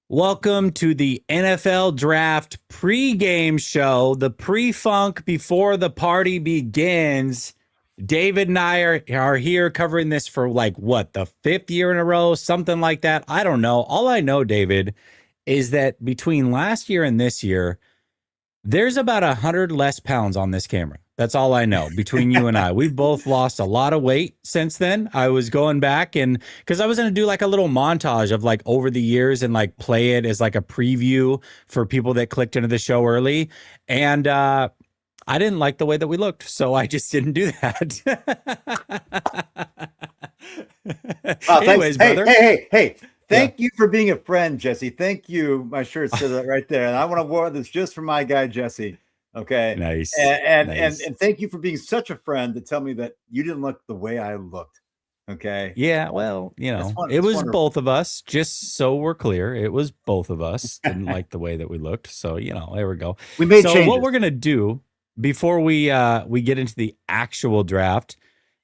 Welcome to the NFL Draft pregame show, the pre-funk before the party begins. David and I are here covering this for the fifth year in a row, something like that. I don't know. All I know, David, is that between last year and this year, there's about 100 less pounds on this camera. That's all I know between you and I. We've both lost a lot of weight since then. I was going back and because I was going to do like a little montage of like over the years and like play it as like a preview for people that clicked into the show early. And I didn't like the way that we looked. So I just didn't do that. Anyways, brother. Hey. Thank you for being a friend, Jesse. Thank you. My shirt says that right there. And I want to wear this just for my guy, Jesse. Okay. Nice. And thank you for being such a friend to tell me that you didn't look the way I looked. Okay. Yeah, well, it was wonderful. Both of us, just so we're clear. It was both of us didn't like the way that we looked. So, there we go. We made changes. What we're going to do before we get into the actual draft,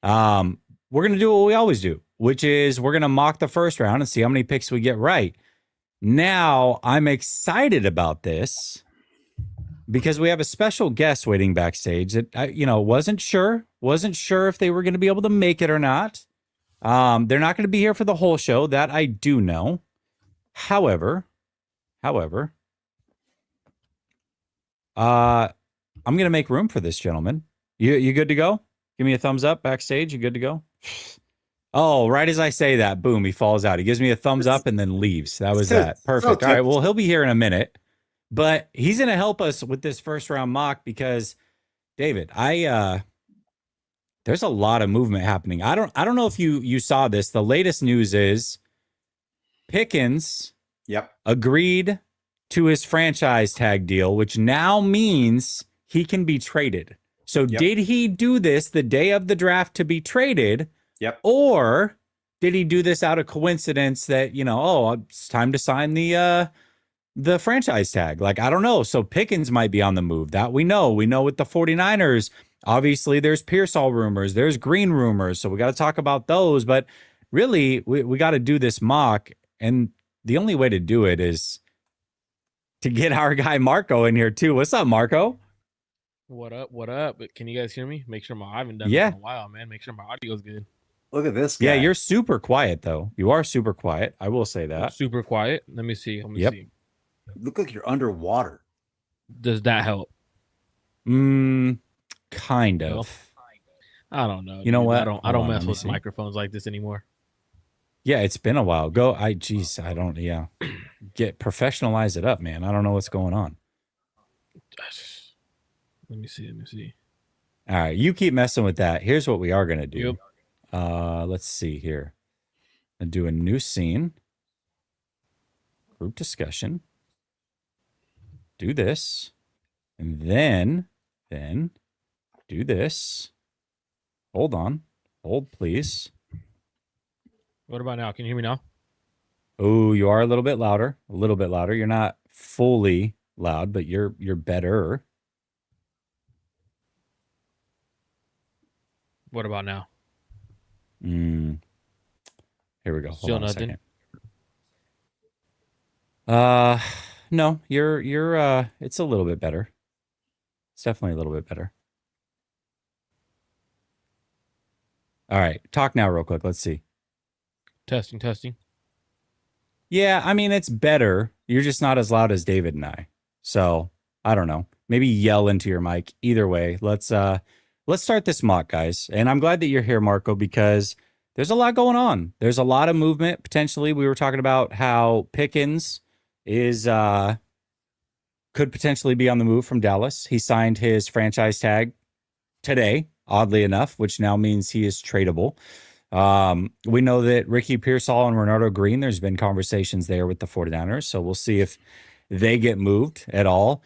we're going to do what we always do, which is we're going to mock the first round and see how many picks we get right. Now, I'm excited about this because we have a special guest waiting backstage that, wasn't sure if they were going to be able to make it or not. They're not going to be here for the whole show. That I do know. However, I'm going to make room for this gentleman. You good to go? Give me a thumbs up backstage. You good to go? Oh, right as I say that, boom, he falls out. He gives me a thumbs up and then leaves. That was that. Perfect. All right, well, he'll be here in a minute. But he's going to help us with this first round mock because, David, there's a lot of movement happening. I don't know if you saw this. The latest news is Pickens agreed to his franchise tag deal, which now means he can be traded. So did he do this the day of the draft to be traded? Or did he do this out of coincidence that, it's time to sign the franchise tag? Like, I don't know. So Pickens might be on the move. That we know. We know with the 49ers, obviously there's Pearsall rumors, there's Green rumors. So we got to talk about those. But really, we got to do this mock. And the only way to do it is to get our guy Marco in here too. What's up, Marco? What up? Can you guys hear me? Make sure I haven't done it in a while, man. Make sure my audio's good. Look at this guy. Yeah, you're super quiet, though. You are super quiet. I will say that. Super quiet. Let me see. See. Look like you're underwater. Does that help? Kind of. No? I don't know. You know what? I don't mess with microphones like this anymore. Yeah, it's been a while. Get professionalize it up, man. I don't know what's going on. Let me see. All right, you keep messing with that. Here's what we are going to do. Yep. Let's see here. I'll do a new scene. Group discussion. Do this. And then do this. Hold on. Hold, please. What about now? Can you hear me now? Oh, you are a little bit louder. A little bit louder. You're not fully loud, but you're better. What about now? Here we go. Still nothing. No, you're it's a little bit better. It's definitely a little bit better. All right, talk now real quick. Let's see. Testing. Yeah, I mean, it's better. You're just not as loud as David and I. So, I don't know. Maybe yell into your mic. Either way, let's start this mock, guys. And I'm glad that you're here, Marco, because there's a lot going on. There's a lot of movement. Potentially, we were talking about how Pickens is could potentially be on the move from Dallas. He signed his franchise tag today, oddly enough, which now means he is tradable. We know that Ricky Pearsall and Renardo Green, there's been conversations there with the 49ers. So we'll see if they get moved at all.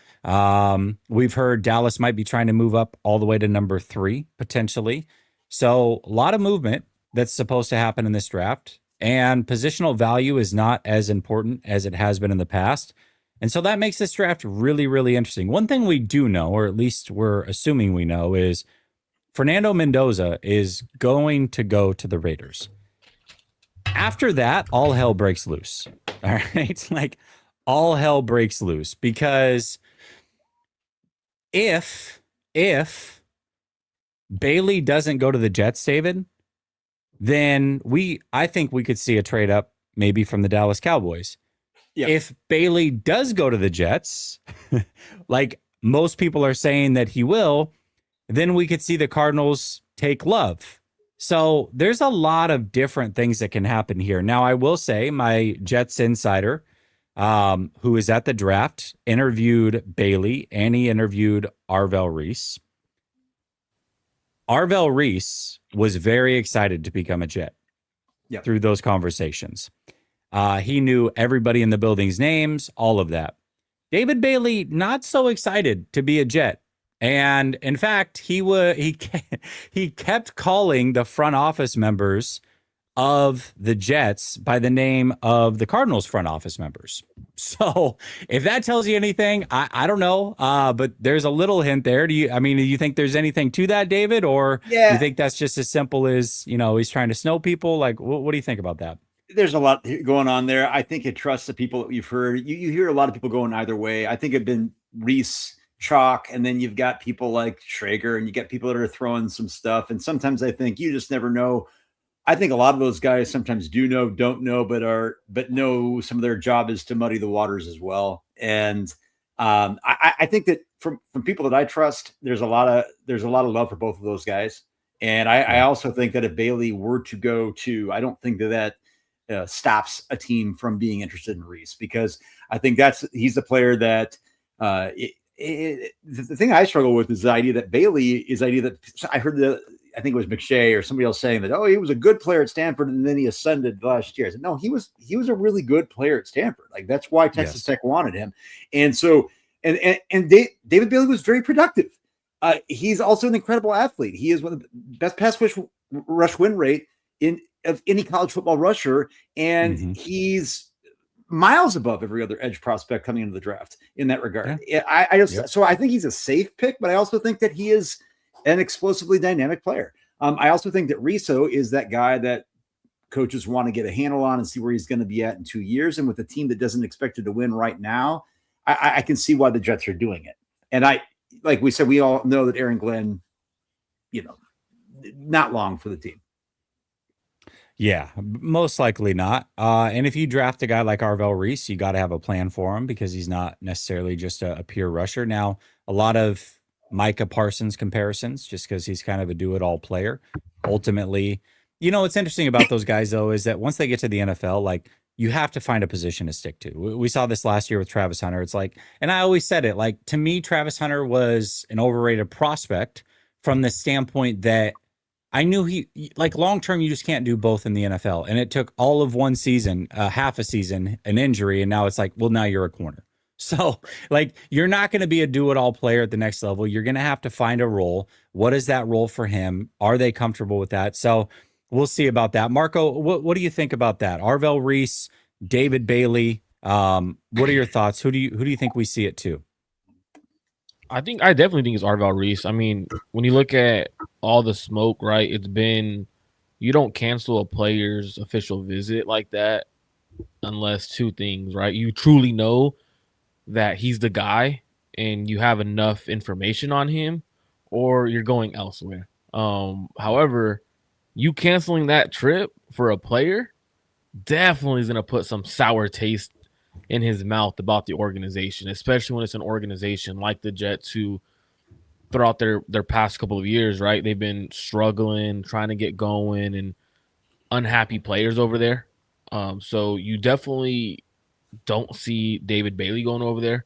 We've heard Dallas might be trying to move up all the way to number 3, potentially. So a lot of movement that's supposed to happen in this draft. And positional value is not as important as it has been in the past. And so that makes this draft really, really interesting. One thing we do know, or at least we're assuming we know, is Fernando Mendoza is going to go to the Raiders. After that, all hell breaks loose. All right. Like, all hell breaks loose, because if Bailey doesn't go to the Jets, David, then I think we could see a trade up maybe from the Dallas Cowboys. Yeah. If Bailey does go to the Jets, like most people are saying that he will, then we could see the Cardinals take Love. So there's a lot of different things that can happen here. Now, I will say my Jets insider, who is at the draft, interviewed Bailey and he interviewed Arvell Reese. Arvell Reese was very excited to become a Jet through those conversations. He knew everybody in the building's names, all of that. David Bailey, not so excited to be a Jet. And in fact, he kept calling the front office members of the Jets by the name of the Cardinals front office members. So if that tells you anything, I don't know. But there's a little hint there. Do you think there's anything to that, David? Or do you think that's just as simple as, he's trying to snow people? Like, what do you think about that? There's a lot going on there. I think it trusts the people that you've heard. You hear a lot of people going either way. I think it'd been Reese, chalk, and then you've got people like Schrager, and you get people that are throwing some stuff. And sometimes I think you just never know. I think a lot of those guys sometimes do know, don't know, but know some of their job is to muddy the waters as well. And I think that from people that I trust, there's a lot of love for both of those guys. And I also think that if Bailey were to go to, I don't think that stops a team from being interested in Reese, because I think he's the player that the thing I struggle with is the idea that I heard I think it was McShay or somebody else saying that, oh, he was a good player at Stanford and then he ascended last year. I said, no, he was a really good player at Stanford. Like, that's why Texas Tech wanted him. And so, David Bailey was very productive. He's also an incredible athlete. He is one of the best pass rush win rate of any college football rusher. And he's miles above every other edge prospect coming into the draft in that regard. Yeah. So I think he's a safe pick, but I also think that he is an explosively dynamic player. I also think that Riso is that guy that coaches want to get a handle on and see where he's going to be at in 2 years. And with a team that doesn't expect it to win right now, I can see why the Jets are doing it. And like we said, we all know that Aaron Glenn, not long for the team. Yeah, most likely not. And if you draft a guy like Arvell Reese, you got to have a plan for him, because he's not necessarily just a pure rusher. Now, a lot of Micah Parsons comparisons, just because he's kind of a do-it-all player. Ultimately, what's interesting about those guys, though, is that once they get to the NFL, like, you have to find a position to stick to. We saw this last year with Travis Hunter. It's like, and I always said it, like, to me, Travis Hunter was an overrated prospect from the standpoint that I knew he, like, long-term, you just can't do both in the NFL. And it took all of one season, half a season, an injury, and now it's like, well, now you're a corner. So, like, you're not going to be a do-it-all player at the next level. You're going to have to find a role. What is that role for him? Are they comfortable with that? So we'll see about that. Marco, what do you think about that? Arvell Reese, David Bailey. What are your thoughts? Who do you think we see it to? I definitely think it's Arvell Reese. I mean, when you look at all the smoke, right, it's been, you don't cancel a player's official visit like that unless two things, right? You truly know that he's the guy and you have enough information on him, or you're going elsewhere. However, you canceling that trip for a player definitely is going to put some sour taste in his mouth about the organization, especially when it's an organization like the Jets, who throughout their past couple of years, right, they've been struggling, trying to get going, and unhappy players over there. So you definitely don't see David Bailey going over there.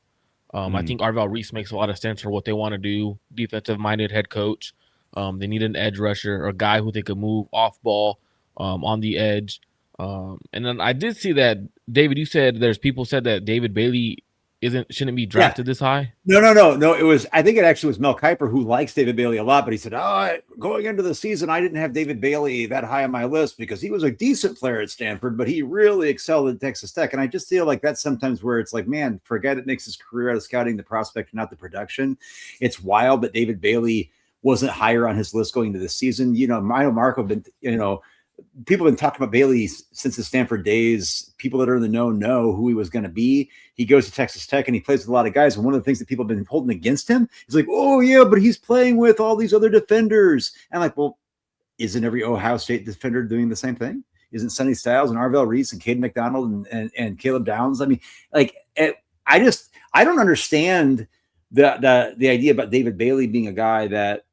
I think Arvell Reese makes a lot of sense for what they want to do. Defensive-minded head coach. They need an edge rusher, or a guy who they could move off ball on the edge. And then I did see that, David, you said people said that David Bailey shouldn't be drafted this high. No. I think it actually was Mel Kiper, who likes David Bailey a lot, but he said, going into the season, I didn't have David Bailey that high on my list because he was a decent player at Stanford, but he really excelled at Texas Tech. And I just feel like that's sometimes where it's like, man, for a guy that makes his career out of scouting the prospect, not the production, it's wild that David Bailey wasn't higher on his list going into the season. Marco been, people have been talking about Bailey since the Stanford days. People that are in the know who he was going to be. He goes to Texas Tech and he plays with a lot of guys. And one of the things that people have been holding against him is like, oh yeah, but he's playing with all these other defenders. And I'm like, well, isn't every Ohio State defender doing the same thing? Isn't Sonny Styles and Arvell Reese and Caden McDonald and Caleb Downs? I mean, like, I don't understand the idea about David Bailey being a guy that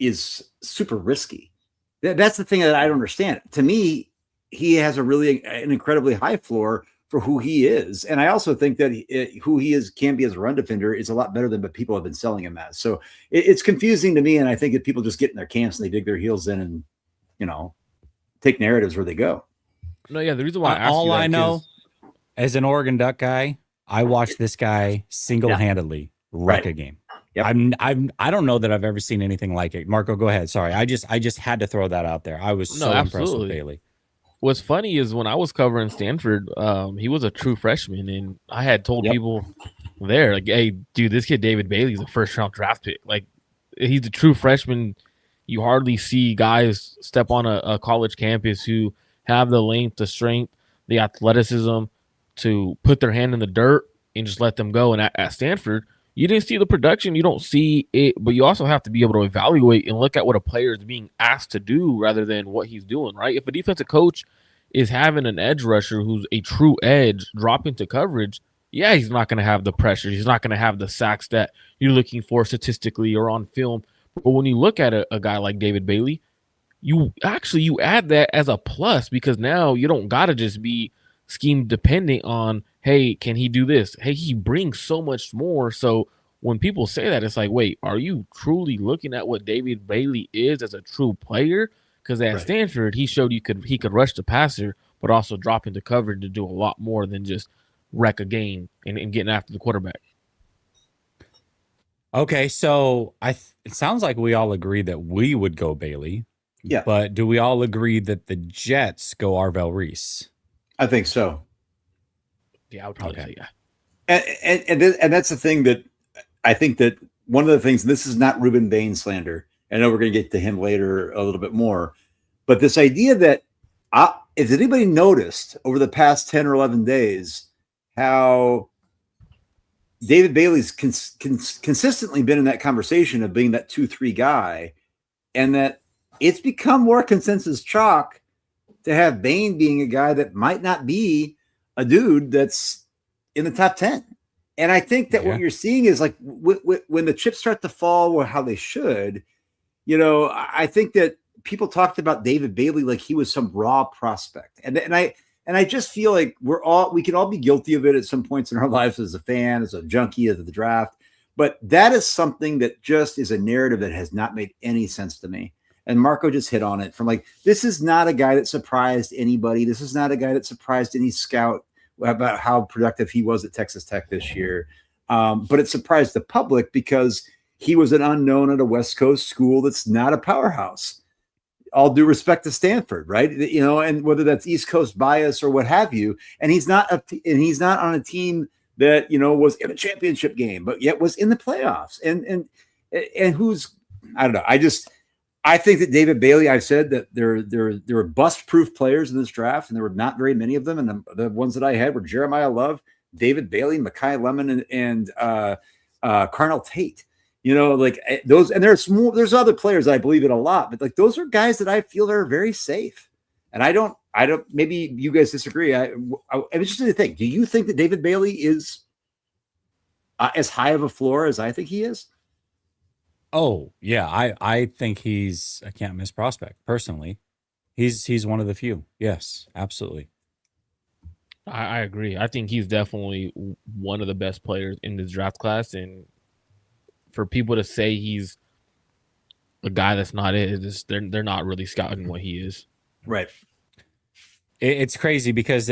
is super risky. That's the thing that I don't understand. To me, he has an incredibly high floor for who he is. And I also think that who he is can be as a run defender is a lot better than what people have been selling him as. So it's confusing to me. And I think that people just get in their camps and they dig their heels in and, take narratives where they go. No, yeah. The reason why all I know as an Oregon Duck guy, I watched this guy single-handedly wreck a game. Yep. I don't know that I've ever seen anything like it. Marco, go ahead. Sorry. I just had to throw that out there. I was so impressed with Bailey. What's funny is when I was covering Stanford, he was a true freshman, and I had told people there, like, hey, dude, this kid David Bailey is a first-round draft pick. Like, he's a true freshman. You hardly see guys step on a college campus who have the length, the strength, the athleticism to put their hand in the dirt and just let them go. And at Stanford, you didn't see the production. You don't see it, but you also have to be able to evaluate and look at what a player is being asked to do rather than what he's doing, right? If a defensive coach is having an edge rusher who's a true edge drop into coverage, yeah, he's not going to have the pressure. He's not going to have the sacks that you're looking for statistically or on film. But when you look at a guy like David Bailey, you add that as a plus because now you don't got to just be scheme dependent on, hey, can he do this? Hey, he brings so much more. So when people say that, it's like, wait, are you truly looking at what David Bailey is as a true player? Because at Stanford, he showed he could rush the passer, but also drop into coverage to do a lot more than just wreck a game and getting after the quarterback. Okay, so it sounds like we all agree that we would go Bailey. Yeah. But do we all agree that the Jets go Arvell Reese? I think so. Yeah, I would probably say yeah. And that's the thing that I think that one of the things, this is not Ruben Bain slander. I know we're going to get to him later a little bit more, but this idea that if anybody noticed over the past 10 or 11 days how David Bailey's consistently been in that conversation of being that 2-3 guy, and that it's become more consensus chalk to have Bain being a guy that might not be a dude that's in the top 10. And I think that what you're seeing is like when the chips start to fall or how they should, I think that people talked about David Bailey like he was some raw prospect. And I just feel like we can all be guilty of it at some points in our lives as a fan, as a junkie of the draft. But that is something that just is a narrative that has not made any sense to me. And Marco just hit on it from like, this is not a guy that surprised anybody. This is not a guy that surprised any scout about how productive he was at Texas Tech this year. But it surprised the public because he was an unknown at a West Coast school that's not a powerhouse. All due respect to Stanford, right? And whether that's East Coast bias or what have you. And he's not on a team that, was in a championship game, but yet was in the playoffs. And who's, I don't know. I think that David Bailey, I've said that there were bust-proof players in this draft, and there were not very many of them. And the ones that I had were Jeremiah Love, David Bailey, Mekhi Lemon, and Carnell Tate. Like those, and there's other players I believe in a lot, but like those are guys that I feel are very safe. And I don't, maybe you guys disagree. I'm interested to think, do you think that David Bailey is as high of a floor as I think he is? Oh, yeah. I think he's a can't miss prospect personally. He's one of the few. Yes, absolutely. I agree. I think he's definitely one of the best players in this draft class. And for people to say he's a guy that's not they're not really scouting what he is. Right. It's crazy because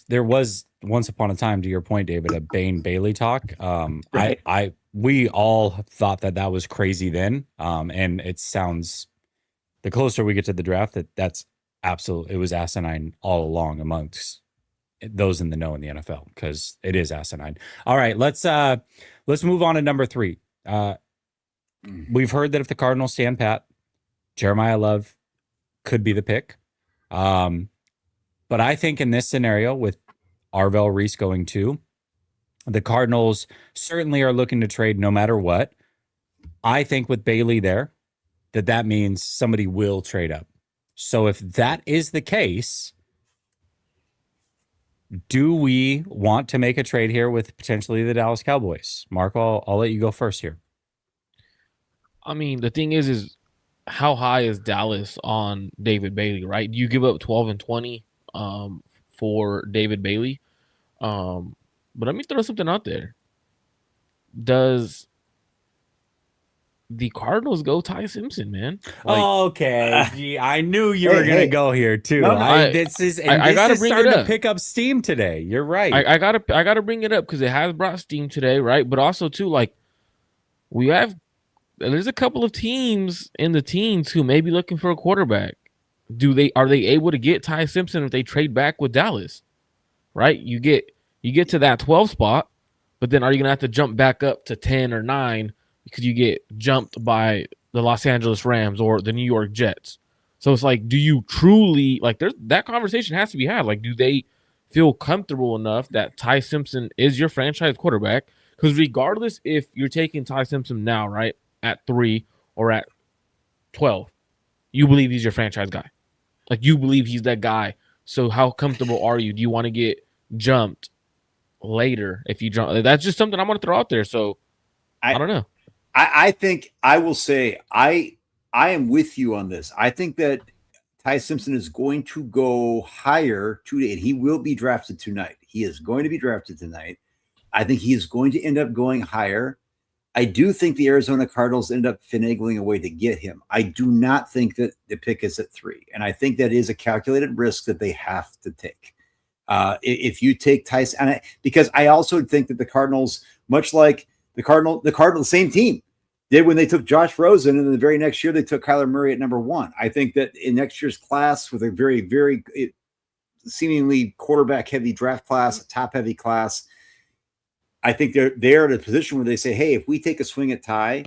there was once upon a time, to your point, David, a Bain Bailey talk. Right. We all thought that was crazy then. And it sounds, the closer we get to the draft, that's absolutely, it was asinine all along amongst those in the know in the NFL, because it is asinine. All right, let's move on to number 3. We've heard that if the Cardinals stand pat, Jeremiah Love could be the pick. But I think in this scenario with Arvell Reese going 2, the Cardinals certainly are looking to trade no matter what. I think with Bailey there, that means somebody will trade up. So if that is the case, do we want to make a trade here with potentially the Dallas Cowboys? Marco, I'll let you go first here. I mean, the thing is how high is Dallas on David Bailey, right? Do you give up 12 and 20 for David Bailey? But let me throw something out there. Does the Cardinals go Ty Simpson, man? Okay, gee, I knew you were gonna go here too. This is starting to pick up steam today. You're right. I gotta bring it up because it has brought steam today, right? But also too, like there's a couple of teams in the teens who may be looking for a quarterback. Are they able to get Ty Simpson if they trade back with Dallas? Right? You get to that 12 spot, but then are you gonna have to jump back up to 10 or 9 because you get jumped by the Los Angeles Rams or the New York Jets? So it's like, do you truly that conversation has to be had. Like, do they feel comfortable enough that Ty Simpson is your franchise quarterback? Because regardless if you're taking Ty Simpson now, right, at 3 or at 12, you believe he's your franchise guy. Like, you believe he's that guy. So how comfortable are you? Do you want to get jumped later if you jump? That's just something I want to throw out there. So I don't know. I think I will say I am with you on this. I think that Ty Simpson is going to go higher today, and he will be drafted tonight. He is going to be drafted tonight. I think he is going to end up going higher. I do think the Arizona Cardinals end up finagling a way to get him. I do not think that the pick is at 3, and I think that is a calculated risk that they have to take. If you take Tyson, because I also think that the Cardinals, much like the Cardinals, same team did when they took Josh Rosen, and then the very next year they took Kyler Murray at number 1. I think that in next year's class, with a very, very seemingly quarterback-heavy draft class, a top-heavy class, I think they're in a position where they say, hey, if we take a swing at Ty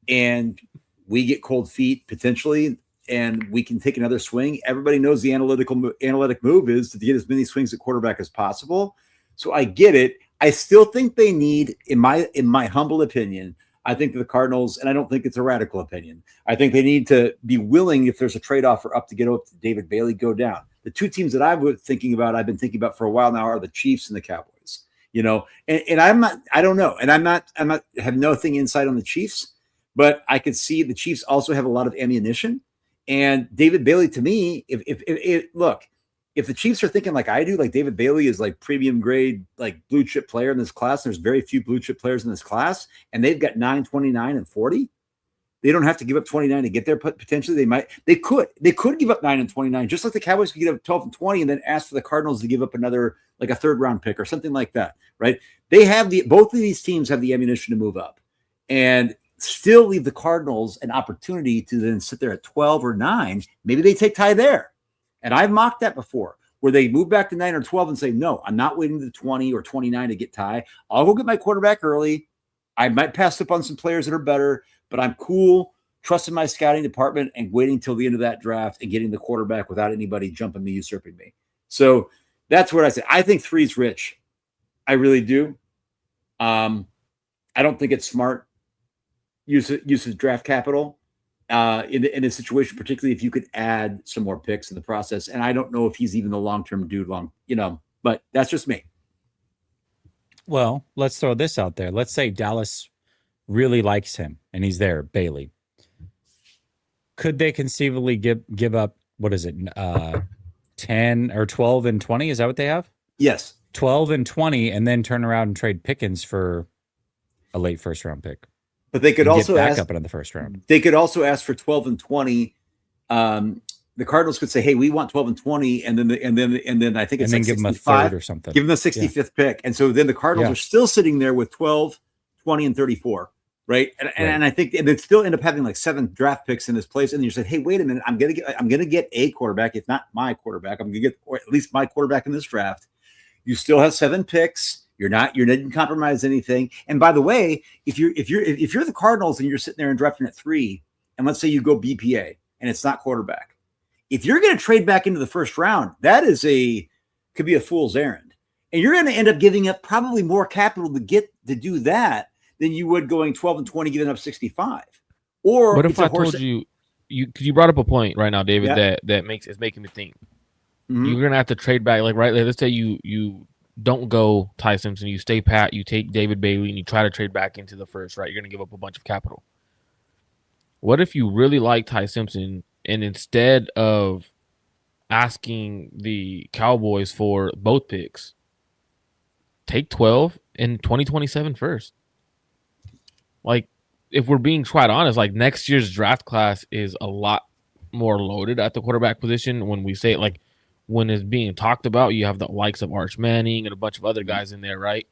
and we get cold feet potentially, and we can take another swing, everybody knows the analytic move is to get as many swings at quarterback as possible. So I get it. I still think they need, in my humble opinion, I think the Cardinals, and I don't think it's a radical opinion, I think they need to be willing, if there's a trade offer up to get up to David Bailey, go down. The two teams that I've been thinking about for a while now are the Chiefs and the Cowboys. You know, and I don't know, and have nothing insight on the Chiefs, but I could see the Chiefs also have a lot of ammunition. And David Bailey, to me, if the Chiefs are thinking like I do, like David Bailey is like premium grade, like blue chip player in this class, and there's very few blue chip players in this class, and they've got 9, 29, and 40. They don't have to give up 29 to get there. Potentially, they could give up 9 and 29, just like the Cowboys could give up 12 and 20, and then ask for the Cardinals to give up another, like a 3rd round pick or something like that, right? They have both of these teams have the ammunition to move up, and still leave the Cardinals an opportunity to then sit there at 12 or 9. Maybe they take Ty there. And I've mocked that before, where they move back to 9 or 12 and say, no, I'm not waiting to 20 or 29 to get Ty. I'll go get my quarterback early. I might pass up on some players that are better, but I'm cool, trusting my scouting department and waiting till the end of that draft and getting the quarterback without anybody jumping me, usurping me. So that's what I say. I think 3's rich. I really do. I don't think it's smart use of draft capital in a situation, particularly if you could add some more picks in the process. And I don't know if he's even the long-term dude, but that's just me. Well, let's throw this out there. Let's say Dallas really likes him and he's there, Bailey. Could they conceivably give up, what is it, 10 or 12 and 20? Is that what they have? Yes. 12 and 20, and then turn around and trade Pickens for a late 1st round pick. But they could also back up in the 1st round. They could also ask for 12 and 20. The Cardinals could say, "Hey, we want 12 and 20," and then I think it's and then give them a 3rd or something. Give them the 65th pick, and so then the Cardinals are still sitting there with 12, 20, and 34, right? And I think they'd still end up having like 7 draft picks in this place. And you said, "Hey, wait a minute, I'm gonna get a quarterback, if not my quarterback. I'm gonna get or at least my quarterback in this draft." You still have 7 picks. You didn't compromise anything. And by the way, if you're the Cardinals and you're sitting there and drafting at 3, and let's say you go BPA and it's not quarterback, if you're going to trade back into the first round, that could be a fool's errand. And you're going to end up giving up probably more capital to do that than you would going 12 and 20, giving up 65. Or what if I told you brought up a point right now, David, that it's making me think. Mm-hmm. You're gonna have to trade back, like let's say you don't go Ty Simpson, you stay pat, you take David Bailey, and you try to trade back into the first, right? You're gonna give up a bunch of capital. What if you really like Ty Simpson, and instead of asking the Cowboys for both picks, take 12 and 2027 first? Like, if we're being quite honest, like next year's draft class is a lot more loaded at the quarterback position. When we say it, like when it's being talked about, you have the likes of Arch Manning and a bunch of other guys in there, right?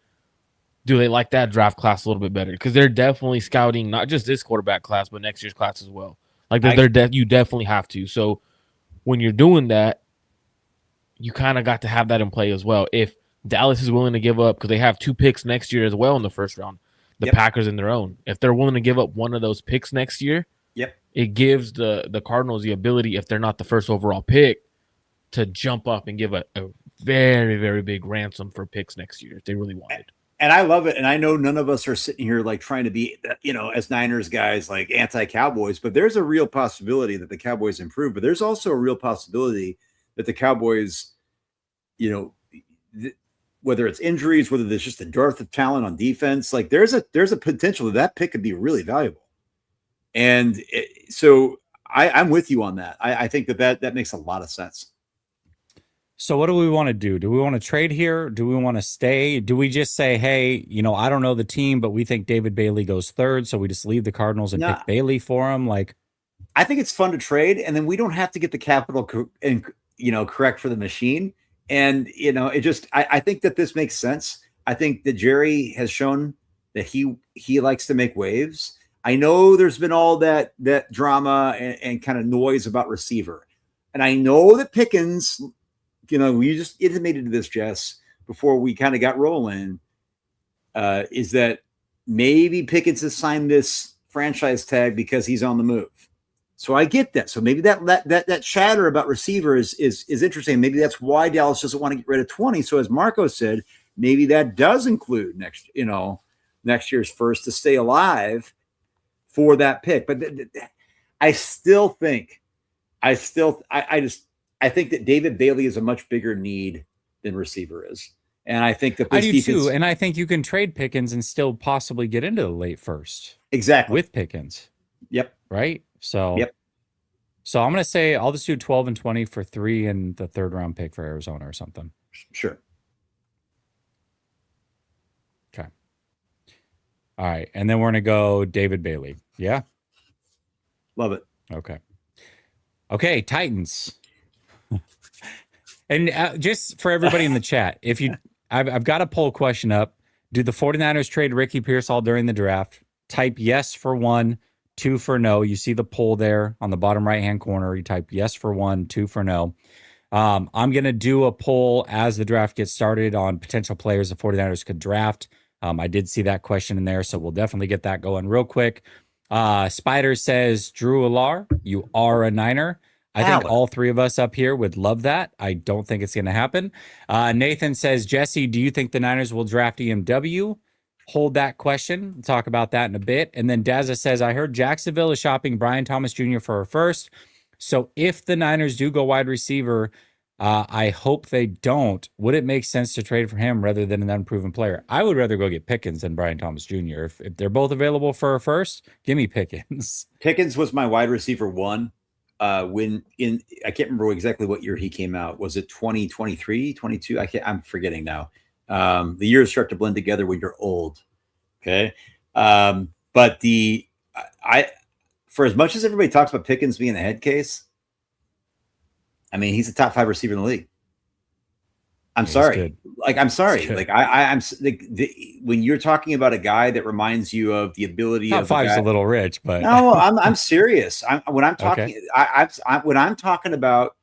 Do they like that draft class a little bit better? Because they're definitely scouting not just this quarterback class, but next year's class as well. Like you definitely have to. So when you're doing that, you kind of got to have that in play as well. If Dallas is willing to give up, because they have 2 picks next year as well in the first round, the Packers in their own. If they're willing to give up one of those picks next year, it gives the Cardinals the ability, if they're not the first overall pick, to jump up and give a very, very big ransom for picks next year if they really wanted. And I love it. And I know none of us are sitting here like trying to be, as Niners guys, like anti-Cowboys, but there's a real possibility that the Cowboys improve. But there's also a real possibility that the Cowboys, whether it's injuries, whether there's just a dearth of talent on defense, like there's a potential that pick could be really valuable. And so I'm with you on that. I think that makes a lot of sense. So what do we want to do? Do we want to trade here? Do we want to stay? Do we just say, hey, I don't know the team, but we think David Bailey goes third, so we just leave the Cardinals and pick Bailey for him? Like, I think it's fun to trade, and then we don't have to get the capital correct for the machine. And I think that this makes sense. I think that Jerry has shown that he likes to make waves. I know there's been all that drama and kind of noise about receiver, and I know that Pickens. We just intimated this, Jess, before we kind of got rolling, is that maybe Pickens has signed this franchise tag because he's on the move. So I get that. So maybe that chatter about receiver is interesting. Maybe that's why Dallas doesn't want to get rid of 20. So as Marco said, maybe that does include next year's first to stay alive for that pick. But I think that David Bailey is a much bigger need than receiver is. And I think that I do too. And I think you can trade Pickens and still possibly get into the late first. Exactly. With Pickens. Yep. Right? So So I'm going to say I'll just do 12 and 20 for 3 and the 3rd round pick for Arizona or something. Sure. Okay. All right. And then we're going to go David Bailey. Yeah? Love it. Okay, Titans. And just for everybody in the chat, I've got a poll question up. Do the 49ers trade Ricky Pearsall during the draft? Type yes for 1, 2 for no. You see the poll there on the bottom right-hand corner. You type yes for 1, 2 for no. I'm going to do a poll as the draft gets started on potential players the 49ers could draft. I did see that question in there, so we'll definitely get that going real quick. Spider says, Drew Alar, you are a Niner. I think all 3 of us up here would love that. I don't think it's going to happen. Nathan says, Jesse, do you think the Niners will draft EMW? Hold that question. We'll talk about that in a bit. And then Dazza says, I heard Jacksonville is shopping Brian Thomas Jr. for a first. So if the Niners do go wide receiver, I hope they don't. Would it make sense to trade for him rather than an unproven player? I would rather go get Pickens than Brian Thomas Jr. If they're both available for a first, give me Pickens. Pickens was my wide receiver 1. I can't remember exactly what year he came out. Was it 2023, 22? I'm forgetting now. The years start to blend together when you're old. Okay. But for as much as everybody talks about Pickens being a head case, I mean, he's a top 5 receiver in the league. I'm sorry. I'm sorry. Like I'm like when you're talking about a guy that reminds you of the ability top of 5's a little rich, but no, I'm serious. When I'm talking, okay. When I'm talking about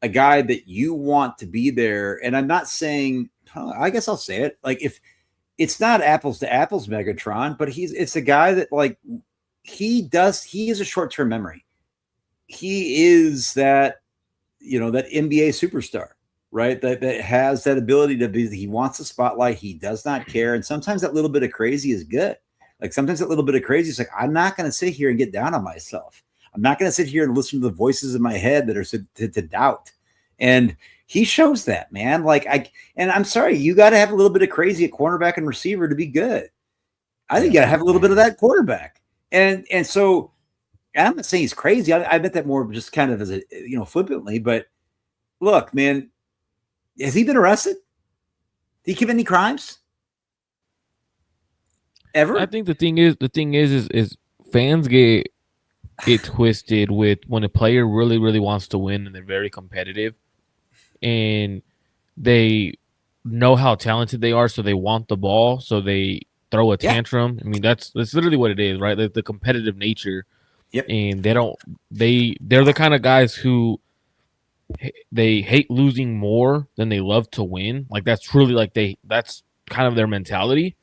a guy that you want to be there, and I'm not saying, I guess I'll say it. Like if it's not apples to apples, Megatron, but it's a guy that he is a short-term memory. He is that that NBA superstar, right? That has that ability to be. He wants the spotlight. He does not care, and sometimes that little bit of crazy is good. Like sometimes that little bit of crazy is like, I'm not going to sit here and get down on myself. I'm not going to sit here and listen to the voices in my head that are to doubt. And he shows that, man. And I'm sorry, you got to have a little bit of crazy at cornerback and receiver to be good. I think you got to have a little bit of that quarterback. And so I'm not saying he's crazy. I meant that more just kind of as a, flippantly. But look, man, has he been arrested? Did he commit any crimes? Ever? I think the thing is fans get it twisted with when a player really, really wants to win and they're very competitive and they know how talented they are, so they want the ball, so they throw a tantrum. I mean, that's literally what it is, right? The competitive nature. Yep. And they're the kind of guys who they hate losing more than they love to win. Like that's truly that's kind of their mentality.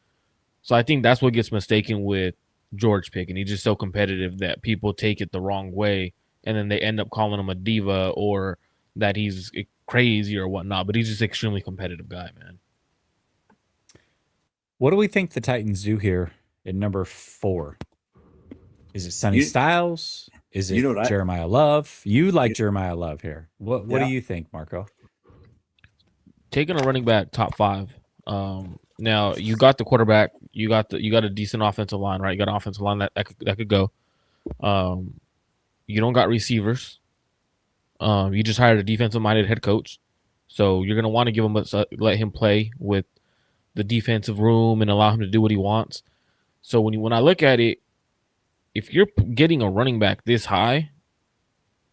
So I think that's what gets mistaken with George Pickens. He's just so competitive that people take it the wrong way, and then they end up calling him a diva or that he's crazy or whatnot. But he's just an extremely competitive guy, man. What do we think the Titans do here at number 4? Is it Sonny Styles? Is it Jeremiah Love? You like Jeremiah Love here. What do you think, Marco? Taking a running back top 5. Now you got the quarterback, you got a decent offensive line, right? You got an offensive line that could go. You don't got receivers. You just hired a defensive-minded head coach, so you're gonna want to give him let him play with the defensive room and allow him to do what he wants. So when I look at it, if you're getting a running back this high,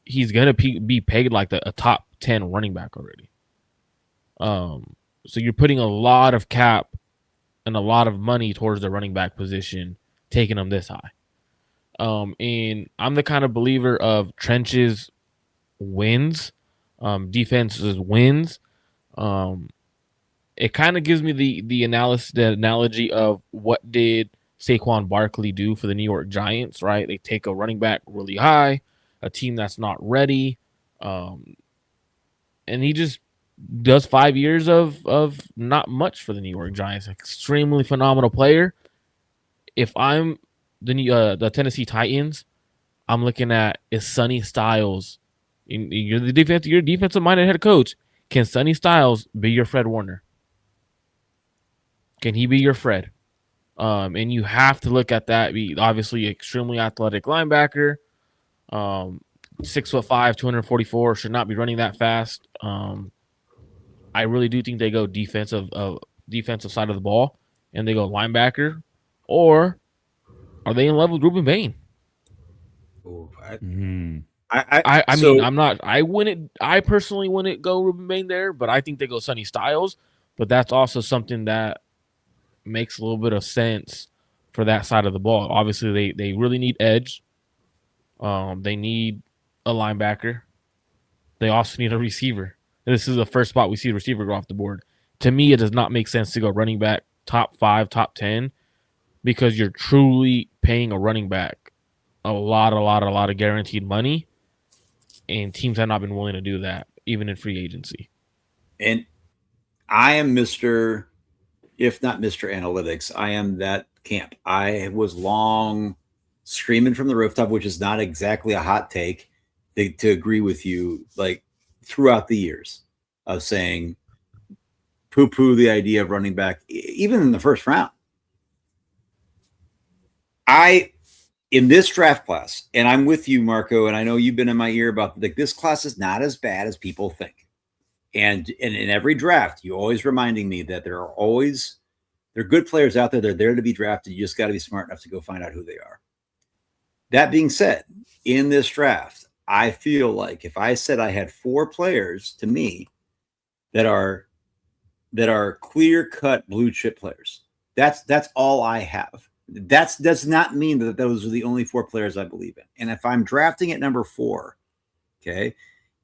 he's gonna be paid like a top 10 running back already. So you're putting a lot of cap and a lot of money towards the running back position, taking them this high. And I'm the kind of believer of trenches wins, defenses wins. It kind of gives me the analogy of what did Saquon Barkley do for the New York Giants, right? They take a running back really high, a team that's not ready, and he just does 5 years of not much for the New York Giants. Extremely phenomenal player. If I'm the Tennessee Titans, I'm looking at is Sonny Styles. You're the defensive minded head coach. Can Sonny Styles be your Fred Warner? Can he be your Fred? And you have to look at that. Be obviously extremely athletic linebacker. 6'5", 244, should not be running that fast. I really do think they go defensive side of the ball, and they go linebacker, or are they in love with Ruben Bain? I personally wouldn't go Ruben Bain there, but I think they go Sonny Styles. But that's also something that makes a little bit of sense for that side of the ball. Obviously, they really need edge. They need a linebacker. They also need a receiver. This is the first spot we see a receiver go off the board. To me, it does not make sense to go running back top 5, top 10, because you're truly paying a running back a lot of guaranteed money, and teams have not been willing to do that, even in free agency. And I am Mr. If not Mr. Analytics, I am that camp. I was long screaming from the rooftop, which is not exactly a hot take, to agree with you, like throughout the years of saying poo-poo the idea of running back, even in the first round. In this draft class, and I'm with you, Marco, and I know you've been in my ear about like this class is not as bad as people think. And in every draft, you're always reminding me that there are good players out there. They're there to be drafted. You just got to be smart enough to go find out who they are. That being said, in this draft, I feel like if I said I had 4 players to me that are clear-cut blue chip players, that's all I have. That does not mean that those are the only 4 players I believe in. And if I'm drafting at number 4, okay,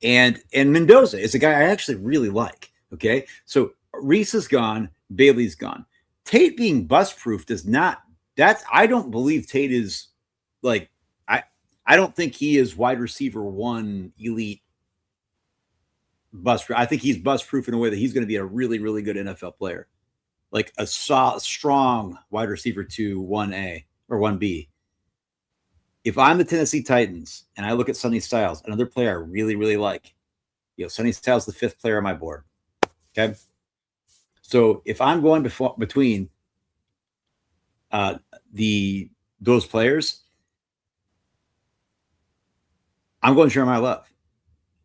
and Mendoza is a guy I actually really like, okay? So Reese is gone, Bailey's gone. Tate being bust-proof does not – I don't believe Tate is like – I don't think he is wide receiver 1 elite bust. I think he's bust proof in a way that he's going to be a really, really good NFL player, like a strong wide receiver 2, 1A or 1B. If I'm the Tennessee Titans and I look at Sonny Styles, another player I really, really like, Sonny Styles, the 5th player on my board. Okay. So if I'm going between those players, I'm going Jeremiah Love.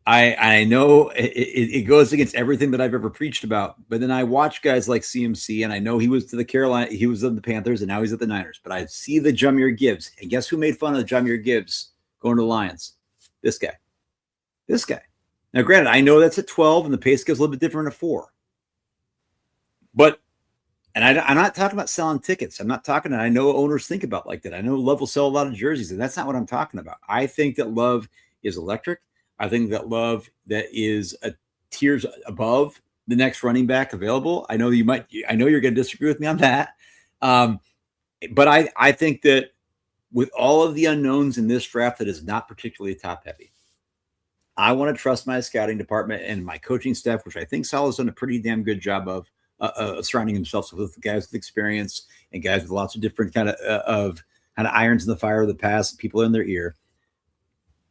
I know it goes against everything that I've ever preached about, but then I watch guys like CMC, and I know he was to he was in the Panthers, and now he's at the Niners. But I see the Jahmyr Gibbs, and guess who made fun of Jahmyr Gibbs going to the Lions? This guy. Now, granted, I know that's at 12, and the pay scale is a little bit different at 4. But, and I'm not talking about selling tickets. I'm not talking, and I know owners think about like that. I know Love will sell a lot of jerseys, and that's not what I'm talking about. I think that Love is electric. I think that Love that is a tiers above the next running back available. I know you're going to disagree with me on that. But I think that with all of the unknowns in this draft that is not particularly top heavy, I want to trust my scouting department and my coaching staff, which I think Sal has done a pretty damn good job of surrounding himself with guys with experience and guys with lots of different kind of irons in the fire of the past, people in their ear.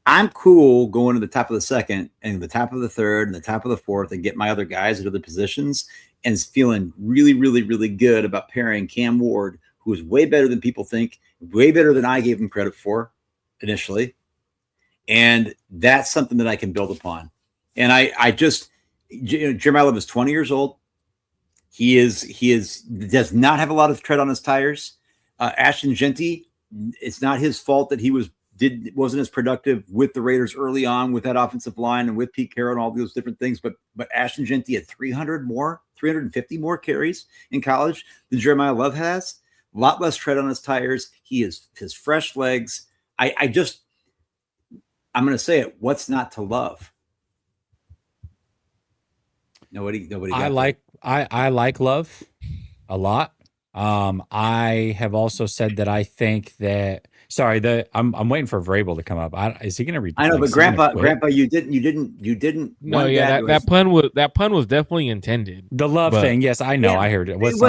I'm cool going to the top of the second and the top of the third and the top of the fourth and get my other guys at other positions and feeling really, really, really good about pairing Cam Ward, who is way better than people think, way better than I gave him credit for initially. And that's something that I can build upon. And I just, Jeremiah Love is 20 years old. He does not have a lot of tread on his tires. Ashton Genty, it's not his fault that he wasn't as productive with the Raiders early on with that offensive line and with Pete Carroll and all those different things. But Ashton Genty had 350 more carries in college than Jeremiah Love has. A lot less tread on his tires. He is his fresh legs. I'm going to say it. What's not to love? Nobody. I like Love a lot. I have also said that I think that. Sorry, I'm waiting for Vrabel to come up. Is he going to read? I know, but Grandpa, you didn't. No, yeah, that pun was definitely intended. The Love thing, yes, I know, yeah, I heard it. It was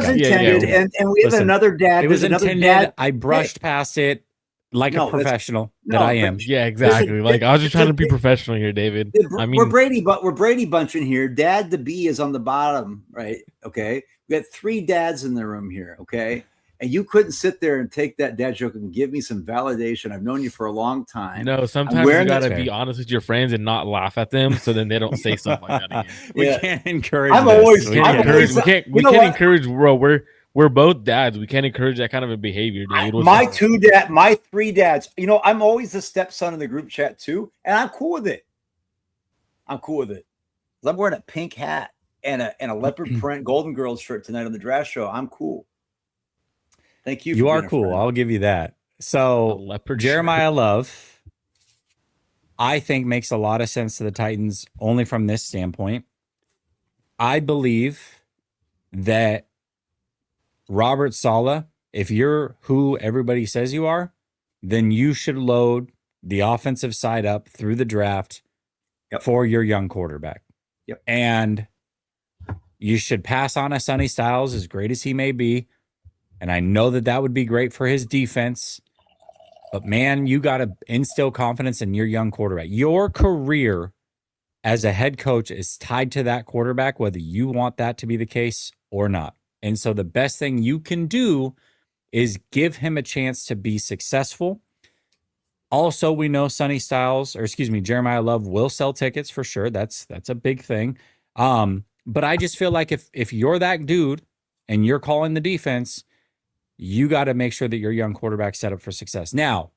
intended, and we have another dad. It was intended. I brushed past it like a professional that I am. Yeah, exactly. Like I was just trying to be professional here, David. I mean, we're Brady bunching here. Dad the B is on the bottom, right? Okay, we got 3 dads in the room here. Okay. And you couldn't sit there and take that dad joke and give me some validation. I've known you for a long time. No, sometimes you got to be honest with your friends and not laugh at them, so then they don't say stuff like that again. We can't encourage. We can't encourage. Bro, we're both dads. We can't encourage that kind of a behavior, dude. My 3 dads. I'm always the stepson in the group chat too, and I'm cool with it. I'm wearing a pink hat and a leopard print Golden Girls shirt tonight on the draft show. I'm cool. Thank you. You are cool. I'll give you that. So Jeremiah Love, I think, makes a lot of sense to the Titans only from this standpoint. I believe that Robert Saleh, if you're who everybody says you are, then you should load the offensive side up through the draft for your young quarterback. Yep. And you should pass on a Sonny Styles, as great as he may be. And I know that would be great for his defense. But, man, you got to instill confidence in your young quarterback. Your career as a head coach is tied to that quarterback, whether you want that to be the case or not. And so the best thing you can do is give him a chance to be successful. Also, we know Jeremiah Love will sell tickets for sure. That's a big thing. But I just feel like if you're that dude and you're calling the defense, you got to make sure that your young quarterback's set up for success. Now,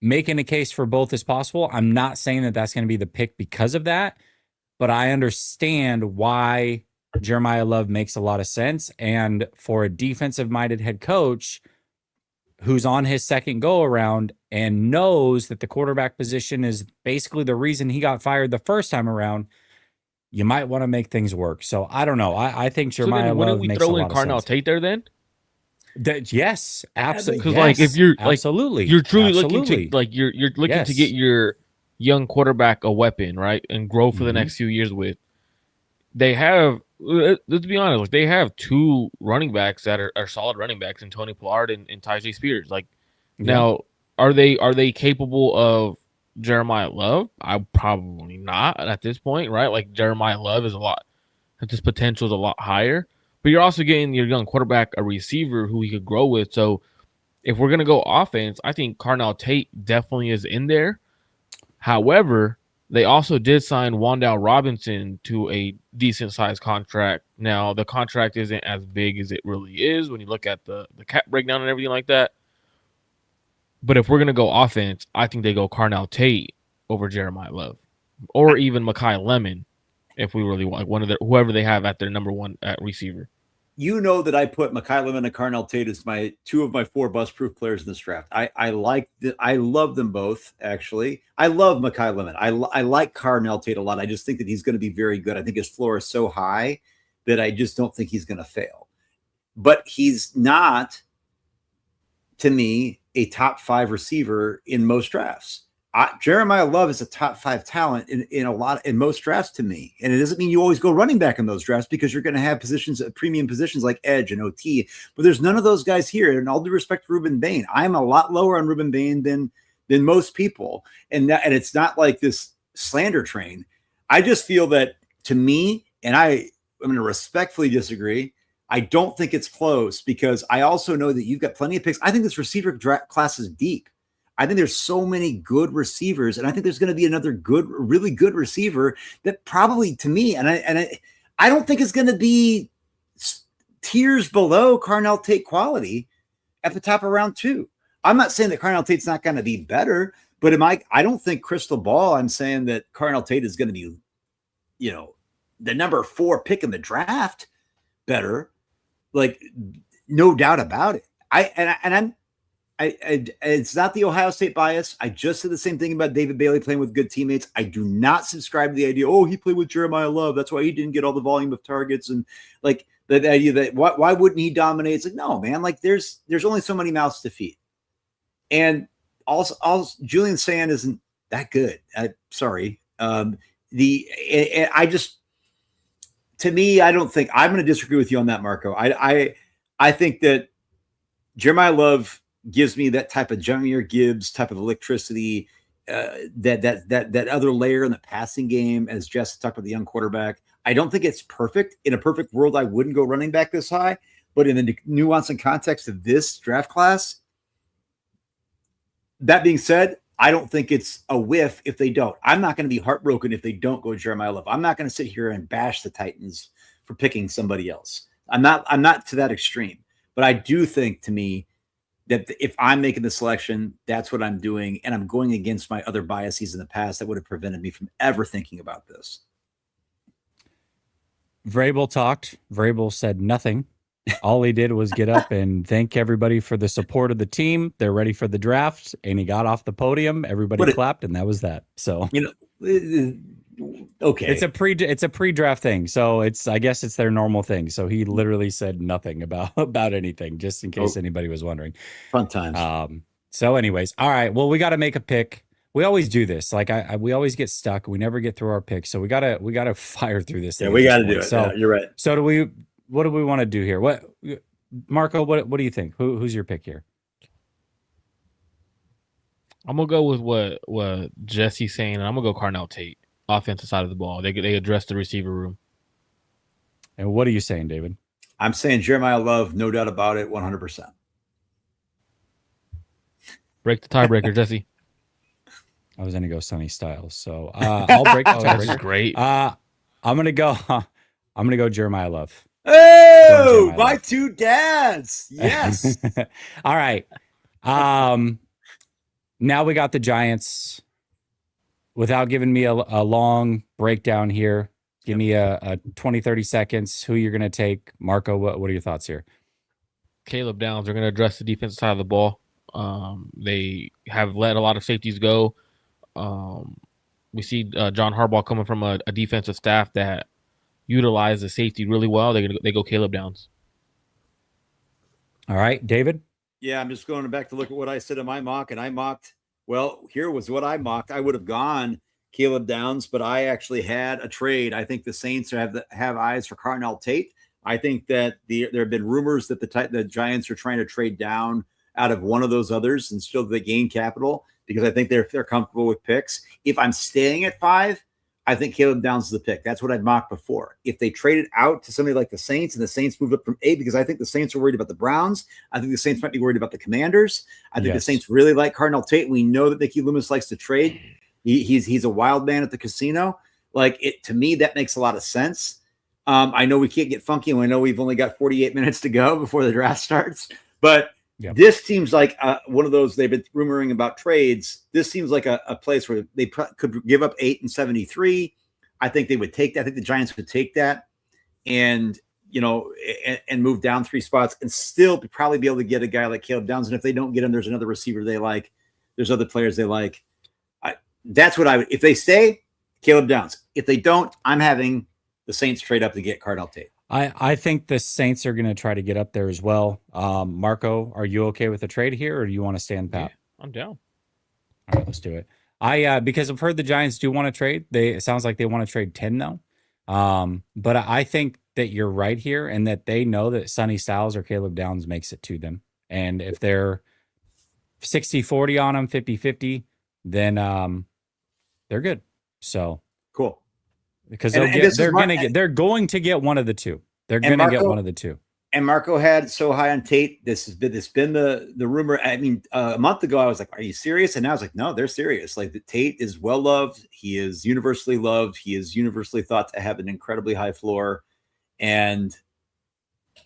making a case for both is possible. I'm not saying that that's going to be the pick because of that, but I understand why Jeremiah Love makes a lot of sense. And for a defensive-minded head coach who's on his second go-around and knows that the quarterback position is basically the reason he got fired the first time around, you might want to make things work. So I don't know. I think Jeremiah Love makes a lot of sense. Wouldn't we throw in Carnell Tate there then? Yes, absolutely. Because like if you're like absolutely, you're truly looking to you're looking to get your young quarterback a weapon, right, and grow for the next few years with. They have, let's be honest, like they have two running backs that are solid running backs in Tony Pollard and Tyjae Spears. Like now, are they capable of Jeremiah Love? I probably not at this point, right? Like Jeremiah Love is a lot, his potential is a lot higher. But you're also getting your young quarterback a receiver who he could grow with. So if we're gonna go offense, I think Carnell Tate definitely is in there. However, they also did sign Wandale Robinson to a decent sized contract. Now, the contract isn't as big as it really is when you look at the cap breakdown and everything like that. But if we're gonna go offense, I think they go Carnell Tate over Jeremiah Love, or even Mekhi Lemon, if we really want one of their whoever they have at their number one at receiver. You know that I put Mekhi Lemon and Carnell Tate as my two of my four bust-proof players in this draft. I love them both, actually. I love Mekhi Lemon. I like Carnell Tate a lot. I just think that he's going to be very good. I think his floor is so high that I just don't think he's going to fail. But he's not, to me, a top 5 receiver in most drafts. Jeremiah Love is a top 5 talent in most drafts to me. And it doesn't mean you always go running back in those drafts because you're going to have positions, premium positions like edge and OT, but there's none of those guys here. And all due respect to Ruben Bain, I'm a lot lower on Ruben Bain than most people. And it's not like this slander train. I just feel that, to me, and I'm going to respectfully disagree, I don't think it's close because I also know that you've got plenty of picks. I think this receiver class is deep. I think there's so many good receivers, and I think there's going to be another really good receiver that probably, to me, and I don't think it's going to be tiers below Carnell Tate quality at the top of round 2. I'm not saying that Carnell Tate's not going to be better, but I don't think crystal ball. I'm saying that Carnell Tate is going to be, the number 4 pick in the draft better, like no doubt about it. It's not the Ohio State bias. I just said the same thing about David Bailey playing with good teammates. I do not subscribe to the idea, he played with Jeremiah Love, that's why he didn't get all the volume of targets, and like the idea that why wouldn't he dominate? It's like, no, man, like there's only so many mouths to feed. And also Julian Sand isn't that good. Sorry. To me, I don't think I'm going to disagree with you on that, Marco. I think that Jeremiah Love gives me that type of Jahmyr Gibbs type of electricity, that other layer in the passing game, as Jess talked about the young quarterback. I don't think it's perfect. In a perfect world, I wouldn't go running back this high, but in the nuance and context of this draft class, that being said, I don't think it's a whiff if they don't. I'm not going to be heartbroken if they don't go Jeremiah Love. I'm not going to sit here and bash the Titans for picking somebody else. I'm not to that extreme, but I do think, to me, that if I'm making the selection, that's what I'm doing. And I'm going against my other biases in the past that would have prevented me from ever thinking about this. Vrabel talked. Vrabel said nothing. All he did was get up and thank everybody for the support of the team. They're ready for the draft. And he got off the podium. Everybody clapped, and that was that. So, okay. It's a pre-draft thing. So I guess it's their normal thing. So he literally said nothing about anything, just in case anybody was wondering. Fun times. So anyways, all right. Well, we got to make a pick. We always do this. Like we always get stuck. We never get through our picks. So we gotta fire through this. Yeah, we got to do it. So you're right. So what do we want to do here? Marco, what do you think? Who's your pick here? I'm gonna go with what Jesse's saying, and I'm gonna go Carnell Tate, offensive side of the ball. They address the receiver room. And what are you saying, David? I'm saying Jeremiah Love, no doubt about it, 100%. Break the tiebreaker, Jesse. I was gonna go Sonny Styles, so I'll break the tiebreaker. That's great. I'm gonna go Jeremiah Love. Oh, my two dads. Yes. All right. Now we got the Giants. Without giving me a long breakdown here, give me a 20, 30 seconds. Who you're going to take. Marco, what are your thoughts here? Caleb Downs. They're going to address the defensive side of the ball. They have let a lot of safeties go. We see John Harbaugh coming from a defensive staff that utilize the safety really well. They go Caleb Downs. All right, David? Yeah, I'm just going back to look at what I said in my mock, and I mocked Well, here was what I mocked. I would have gone Caleb Downs, but I actually had a trade. I think the Saints have eyes for Carnell Tate. I think that there have been rumors that the Giants are trying to trade down out of one of those others and still they gain capital because I think they're comfortable with picks. If I'm staying at 5, I think Caleb Downs is the pick. That's what I'd mocked before. If they traded out to somebody like the Saints and the Saints moved up from 8, because I think the Saints are worried about the Browns. I think the Saints might be worried about the Commanders. I think the Saints really like Carnell Tate. We know that Mickey Loomis likes to trade. He's a wild man at the casino. Like it to me, that makes a lot of sense. I know we can't get funky, and I know we've only got 48 minutes to go before the draft starts. But this seems like one of those they've been rumoring about trades. This seems like a place where they could give up 8 and 73. I think they would take that. I think the Giants would take that, and and move down 3 spots, and still probably be able to get a guy like Caleb Downs. And if they don't get him, there's another receiver they like. There's other players they like. That's what I would. If they stay, Caleb Downs. If they don't, I'm having the Saints trade up to get Carnell Tate. I think the Saints are going to try to get up there as well. Marco, are you okay with the trade here, or do you want to stand pat? Yeah, I'm down. All right, let's do it. Because I've heard the Giants do want to trade. It sounds like they want to trade 10 though. But I think that you're right here, and that they know that Sonny Styles or Caleb Downs makes it to them. And if they're 60-40 on them, 50-50, then they're good. So cool. Because they're going to get one of the two. They're going to get one of the two. And Marco had so high on Tate. This has been the rumor. I mean, a month ago I was like, "Are you serious?" And now I was like, "No, they're serious." Like the Tate is well loved. He is universally loved. He is universally thought to have an incredibly high floor, and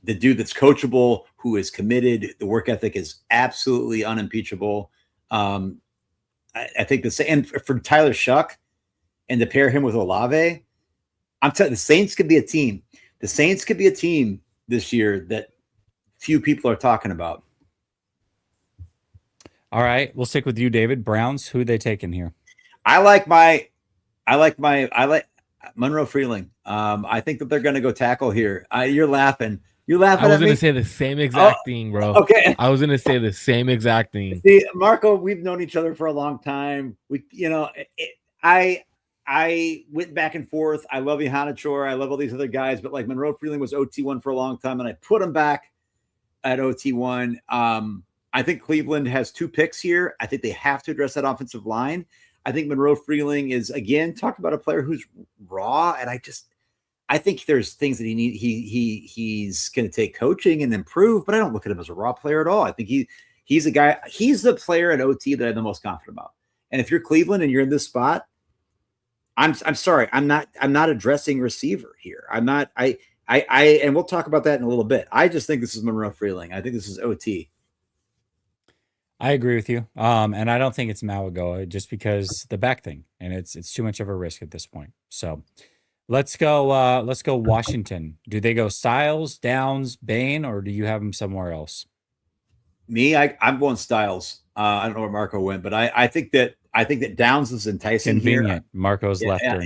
the dude that's coachable, who is committed, the work ethic is absolutely unimpeachable. I think and for Tyler Shuck, and to pair him with Olave, I'm telling you, the Saints could be a team. The Saints could be a team this year that few people are talking about. All right, we'll stick with you, David. Browns, who are they taking here? I like Monroe Freeling. I think that they're going to go tackle here. You're laughing. I was going to say the same exact thing, bro. Okay. I was going to say the same exact thing. See, Marco, we've known each other for a long time. I went back and forth. I love Ihanachor. I love all these other guys, but like Monroe Freeling was OT1 for a long time, and I put him back at OT1. I think Cleveland has 2 picks here. I think they have to address that offensive line. I think Monroe Freeling is, again, talk about a player who's raw, and I think there's things that he's going to take coaching and improve, but I don't look at him as a raw player at all. I think he's a guy. He's the player at OT that I'm the most confident about. And if you're Cleveland and you're in this spot, I'm sorry, I'm not addressing receiver here. I'm not. And we'll talk about that in a little bit. I just think this is Monroe Freeling. I think this is OT. I agree with you. And I don't think it's Malagoa just because the back thing, and it's too much of a risk at this point. So let's go Washington. Do they go Styles, Downs, Bain, or do you have them somewhere else? Me, I'm going Styles. I don't know where Marco went, but I think that Downs is enticing. Convenient. Here. Marco's left. I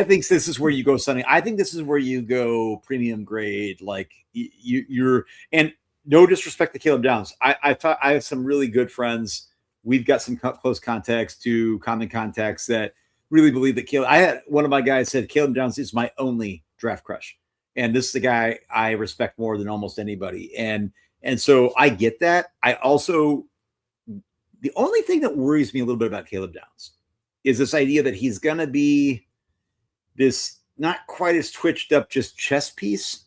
think this is where you go, Sonny. I think this is where you go premium grade. Like you're, and no disrespect to Caleb Downs. I have some really good friends. We've got some close contacts to common contacts that really believe that Caleb. I had one of my guys said Caleb Downs is my only draft crush, and this is the guy I respect more than almost anybody. And so I get that. I also, the only thing that worries me a little bit about Caleb Downs is this idea that he's going to be this not quite as twitched up, just chess piece.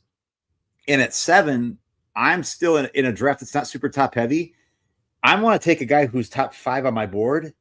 And at 7, I'm still in a draft that's not super top heavy. I want to take a guy who's top 5 on my board,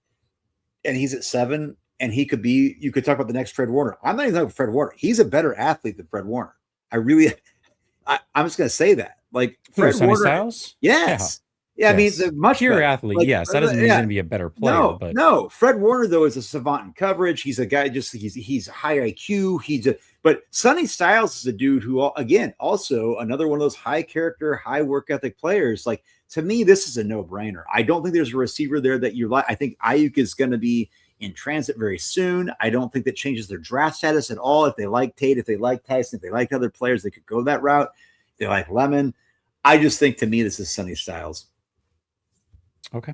and he's at 7, and he could be, you could talk about the next Fred Warner. I'm not even talking about Fred Warner. He's a better athlete than Fred Warner. I'm just going to say that. Like Fred Warner. Styles? Yes. Yeah, yes. I mean, much pure better. athlete. Like, yes, that doesn't mean he's going to be a better player. No. Fred Warner though is a savant in coverage. He's a guy. He's high IQ. But Sonny Styles is a dude who, again, also another one of those high character, high work ethic players. Like to me, this is a no brainer. I don't think there's a receiver there that you like. I think Ayuk is going to be in transit very soon. I don't think that changes their draft status at all. If they like Tate, if they like Tyson, if they like other players, they could go that route. If they like Lemon. I just think to me, this is Sonny Styles. Okay.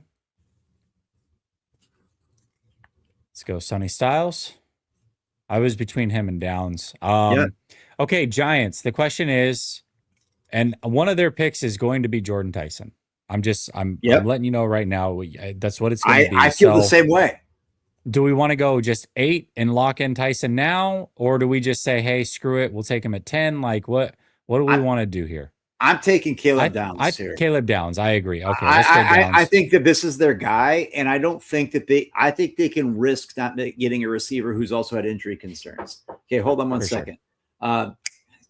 Let's go Sonny Styles. I was between him and Downs. Okay, Giants. The question is, and one of their picks is going to be Jordan Tyson. I'm Yep. letting you know right now. That's what it's going to be. I feel the So, same way. do we want to go just 8 and lock in Tyson now, or do we just say, hey, screw it, we'll take him at 10? Like, what do we want to do here? I'm taking Caleb Downs here. Caleb Downs. I agree. Okay, let's go Downs. I think that this is their guy, and I don't think that I think they can risk not getting a receiver who's also had injury concerns. Okay, hold on one second. Sure.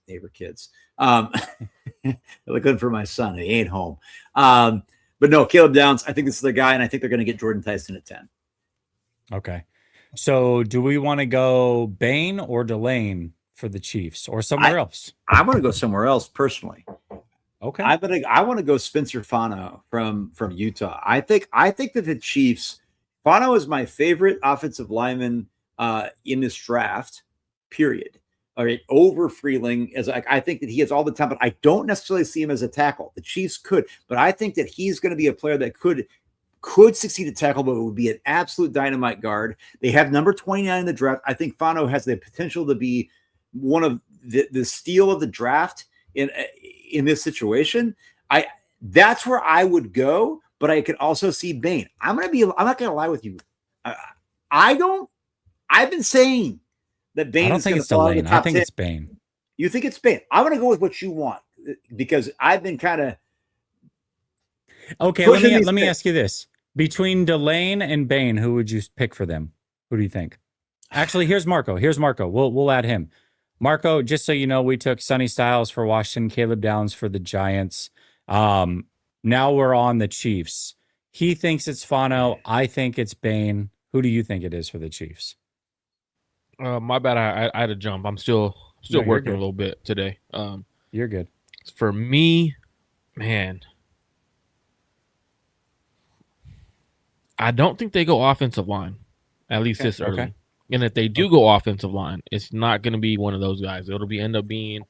Neighbor kids. They look good for my son. He ain't home. But no, Caleb Downs, I think this is the guy, and I think they're going to get Jordan Tyson at 10. Okay. So do we want to go Bain or Delane for the Chiefs or somewhere else? I want to go somewhere else personally. Okay. I want to go Spencer Fano from Utah. I think that the Chiefs, Fano is my favorite offensive lineman in this draft, period. All right, over Freeling, as I think that he has all the talent, but I don't necessarily see him as a tackle. The Chiefs could, but I think that he's going to be a player that could succeed at tackle, but it would be an absolute dynamite guard. They have number 29 in the draft. I think Fano has the potential to be one of the steal of the draft in this situation. That's where I would go, but I could also see Bain. I'm not going to lie with you. I've been saying that Bain. I don't think it's Delane. I think it's Bain. You think it's Bain? I'm going to go with what you want because I've been kind of. Okay, let me ask you this. Between Delane and Bain, who would you pick for them? Who do you think? Actually, here's Marco. We'll add him. Marco, just so you know, we took Sonny Styles for Washington, Caleb Downs for the Giants. Now we're on the Chiefs. He thinks it's Fano. I think it's Bain. Who do you think it is for the Chiefs? My bad. I had to jump. I'm still working a little bit today. You're good. For me, man, I don't think they go offensive line, at least this early. Okay. And if they do go offensive line, it's not going to be one of those guys. It'll end up being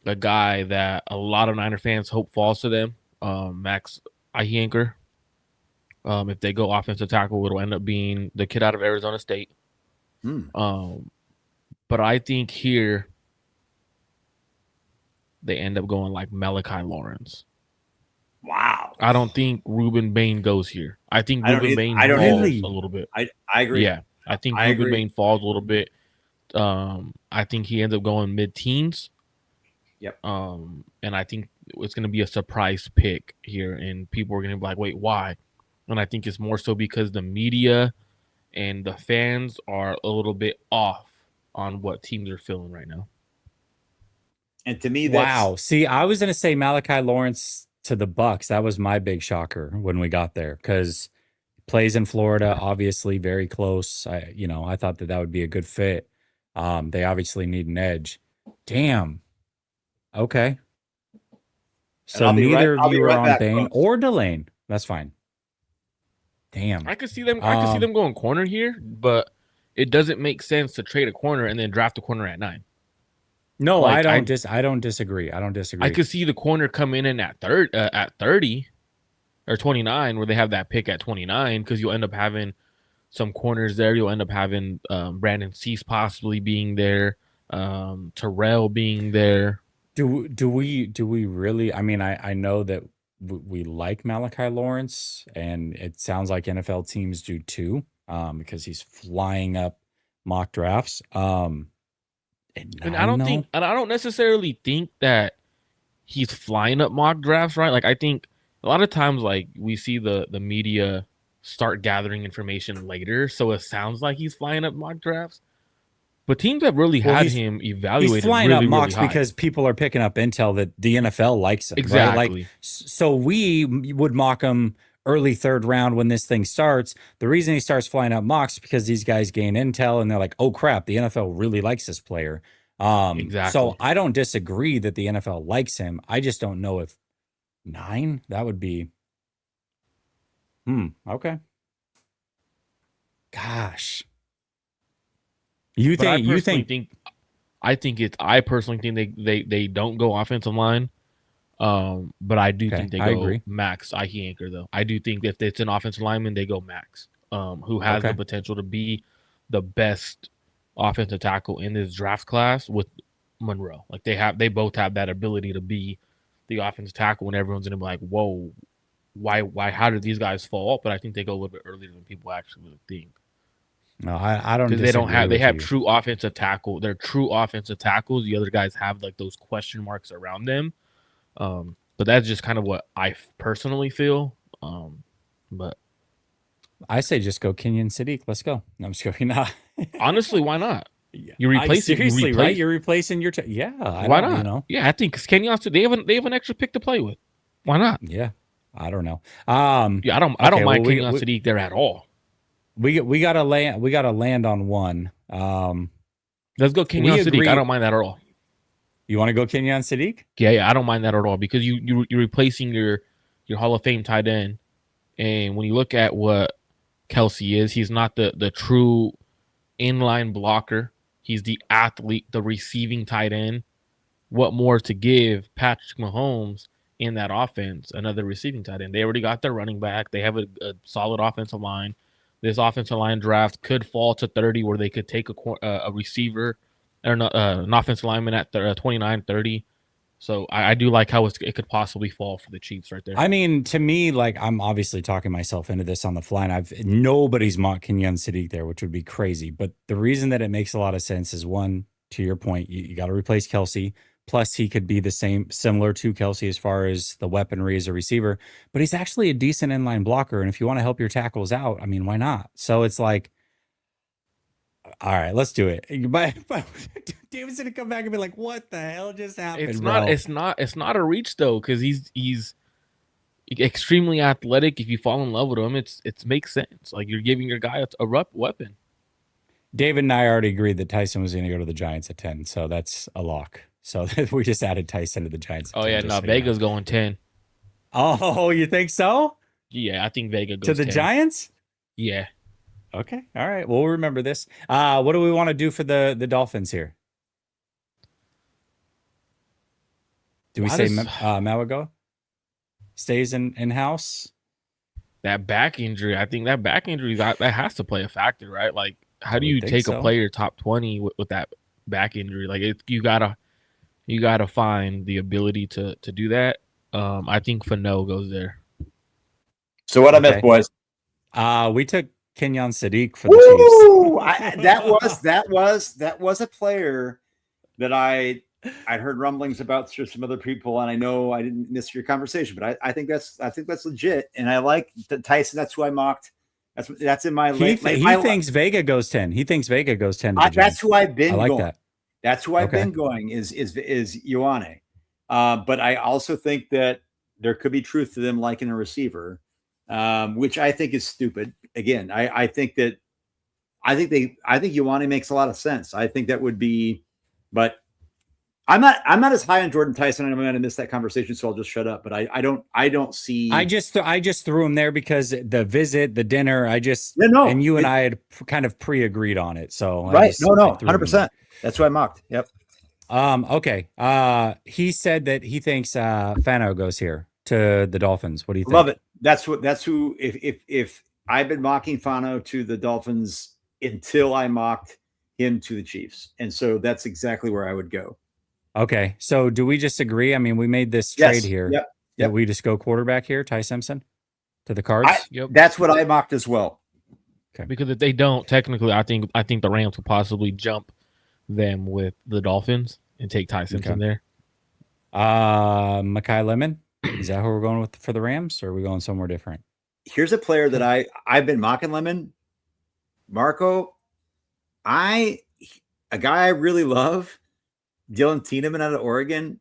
a guy that a lot of Niner fans hope falls to them, Max Ahianker. If they go offensive tackle, it'll end up being the kid out of Arizona State. But I think here they end up going like Malachi Lawrence. Wow. I don't think Ruben Bain goes here. I think Ruben Bain falls a little bit. I agree. Yeah. I think Ruben Bain falls a little bit. I think he ends up going mid-teens. Yep. And I think it's going to be a surprise pick here, and people are going to be like, wait, why? And I think it's more so because the media and the fans are a little bit off on what teams are feeling right now. And to me, that's... Wow. See, I was going to say Malachi Lawrence to the Bucks. That was my big shocker when we got there because plays in Florida, obviously very close. I thought that would be a good fit. They obviously need an edge. Damn. Okay. So neither of you are on Bain or Delane. That's fine. Damn. I could see them. I could see them going corner here, but it doesn't make sense to trade a corner and then draft a corner at 9. No, like, I don't disagree. I could see the corner come in at 30 or 29, where they have that pick at 29, because you'll end up having some corners there. You'll end up having Brandon Cease possibly being there, Terrell being there. Do we really? I mean, I know that we like Malachi Lawrence, and it sounds like NFL teams do too, because he's flying up mock drafts. And I don't necessarily think that he's flying up mock drafts, right? Like, I think a lot of times, like, we see the media start gathering information later, so it sounds like he's flying up mock drafts. But teams have really had him evaluated. He's flying really, up mocks really because people are picking up intel that the NFL likes him. Exactly. Right? Like, so we would mock him early 3rd round when this thing starts. The reason he starts flying up mocks is because these guys gain intel and they're like, oh crap, the NFL really likes this player. Exactly. So I don't disagree that the NFL likes him. I just don't know if 9, that would be. Okay. Gosh. I personally think they don't go offensive line. But I do think they I go agree. max IQ anchor though. I do think if it's an offensive lineman, they go max. Who has the Okay. potential to be the best offensive tackle in this draft class with Monroe. Like they both have that ability to be the offensive tackle when everyone's gonna be like, whoa, why how did these guys fall off? But I think they go a little bit earlier than people actually would think. No, I don't Because disagree they with have you. true offensive tackle. They're true offensive tackles. The other guys have like those question marks around them. But that's just kind of what I personally feel. But I say just go Kenyon Sadiq. Let's go. No, I'm just joking. Nah. honestly, why not? Yeah. You replace it. You Seriously, right? replace. You're replacing your. Yeah, I Why don't. not? You know. Yeah, I think because Kenyon they have an extra pick to play with. Why not? Yeah, I don't know. Yeah, I don't Okay, mind well, Kenyon Sadiq there at all. we gotta land on one. Let's go Kenyon Sadiq. agree. I don't mind that at all. You want to go Kenyon Sadiq? Yeah, I don't mind that at all because you're replacing your Hall of Fame tight end, and when you look at what Kelsey is, he's not the true inline blocker. He's the athlete, the receiving tight end. What more to give Patrick Mahomes in that offense? Another receiving tight end. They already got their running back. They have a solid offensive line. This offensive line draft could fall to 30 where they could take a receiver or an offensive lineman at 29, 30. So I do like how it could possibly fall for the Chiefs right there. I mean, to me, like I'm obviously talking myself into this on the fly, and nobody's mocked Kenyon Sadiq there, which would be crazy. But the reason that it makes a lot of sense is one, to your point, you got to replace Kelsey. Plus, he could be similar to Kelsey as far as the weaponry as a receiver. But he's actually a decent inline blocker, and if you want to help your tackles out, I mean, why not? So it's like, all right, let's do it. But David's gonna come back and be like, "What the hell just happened?" It's bro? it's not a reach though because he's extremely athletic. If you fall in love with him, it makes sense. Like you're giving your guy a rough weapon. David and I already agreed that Tyson was going to go to the Giants at 10, so that's a lock. So we just added Tyson to the Giants. Oh yeah, no, Vega's going 10. Oh, you think so? Yeah, I think Vega goes to the 10. Giants. Yeah. Okay. All right. We'll remember this. What do we want to do for the Dolphins here? Do we say Mawago stays in house? That back injury, I think that back injury that has to play a factor, right? Like, how do you take a player top 20 with that back injury? Like, you gotta find the ability to do that. I think Fano goes there. So what I missed, boys? We took Kenyon Sadiq for the Chiefs. That was a player that I'd heard rumblings about through some other people, and I know I didn't miss your conversation, but I think that's legit, and I like Tyson. That's who I mocked. That's in my. He thinks Vega goes 10. He thinks Vega goes 10. That's who I've been. I like that. That's who I've been going is Ioane. But I also think that there could be truth to them liking a receiver, which I think is stupid. Again, I think Ioane makes a lot of sense. I think that would be, but I'm not as high on Jordan Tyson. I'm going to miss that conversation, so I'll just shut up. But I don't see. I just threw him there because the visit, the dinner. And you and I had kind of pre-agreed on it. So right, 100%. That's who I mocked. Yep. Okay. He said that he thinks Fano goes here to the Dolphins. What do you think? Love it. That's who. If I've been mocking Fano to the Dolphins until I mocked him to the Chiefs, and so that's exactly where I would go. Okay, so do we just agree? I mean, we made this trade here. Yep. That we just go quarterback here, Ty Simpson, to the Cards. That's what I mocked as well. Okay. Because if they don't, technically, I think the Rams will possibly jump them with the Dolphins and take Ty Simpson there. Mekhi Lemon, is that who we're going with for the Rams, or are we going somewhere different? Here's a player that I've been mocking Lemon, Marco. A guy I really love. Dylan Tiedemann out of Oregon,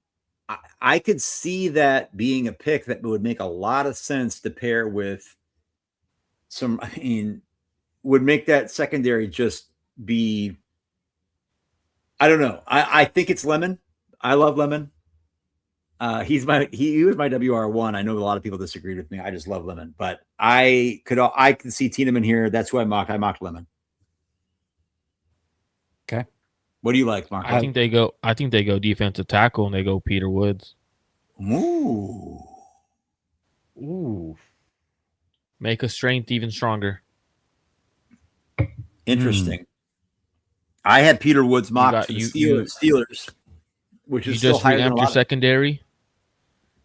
I could see that being a pick that would make a lot of sense to pair with some. I mean, would make that secondary just be. I don't know. I think it's Lemon. I love Lemon. He was my WR1. I know a lot of people disagreed with me. I just love Lemon, but I could see Tiedemann here. That's who I mocked. I mocked Lemon. Okay. What do you like, Mark? I think they go defensive tackle and they go Peter Woods. Ooh. Ooh. Make a strength even stronger. Interesting. I had Peter Woods mocked got- for the you- Steelers, which You is still just higher than a reamped your lot of. secondary.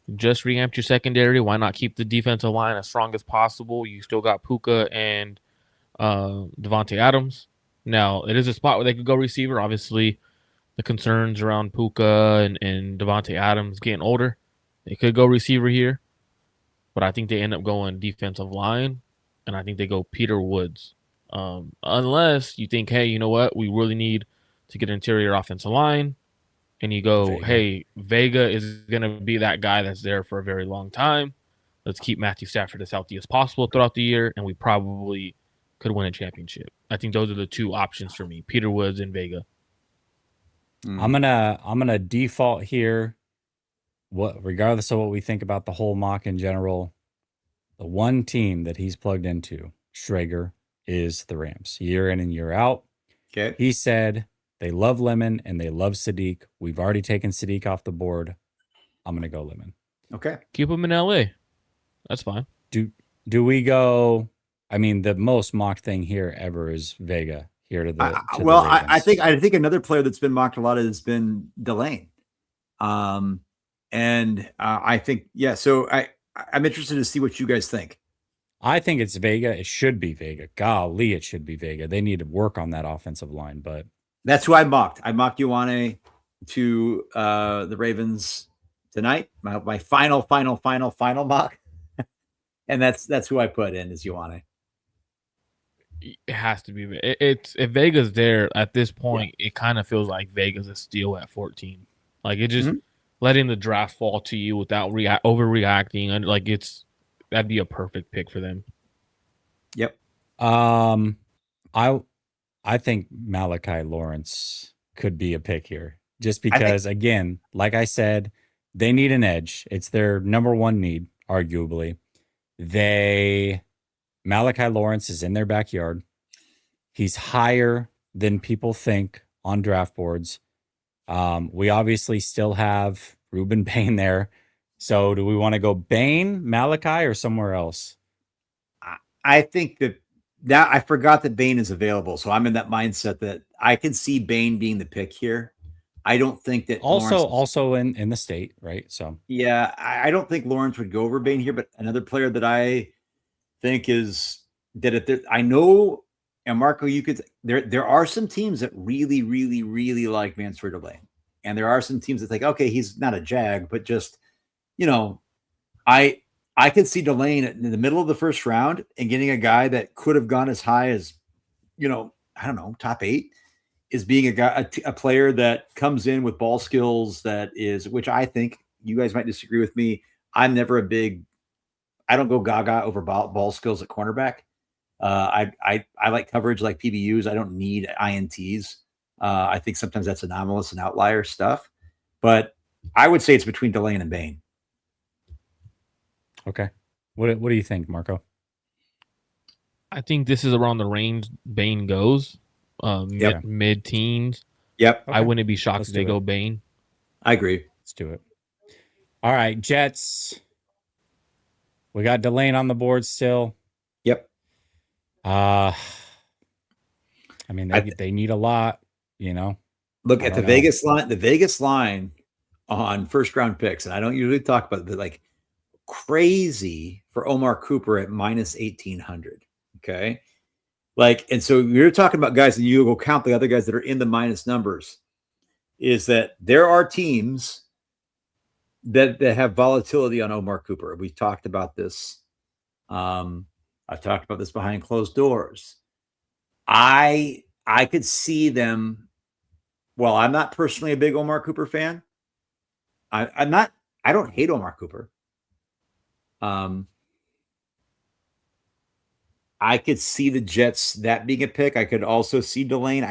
You just reamped your secondary. Why not keep the defensive line as strong as possible? You still got Puka and Devontae Adams. Now, it is a spot where they could go receiver. Obviously, the concerns around Puka and Devontae Adams getting older. They could go receiver here, but I think they end up going defensive line, and I think they go Peter Woods. Unless you think, hey, you know what? We really need to get interior offensive line, and you go, Vega. hey, Vega is going to be that guy that's there for a very long time. Let's keep Matthew Stafford as healthy as possible throughout the year, and we probably could win a championship. I think those are the two options for me: Peter Woods and Vega. I'm gonna default here. Regardless of what we think about the whole mock in general, the one team that he's plugged into, Schrager, is the Rams. Year in and year out. Okay. He said they love Lemon and they love Sadiq. We've already taken Sadiq off the board. I'm gonna go Lemon. Okay. Keep him in LA. That's fine. Do we go? I mean, the most mocked thing here ever is Vega here to the. To the I Ravens. think another player that's been mocked a lot has been Delane. And I think So I'm interested to see what you guys think. I think it's Vega. It should be Vega. Golly, it should be Vega. They need to work on that offensive line, but That's who I mocked. I mocked Ioane to the Ravens tonight. My final mock, and that's who I put in is Ioane. It has to be. It's if Vega's there at this point, it kind of feels like Vega's a steal at 14. Like it just letting the draft fall to you without overreacting, and like that'd be a perfect pick for them. Yep. I think Malachi Lawrence could be a pick here, just because again, like I said, they need an edge. It's their number one need, arguably. Malachi Lawrence is in their backyard. He's higher than people think on draft boards. We obviously still have Ruben Bain there. So do we want to go Bain, Malachi, or somewhere else? I think that I forgot that Bain is available. So I'm in that mindset that I can see Bain being the pick here. I don't think that also in the state, right? So yeah, I don't think Lawrence would go over Bain here, but another player that I think is that I know, and Marco, you could there are some teams that really, really, really like Mansour Delane. And there are some teams that think, okay, he's not a Jag, but just, I could see Delane in the middle of the first round and getting a guy that could have gone as high as, I don't know, top 8 is being a player that comes in with ball skills which I think you guys might disagree with me. I'm never I don't go gaga over ball skills at cornerback. I like coverage like PBUs. I don't need INTs. I think sometimes that's anomalous and outlier stuff, but I would say it's between Delane and Bain. Okay. What do you think, Marco? I think this is around the range Bain goes, mid-teens. Yep. Okay. I wouldn't be shocked if they go Bain. I agree. Let's do it. All right, Jets. We got Delane on the board still. Yep. I mean, they need a lot, Look at the Vegas line. The Vegas line on first round picks, and I don't usually talk about it, but like crazy for Omar Cooper at minus 1,800. Okay. And so you're talking about guys, and you go count the other guys that are in the minus numbers, is that there are teams that have volatility on Omar Cooper. We've talked about this. I've talked about this behind closed doors. I could see them. Well, I'm not personally a big Omar Cooper fan. I don't hate Omar Cooper. I could see the Jets that being a pick. I could also see Delane.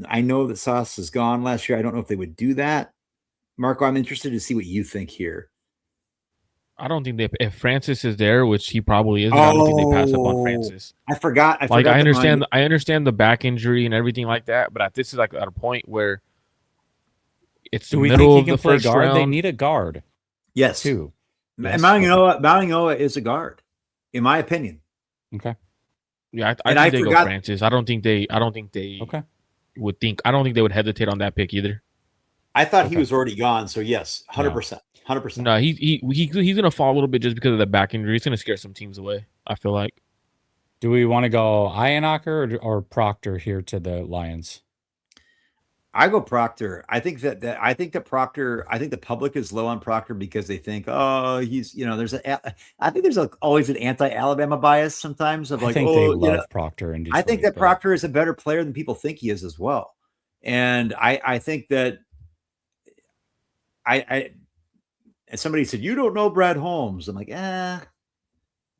I know that Sauce is gone last year. I don't know if they would do that. Marco, I'm interested to see what you think here. I don't think if Francis is there, which he probably is, I don't think they pass up on Francis. I forgot. I understand the back injury and everything like that, but this is like at a point where it's the middle of the first round. They need a guard. Yes. too. And Mountinoa is a guard, in my opinion. Okay. Yeah, I And think I they forgot- go Francis. I don't think they Okay. would think. I don't think they would hesitate on that pick either. I thought he Okay. was already gone. So yes, 100%. 100%. No, he's gonna fall a little bit just because of the back injury. He's gonna scare some teams away. I feel like. Do we want to go Ionacher or Proctor here to the Lions? I go Proctor. I think that Proctor. I think the public is low on Proctor because they think, oh, he's I think there's always an anti-Alabama bias sometimes of I like, think oh, they you love know, Proctor in Detroit. I think that but- Proctor is a better player than people think he is as well, and I think that I and somebody said you don't know Brad Holmes. I'm like,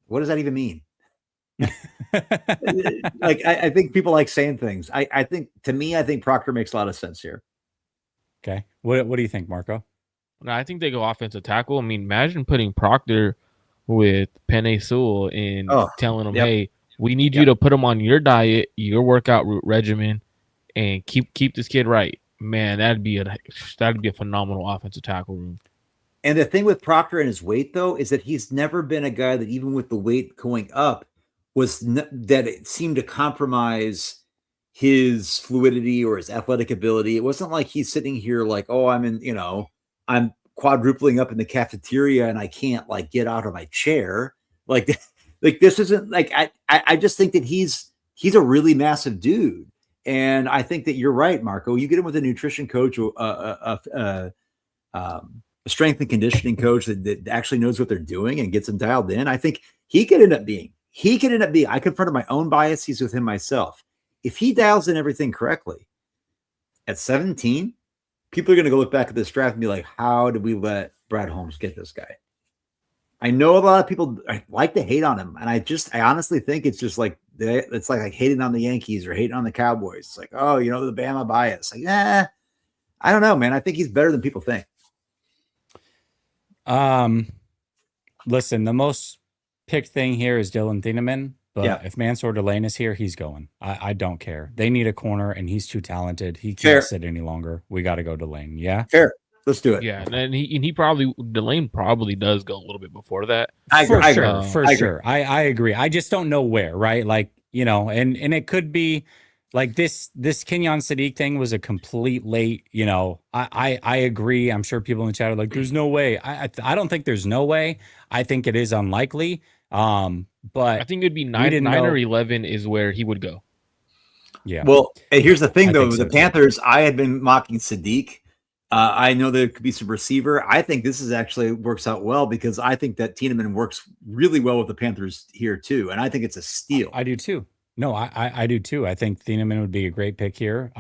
what does that even mean? Like I think people like saying things. I think to me, I think Proctor makes a lot of sense here. Okay. What do you think, Marco? No, I think they go offensive tackle. I mean, imagine putting Proctor with Penei Sewell and telling him, "Hey, we need you to put him on your diet, your workout regimen, and keep this kid right." Man, that'd be a phenomenal offensive tackle room. And the thing with Proctor and his weight, though, is that he's never been a guy that, even with the weight going up, that it seemed to compromise his fluidity or his athletic ability. It wasn't like he's sitting here like, oh, I'm quadrupling up in the cafeteria and I can't like get out of my chair. Like this isn't like I just think that he's a really massive dude. And I think that you're right, Marco. You get him with a nutrition coach, a strength and conditioning coach that actually knows what they're doing and gets them dialed in. I think he could end up being. I confronted my own biases with him myself. If he dials in everything correctly at 17, people are going to go look back at this draft and be like, how did we let Brad Holmes get this guy? I know a lot of people like to hate on him. And I honestly think it's just like, it's like hating on the Yankees or hating on the Cowboys. It's like, oh, the Bama bias. Like, I don't know, man. I think he's better than people think. Listen, the most picked thing here is Dylan Thieneman, but if Mansour Delane is here, he's going. I don't care. They need a corner, and he's too talented. He can't sit any longer. We got to go Delane. Yeah, fair. Let's do it. Yeah, and Delane probably does go a little bit before that. For sure. I agree. I just don't know where, right? Like, and it could be like this Kenyon Sadiq thing was a complete late, I agree. I'm sure people in the chat are like, there's no way. I don't think there's no way. I think it is unlikely. But I think it'd be 9 or 11 is where he would go. Yeah. Well, here's the thing, though. So, the Panthers, I had been mocking Sadiq. I know there could be some receiver. I think this is actually works out well because I think that Thieneman works really well with the Panthers here too, and I think it's a steal. I do too. No, I do too. I think Thieneman would be a great pick here.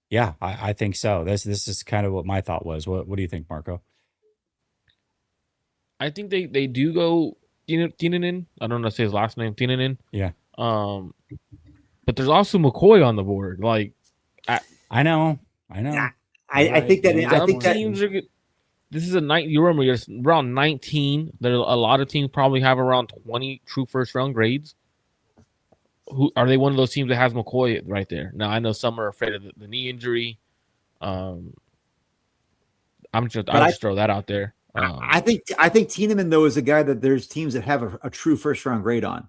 Yeah, I think so. This is kind of what my thought was. What do you think, Marco? I think they do go Thieneman. I don't know how to say his last name, Thieneman. Yeah. But there's also McCoy on the board. Like, I know. I think that teams are good. This is you remember you're around 19. There a lot of teams probably have around 20 true first round grades. Who are they? One of those teams that has McCoy right there. Now I know some are afraid of the knee injury. I'll just throw that out there. I think Thieneman though is a guy that there's teams that have a true first round grade on.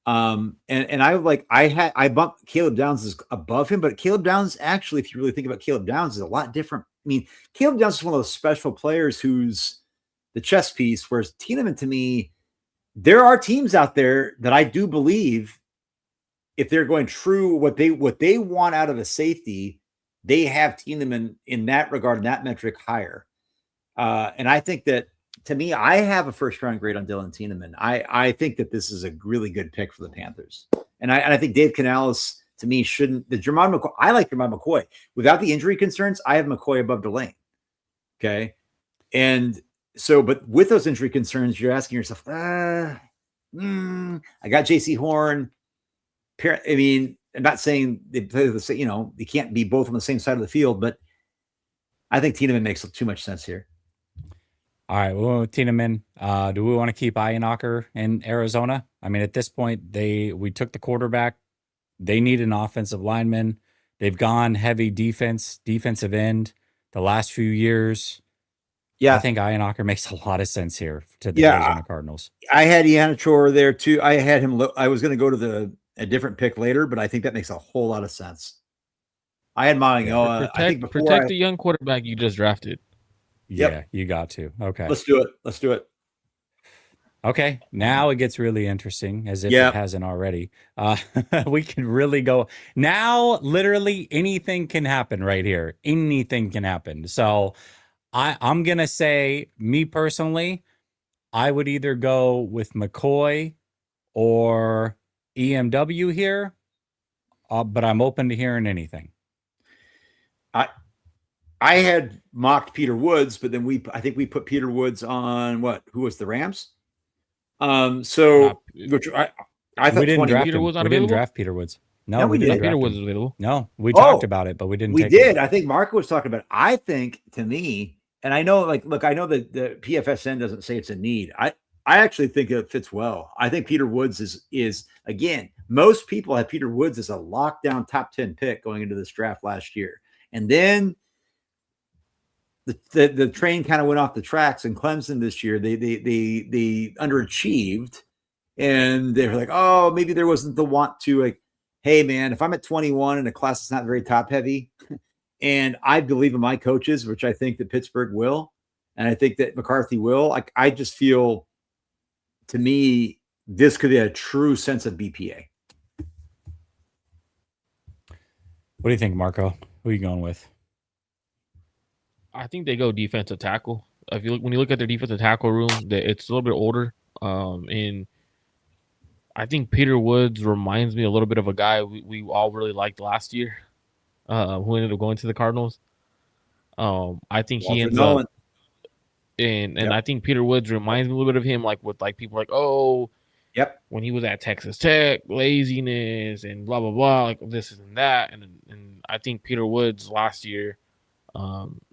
And I bumped Caleb Downs above him, but Caleb Downs actually, if you really think about Caleb Downs, is a lot different. I mean, Caleb Downs is one of those special players who's the chess piece, whereas Thieneman, to me, there are teams out there that I do believe if they're going true what they want out of a safety, they have Thieneman in that regard, in that metric higher. And I think that, to me, I have a first round grade on Dylan Thieneman. I think that this is a really good pick for the Panthers. And I think Dave Canales, to me, shouldn't. Jermon McCoy, I like Jermon McCoy. Without the injury concerns, I have McCoy above Delane. Okay. And so, but with those injury concerns, you're asking yourself, I got JC Horn. I mean, I'm not saying they play the same, they can't be both on the same side of the field, but I think Thieneman makes too much sense here. All right, well, Thieneman, do we want to keep Ionacher in Arizona? I mean, at this point, we took the quarterback. They need an offensive lineman. They've gone heavy defensive end the last few years. Yeah. I think Ionacher makes a lot of sense here to the Yeah. Arizona Cardinals. I had Iannachor there too. I had him. I was going to go to a different pick later, but I think that makes a whole lot of sense. I had Mangioa. I think Protect the young quarterback you just drafted. Yeah, you got to. Okay. Let's do it. Okay, now it gets really interesting, as if Yep. it hasn't already. We can really go now. Literally anything can happen right here. Anything can happen. So I'm gonna say, me personally, I would either go with McCoy or EMW here, but I'm open to hearing anything. I had mocked Peter Woods, but then I think we put Peter Woods on who was the Rams? So which I thought we didn't draft Peter him. Woods not We available? didn't draft Peter Woods. No, No, we we didn't did. draft Peter him. Woods was available. No, we talked about it, but we didn't. We take did. him. I think Marco was talking about it. I think, to me, and I know, look, I know that the PFSN doesn't say it's a need. I actually think it fits well. I think Peter Woods is again, most people have Peter Woods as a lockdown top 10 pick going into this draft last year. And then the train kind of went off the tracks in Clemson this year. They underachieved, and they were like, oh, maybe there wasn't the want to, like, hey man, if I'm at 21 and a class that's not very top heavy, and I believe in my coaches, which I think that Pittsburgh will, and I think that McCarthy will, I just feel, to me, this could be a true sense of BPA. What do you think, Marco? Who are you going with? I think they go defensive tackle. When you look at their defensive tackle room, it's a little bit older. And I think Peter Woods reminds me a little bit of a guy we all really liked last year, who ended up going to the Cardinals. I think he ends up, and I think Peter Woods reminds me a little bit of him, like with like people like, oh, yep, when he was at Texas Tech, laziness and blah blah blah, like this and that, and I think Peter Woods last year.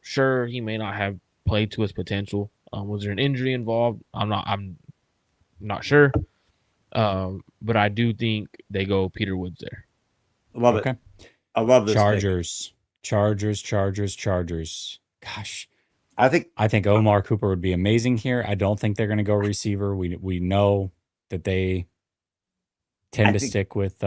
Sure, he may not have played to his potential. Was there an injury involved? I'm not sure. But I do think they go Peter Woods there. I love it. I love this. Chargers. Gosh, I think Omar Cooper would be amazing here. I don't think they're going to go receiver. We know that they tend to stick with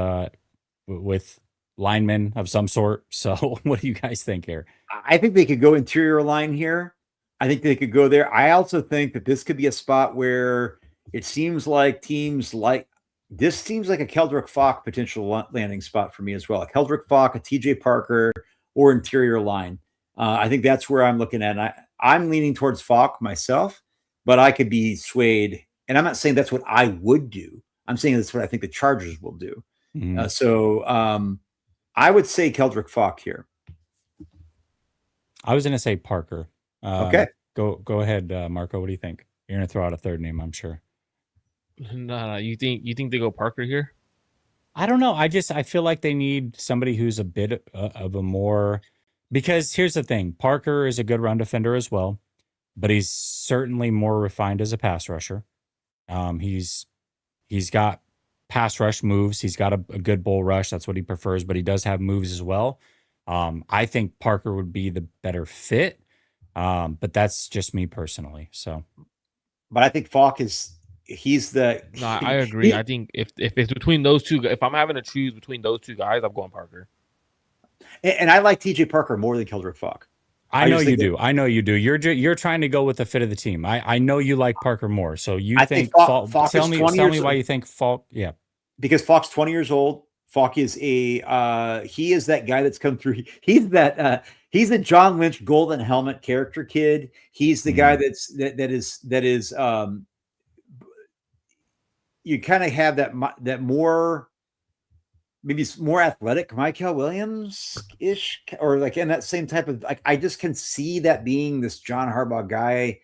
linemen of some sort. So what do you guys think here? I think they could go interior line here. I think they could go there. I also think that this could be a spot where it seems like this seems like a Keldrick Falk potential landing spot for me as well. A Keldrick Falk, a TJ Parker, or interior line. I think that's where I'm looking at. And I'm leaning towards Falk myself, but I could be swayed. And I'm not saying that's what I would do. I'm saying that's what I think the Chargers will do. Mm-hmm. So I would say Keldrick Falk here. I was going to say Parker. Okay. Go ahead, Marco. What do you think? You're going to throw out a third name, I'm sure. No. You think they go Parker here? I don't know. I feel like they need somebody who's a bit of a more, because here's the thing. Parker is a good run defender as well, but he's certainly more refined as a pass rusher. He's got pass rush moves. He's got a good bull rush. That's what he prefers, but he does have moves as well. I think Parker would be the better fit, but that's just me personally. So, but I think Falk he's the. No, I agree. I think if it's between those two, if I'm having to choose between those two guys, I'm going Parker. And I like TJ Parker more than Keldrick Falk. I know you do. I know you do. You're trying to go with the fit of the team. I know you like Parker more. So I think Falk. Tell me why you think Falk. Yeah, because Falk's 20 years old. Falk is he is that guy that's come through. He's a John Lynch golden helmet character kid. He's the guy that is you kind of have that more, maybe more athletic Michael Williams-ish, or like in that same type of, like, I just can see that being this John Harbaugh guy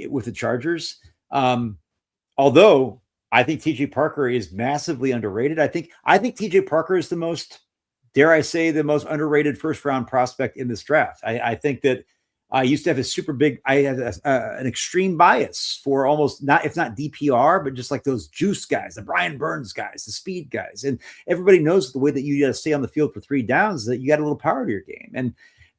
with the Chargers. Although I think TJ Parker is massively underrated. I think TJ Parker is the most, dare I say, the most underrated first round prospect in this draft. I think that I used to have I had an extreme bias for almost not, if not DPR, but just like those juice guys, the Brian Burns guys, the speed guys. And everybody knows the way that you got to stay on the field for 3 downs, that you got a little power to your game. And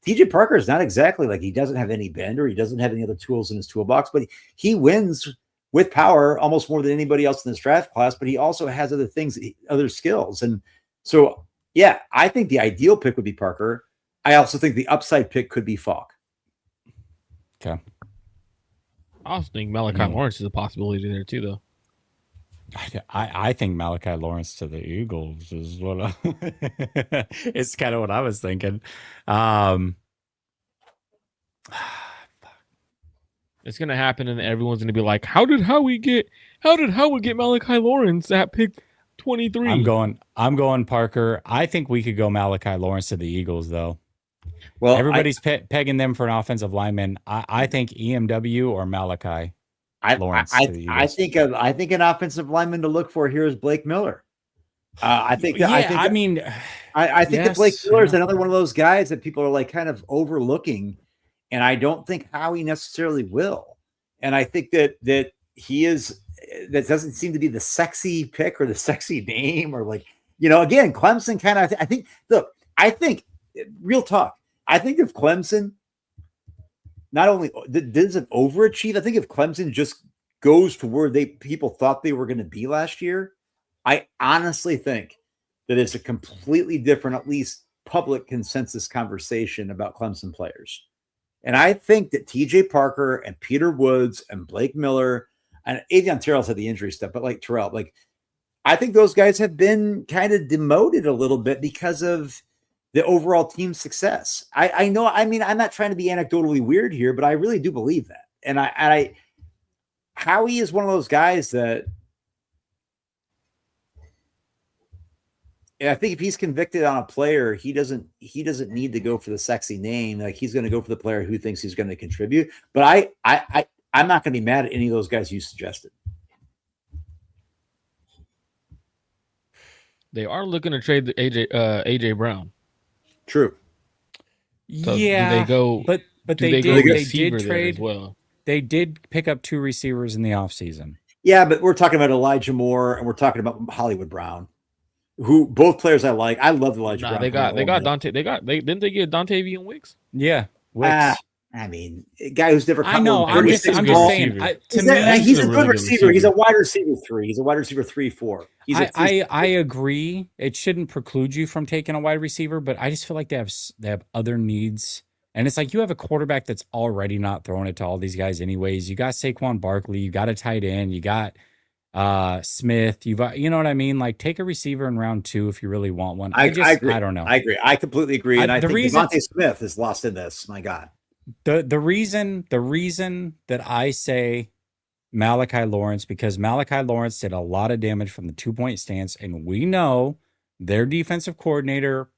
TJ Parker is not exactly like he doesn't have any bend or he doesn't have any other tools in his toolbox, but he wins with power almost more than anybody else in this draft class. But he also has other things, other skills. And so, yeah, I think the ideal pick would be Parker. I also think the upside pick could be Falk. Okay. I also think Malachi Lawrence is a possibility there too, though. I think Malachi Lawrence to the Eagles is what it's kind of what I was thinking. It's gonna happen, and everyone's gonna be like, "How did Howard get Malachi Lawrence at pick 23?" I'm going Parker. I think we could go Malachi Lawrence to the Eagles, though. Well, everybody's pegging them for an offensive lineman. I think EMW or Malachi Lawrence. I think an offensive lineman to look for here is Blake Miller. I think yes, that Blake Miller is another one of those guys that people are like kind of overlooking, and I don't think Howie necessarily will. And I think that he is. That doesn't seem to be the sexy pick or the sexy name or like, again, Clemson kind of. I think real talk. I think if Clemson not only doesn't overachieve, I think if Clemson just goes to where people thought they were going to be last year, I honestly think that it's a completely different, at least public consensus conversation about Clemson players. And I think that TJ Parker and Peter Woods and Blake Miller and Avion Terrell's had the injury stuff, but like Terrell, I think those guys have been kind of demoted a little bit because of the overall team success. I know. I mean, I'm not trying to be anecdotally weird here, but I really do believe that. And Howie is one of those guys that I think if he's convicted on a player, he doesn't need to go for the sexy name. Like he's going to go for the player who thinks he's going to contribute. But I'm not going to be mad at any of those guys you suggested. They are looking to trade the AJ Brown. True. So yeah, do they go, but they did trade as well. They did pick up 2 receivers in the offseason. Yeah, but we're talking about Elijah Moore and we're talking about Hollywood Brown, who both players I like. I love Elijah Brown. They got Dante. Didn't they get Dontavian Wicks? Yeah, Wicks. I mean, a guy who's never. I know. I'm just saying. He's a good receiver. He's a wide receiver 3. He's a wide receiver 3-4. I agree. It shouldn't preclude you from taking a wide receiver, but I just feel like they have other needs, and it's like you have a quarterback that's already not throwing it to all these guys anyways. You got Saquon Barkley. You got a tight end. You got Smith. You know what I mean? Like take a receiver in round 2 if you really want one. I agree. I don't know. I agree. I completely agree. And I think Devontae Smith is lost in this. My God. The reason that I say Malachi Lawrence, because Malachi Lawrence did a lot of damage from the 2-point stance, and we know their defensive coordinator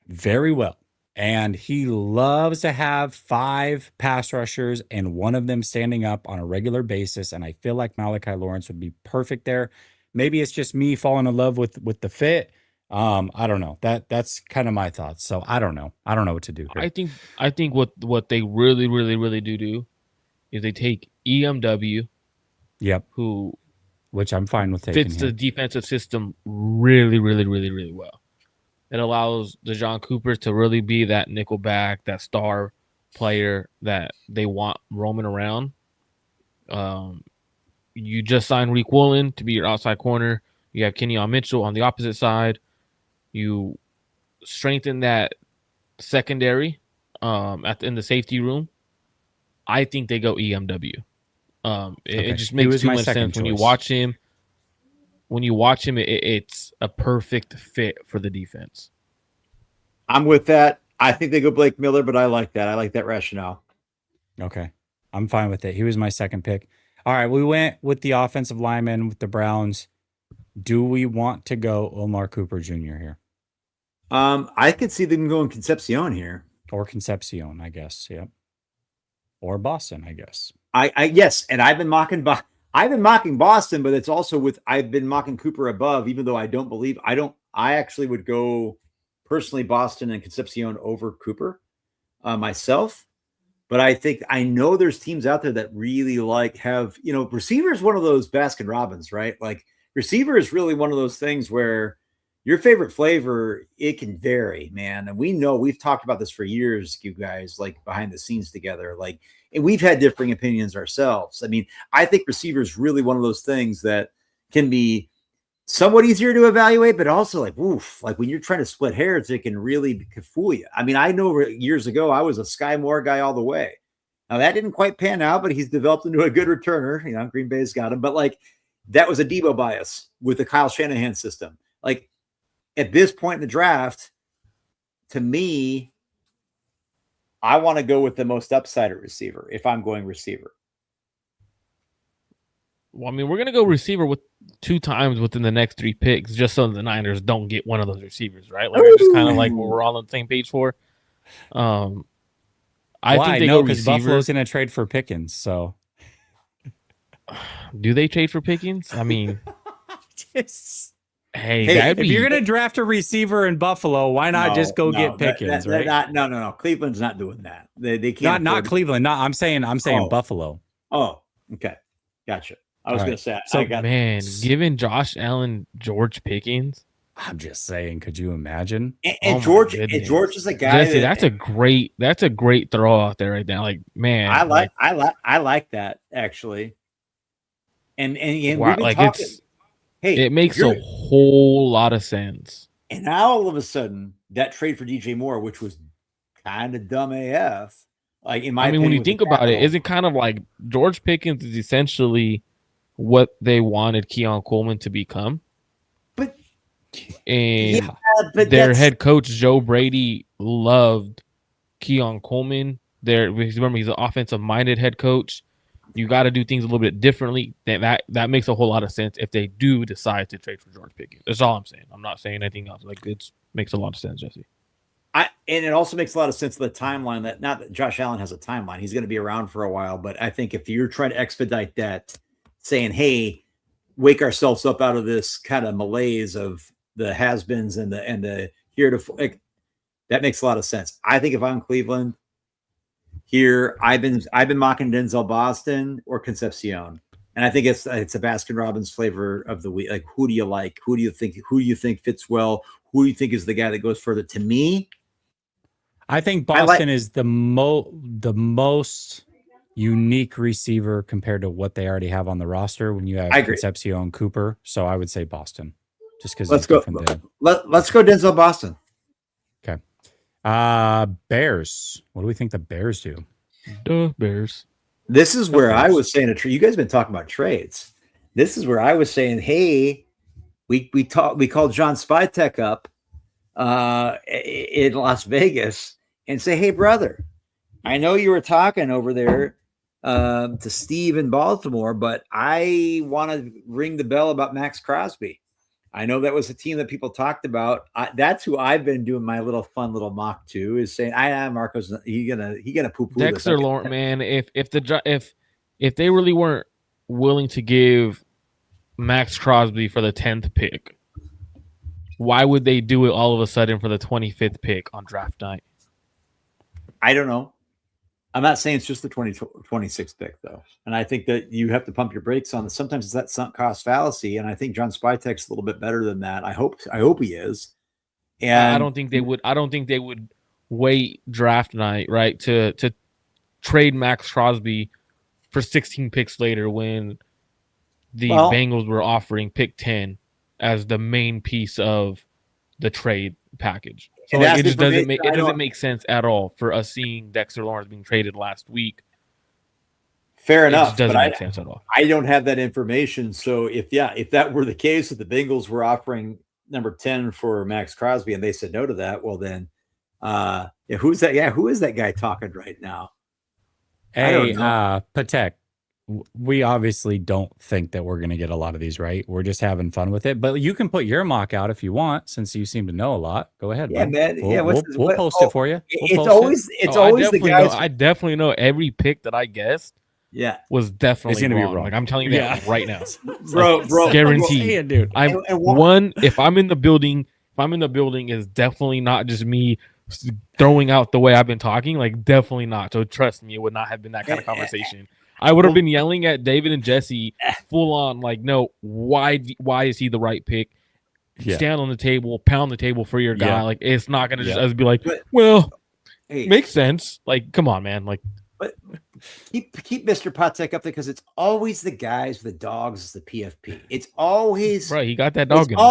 very well. And he loves to have 5 pass rushers and one of them standing up on a regular basis. And I feel like Malachi Lawrence would be perfect there. Maybe it's just me falling in love with the fit. I don't know. That's kind of my thoughts. So I don't know. I don't know what to do here. I think what they really do is they take EMW. Yep. Which I'm fine with taking. Fits the defensive system really well. It allows DeJon Cooper to really be that nickel back, that star player that they want roaming around. You just signed Reek Woolen to be your outside corner. You have Kenyon Mitchell on the opposite side. You strengthen that secondary in the safety room. I think they go EMW. It just makes too much sense when you watch him. When you watch him, it's a perfect fit for the defense. I'm with that. I think they go Blake Miller, but I like that. I like that rationale. Okay. I'm fine with it. He was my second pick. All right. We went with the offensive lineman with the Browns. Do we want to go Omar Cooper Jr. here? I could see them going Concepcion here. Or Concepcion, I guess. Yep. Or Boston, I guess. Yes, and I've been mocking Boston, but it's also I've been mocking Cooper above, even though I actually would go personally Boston and Concepcion over Cooper myself. But I know there's teams out there that really have, receiver is one of those Baskin Robbins, right? Like receiver is really one of those things where your favorite flavor, it can vary, man. And we know we've talked about this for years, you guys, like behind the scenes together. Like, and we've had differing opinions ourselves. I mean, I think receiver is really one of those things that can be somewhat easier to evaluate, but also like, oof, like when you're trying to split hairs, it can really fool you. I mean, I know years ago, I was a Sky Moore guy all the way. Now that didn't quite pan out, but he's developed into a good returner. You know, Green Bay's got him, but like that was a Debo bias with the Kyle Shanahan system. Like at this point in the draft, to me, I want to go with the most upside at receiver if I'm going receiver. Well, I mean, we're gonna go receiver with 2 times within the next 3 picks, just so the Niners don't get one of those receivers, right? Like, it's just kind of like what we're all on the same page for. I Why? think they No, go because receiver. Buffalo's going to trade for Pickens. So, Do they trade for Pickens? I mean, hey, if you're going to draft a receiver in Buffalo, why not just go get Pickens, right? No. Cleveland's not doing that. They can't. Not Cleveland. No, I'm saying Buffalo. Oh, okay, gotcha. I was going to say. So, giving Josh Allen George Pickens. I'm just saying, could you imagine? And George is a guy. Jesse, that's a great throw out there right now. Like, man, I like that actually. And wow, like talking, it makes a whole lot of sense. And now all of a sudden, that trade for DJ Moore, which was kind of dumb AF, like in my opinion, when you think about it, isn't kind of like George Pickens is essentially what they wanted Keon Coleman to become. And their head coach Joe Brady loved Keon Coleman. Remember, he's an offensive-minded head coach. You got to do things a little bit differently. That makes a whole lot of sense if they do decide to trade for George Pickens. That's all I'm saying. I'm not saying anything else. Like, it makes a lot of sense, Jesse. And it also makes a lot of sense the timeline that not that Josh Allen has a timeline. He's going to be around for a while, but I think if you're trying to expedite that, saying, "Hey, wake ourselves up out of this kind of malaise of the has-beens and the here to," like, that makes a lot of sense. I think if I'm Cleveland here, I've been mocking Denzel Boston or Concepcion, and I think it's a Baskin Robbins flavor of the week. Like, who do you like? Who do you think fits well? Who do you think is the guy that goes further? To me, I think Boston is the most unique receiver compared to what they already have on the roster when you have Concepcion Cooper. So I would say Boston. Just because let's go Denzel Boston. Okay. Bears. What do we think the Bears do? The Bears. This is where I was saying you guys have been talking about trades. This is where I was saying, hey, we called John Spytek up in Las Vegas and say, hey, brother, I know you were talking over there to Steve in Baltimore, but I want to ring the bell about Max Crosby. I know that was a team that people talked about. That's who I've been doing my fun little mock to, is saying, Marco's he gonna poo poo Dexter Lawrence, man. If they really weren't willing to give Max Crosby for the 10th pick, why would they do it all of a sudden for the 25th pick on draft night? I don't know. I'm not saying it's just the 26th pick, though. And I think that you have to pump your brakes on it. Sometimes it's that sunk cost fallacy. And I think John Spytek's a little bit better than that. I hope he is. And I don't think they would wait draft night, right, to trade Max Crosby for 16 picks later when the Bengals were offering pick 10 as the main piece of the trade package. So it just doesn't make sense at all for us seeing Dexter Lawrence being traded last week. Fair enough. It doesn't make sense at all. I don't have that information. So if that were the case, that the Bengals were offering number 10 for Max Crosby and they said no to that, well then, who's that? Yeah, who is that guy talking right now? Hey, Patek. We obviously don't think that we're going to get a lot of these right. We're just having fun with it. But you can put your mock out if you want, since you seem to know a lot. Go ahead. Yeah, man. We'll post it for you. It's always the guys. I definitely know every pick that I guessed. Yeah, was definitely wrong. Be wrong. Like, I'm telling you that right now, bro. Guaranteed, dude. If I'm in the building, is definitely not just me throwing out the way I've been talking. Like, definitely not. So trust me, it would not have been that kind of conversation. I would have been yelling at David and Jesse full on, like, no, why is he the right pick? Yeah. stand on the table, pound the table for your guy. Yeah. Like it's not gonna just Yeah. us be like, But- well, Hey, makes sense. Like, come on, man. Like, but keep Mr. Patek up there because it's always the guys with the dogs, the PFP. It's always bro, he got that dog in him.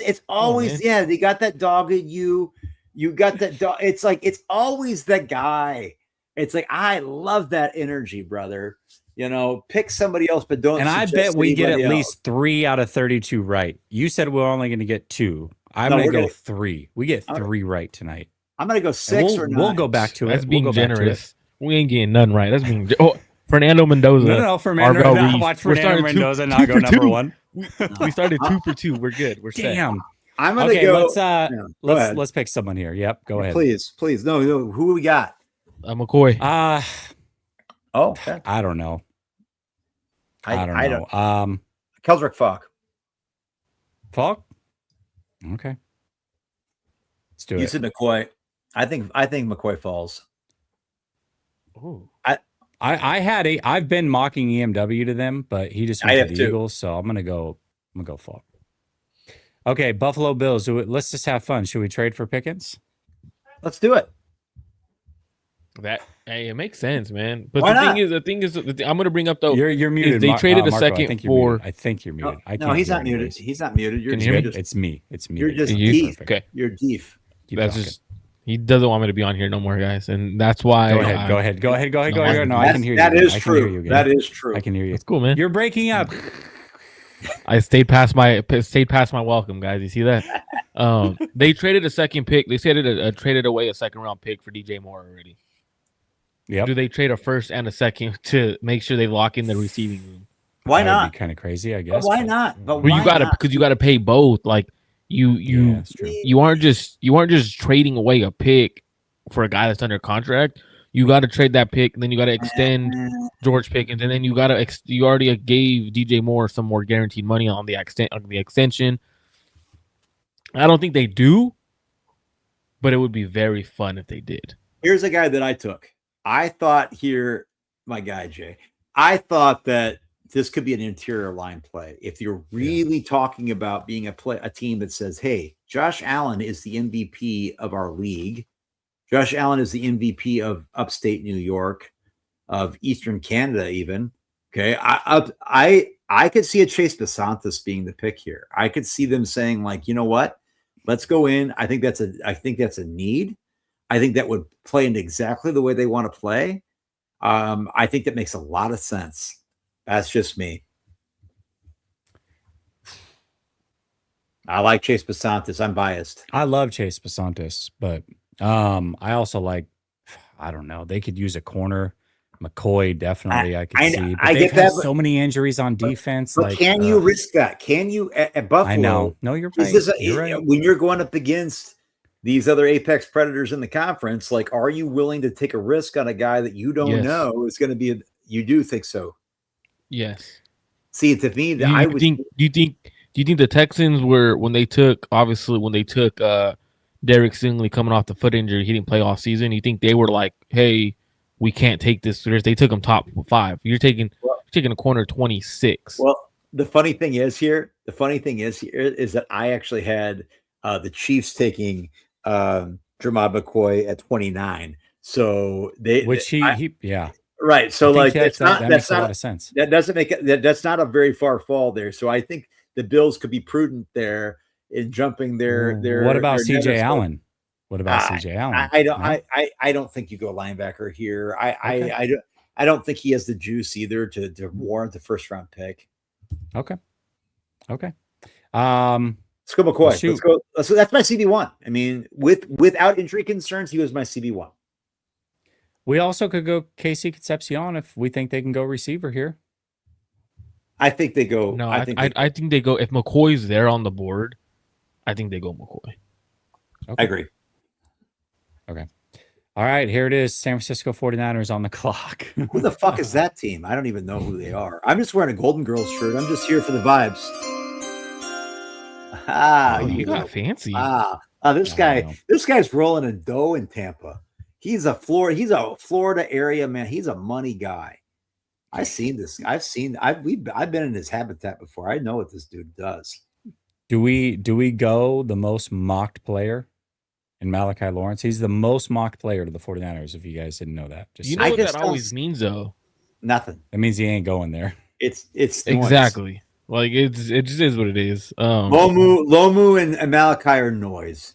it's always man. yeah, they got that dog in you. You got that dog. It's like it's always the guy. It's like I love that energy, brother. You know, pick somebody else, but don't. And I suggest bet we get at anybody least 3 out of 32 right. You said we're only going to get 2. I'm No, going to we're go gonna- 3. We get 3 right tonight. I'm gonna go And 6 or 9. we'll go back to it. That's being We'll go back to it. generous. We ain't getting nothing right. That's being Fernando Mendoza. No, Fernando. Arvell No, Reese. watch We're Fernando starting Mendoza two not go for number two. 1. We started 2 for 2. We're good. We're set. Damn. I'm gonna Okay, go. let's ahead. let's pick someone here. Yep, go ahead. Please. No. Who we got? McCoy. Oh, okay. I don't know. I don't know. Keldrick Falk. Falk? Okay. Let's do You it. said McCoy. I think McCoy falls. Ooh. I've been mocking EMW to them, but he just I went have to the too. Eagles, so I'm gonna go Falk. Okay, Buffalo Bills. Let's just have fun. Should we trade for Pickens? Let's do it. It makes sense, man. But Why the not? thing is, I'm gonna bring up though. You're muted. they traded a Marco, second I think for- you're muted. I think you're muted. I No, can't he's hear not muted. anyways. He's not muted. You're Can you just, hear me? you're just, It's me. It's me. you're just You- deep. Perfect. Okay, You're deep. Keep that's talking. just he doesn't want me to be on here no more, guys, and that's why. Go ahead. Go ahead. No, I can hear you. That again. is I can hear you true. again. That is true. I can hear you. It's cool, man. You're breaking up. I stayed past my welcome, guys. You see that? They traded a second pick. They said traded away a second round pick for DJ Moore already. Yep. Do they trade a first and a second to make sure they lock in the receiving room? Why That would not? be kind of crazy, I But guess. why not? But Well, why you gotta not? because you gotta pay both. Like Yeah, you that's true. you aren't just trading away a pick for a guy that's under contract. You got to trade that pick, and then you got to extend George Pickens, and then you got to you already gave DJ Moore some more guaranteed money on the extension. I don't think they do, but it would be very fun if they did. Here's a guy that I took. I thought here, my guy Jay. I thought that this could be an interior line play. If you're really talking about being a team that says, "Hey, Josh Allen is the MVP of our league. Josh Allen is the MVP of upstate New York, of Eastern Canada, even." Okay, I could see a Chase DeSantis being the pick here. I could see them saying, like, you know what, let's go in. I think that's a need. I think that would play into exactly the way they want to play. I think that makes a lot of sense. That's just me. I like Chase DeSantis. I'm biased. I love Chase Basantis, but I also like, I don't know, they could use a corner. McCoy definitely I could see. But I they've get had that, so many injuries on defense. But like, can you risk that? Can you at Buffalo? I know. No, you're right. You're right. When you're going up against these other apex predators in the conference, like, are you willing to take a risk on a guy that you don't Yes. know is going to be? You do think so? Yes. See, to me, Do you think the Texans were when they took Derek Stingley coming off the foot injury, he didn't play all season? You think they were like, hey, we can't take this risk? They took him top 5. You're taking a corner 26. Well, the funny thing is here is that I actually had the Chiefs taking Jermod McCoy at 29. So yeah. I Right. So think like that that's makes a not lot of sense. that doesn't make it that's not a very far fall there. So I think the Bills could be prudent there in jumping their What about their CJ Nevis- Allen? What about CJ Allen? I don't think you go linebacker here. Okay. I don't think he has the juice either to warrant the first round pick. Okay. Let's go McCoy. Shoot. Let's go. So that's my CB1. I mean, without injury concerns, he was my CB1. We also could go Casey Concepcion if we think they can go receiver here. I think they go. No, I think they go if McCoy's there on the board. I think they go McCoy. Okay. I agree. Okay. All right, here it is. San Francisco 49ers on the clock. Who the fuck is that team? I don't even know who they are. I'm just wearing a Golden Girls shirt. I'm just here for the vibes. You got fancy. This guy's rolling in dough in Tampa. He's a Florida area man. He's a money guy. I've been in his habitat before. I know what this dude does. Do we go the most mocked player in Malachi Lawrence? He's the most mocked player to the 49ers, if you guys didn't know that. Just You saying. know what just that don't always means, though. Nothing. That means he ain't going there. It's noise. Exactly. Like it just is what it is. Lomu and Malachi are noise.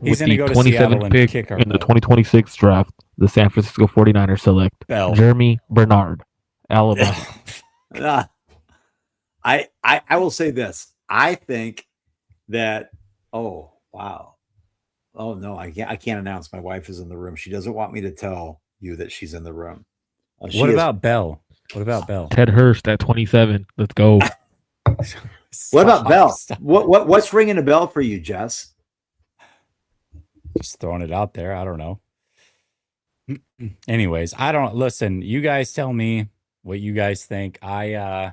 He's With going to the go to Seattle 27th and pick kick our in the butt. 2026 draft, the San Francisco 49ers select Bell. Jeremy Bernard, Alabama. I will say this. I think that. Oh wow. Oh no, I can't announce. My wife is in the room. She doesn't want me to tell you that she's in the room. What about Bell? What about Bell? Ted Hurst at 27. Let's go. What about Bell? Stop. What's ringing a bell for you, Jess? Just throwing it out there. I don't know. Anyways, I don't listen. You guys tell me what you guys think. Here's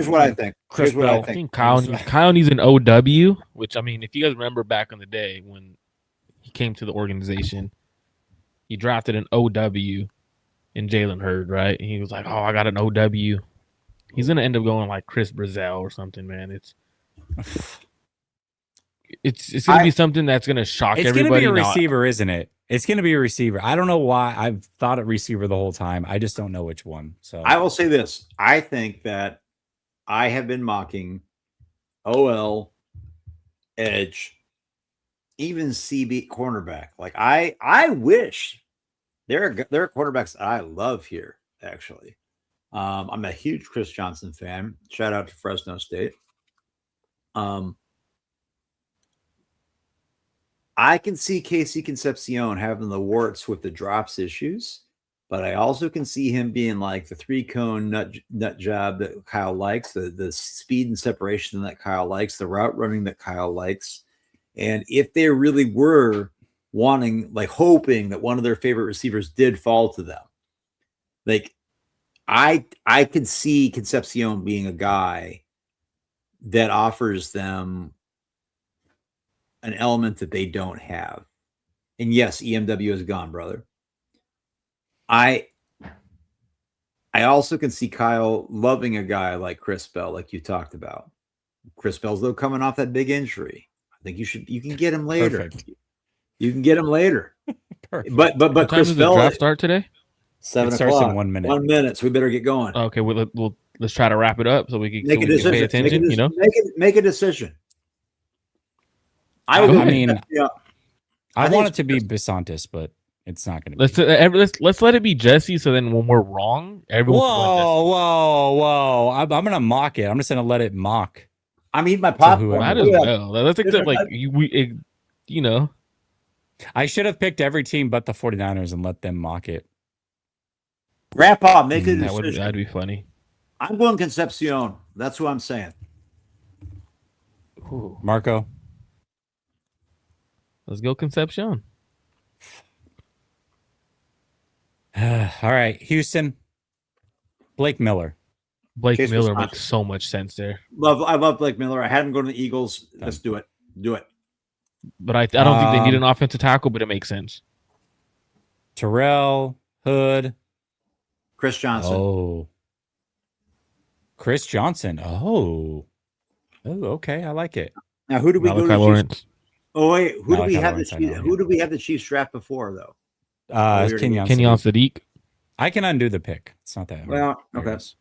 what I think. Chris Here's what Bell. I think Kyle needs an OW, which I mean, if you guys remember back in the day when he came to the organization, he drafted an OW in Jalen Hurd, right? And he was like, "Oh, I got an OW." He's gonna end up going like Chris Brazell or something, man. It's gonna be something that's gonna shock It's everybody. going to be a receiver, isn't it? It's going to be a receiver. I don't know why. I've thought it receiver the whole time. I just don't know which one. So I will say this. I think that I have been mocking OL, edge, even CB cornerback. Like I wish there are quarterbacks that I love here, actually. I'm a huge Chris Johnson fan. Shout out to Fresno State. I can see Casey Concepcion having the warts with the drops issues, but I also can see him being like the 3-cone nut job that Kyle likes, the speed and separation that Kyle likes, the route running that Kyle likes. And if they really were wanting, like hoping that one of their favorite receivers did fall to them, like I could see Concepcion being a guy that offers them an element that they don't have. And yes, EMW is gone, brother. I also can see Kyle loving a guy like Chris Bell, like you talked about. Chris Bell's though coming off that big injury. I think you can get him later. Perfect. You can get him later. Perfect. But What time Chris does Bell the draft start today? 7 It starts o'clock. in 1 minute. 1 minute. So we better get going. Okay, let's try to wrap it up so we can, Make a decision. pay attention. Make a decision. I mean, yeah. I think want it it's to be Chris- Besantis, but it's not going to be. Let's let it be Jesse. So then when we're wrong, everyone. Whoa. I'm going to mock it. I'm just going to let it mock. I'm eating my To popcorn. whoever. Might as well. Let's think that Different- you know. I should have picked every team but the 49ers and let them mock it. Grandpa, make a That'd decision. be funny. I'm going Concepcion. That's what I'm saying. Ooh. Marco? Let's go Concepcion. All right. Houston. Blake Miller. Blake Chase Miller Wisconsin. makes so much sense there. I love Blake Miller. I had him go to the Eagles. Let's do it. Do it. But I don't think they need an offensive tackle, but it makes sense. Terrell. Hood. Chris Johnson. Oh. Chris Johnson. Oh, okay. I like it. Now, who do we go Malachi to? Lawrence. Oh wait, who do Malachi we have Lawrence, the I know, Chiefs? yeah. Who do we have the Chiefs draft before though? Kenyon. Kenyon Sadiq. I can undo the pick. It's not that hard. Well, There it okay. is.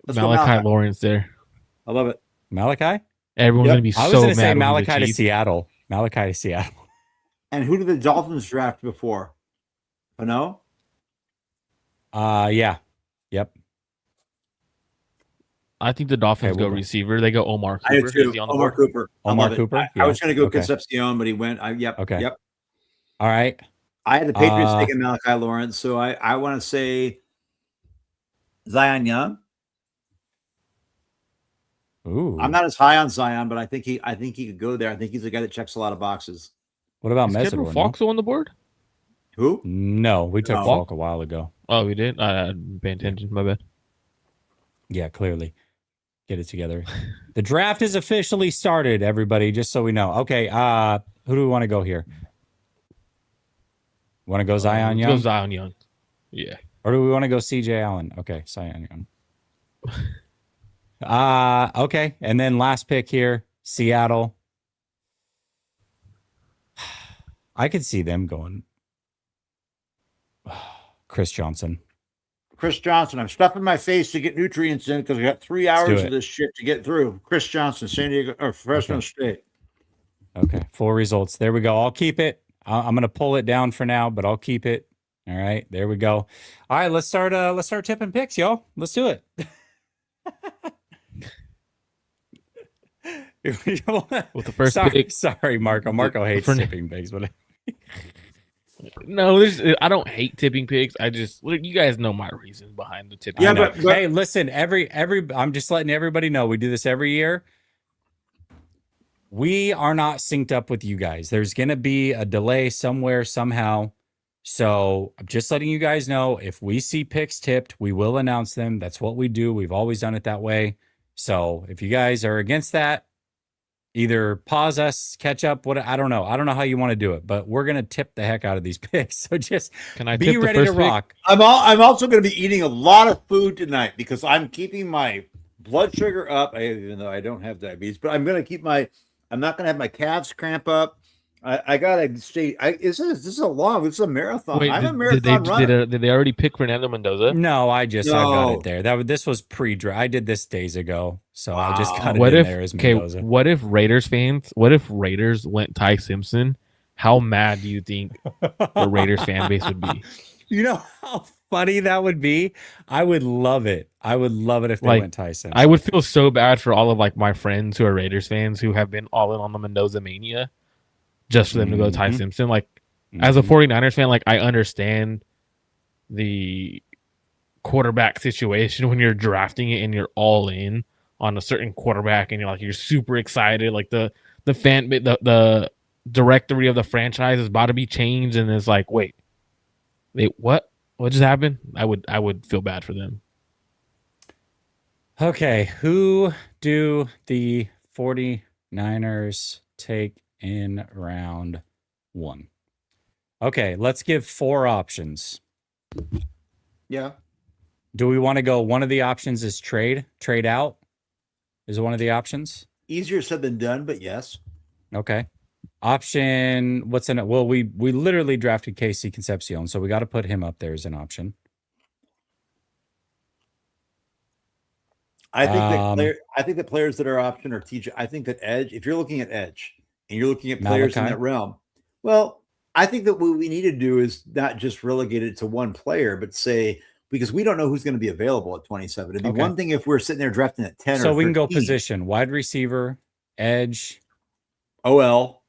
Let's go Malachi Lawrence there. I love it. Malachi? Everyone's Yep. gonna be I was so going mad. to say when the Malachi to Chiefs- Seattle. Malachi to Seattle. And who did the Dolphins draft before? No. Yeah. Yep. I think the Dolphins Okay, go we'll go. receiver. They go Omar I Cooper. do Is too. he on the Omar board? Cooper. Omar love it. Cooper? I Yeah. was going to go Okay. Concepcion, but he went. Yep. Okay. Yep. All right. I had the Patriots taking Malachi Lawrence, so I want to say Zion Young. Ooh. I'm not as high on Zion, but I think he could go there. I think he's a guy that checks a lot of boxes. What about Is Kendall Mesidor? Falk on the board? Who? No, we took No. Falk a while ago. Oh, we did. I didn't pay attention. My bad. Yeah, clearly. Get it together. The draft is officially started, everybody, just so we know. Okay, who do we want to go here? Want to go Zion Let's Young? go Zion Young. Yeah. Or do we want to go CJ Allen? Okay, Zion Young. Okay. And then last pick here, Seattle. I could see them going Chris Johnson. Chris Johnson. I'm stuffing my face to get nutrients in because I got 3 do hours it. of this shit to get through. Chris Johnson, San Diego or Fresno State. Okay. Full results. There we go. I'll keep it. I'm going to pull it down for now, but I'll keep it. All right. There we go. All right. Let's start tipping picks, y'all. Let's do it. With the first sorry, pick. Sorry, Marco. Marco hates tipping picks, but no, I don't hate tipping picks. I just you guys know my reasons behind the tipping. Yeah, but hey, listen, every I'm just letting everybody know we do this every year. We are not synced up with you guys. There's gonna be a delay somewhere, somehow. So I'm just letting you guys know if we see picks tipped, we will announce them. That's what we do. We've always done it that way. So if you guys are against that, either pause us, catch up. I don't know. I don't know how you want to do it, but we're gonna tip the heck out of these picks. So just be ready to rock. I'm also going to be eating a lot of food tonight because I'm keeping my blood sugar up. Even though I don't have diabetes, but I'm going to keep I'm not going to have my calves cramp up. I gotta stay. This is a marathon. Wait, I'm a marathon runner. Did they already pick Fernando Mendoza? No, I got it there. This was pre-draft. I did this days ago, so I just got it there as Mendoza. What if Raiders went Ty Simpson? How mad do you think the Raiders fan base would be? You know how funny that would be? I would love it. I would love it if they went Ty Simpson. I would feel so bad for all of my friends who are Raiders fans who have been all in on the Mendoza mania. Just for them to go Ty Simpson. As a 49ers fan, I understand the quarterback situation when you're drafting it and you're all in on a certain quarterback and you're super excited. The directory of the franchise is about to be changed and it's wait, what just happened? I would feel bad for them. Okay, who do the 49ers take in round 1? Okay, let's give 4 options. Yeah. Do we want to go? One of the options is trade out? Is one of the options? Easier said than done, but yes. Okay. Option, what's in it? Well, we literally drafted Casey Concepcion, so we got to put him up there as an option. I think the players that are option are TJ. I think that edge, if you're looking at edge, and you're looking at players in that realm. Well, I think that what we need to do is not just relegate it to one player, but say, because we don't know who's going to be available at 27. It'd be one thing if we're sitting there drafting at 10 or 13. So we can go position, wide receiver, edge. OL.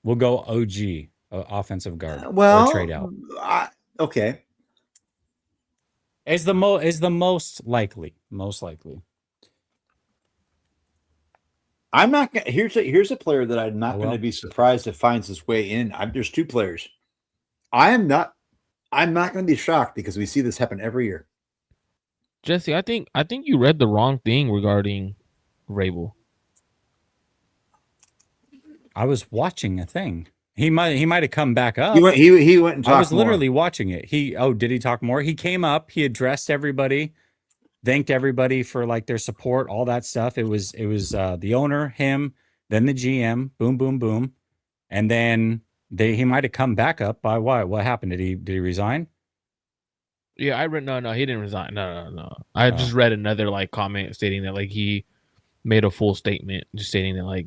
We'll go OG, offensive guard. Or trade out. Okay. Is the most likely. I'm not gonna, here's a player that I'm not going to be surprised if finds his way in. There's 2 players. I'm not going to be shocked because we see this happen every year. Jesse, I think you read the wrong thing regarding Rabel. I was watching a thing. He might have come back up. He went and talked. I was literally watching it. Did he talk more? He came up. He addressed everybody. Thanked everybody for their support, all that stuff. It was the owner, him, then the GM, boom, boom, boom, and then he might have come back up by what? What happened? Did he resign? Yeah, I read. No, he didn't resign. No. I just read another comment stating that he made a full statement, just stating that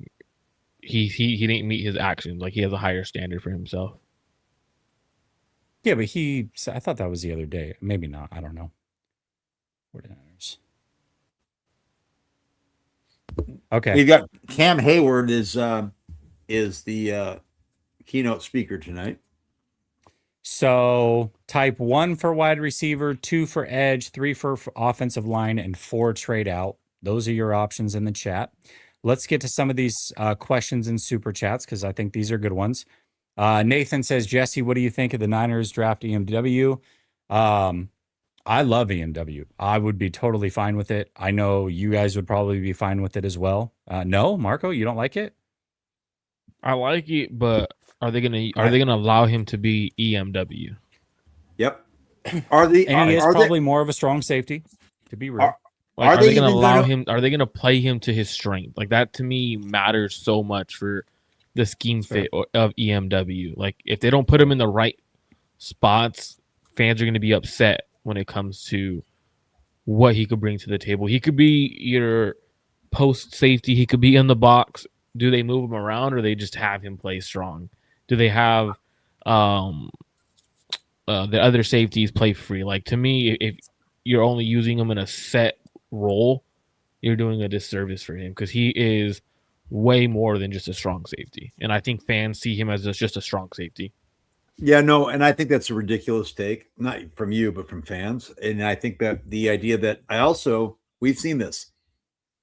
he didn't meet his actions. He has a higher standard for himself. Yeah, but I thought that was the other day. Maybe not. I don't know. 49ers. Okay. We've got Cam Hayward is the keynote speaker tonight. So type 1 for wide receiver, 2 for edge, 3 for offensive line, and 4 trade out. Those are your options in the chat. Let's get to some of these questions in super chats because I think these are good ones. Nathan says, Jesse, what do you think of the Niners draft EMW? I love EMW. I would be totally fine with it. I know you guys would probably be fine with it as well. No, Marco, you don't like it? I like it, but are they gonna allow him to be EMW? Yep. He is probably more of a strong safety, to be real. Like, Are are they they going to even allow gonna- him? Are they going to play him to his strength? Like that to me matters so much for the scheme fit of EMW. Like if they don't put him in the right spots, fans are going to be upset when it comes to what he could bring to the table. He could be your post safety. He could be in the box. Do they move him around or they just have him play strong? Do they have the other safeties play free? Like to me, if you're only using him in a set role, you're doing a disservice for him because he is way more than just a strong safety. And I think fans see him as just a strong safety. Yeah, no, and I think that's a ridiculous take, not from you, but from fans. And I think that the idea that we've seen this.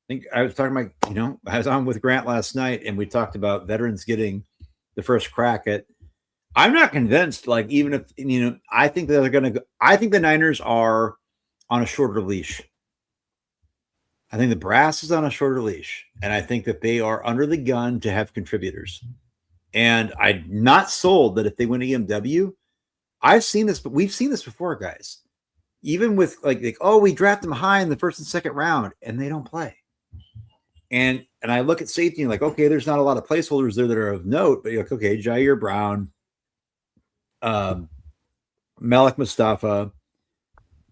I think I was talking about, I was on with Grant last night and we talked about veterans getting the first crack at. I'm not convinced, like, even if, I think that they're going to, I think the Niners are on a shorter leash. I think the brass is on a shorter leash. And I think that they are under the gun to have contributors. And I'm not sold that if they win EMW, I've seen this, but we've seen this before, guys. Even with like, we draft them high in the first and second round, and they don't play. And I look at safety and like, okay, there's not a lot of placeholders there that are of note, but you're like, okay, Jair Brown, Malik Mustafa.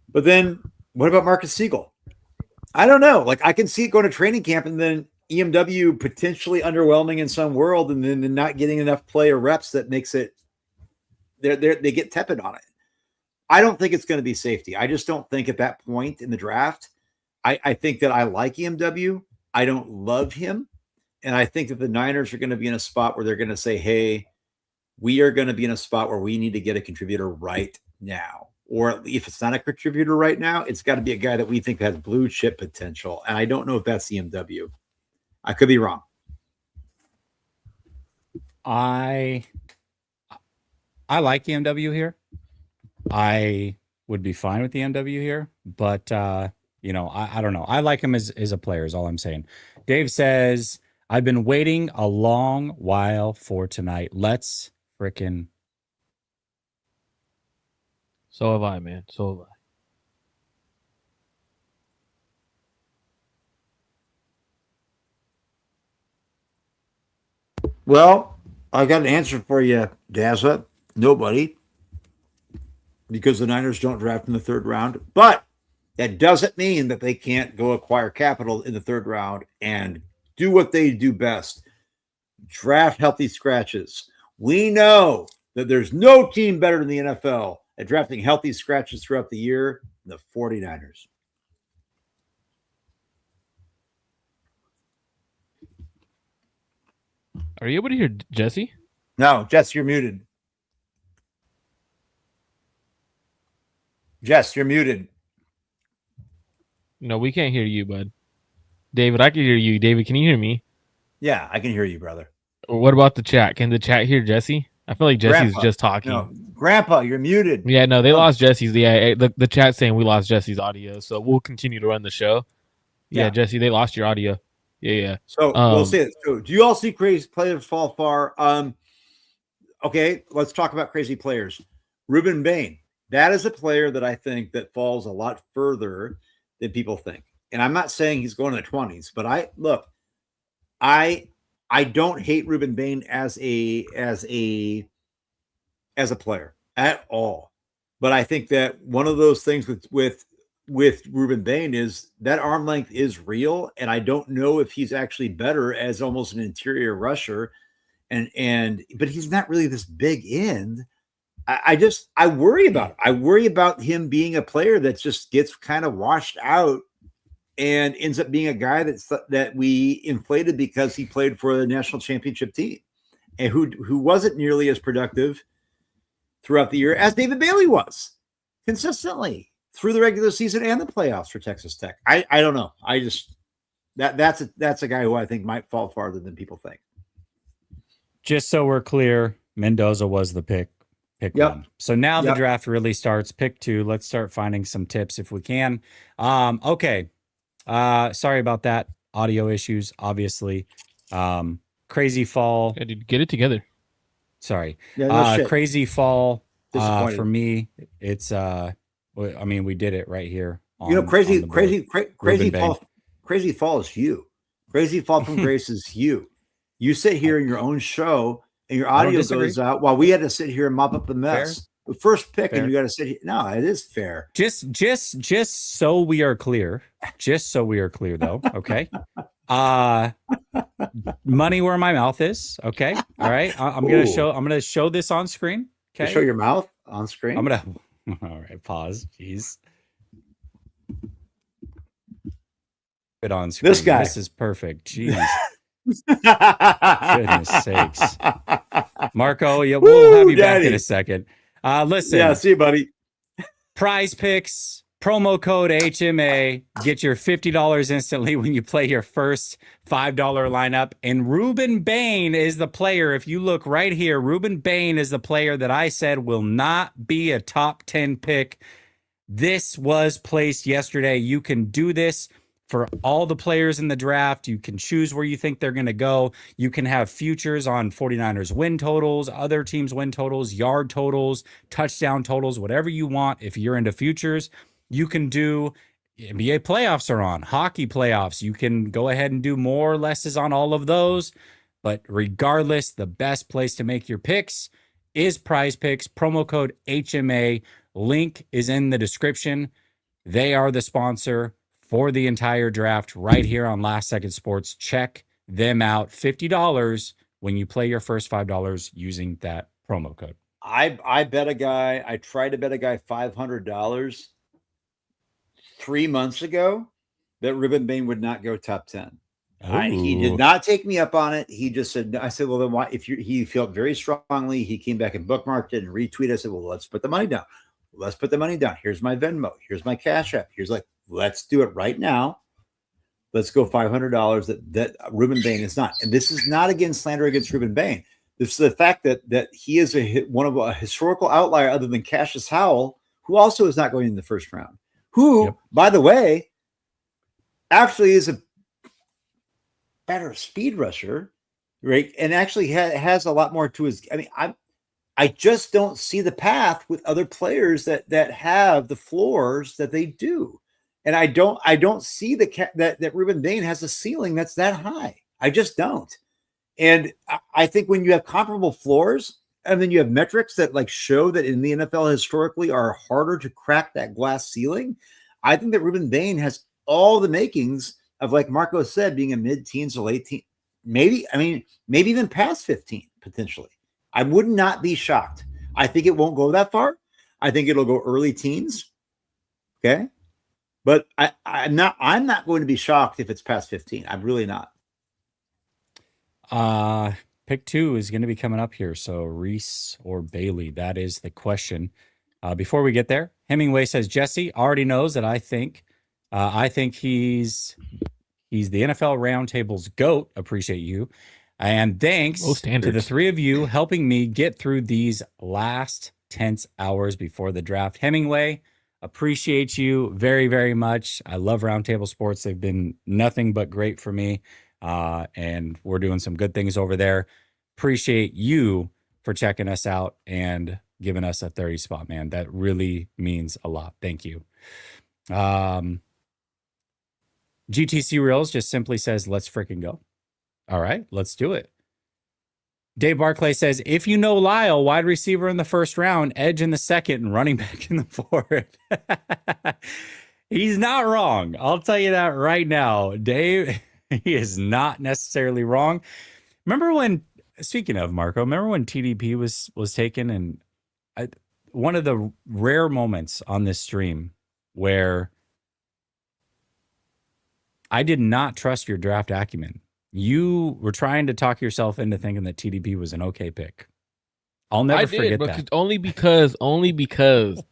But then what about Marcus Siegel? I don't know. Like I can see it going to training camp and then EMW potentially underwhelming in some world and then not getting enough play or reps that makes it they get tepid on it. I don't think it's going to be safety. I just don't think at that point in the draft, I think that I like EMW. I don't love him. And I think that the Niners are going to be in a spot where they're going to say, hey, we are going to be in a spot where we need to get a contributor right now. Or if it's not a contributor right now, it's got to be a guy that we think has blue chip potential. And I don't know if that's EMW. I could be wrong. I like EMW here. I would be fine with EMW here, but I don't know. I like him as a player is all I'm saying. Dave says, I've been waiting a long while for tonight. Let's frickin' So have I, man. So have I. Well, I got an answer for you, Dazza. Nobody. Because the Niners don't draft in the third round. But that doesn't mean that they can't go acquire capital in the third round and do what they do best. Draft healthy scratches. We know that there's no team better than the NFL at drafting healthy scratches throughout the year than the 49ers. Are you able to hear Jesse? No, Jess, you're muted. Jess, you're muted. No, we can't hear you, bud. David, I can hear you. David, can you hear me? Yeah, I can hear you, brother. Or what about the chat? Can the chat hear Jesse? I feel like Jesse's Grandpa. just talking. No, Grandpa, you're muted. Yeah, no, they lost Jesse's. Yeah, the chat's saying we lost Jesse's audio, so we'll continue to run the show. Yeah, Jesse, they lost your audio. Yeah. So we'll see it. So do you all see crazy players fall far? Okay, let's talk about crazy players. Ruben Bain. That is a player that I think that falls a lot further than people think. And I'm not saying he's going to the 20s, but I don't hate Ruben Bain as a player at all. But I think that one of those things with Ruben Bain is that arm length is real, and I don't know if he's actually better as almost an interior rusher. But he's not really this big end. I worry about it. I worry about him being a player that just gets kind of washed out and ends up being a guy that we inflated because he played for the national championship team and who wasn't nearly as productive throughout the year as David Bailey was consistently through the regular season and the playoffs for Texas Tech. I don't know. I just that's a guy who I think might fall farther than people think. Just so we're clear, Mendoza was the pick one. So now the draft really starts. Pick 2. Let's start finding some tips if we can. Okay. Sorry about that. Audio issues, obviously. Crazy fall. Yeah, dude, get it together. Sorry. Yeah, crazy fall. For me, it's we did it right here. You know, on the board. Ruben Bain. crazy fall is you. Crazy fall from grace is you. You sit here in your own show and your I don't audio disagree. goes out while we had to sit here and mop up the mess. Fair. The first pick, Fair. and you got to sit here. No, it is fair. Just so we are clear. Just so we are clear, though. Okay. Money where my mouth is. Okay. All right. I'm gonna show this on screen. You Okay. show your mouth on screen. I'm gonna. All right. Pause. Jeez. It on screen. This guy. This is perfect. Jeez. Goodness sakes. Marco, yeah, we'll have you back in a second. Listen. Yeah, see you, buddy. Prize Picks, promo code HMA. Get your $50 instantly when you play your first $5 lineup. And Ruben Bain is the player. If you look right here, Ruben Bain is the player that I said will not be a top 10 pick. This was placed yesterday. You can do this for all the players in the draft. You can choose where you think they're going to go. You can have futures on 49ers win totals, other teams win totals, yard totals, touchdown totals, whatever you want. If you're into futures, you can do NBA playoffs are on, hockey playoffs. You can go ahead and do more or lesses on all of those. But regardless, the best place to make your picks is Prize Picks. Promo code HMA. Link is in the description. They are the sponsor for the entire draft right here on Last Second Sports. Check them out. $50 when you play your first $5 using that promo code. I bet a guy, I tried to bet a guy $500 3 months ago that Ruben Bain would not go top 10. He did not take me up on it. He just said, I said, well, then why? He felt very strongly. He came back and bookmarked it and retweeted. I said, well, let's put the money down. Let's put the money down. Here's my Venmo. Here's my Cash App. Let's do it right now. Let's go $500 that Ruben Bain is not. And this is not again slander against Ruben Bain. This is the fact that he is one of a historical outlier other than Cassius Howell, who also is not going in the first round. Who, by the way, actually is a better speed rusher, right? And actually has a lot more to his. I mean, I just don't see the path with other players that have the floors that they do. And I don't see that Ruben Bain has a ceiling that's that high. I just don't. And I think when you have comparable floors and then you have metrics that like show that in the NFL historically are harder to crack that glass ceiling, I think that Ruben Bain has all the makings of, like Marco said, being a mid-teens to late teen, maybe even past 15 potentially. I would not be shocked. I think it won't go that far. I think it'll go early teens. Okay. But I'm not going to be shocked if it's past 15. I'm really not. Pick 2 is going to be coming up here. So Reese or Bailey, that is the question. Before we get there, Hemingway says, Jesse already knows that I think he's the NFL Roundtable's GOAT. Appreciate you. And thanks to the three of you helping me get through these last tense hours before the draft. Hemingway, appreciate you very, very much. I love Roundtable Sports. They've been nothing but great for me. And we're doing some good things over there. Appreciate you for checking us out and giving us a 30 spot, man. That really means a lot. Thank you. GTC Reels just simply says, let's freaking go. All right, let's do it. Dave Barclay says, if you know Lyle, wide receiver in the first round, edge in the second, and running back in the fourth. He's not wrong. I'll tell you that right now. Dave, he is not necessarily wrong. Remember when, speaking of Marco, remember when TDP was taken? And one of the rare moments on this stream where I did not trust your draft acumen. You were trying to talk yourself into thinking that TDP was an okay pick. I'll never forget that. Only because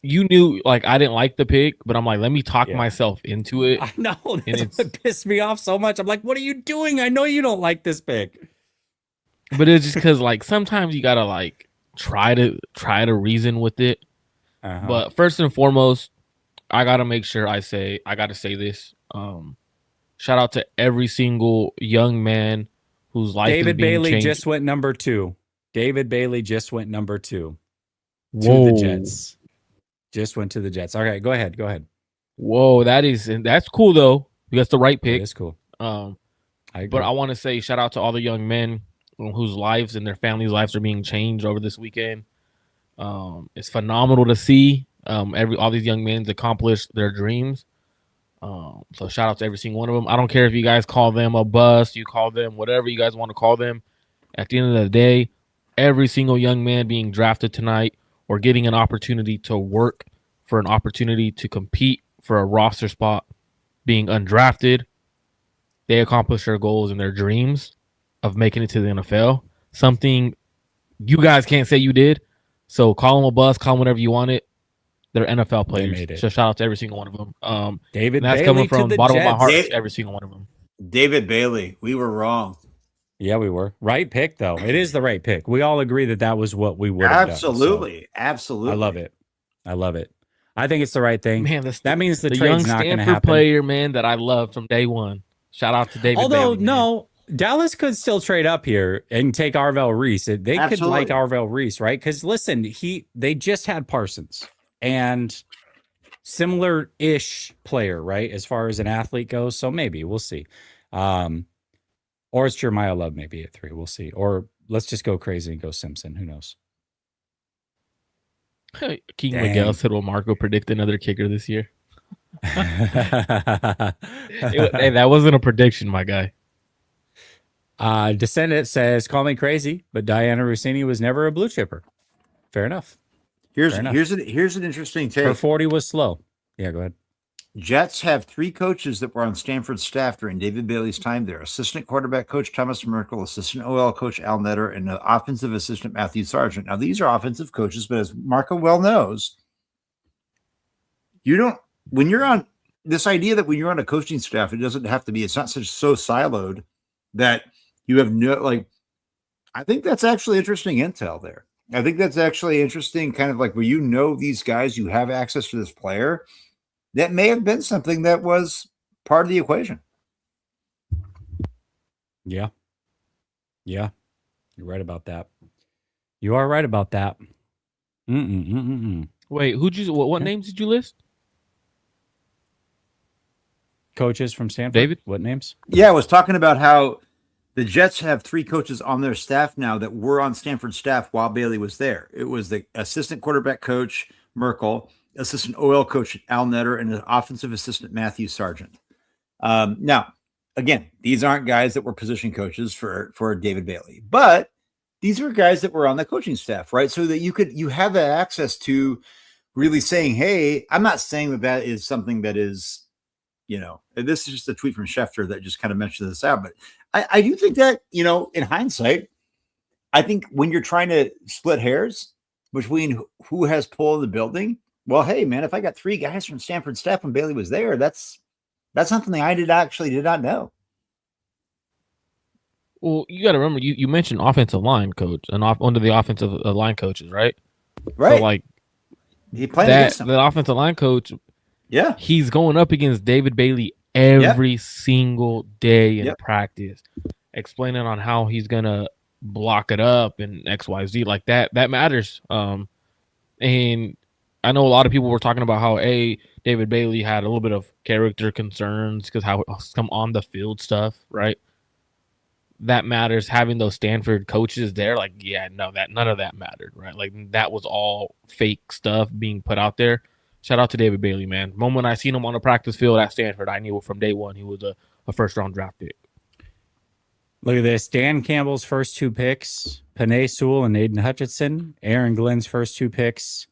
you knew, like, I didn't like the pick, but I'm like, let me talk myself into it. I know. That's what pissed me off so much. I'm like, what are you doing? I know you don't like this pick. But it's just because, like, sometimes you gotta like try to reason with it. But first and foremost, I gotta make sure I gotta say this. Shout out to every single young man whose life David is being Bailey changed. just went number 2. David Bailey just went number 2 to Whoa. the Jets. Just went to the Jets. Okay, go ahead. Whoa, that's cool though. That's the right It pick. is cool. I agree. But I want to say shout out to all the young men whose lives and their families' lives are being changed over this weekend. It's phenomenal to see all these young men accomplish their dreams. So shout out to every single one of them. I don't care if you guys call them a bust, you call them whatever you guys want to call them. At the end of the day, every single young man being drafted tonight or getting an opportunity to work for an opportunity to compete for a roster spot, being undrafted, they accomplish their goals and their dreams of making it to the NFL. Something you guys can't say you did. So call them a bust, call them whatever you want it. They're NFL players. made it. So shout out to every single one of them. David and that's Bailey coming from to the bottom of my Jets. heart to every single one of them. David Bailey, we were wrong. Yeah, we were. Right pick, though. It is the right pick. We all agree that was what we would have Absolutely. done. So Absolutely. I love it. I think it's the right thing. Man, that means the young trade's not going to Stanford happen. player, man, that I loved from day one. Shout out to David Although, Bailey. no, Dallas could still trade up here and take Arvell Reese. They could like Arvell Reese, right? Because listen, they just had Parsons and similar-ish player, right? As far as an athlete goes. So maybe we'll see. Or it's Jeremiah Love maybe at 3. We'll see. Or let's just go crazy and go Simpson. Who knows? Keegan Miguel said, "Will Marco predict another kicker this year?" Hey, that wasn't a prediction, my guy. Descendant says, "Call me crazy, but Diana Rossini was never a blue chipper." Fair enough. Here's an interesting take. Her 40 was slow. Yeah, go ahead. Jets have 3 coaches that were on Stanford's staff during David Bailey's time there. Assistant quarterback coach Thomas Merkel, assistant OL coach Al Netter, and offensive assistant Matthew Sargent. Now, these are offensive coaches, but as Marco well knows, when you're on this idea that when you're on a coaching staff, it doesn't have to be, it's not so siloed that you have I think that's actually interesting intel there. I think that's actually interesting, kind of like where these guys, you have access to this player. That may have been something that was part of the equation. Yeah. Yeah. You're right about that. You are right about that. Wait, what names did you list? Coaches from Stanford. David? What names? Yeah, I was talking about how the Jets have 3 coaches on their staff now that were on Stanford's staff while Bailey was there. It was the assistant quarterback coach, Merkel, assistant OL coach Al Netter, and an offensive assistant Matthew Sargent. Now, again, these aren't guys that were position coaches for David Bailey, but these are guys that were on the coaching staff, right? So that you have that access to really saying, hey, I'm not saying that is something that is, this is just a tweet from Schefter that just kind of mentioned this out, but I do think that, in hindsight, I think when you're trying to split hairs between who has pull in the building, well, hey, man, if I got 3 guys from Stanford staff when Bailey was there, that's something I did not know. Well, you got to remember, you mentioned offensive line coach and under the offensive line coaches, right? Right. So, he played against him. The offensive line coach, yeah, he's going up against David Bailey every single day in practice, explaining on how he's gonna block it up and XYZ like that. That matters. And I know a lot of people were talking about how David Bailey had a little bit of character concerns because how some on the field stuff, right? That matters. Having those Stanford coaches there, none of that mattered, right? Like that was all fake stuff being put out there. Shout out to David Bailey, man. The moment I seen him on the practice field at Stanford, I knew from day one he was a first-round draft pick. Look at this. Dan Campbell's first 2 picks, Penei Sewell and Aiden Hutchinson. Aaron Glenn's first 2 picks,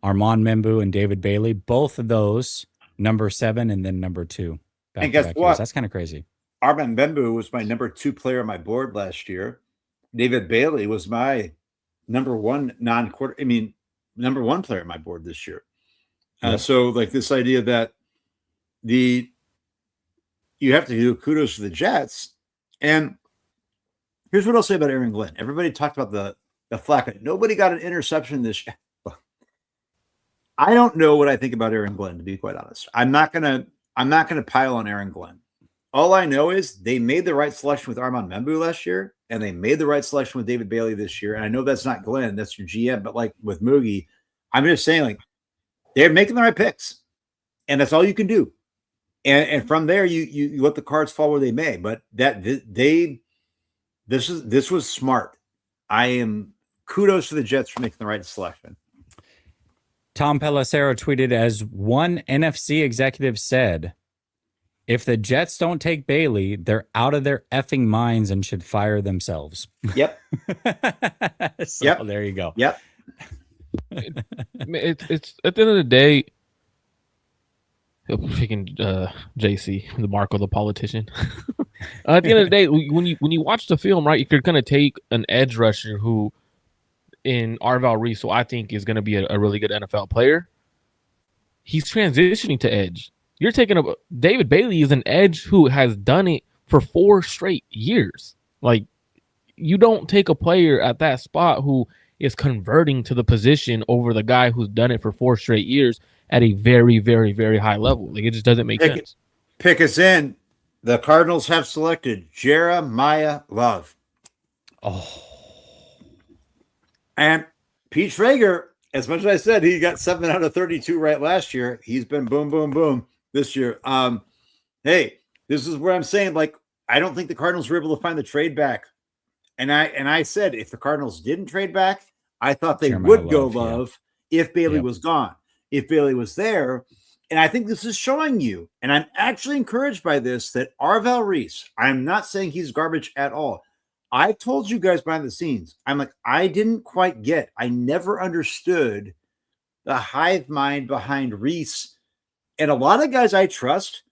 Armand Membu and David Bailey. Both of those, number 7 and then number 2. And guess what? That's kind of crazy. Armand Membu was my number 2 player on my board last year. David Bailey was my number 1 number 1 player on my board this year. So this idea that you have to do kudos to the Jets. And here's what I'll say about Aaron Glenn. Everybody talked about the flack. Nobody got an interception this year. I don't know what I think about Aaron Glenn, to be quite honest. I'm not gonna pile on Aaron Glenn. All I know is they made the right selection with Armand Membu last year, and they made the right selection with David Bailey this year. And I know that's not Glenn, that's your GM, but with Moogie, I'm just saying, They're making the right picks, and that's all you can do. And from there, you let the cards fall where they may. But this was smart. I am kudos to the Jets for making the right selection. Tom Pelissero tweeted, as one NFC executive said, if the Jets don't take Bailey, they're out of their effing minds and should fire themselves. Yep. So Yep. there you go. Yep. It's at the end of the day, freaking JC, the Marco, the politician. At the end of the day, when you watch the film, right, you're gonna take an edge rusher who, in Arval Reese, who I think is gonna be a really good NFL player. He's transitioning to edge. You're taking David Bailey is an edge who has done it for 4 straight years. Like, you don't take a player at that spot who is converting to the position over the guy who's done it for 4 straight years at a very, very, very high level. Like, it just doesn't make sense. Pick us in. The Cardinals have selected Jeremiah Love. Oh. And Pete Schrager, as much as I said he got 7 out of 32 right last year, he's been boom, boom, boom this year. Hey, this is where I'm saying, like, I don't think the Cardinals were able to find the trade back. And I said if the Cardinals didn't trade back, I thought they Jeremiah would go Love, if Bailey was gone. If Bailey was there, and I think this is showing you, and I'm actually encouraged by this, that Arval Reese, I'm not saying he's garbage at all. I told you guys behind the scenes, I'm like, I didn't quite get, I never understood the hive mind behind Reese. And a lot of guys I trust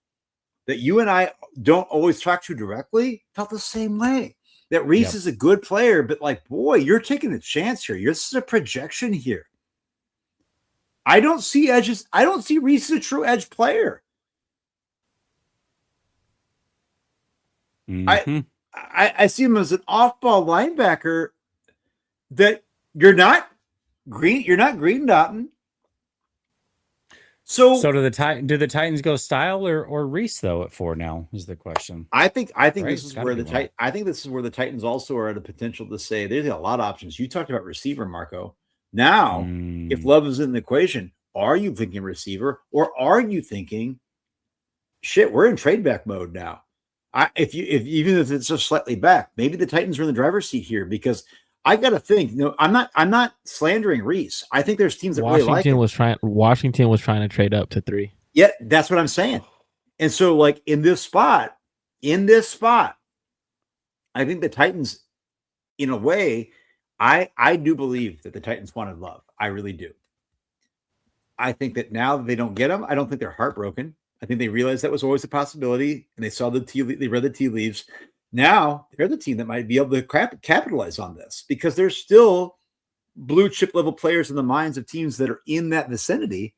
that you and I don't always talk to directly felt the same way. That Reese is a good player, but like, boy, you're taking a chance here. This is a projection here. I don't see edges. I don't see Reese as a true edge player. Mm-hmm. I see him as an off-ball linebacker that you're not green dotting. So do the Titans go Style or Reese though at 4 now is the question. I think Right? this is where this is where the Titans also are at a potential to say there's a lot of options. You talked about receiver, Marco. Now, if Love is in the equation, are you thinking receiver or are you thinking, shit, we're in trade back mode now? Even if it's just slightly back, maybe the Titans are in the driver's seat here because I got to think. No, I'm not slandering Reese. I think there's teams that really like him. Washington was trying to trade up to 3. Yeah, that's what I'm saying. And so, like in this spot, I think the Titans, in a way, I do believe that the Titans wanted Love. I really do. I think that now that they don't get him, I don't think they're heartbroken. I think they realized that was always a possibility, and they saw they read the tea leaves. Now they're the team that might be able to capitalize on this because there's still blue chip level players in the minds of teams that are in that vicinity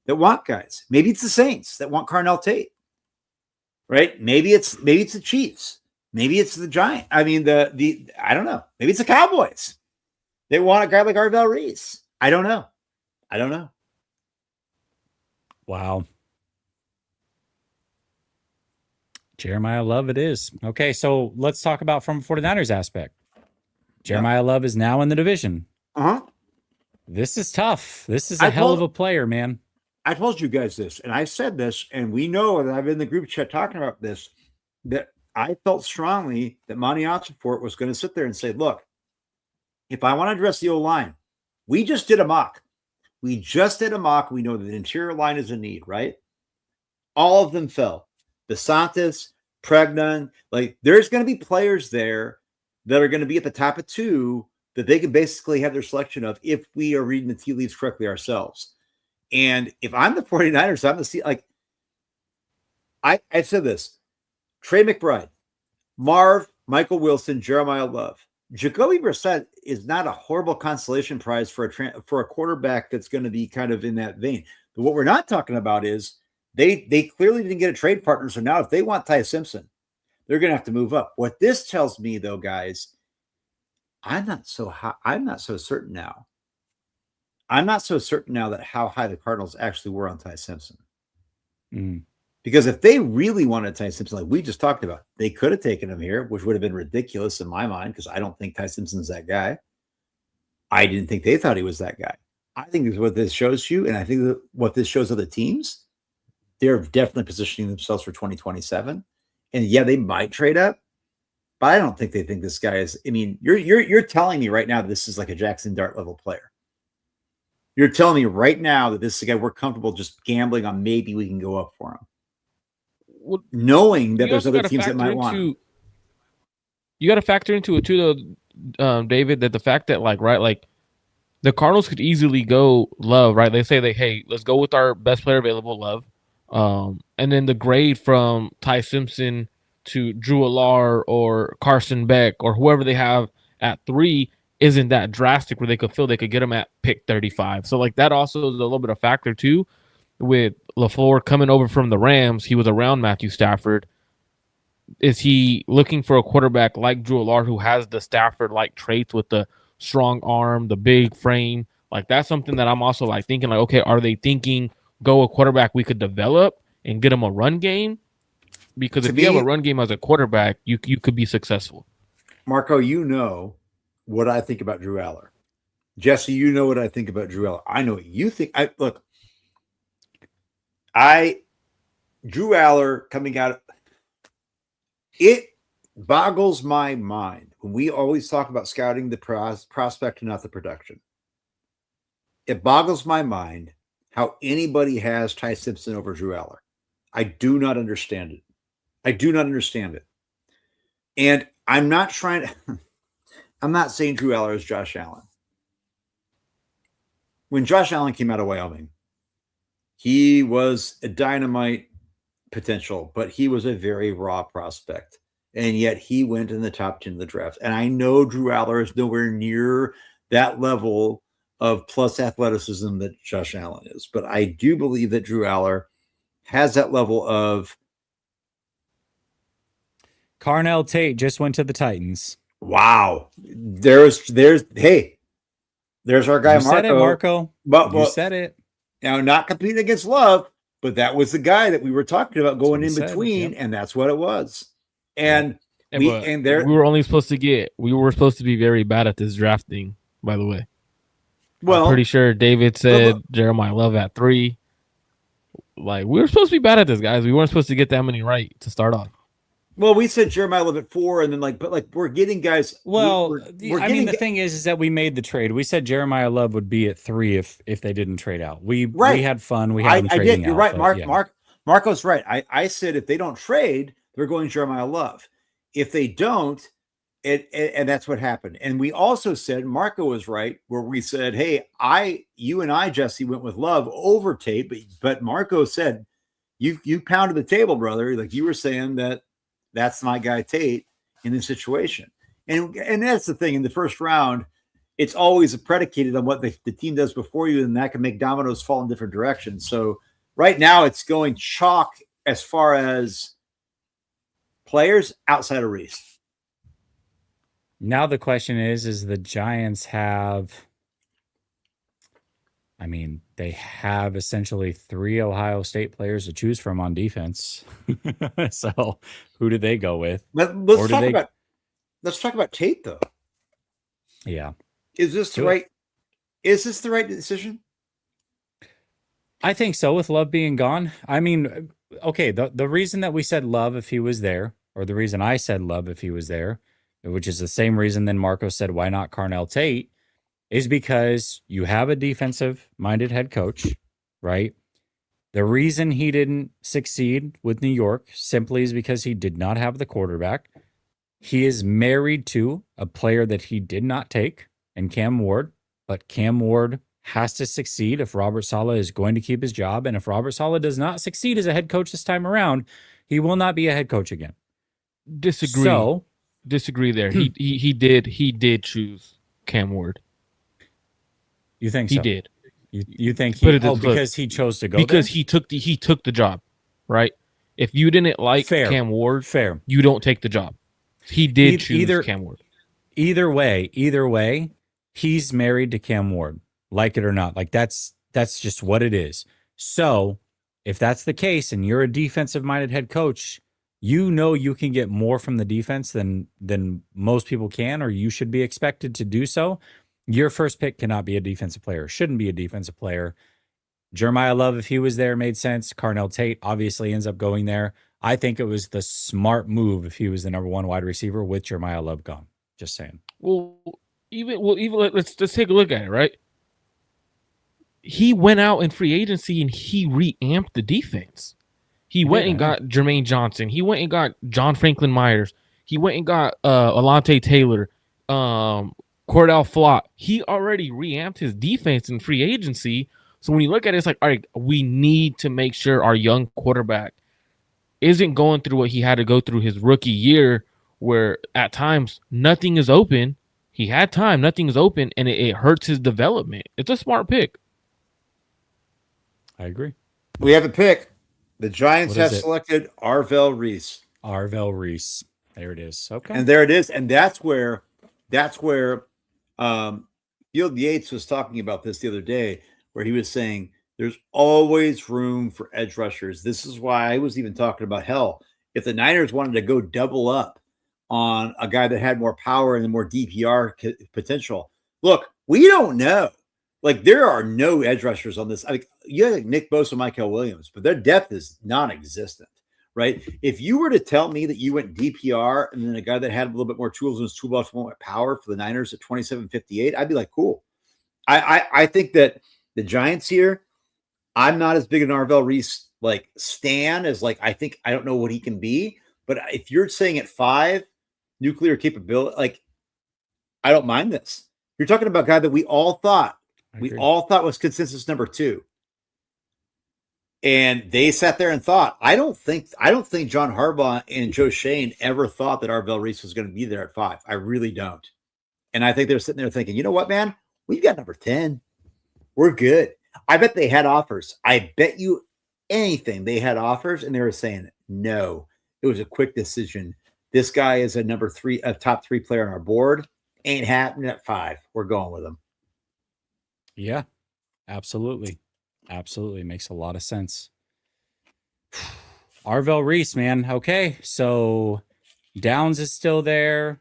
that want guys. Maybe it's the Saints that want Carnell Tate, right? Maybe it's the Chiefs. Maybe it's the Giants. I mean, I don't know. Maybe it's the Cowboys. They want a guy like Arval Reese. I don't know. Wow. Jeremiah Love it is. Okay, so let's talk about from 49ers aspect. Jeremiah Love is now in the division. Uh-huh. This is tough. This is a hell of a player, man. I told you guys this, and I said this, and we know that I've been in the group chat talking about this, that I felt strongly that Monty Oxenford was going to sit there and say, look, if I want to address the O-line, we just did a mock. We know that the interior line is a need, right? All of them fell. DeSantis, Pregnon, like there's going to be players there that are going to be at the top of 2 that they can basically have their selection of if we are reading the tea leaves correctly ourselves. And if I'm the 49ers, I'm the like I said this, Trey McBride, Marv, Michael Wilson, Jeremiah Love. Jacoby Brissett is not a horrible consolation prize for a quarterback that's going to be kind of in that vein. But what we're not talking about is they clearly didn't get a trade partner. So now if they want Ty Simpson, they're going to have to move up. What this tells me, though, guys, I'm not so certain now. I'm not so certain now that how high the Cardinals actually were on Ty Simpson. Because if they really wanted Ty Simpson, like we just talked about, they could have taken him here, which would have been ridiculous in my mind because I don't think Ty Simpson's that guy. I didn't think they thought he was that guy. I think is what this shows you, and I think that what this shows other teams, they're definitely positioning themselves for 2027. And yeah, they might trade up, but I don't think they think this guy is. I mean, you're telling me right now that this is like a Jackson Dart level player. You're telling me right now that this is a guy we're comfortable just gambling on. Maybe we can go up for him, Well, knowing that you there's also other gotta teams that factor might want him. into you got to factor into it too, though, David, that the fact that like the Cardinals could easily go Love, right? They say hey, let's go with our best player available, Love, and then the grade from Ty Simpson to Drew Alar or Carson Beck or whoever they have at 3 isn't that drastic where they could feel they could get them at pick 35. So like that also is a little bit of factor too. With LaFleur coming over from the Rams, he was around Matthew Stafford. Is he looking for a quarterback like Drew Alar who has the Stafford-like traits with the strong arm, the big frame? Like that's something that I'm also like thinking like, okay, are they thinking go a quarterback we could develop and get him a run game? Because if you have a run game as a quarterback, you could be successful. Marco, you know what I think about Drew Aller. Jesse, you know what I think about Drew Aller. I know what you think. Drew Aller coming out, it boggles my mind when we always talk about scouting the prospect and not the production. It boggles my mind how anybody has Ty Simpson over Drew Aller. I do not understand it. I do not understand it. And I'm not trying to, I'm not saying Drew Aller is Josh Allen. When Josh Allen came out of Wyoming, he was a dynamite potential, but he was a very raw prospect. And yet he went in the top 10 of the draft. And I know Drew Aller is nowhere near that level of plus athleticism that Josh Allen is. But I do believe that Drew Aller has that level of. Carnell Tate just went to the Titans. Wow. There's our guy, You said it, Marco. You said it. Now, not competing against Love, but that was the guy that we were talking about going in between, and that's what it was. And we were supposed to be very bad at this drafting, by the way. Well, I'm pretty sure David said Jeremiah Love at 3. Like, we were supposed to be bad at this, guys. We weren't supposed to get that many right to start off. Well, we said Jeremiah Love at 4, and then we're getting guys. Well, the thing is that we made the trade. We said Jeremiah Love would be at 3 if they didn't trade out. We had fun. We had them trading out. You're right, Marco's right. I said if they don't trade, they're going Jeremiah Love. If they don't, and that's what happened. And we also said Marco was right where we said, hey, you and I, Jesse, went with Love over Tate, but Marco said you pounded the table, brother. Like you were saying that's my guy Tate in this situation. And that's the thing. In the first round, it's always predicated on what the team does before you, and that can make dominoes fall in different directions. So right now it's going chalk as far as players outside of Reese. Now the question is the Giants have, they have essentially 3 Ohio State players to choose from on defense. So who do they go with? Let's talk about Tate though. Yeah. Is this the right decision? I think so, with Love being gone. Okay, the reason that we said Love if he was there, or the reason I said Love if he was there, which is the same reason then Marco said why not Carnell Tate, is because you have a defensive-minded head coach, right? The reason he didn't succeed with New York simply is because he did not have the quarterback. He is married to a player that he did not take, and Cam Ward, but Cam Ward has to succeed if Robert Saleh is going to keep his job. And if Robert Saleh does not succeed as a head coach this time around, he will not be a head coach again. Disagree there. He did choose Cam Ward. You think so? He did. You think because he chose to go because there? he took the job, right? If you didn't like Cam Ward, you don't take the job. He did choose Cam Ward. Either way, he's married to Cam Ward, like it or not. Like that's just what it is. So if that's the case and you're a defensive-minded head coach, you know you can get more from the defense than most people can, or you should be expected to do so. Your first pick cannot be a defensive player. Shouldn't be a defensive player. Jeremiah Love, if he was there, made sense. Carnell Tate obviously ends up going there. I think it was the smart move if he was the number one wide receiver with Jeremiah Love gone. Just saying. Well, let's take a look at it, right? He went out in free agency and he reamped the defense. He went and got Jermaine Johnson. He went and got John Franklin Myers. He went and got Alante Taylor, Cordell Flott. He already reamped his defense in free agency. So when you look at it, it's like, all right, we need to make sure our young quarterback isn't going through what he had to go through his rookie year, where at times nothing is open. He had time, nothing is open, and it hurts his development. It's a smart pick. I agree. We have a pick. The Giants have selected Arvell Reese. Arvell Reese. There it is. Okay. And there it is. And that's where Field Yates was talking about this the other day, where he was saying there's always room for edge rushers. This is why I was even talking about, hell, if the Niners wanted to go double up on a guy that had more power and more DPR potential. Look, we don't know. Like, there are no edge rushers on this. Like, you have Nick Bosa, Michael Williams, but their depth is non-existent, right? If you were to tell me that you went DPR and then a guy that had a little bit more tools in his toolbox, more power for the Niners at 27.58, I'd be like, cool. I think that the Giants here, I'm not as big an Arvell Reese like stan as like I don't know what he can be, but if you're saying at 5 nuclear capability, like I don't mind this. You're talking about a guy that we all thought was consensus number 2. And they sat there and thought, I don't think John Harbaugh and Joe Shane ever thought that Arvell Reese was going to be there at 5. I really don't. And I think they're sitting there thinking, you know what, man? We've got number 10. We're good. I bet they had offers. I bet you anything they had offers, and they were saying, no. It was a quick decision. This guy is a number 3, a top 3 player on our board. Ain't happening at 5. We're going with him. Yeah, absolutely. Absolutely. Makes a lot of sense. Arvell Reese, man. Okay. So Downs is still there.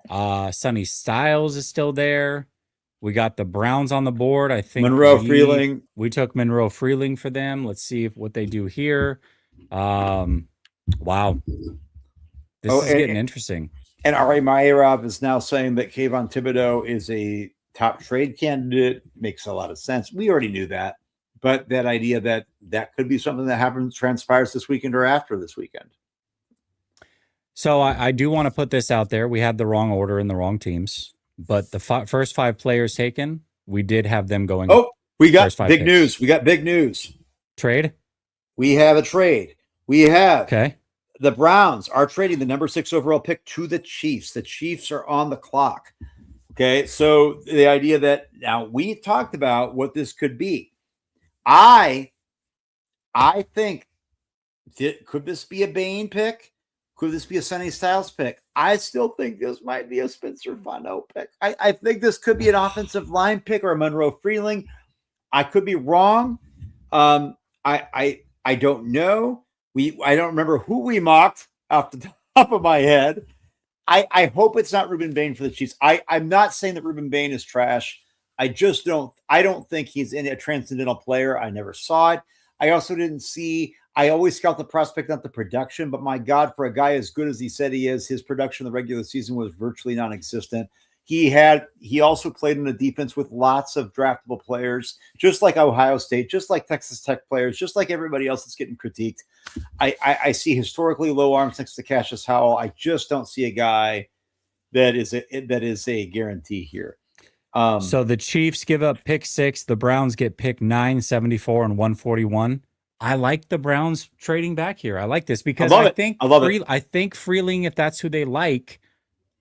Sonny Styles is still there. We got the Browns on the board. I think Monroe Freeling. We took Monroe Freeling for them. Let's see what they do here. Wow. This is getting interesting. And Ari Maierov is now saying that Kayvon Thibodeau is a top trade candidate. Makes a lot of sense. We already knew that. But that idea that could be something that happens, transpires this weekend or after this weekend. So I do want to put this out there. We had the wrong order and the wrong teams. But the first 5 players taken, we did have them going. Oh, we got big news. We got big news. Trade? We have a trade. We have the Browns are trading the number 6 overall pick to the Chiefs. The Chiefs are on the clock. Okay, so the idea that now we talked about what this could be. I think, could this be a Bain pick? Could this be a Sonny Styles pick? I still think this might be a Spencer Fano pick. I think this could be an offensive line pick or a Monroe Freeling. I could be wrong. I don't know. I don't remember who we mocked off the top of my head. I hope it's not Ruben Bain for the Chiefs. I'm not saying that Ruben Bain is trash. I don't think he's a transcendental player. I never saw it. I also didn't see. I always scout the prospect, not the production, but my God, for a guy as good as he said he is, his production in the regular season was virtually non-existent. He also played in a defense with lots of draftable players, just like Ohio State, just like Texas Tech players, just like everybody else that's getting critiqued. I see historically low arms next to Cassius Howell. I just don't see a guy that is a guarantee here. So the Chiefs give up pick 6. The Browns get pick 9, 74, and 141. I like the Browns trading back here. I like this because I think Freeling, if that's who they like,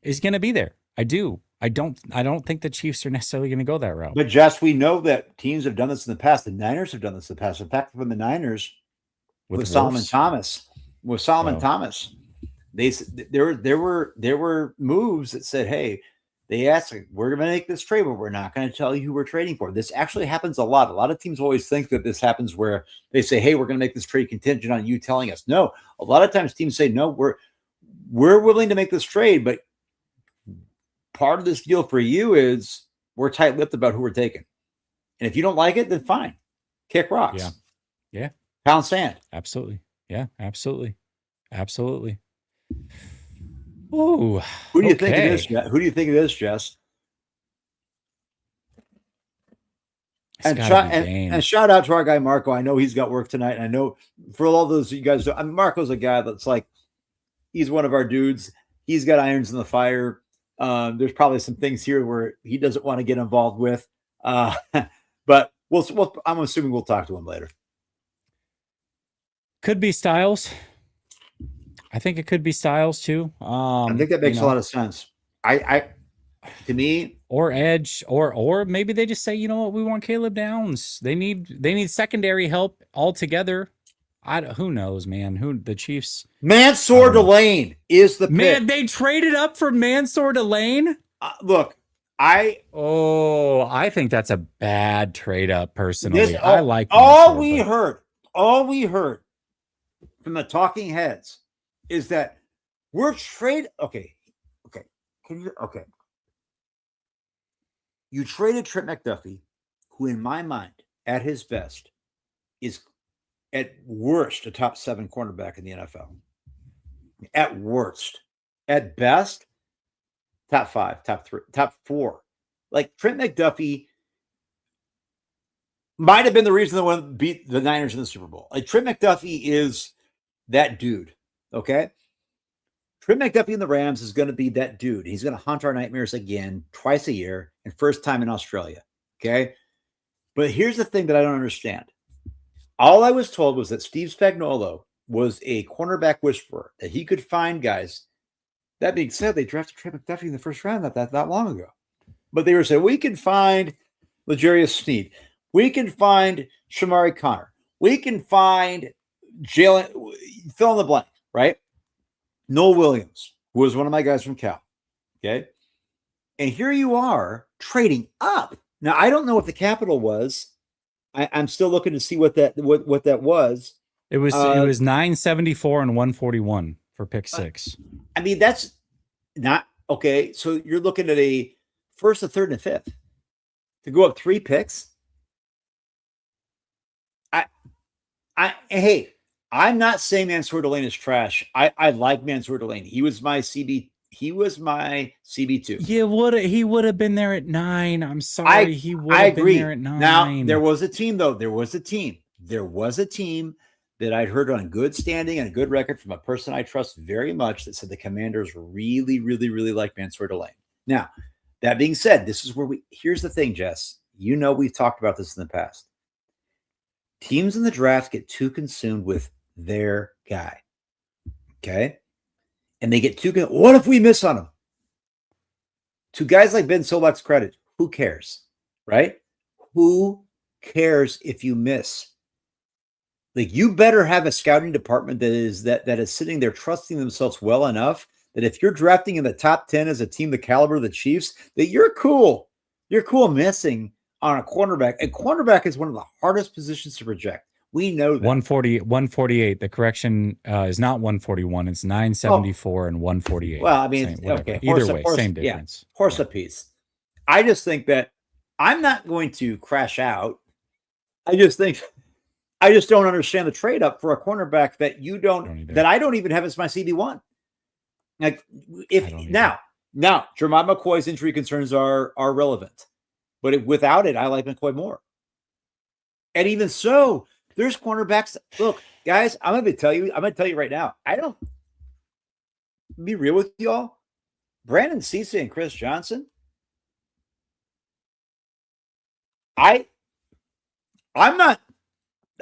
is going to be there. I do. I don't think the Chiefs are necessarily going to go that route. But Jess, we know that teams have done this in the past. The Niners have done this in the past. In fact, from the Niners with Solomon Thomas, there were moves that said, "Hey." They asked, we're going to make this trade, but we're not going to tell you who we're trading for. This actually happens a lot. A lot of teams always think that this happens where they say, hey, we're going to make this trade contingent on you telling us. No, a lot of times teams say, no, we're willing to make this trade, but part of this deal for you is we're tight-lipped about who we're taking. And if you don't like it, then fine. Kick rocks. Yeah. Yeah. Pound sand. Absolutely. Yeah, absolutely. Absolutely. Ooh. Who do you think it is, Jess? Who do you think it is, Jess? And shout out to our guy Marco. I know he's got work tonight. And I know for all those you guys, Marco's a guy that's like, he's one of our dudes. He's got irons in the fire. There's probably some things here where he doesn't want to get involved with. But I'm assuming we'll talk to him later. Could be Styles. I think it could be Styles too. I think that makes a lot of sense. To me, or Edge, or maybe they just say, you know what, we want Caleb Downs. They need secondary help altogether. Who knows, man? The Chiefs? Mansour Delane is the pick. Man, they traded up for Mansour Delane. Look, I think that's a bad trade up. Personally, I like all we heard from the talking heads is that we're trade. Okay. You traded Trent McDuffie, who in my mind, at his best, is at worst a top 7 cornerback in the NFL. At worst. At best, top 5, top 3, top 4. Like Trent McDuffie might have been the reason the one beat the Niners in the Super Bowl. Like Trent McDuffie is that dude. Okay. Trent McDuffie in the Rams is going to be that dude. He's going to haunt our nightmares again twice a year and first time in Australia. Okay. But here's the thing that I don't understand. All I was told was that Steve Spagnuolo was a cornerback whisperer, that he could find guys. That being said, they drafted Trent McDuffie in the first round not long ago. But they were saying, we can find L'Jarius Sneed. We can find Shamari Connor. We can find Jalen, fill in the blank, right? Noel Williams, who was one of my guys from Cal. Okay. And here you are trading up. Now, I don't know what the capital was. I'm still looking to see what that was. It was 974 and 141 for pick 6. I mean, that's not okay. So you're looking at a first, a third, and a fifth to go up 3 picks. Hey, I'm not saying Mansour Delane is trash. I like Mansour Delane. He was my CB2. Yeah, he would have been there at 9. I'm sorry. He would have been there at 9. Now, there was a team, though. There was a team that I'd heard on good standing and a good record from a person I trust very much that said the Commanders really, really, really like Mansour Delane. Now, that being said, here's the thing, Jess. You know, we've talked about this in the past. Teams in the draft get too consumed with their guy. Okay? And they get too good. What if we miss on him? To guys like Ben Solak's credit, who cares? Right? Who cares if you miss? Like, you better have a scouting department that is sitting there trusting themselves well enough that if you're drafting in the top 10 as a team the caliber of the Chiefs, that you're cool. You're cool missing on a cornerback. And cornerback is one of the hardest positions to project. We know that. 148. The correction is not 141. It's 974 and 148. Well, I mean, okay. Either way, same difference. Yeah, horse apiece. I just think that I'm not going to crash out. I just don't understand the trade up for a cornerback that I don't even have as my CB1. Like now, Jermod McCoy's injury concerns are relevant, but without it, I like McCoy more. And even so, there's cornerbacks. Look, guys, I'm going to tell you right now. I don't be real with y'all. Brandon Cisse and Chris Johnson. I'm not.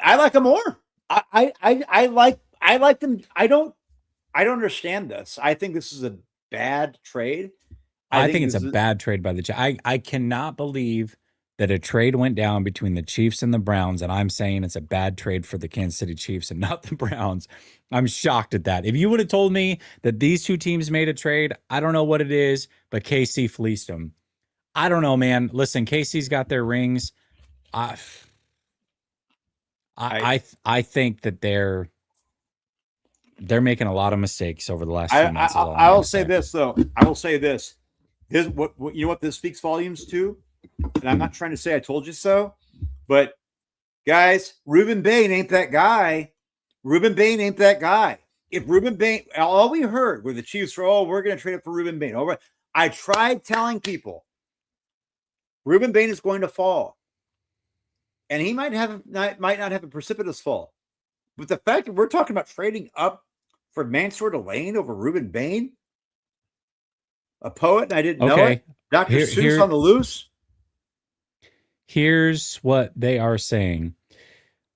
I like them more. I like them. I don't understand this. I think this is a bad trade. I think it's a bad trade by the Chiefs. I cannot believe that a trade went down between the Chiefs and the Browns, and I'm saying it's a bad trade for the Kansas City Chiefs and not the Browns. I'm shocked at that. If you would have told me that these two teams made a trade, I don't know what it is, but KC fleeced them. I don't know, man. Listen, KC's got their rings. I think that they're making a lot of mistakes over the last few months. I will say this, though. I will say this. What this speaks volumes to and I'm not trying to say I told you so, but guys, Ruben Bain ain't that guy. Ruben Bain ain't that guy. If Ruben Bain, all we heard were the Chiefs were, oh, we're going to trade up for Ruben Bain. All right. I tried telling people Ruben Bain is going to fall, and he might not have a precipitous fall. But the fact that we're talking about trading up for Mansour Delane over Ruben Bain, a poet, and I didn't know it. Dr. Seuss on the loose. Here's what they are saying.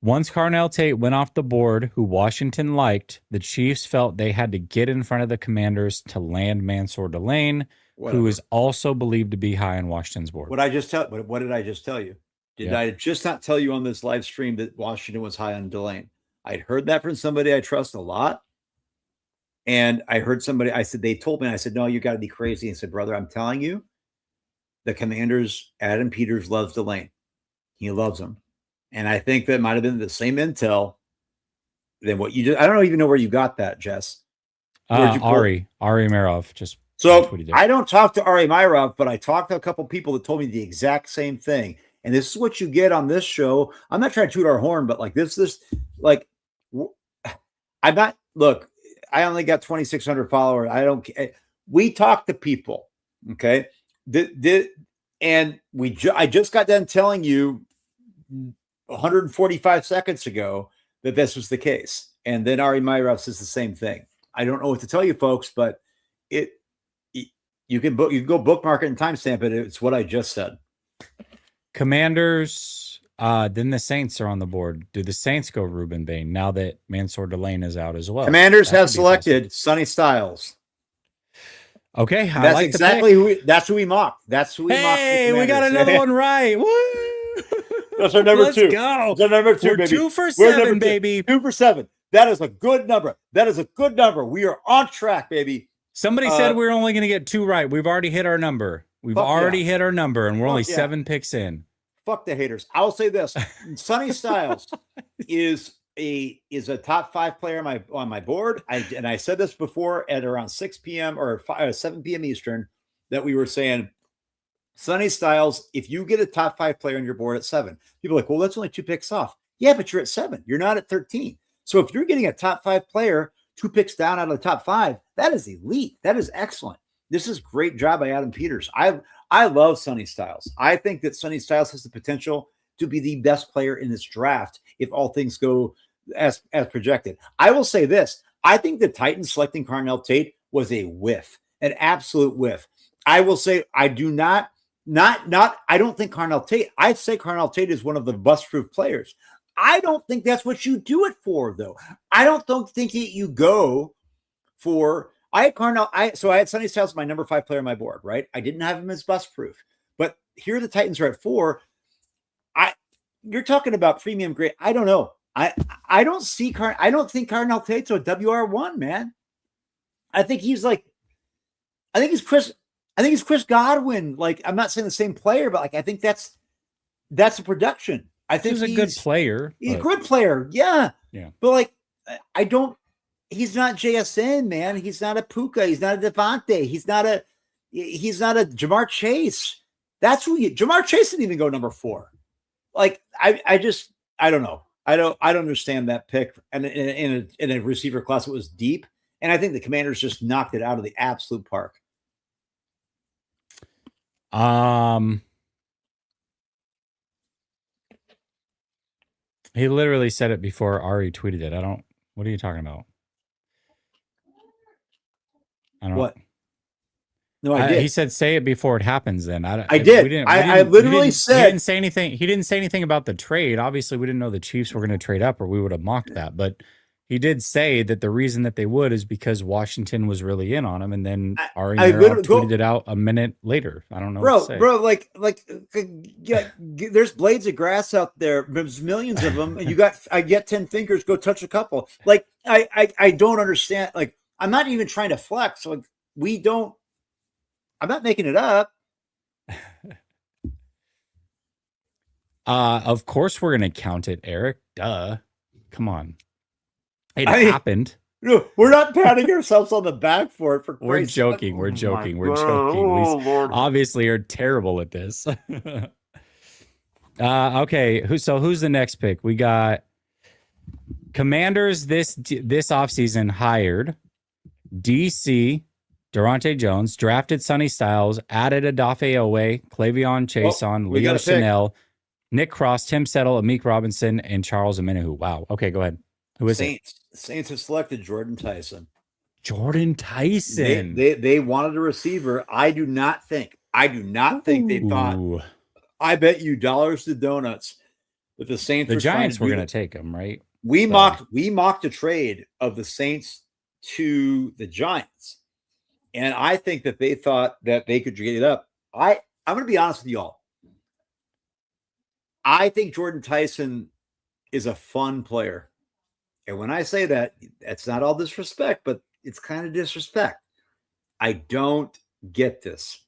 Once Carnell Tate went off the board, who Washington liked, the Chiefs felt they had to get in front of the Commanders to land Mansour Delane, who is also believed to be high on Washington's board. What did I just tell you? Did I just not tell you on this live stream that Washington was high on Delane? I'd heard that from somebody I trust a lot. And I heard somebody, they told me, I said, no, you got to be crazy. And said, brother, I'm telling you, the Commanders, Adam Peters loves Delane. He loves him. And I think that might have been the same intel than what you did. I don't even know where you got that, Jess. Ari Merov just. So I don't talk to Ari Merov, but I talked to a couple people that told me the exact same thing. And this is what you get on this show. I'm not trying to toot our horn, but I'm not, look, I only got 2,600 followers. I don't care. We talk to people. Okay. I just got done telling you 145 seconds ago that this was the case. And then Ari Myroff says the same thing. I don't know what to tell you folks, but you can go bookmark it and timestamp it. It's what I just said. Commanders, then the Saints are on the board. Do the Saints go Ruben Bain now that Mansour Delane is out as well? Commanders have selected Sonny Styles. Okay, that's exactly who we mocked. That's who we mocked. Hey, we got another one right. Woo! That's our number 2. Let's go. That's our number 2, We're baby. 2 for 7, baby. 2 for 7. That is a good number. We are on track, baby. Somebody said we were only going to get 2 right. We've already hit our number. We've already hit our number, and we're only 7 picks in. Fuck the haters. I'll say this: Sonny Styles is a top 5 player on my board. I said this before at around 6 p.m. or 7 p.m. Eastern that we were saying Sonny Styles. If you get a top 5 player on your board at 7, people are like, well, that's only 2 picks off. Yeah, but you're at 7. You're not at 13. So if you're getting a top 5 player 2 picks down out of the top 5, that is elite. That is excellent. This is great job by Adam Peters. I love Sonny Styles. I think that Sonny Styles has the potential to be the best player in this draft if all things go as projected. I will say this. I think the Titans selecting Carnell Tate was a whiff, an absolute whiff. I will say I do not I don't think Carnell Tate, I'd say Carnell Tate is one of the bust-proof players. I don't think that's what you do it for, though. I don't think that you go for. I had Carnell. I had Sonny Styles, my number 5 player on my board, right? I didn't have him as bust-proof, but here the Titans are at 4. You're talking about premium grade. I don't know. I don't think Carnell Tate's a WR1, man. I think he's Chris Godwin. Like, I'm not saying the same player, but I think that's a production. I think he's a good player. He's a good player. Yeah. But he's not JSN, man. He's not a Puka. He's not a Devontae. He's not a Jamar Chase. That's who Jamar Chase didn't even go number 4. I don't know. I don't understand that pick. And in a receiver class that was deep. And I think the Commanders just knocked it out of the absolute park. He literally said it before Ari tweeted it. What are you talking about? I don't. What? No, I did. He said, "Say it before it happens." Then I did. I literally said he didn't say anything. He didn't say anything about the trade. Obviously, we didn't know the Chiefs were going to trade up, or we would have mocked that. But he did say that the reason that they would is because Washington was really in on him, and then Ari tweeted it out a minute later. I don't know, there's blades of grass out there. There's millions of them, and I get 10 fingers. Go touch a couple. I don't understand. I'm not even trying to flex. I'm not making it up. Of course we're going to count it, Eric. Duh. Come on. It happened. No, we're not patting ourselves on the back for it. For We're Christ's joking. sake. We're Oh my joking. We're God. joking. We Oh, Lord. obviously are terrible at this. Okay. Who's the next pick? We got Commanders this offseason hired DC, Durante Jones, drafted Sonny Styles, added Adafe Owe, Clavion Chason, we Leo got a pick. Chanel, Nick Cross, Tim Settle, Amik Robinson, and Charles Omenihu. Wow. Okay, go ahead. Who is it? Saints have selected Jordan Tyson. Jordan Tyson. They wanted a receiver. I do not think they thought. I bet you dollars to donuts that the Saints. The Giants were going to take him, right? We mocked a trade of the Saints to the Giants, and I think that they thought that they could get it up. I'm going to be honest with y'all. I think Jordan Tyson is a fun player, and when I say that, that's not all disrespect, but it's kind of disrespect. I don't get this.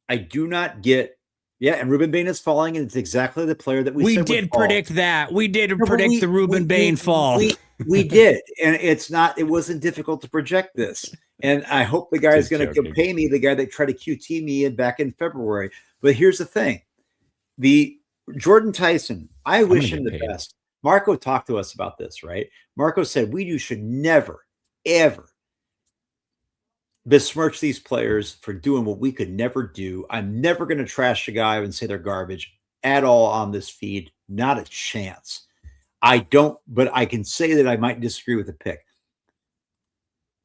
I do not get. Yeah, and Ruben Bain is falling, and it's exactly the player that we said did predict that. We did predict the Ruben Bain fall. We did, and it wasn't difficult to project this. And I hope the guy is going to pay me, the guy that tried to QT me back in February. But here's the thing: the Jordan Tyson. I wish him the best. Marco talked to us about this, right? Marco said we should never, ever besmirch these players for doing what we could never do. I'm never going to trash a guy and say they're garbage at all on this feed. Not a chance. I don't, but I can say that I might disagree with the pick.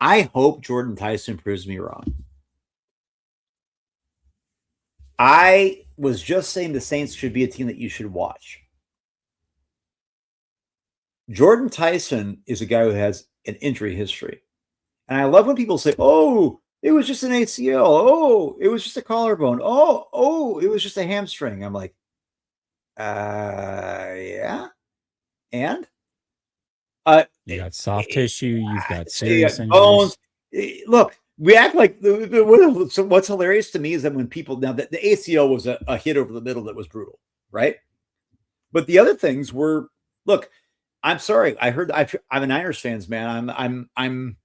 I hope Jordan Tyson proves me wrong. I was just saying the Saints should be a team that you should watch. Jordan Tyson is a guy who has an injury history. And I love when people say, oh, it was just an ACL. Oh, it was just a collarbone. Oh, it was just a hamstring. I'm like, yeah. And? You got soft tissue. You've got serious bones. Look, we act like what's hilarious to me is that when people now that the ACL was a hit over the middle that was brutal, right? But the other things were, look, I'm sorry. I'm a Niners fans, man. I'm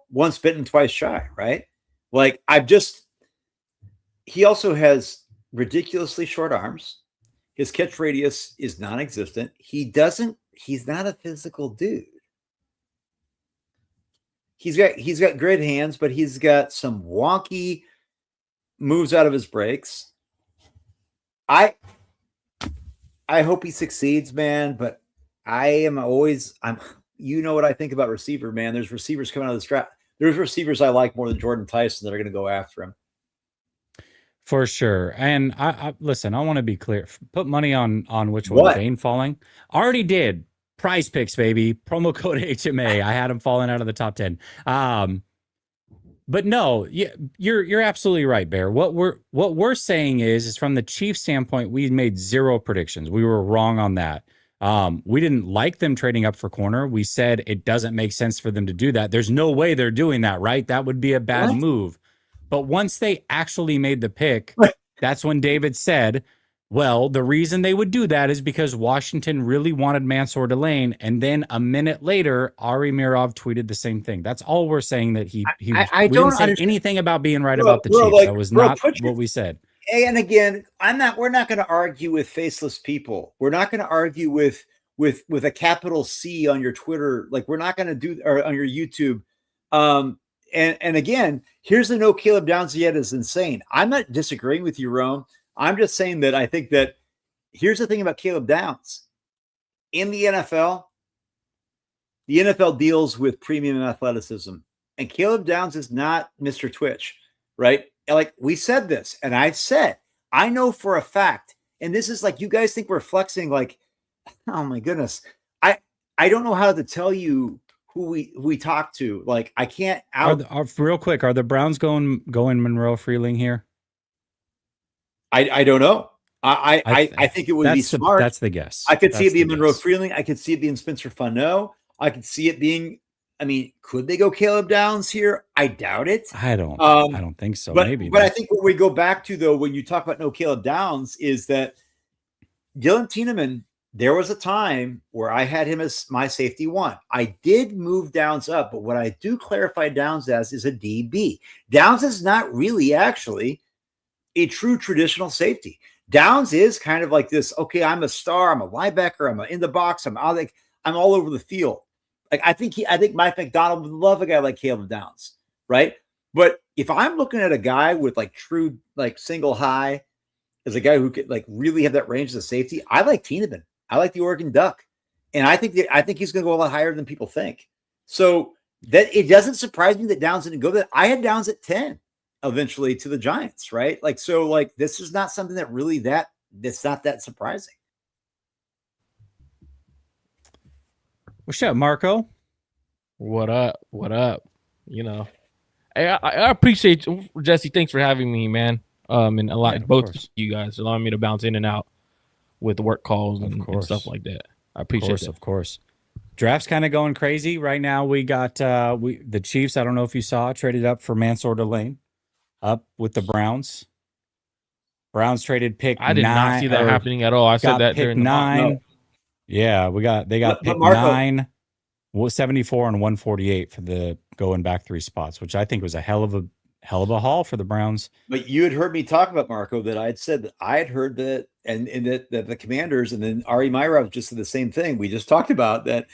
once bitten, twice shy, right? Like he also has ridiculously short arms. His catch radius is non-existent. He's not a physical dude. He's got great hands, but he's got some wonky moves out of his breaks. I hope he succeeds, man, but I'm you know what I think about receiver, man. There's receivers coming out of the draft. There's receivers I like more than Jordan Tyson that are going to go after him. For sure. And I listen, I want to be clear. Put money on which one, Bain falling. Already did. Prize Picks, baby. Promo code HMA. I had him falling out of the top 10. But no, you're absolutely right, Bear. What we're saying is from the Chiefs standpoint, we made zero predictions. We were wrong on that. We didn't like them trading up for corner. We said it doesn't make sense for them to do that. There's no way they're doing that, right? That would be a bad move. But once they actually made the pick, that's when David said, well, the reason they would do that is because Washington really wanted Mansour Delane. And then a minute later, Ari Mirov tweeted the same thing. That's all we're saying, that we didn't say anything about being right about the Chiefs. That was not what we said. And again, we're not going to argue with faceless people. We're not going to argue with a capital C on your Twitter. Like we're not going to do, or on your YouTube. And again, here's the no Caleb Downs yet is insane. I'm not disagreeing with you, Rome. I'm just saying that I think that here's the thing about Caleb Downs. In the NFL deals with premium athleticism. And Caleb Downs is not Mr. Twitch, right? Like we said this, and I've said, I know for a fact, and this is like, you guys think we're flexing, like, oh my goodness. I don't know how to tell you who we talk to. Like, I can't real quick, are the Browns going Monroe Freeling here? I don't know. I think it would be smart. That's the guess. I could see it being Monroe Freeling. I could see it being Spencer Fano. I could see it being, could they go Caleb Downs here? I doubt it. I don't think so. But, maybe. But I think what we go back to, though, when you talk about no Caleb Downs, is that Dylan Tiedemann there was a time where I had him as my safety 1. I did move Downs up, but what I do clarify Downs as is a DB. Downs is not really actually a true traditional safety. Downs is kind of like this, okay, I'm a star, I'm a linebacker, I'm in the box, I'm all over the field. Like I think Mike McDonald would love a guy like Caleb Downs, right? But if I'm looking at a guy with like true like single high as a guy who could like really have that range as a safety, I like Tiedemann. I like the Oregon Duck. And I think he's going to go a lot higher than people think. So that it doesn't surprise me that Downs didn't go there. I had Downs at 10 eventually to the Giants, right? Like, so like, this is not something that really that's not that surprising. What's up, Marco? What up? What up? You know, I appreciate you, Jesse. Thanks for having me, man. And a lot, both of you guys allowing me to bounce in and out with work calls and stuff like that. I appreciate it. Of course. Draft's kind of going crazy right now. We got the Chiefs. I don't know if you saw, traded up for Mansour Delane, up with the Browns. Browns traded pick. I did not see that happening at all. I said that pick during the 9. no. Yeah, they got pick 9, 74 and 148 for the going back 3 spots, which I think was a hell of a haul for the Browns. But you had heard me talk about, Marco, that I had said that I had heard that and that the Commanders, and then Ari Meirov just said the same thing. We just talked about that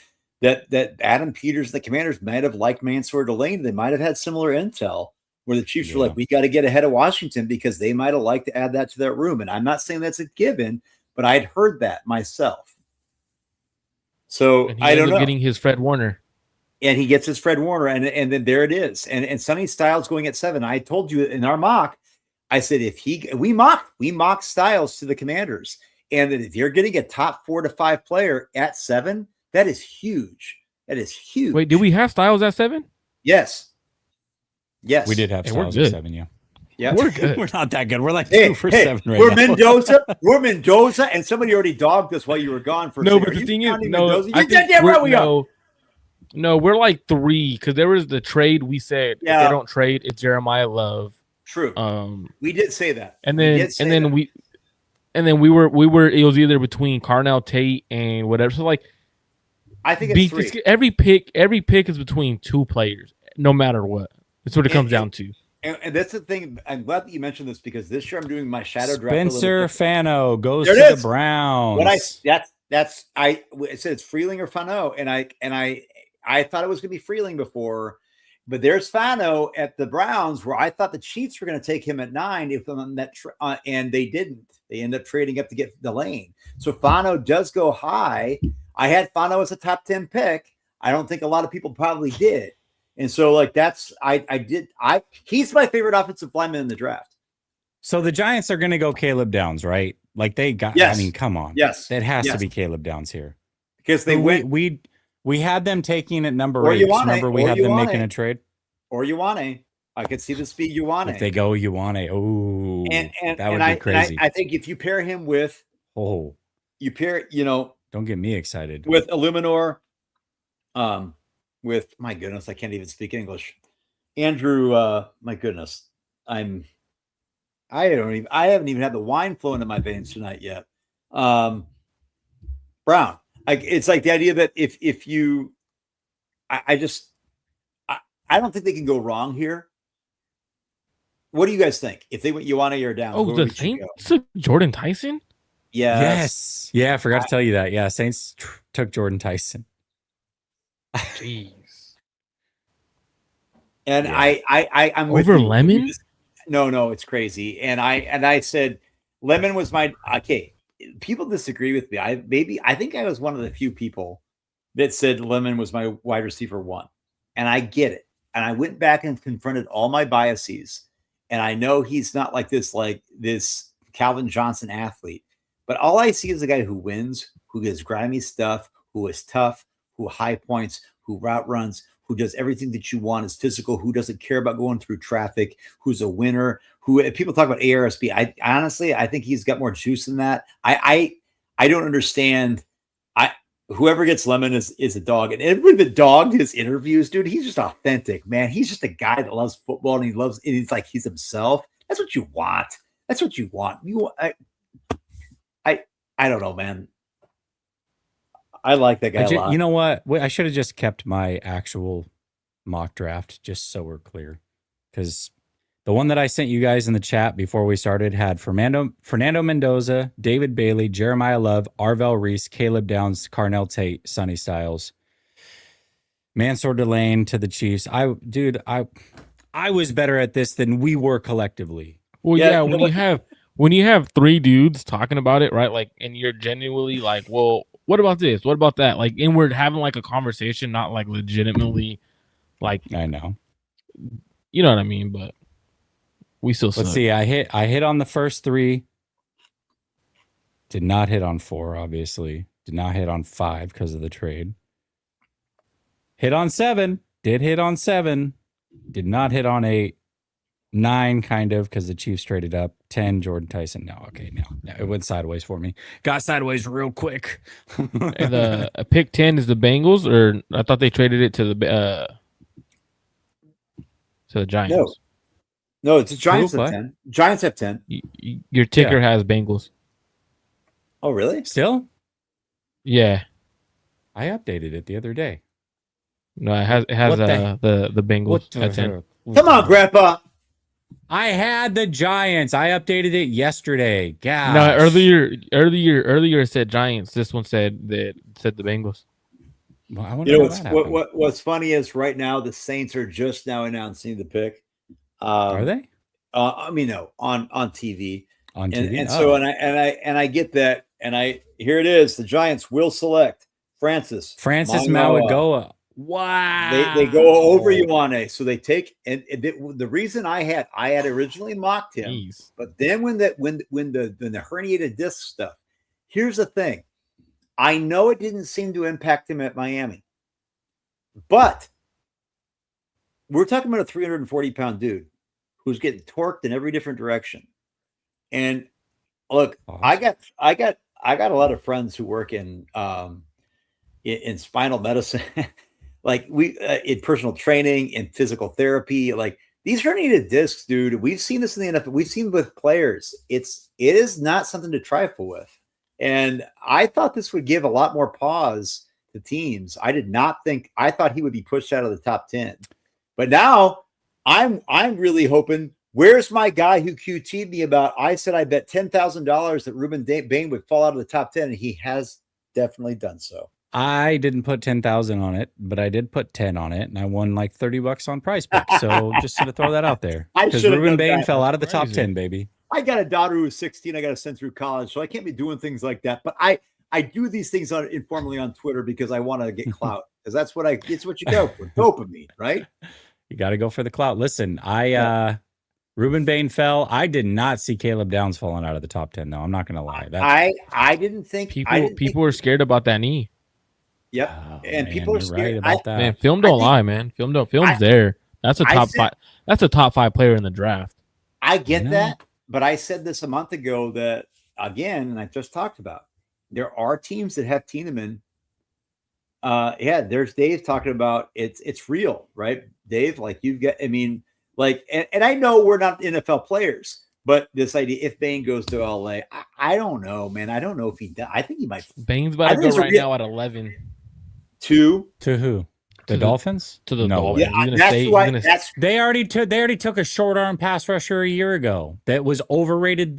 Adam Peters and the Commanders might have liked Mansour Delane. They might have had similar intel where the Chiefs were like, we got to get ahead of Washington because they might have liked to add that to that room. And I'm not saying that's a given, but I'd heard that myself. So I don't know. Getting his Fred Warner. And he gets his Fred Warner, and then there it is. And Sonny Styles going at 7. I told you in our mock, I said we mock Styles to the Commanders, and that if you're getting a top 4 to 5 player at 7, that is huge. That is huge. Wait, did we have Styles at 7? Yes, we did have Styles at 7. Yeah, we're good. We're not that good. We're like 2 for 7 right we're now. Mendoza. We're Mendoza, and somebody already dogged us while you were gone. For no, but the thing is, no, No, we're like 3 because there was the trade. We said if they don't trade, it's Jeremiah Love. True. We did say that, and then we were. It was either between Carnell Tate and whatever. So like, I think it's 3. Every pick is between 2 players, no matter what. That's what it comes down to. And that's the thing. I'm glad that you mentioned this because this year I'm doing my shadow draft. Spencer Fano goes to the Browns. I said it's Freeling or Fano, and I thought it was going to be Freeling before, but there's Fano at the Browns where I thought the Chiefs were going to take him at 9 if on that and they didn't. They end up trading up to get Delane. So Fano does go high. I had Fano as a top 10 pick. I don't think a lot of people probably did. And so like he's my favorite offensive lineman in the draft. So the Giants are going to go Caleb Downs, right? Like they got, I mean, come on. Yes. It has to be Caleb Downs here. Because they we had them taking at number 8. Remember we had them making a trade? Or Ioane. I could see this be Ioane. If they go Ioane, oh, that would be crazy. I think if you pair him with don't get me excited. With Illuminor, with my goodness, I can't even speak English. Andrew, my goodness. I haven't even had the wine flow into my veins tonight yet. Brown. It's like the idea that if you I don't think they can go wrong here. What do you guys think? If they went Ioane or down? Oh, the Saints took Jordan Tyson? Yes. Yeah, I forgot to tell you that. Yeah, Saints took Jordan Tyson. Jeez. And I'm over Lemon? No, it's crazy. And I said Lemon was my people disagree with me. I think I was one of the few people that said Lemon was my wide receiver 1. And I get it. And I went back and confronted all my biases. And I know he's not like this Calvin Johnson athlete. But all I see is a guy who wins, who does grimy stuff, who is tough, who high points, who route runs, who does everything that you want, is physical, who doesn't care about going through traffic, who's a winner, who people talk about ARSB. I honestly think he's got more juice than that. I don't understand. Whoever gets Lemon is a dog. And everybody that dogged his interviews, dude, he's just authentic, man. He's just a guy that loves football and he's like he's himself. That's what you want. I don't know, man. I like that guy a lot. You know what? I should have just kept my actual mock draft just so we're clear, because the one that I sent you guys in the chat before we started had Fernando Mendoza, David Bailey, Jeremiah Love, Arvell Reese, Caleb Downs, Carnell Tate, Sonny Styles, Mansour Delane to the Chiefs. I was better at this than we were collectively. Well, Yeah, yeah, you know when you have three dudes talking about it, right? Like, and you're genuinely like, well, what about this? What about that? Like, and we're having like a conversation, not like legitimately, like, I know. you know what I mean? But we still suck. Let's see. I hit on the first three. Did not hit on 4, obviously. Did not hit on 5 because of the trade. Hit on 7. Did hit on 7. Did not hit on 8. 9, kind of, because the Chiefs traded up. 10, Jordan Tyson. No, okay, no. It went sideways for me. Got sideways real quick. And the pick 10 is the Bengals, or I thought they traded it to the Giants. No, it's the Giants Who, have what? 10. Giants have 10. Your ticker has Bengals. Oh, really? Still? Yeah. I updated it the other day. No, it has What the Bengals What the at 10. heck? Come on, Grandpa. I had the Giants. I updated it yesterday. Gosh. No, earlier it said Giants. This one said the Bengals. Well, I wonder You know how that happened. what's funny is right now the Saints are just now announcing the pick. Are they I mean, no, on TV. on TV? And so I get that, and here it is. The Giants will select Francis Mauigoa. Wow. They go over Ioane, so they take the reason I had originally mocked him, Jeez. but then when the herniated disc stuff. Here's the thing, I know it didn't seem to impact him at Miami, but we're talking about a 340-pound dude who's getting torqued in every different direction. And look, awesome. I got a lot of friends who work in spinal medicine. Like we in personal training and physical therapy, like these herniated discs, dude, we've seen this in the NFL. We've seen it with players. It is not something to trifle with. And I thought this would give a lot more pause to teams. I thought he would be pushed out of the top 10. But now I'm really hoping, where's my guy who QT'd me about, I said I bet $10,000 that Ruben Bain would fall out of the top 10, and he has definitely done so. I didn't put 10,000 on it, but I did put 10 on it, and I won like $30 on Prize Picks. So just to throw that out there, because Ruben Bain fell out of the top 10, baby. I got a daughter who's 16. I got to send through college, so I can't be doing things like that. But I do these things informally on Twitter because I want to get clout, because that's what it's what you go for, dopamine, right? You got to go for the clout. Listen, Ruben Bain fell. I did not see Caleb Downs falling out of the top 10, though. I'm not going to lie. I didn't think people were scared about that knee. Yep. Oh, and man, people are scared right about that. Man, film don't lie, man. Film's there. That's a top 5. That's a top 5 player in the draft. I get that, but I said this a month ago that again, and I just talked about, there are teams that have Tiedemann. There's Dave talking about it's real, right? Dave, like you've got, I mean, like, and I know we're not NFL players, but this idea, if Bain goes to LA, I don't know, man. I don't know if he does. I think he might. Bain's about to go right now at 11. To who? The Dolphins? To the Dolphins. Yeah, they already took a short arm pass rusher a year ago that was overrated.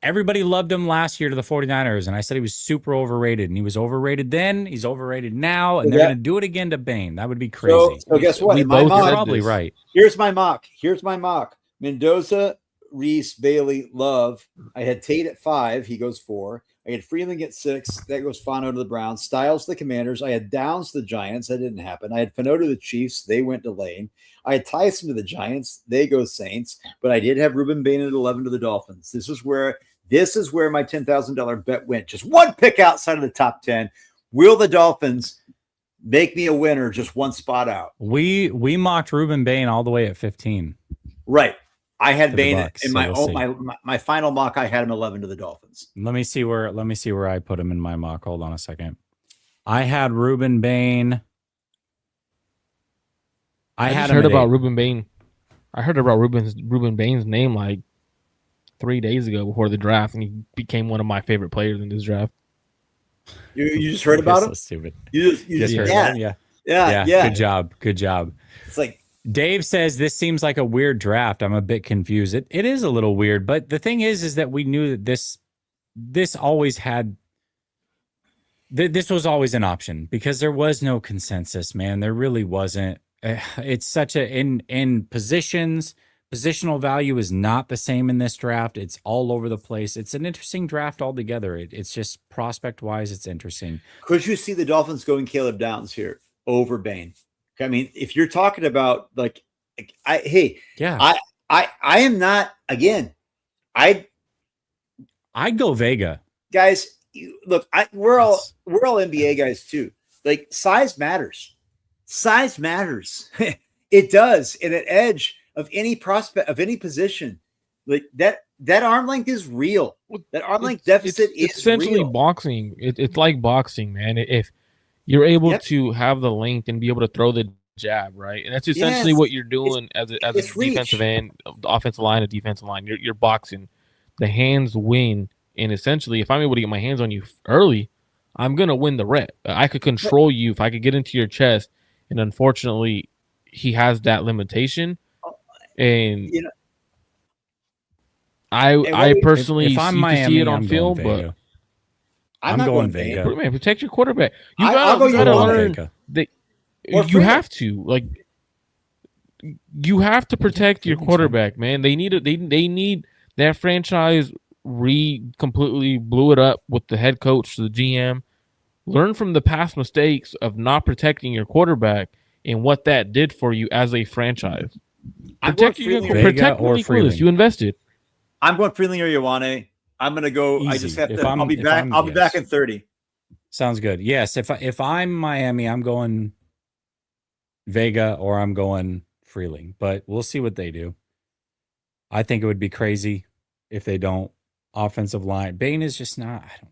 Everybody loved him last year to the 49ers, and I said he was super overrated, and he was overrated then, he's overrated now, and they're going to do it again to Bain. That would be crazy. So guess what? We both are probably right. Here's my mock. Mendoza, Reese, Bailey, Love. I had Tate at 5. He goes 4. I had Freeland at 6. That goes Fano to the Browns. Styles to the Commanders. I had Downs to the Giants. That didn't happen. I had Fano to the Chiefs. They went to Lane. I had Tyson to the Giants. They go Saints. But I did have Ruben Bain at 11 to the Dolphins. This is where my $10,000 bet went. Just one pick outside of the top 10. Will the Dolphins make me a winner just one spot out? We mocked Ruben Bain all the way at 15. Right. I had Bain in so my final mock. I had him 11 to the Dolphins. Let me see where I put him in my mock. Hold on a second. I had Ruben Bain. I heard about Ruben Bain. I heard about Ruben Bain's name like 3 days ago before the draft, and he became one of my favorite players in this draft. You just heard You're about so him? stupid. You Just just heard yeah, about him? Yeah. yeah, Yeah. yeah. Good job. Good job. It's like Dave says this seems like a weird draft. I'm a bit confused. It is a little weird, but the thing is that we knew that this always had this was always an option because there was no consensus, man. There really wasn't. It's such a in positions. Positional value is not the same in this draft. It's all over the place. It's an interesting draft altogether. It's just prospect wise, it's interesting. could you see the Dolphins going Caleb Downs here over Bain? I mean, if you're talking about like Yeah, I am not again. I'd go Vega. Guys, look, we're all That's- NBA guys too. Like size matters. Size matters. It does. And an edge of any prospect of any position, like that arm length is real. That arm length deficit is essentially real. boxing. It's like boxing, man. If you're able Yep. to have the length and be able to throw the jab, right, and that's essentially Yes. what you're doing as a it's reach. defensive end, the offensive line, a defensive line. You're boxing. The hands win, and essentially, if I'm able to get my hands on you early, I'm gonna win the rep. I could control you if I could get into your chest, and unfortunately, he has that limitation. And You know, I personally if I'm see, Miami, see it on I'm film, going but Vega. I'm I'm not going Bain. Vega. man, protect your quarterback. You I'll go gotta Iwata. learn Vega. that Or you Freeman. have to you have to protect your Freeman's quarterback, man. They need they need that franchise completely blew it up with the head coach, the GM. Learn from the past mistakes of not protecting your quarterback and what that did for you as a franchise. I'm going Protect your Freeling. Vega protect or Malik Willis. Freeling. You invested. I'm going Freeling or Ioane. I'm gonna go. I Easy. just have If to. I'm- I'll be if back. I'm- I'll be back yes. in 30. Sounds good. Yes, if I'm Miami, I'm going Vega or I'm going Freeling, but we'll see what they do. I think it would be crazy if they don't. Offensive line, Bain is just not. I don't.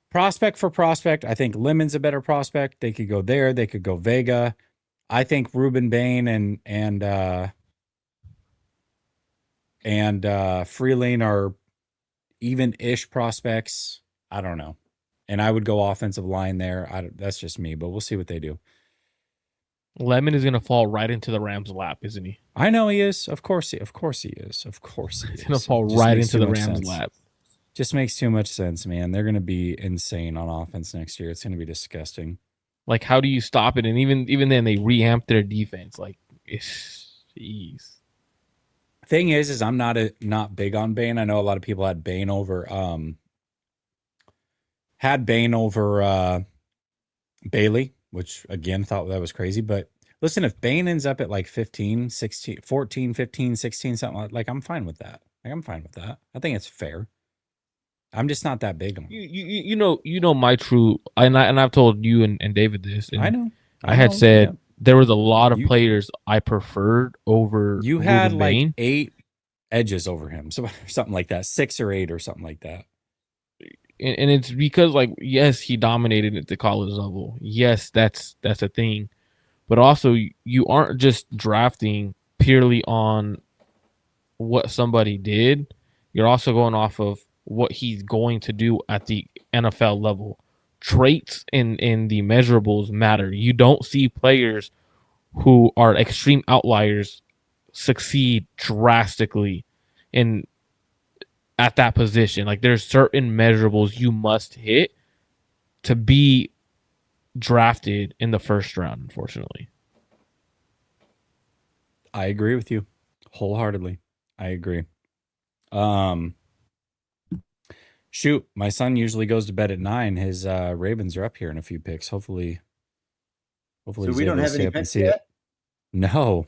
Prospect for prospect, I think Lemon's a better prospect. They could go there. They could go Vega. I think Ruben Bain and Freeling are even-ish prospects. I don't know. And I would go offensive line there. That's just me, but we'll see what they do. Lemon is gonna fall right into the Rams' lap, isn't he? I know he is. Of course he is. Of course he is. He's gonna fall It just right makes into too the much Rams' sense. lap. Just makes too much sense, man. They're going to be insane on offense next year. It's going to be disgusting. Like, how do you stop it? And even then, they reamp their defense. Like, jeez. Thing is I'm not big on Bain. I know a lot of people had Bain over Bailey, which again thought that was crazy. But listen, if Bain ends up at like 15, 16, 14, 15, 16, something like I'm fine with that. I'm fine with that. I think it's fair. I'm just not that big on him. You know my true, and I've told you and David this. And I know. I had know, said yeah. there was a lot of players I preferred over. You had Ruben like Bain. 8 edges over him, so something like that, 6 or 8 or something like that. And it's because, like, yes, he dominated at the college level. Yes, that's a thing, but also you aren't just drafting purely on what somebody did. You're also going off of what he's going to do at the NFL level. Traits in the measurables matter. You don't see players who are extreme outliers succeed drastically in at that position. Like, there's certain measurables you must hit to be drafted in the first round, unfortunately. I agree with you wholeheartedly. I agree. Shoot, my son usually goes to bed at 9. His Ravens are up here in a few picks. Hopefully So he's we don't able to have stay any up and picks see yet. it. No,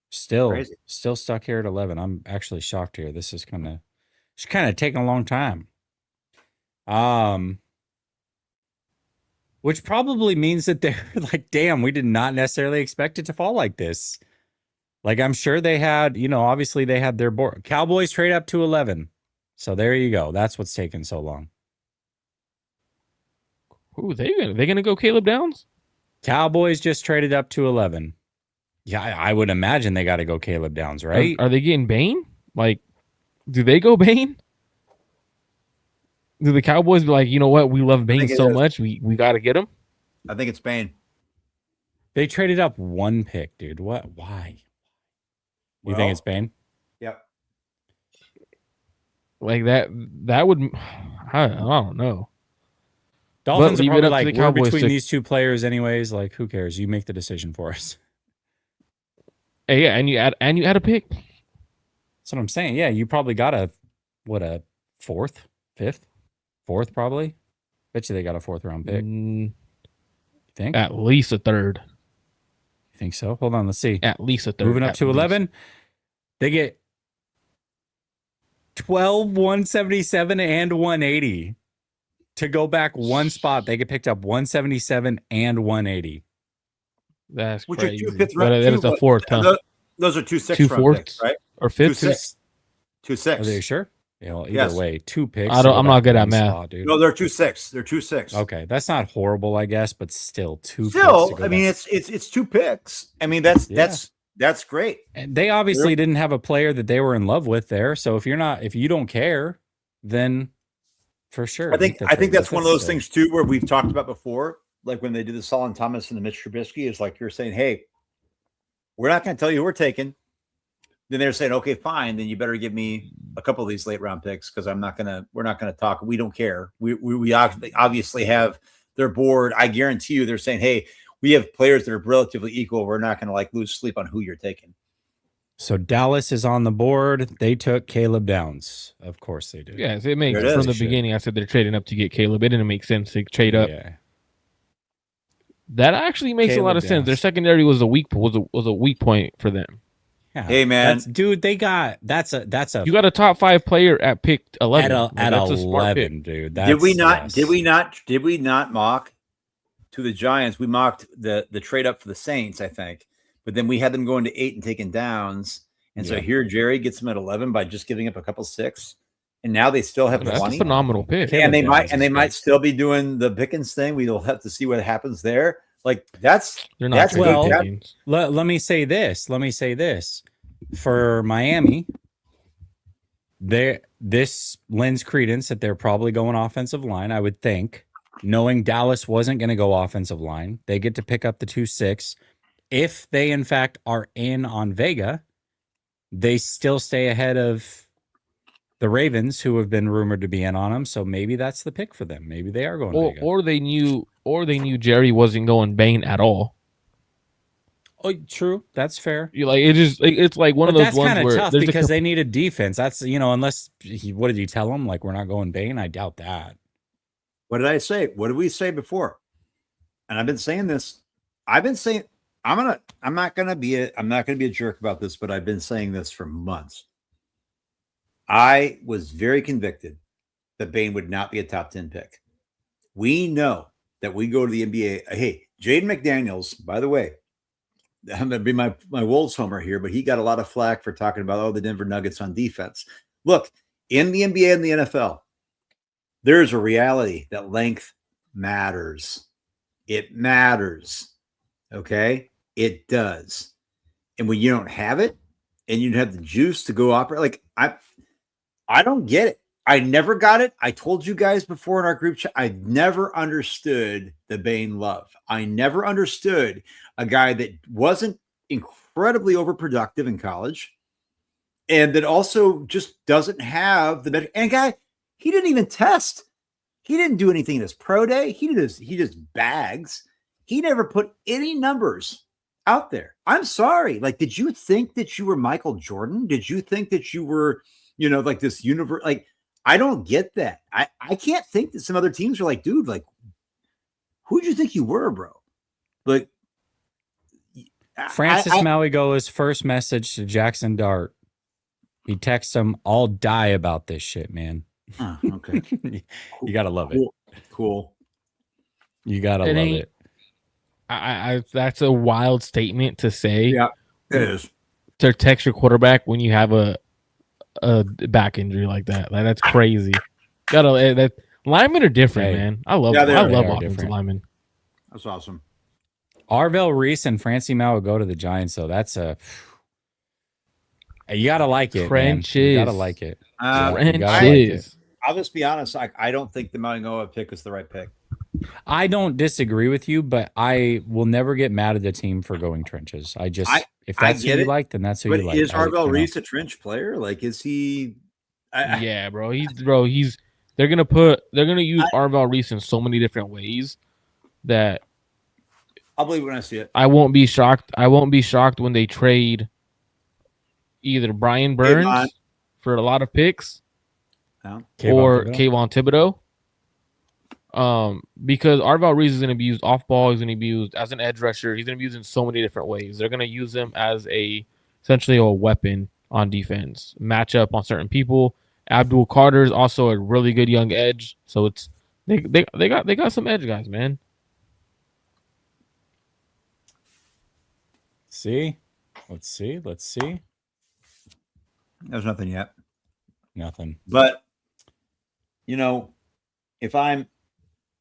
still Crazy. stuck here at 11. I'm actually shocked here. This is kind of taking a long time. Which probably means that they're like, damn, we did not necessarily expect it to fall like this. Like, I'm sure they had, obviously they had their board. Cowboys trade up to 11. So there you go. That's what's taken so long. Who they gonna go Caleb Downs? Cowboys just traded up to 11. Yeah, I would imagine they got to go Caleb Downs, right? Are they getting Bain? Like, do they go Bain? Do the Cowboys be like, you know what? We love Bane think it so is. much, we got to get him. I think it's Bane. They traded up one pick, dude. What? Why? You think Well, it's Bane? Yep. Like that. That would. I don't know. Dolphins are leave it probably up to like, the we're Cowboys between to- these two players anyways. Like, who cares? You make the decision for us. Hey, yeah, and you add a pick. That's what I'm saying. Yeah, you probably got a fourth, fifth, fourth probably. Bet you they got a fourth round pick. You think? At least a third. You think so? Hold on, let's see. At least a third. Moving up at to least. 11, they get 12, 177, and 180. To go back one spot, they get picked up 177 and 180. That's Which crazy. are two fifth But round. that is a fourth, huh? Those are two sixth Two round fourths picks, right? or Two fifth. six. Two Are six. they sure? Yeah, well, either Yes. way, two picks. I don't- to go I'm not back good at one math. spot, dude. No, they're 2-6. They're 2-6. Okay, that's not horrible, I guess, but still two. picks Still, to go I mean, back. it's two picks. I mean, that's great. And they obviously didn't have a player that they were in love with there. So if you don't care, then for sure. I think trade, that's but one of those still. things too, where we've talked about before, like when they did the Solon Thomas and the Mitch Trubisky, is like you're saying, hey, we're not going to tell you who we're taking. Then they're saying, okay, fine, then you better give me a couple of these late round picks because we're not gonna talk. We don't care. We obviously have their board. I guarantee you, they're saying, hey, we have players that are relatively equal. We're not gonna like lose sleep on who you're taking. So Dallas is on the board. They took Caleb Downs. Of course they did. Yes, it makes There it from is. the Shit. beginning. I said they're trading up to get Caleb. It didn't make sense to trade up. Yeah. That actually makes a Caleb lot of sense. Downs. Their secondary was a weak point for them. Yeah. Hey, man. Dude, they got that's a You got a top 5 player at pick 11. at That's a smart pick. 11, dude. Did we Yes. not mock to the Giants? We mocked the trade up for the Saints, I think, but then we had them going to 8 and taking Downs, and so Yeah. here Jerry gets them at 11 by just giving up a couple 6, and now they still have That's 20. a phenomenal pick. Caleb And they Downs is might good. still be doing the Pickens thing. We'll have to see what happens there. Like that's They're not that's trading well- good. Pickens. Let me say this. For Miami, this lends credence that they're probably going offensive line, I would think. Knowing Dallas wasn't going to go offensive line, they get to pick up the 2-6. If they, in fact, are in on Vega, they still stay ahead of the Ravens, who have been rumored to be in on them. So maybe that's the pick for them. Maybe they are going Vega. Or they knew Jerry wasn't going Bane at all. Oh, true. That's fair. You like it's like one But of those that's ones kind of where tough there's because they need a defense. That's, unless what did he tell him? Like, we're not going Bane. I doubt that. What did I say? What did we say before? And I've been saying this. I've been saying I'm not gonna be a jerk about this, but I've been saying this for months. I was very convicted that Bane would not be a top 10 pick. We know that we go to the NBA. Hey, Jaden McDaniels, by the way, I'm going to be my Wolves homer here, but he got a lot of flack for talking about, the Denver Nuggets on defense. Look, in the NBA and the NFL, there's a reality that length matters. It matters. Okay? It does. And when you don't have it and you don't have the juice to go operate, like I don't get it. I never got it. I told you guys before in our group chat, I never understood the Bane love. I never understood a guy that wasn't incredibly overproductive in college and that also just doesn't have the better. And guy, he didn't even test. He didn't do anything in his pro day. He just bags. He never put any numbers out there. I'm sorry. Like, did you think that you were Michael Jordan? Did you think that you were, like this universe? Like, I don't get that. I can't think that some other teams are like, dude, like, who'd you think you were, bro? Like, Francis Maligoa's first message to Jackson Dart. He texts him, "I'll die about this shit, man." Okay. You gotta love it. Cool. You gotta It love ain't- it. I that's a wild statement to say. Yeah, it is. To text your quarterback when you have a back injury like that. Like, that's crazy. That linemen are different, Hey. man. I love Yeah, they are offensive different. linemen. That's awesome. Arvell Reese and Francie Mao would go to the Giants, though. That's you gotta like it. Man. You Trenches. gotta like it. Uh, You gotta like Trenches. I'll just be honest. I don't think the Mauigoa pick was the right pick. I don't disagree with you, but I will never get mad at the team for going trenches. If that's who get you it, like, then that's who but you like. is Arvell Reese a trench player? Like, is he? Yeah, bro. They're gonna use Arvell Reese in so many different ways that I'll believe it when I see it. I won't be shocked. I won't be shocked when they trade either Brian Burns for a lot of picks or Kayvon Thibodeau. Because Arvell Reese is going to be used off ball. He's going to be used as an edge rusher. He's going to be used in so many different ways. They're going to use him as essentially a weapon on defense, match up on certain people. Abdul Carter is also a really good young edge. So they got some edge guys, man. Let's see. There's nothing yet. Nothing. But if I'm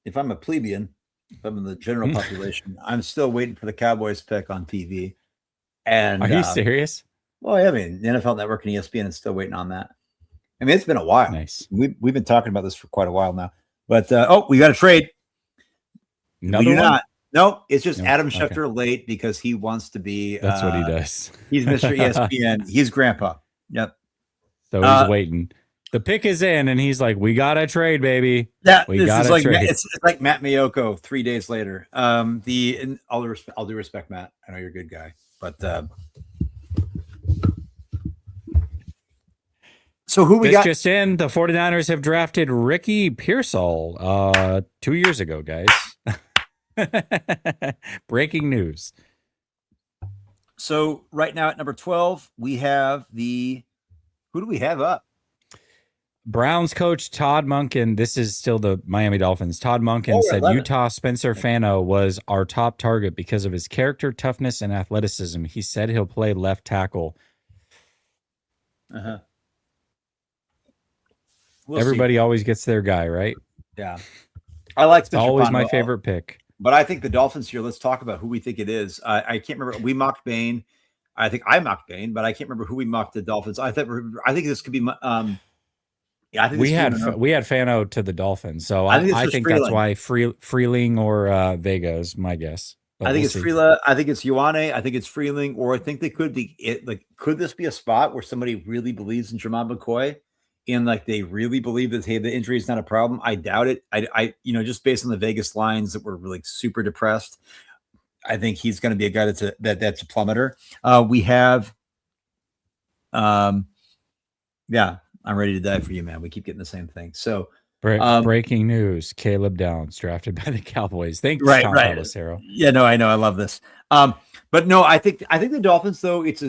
a plebeian, if I'm in the general population, I'm still waiting for the Cowboys pick on TV. And are you serious? Well, yeah, I mean, the NFL Network and ESPN is still waiting on that. I mean, it's been a while. Nice. We've been talking about this for quite a while now. But we got a trade. Another one? Not. No, it's just Adam Schefter late because he wants to be. That's what he does. He's Mr. ESPN. He's grandpa. Yep. So he's waiting. The pick is in, and he's like, "We got to trade, baby. Yeah, we got to trade." It's like Matt Mayoko 3 days later. I'll do respect, Matt. I know you're a good guy, but so who we got? Just in, the 49ers have drafted Ricky Pearsall 2 years ago, guys. Breaking news. So right now at number 12, we have who do we have up? Browns coach Todd Monken. This is still the Miami Dolphins. Todd Monken said Utah Spencer Fano was our top target because of his character, toughness, and athleticism. He said he'll play left tackle. Everybody always gets their guy, right? Yeah. I like Spencer always Fano. My favorite pick. But I think the Dolphins here, let's talk about who we think it is. I can't remember. We mocked Bain. I think I mocked Bain, but I can't remember who we mocked the Dolphins. I think this could be I think we had Fano to the Dolphins, so I think that's why Freeling or Vega is my guess. But I think it's Freela. I think it's Ioane. I think it's Freeling, or I think they could be could this be a spot where somebody really believes in Jermon McCoy and they really believe that, hey, the injury is not a problem? I doubt it. I just based on the Vegas lines that were really super depressed, I think he's going to be a guy that's a plummeter. We have, yeah. I'm ready to die for you, man. We keep getting the same thing. So, breaking news: Caleb Downs drafted by the Cowboys. Thanks, Tom Pelissero. Yeah, no, I know, I love this. But no, I think the Dolphins, though, it's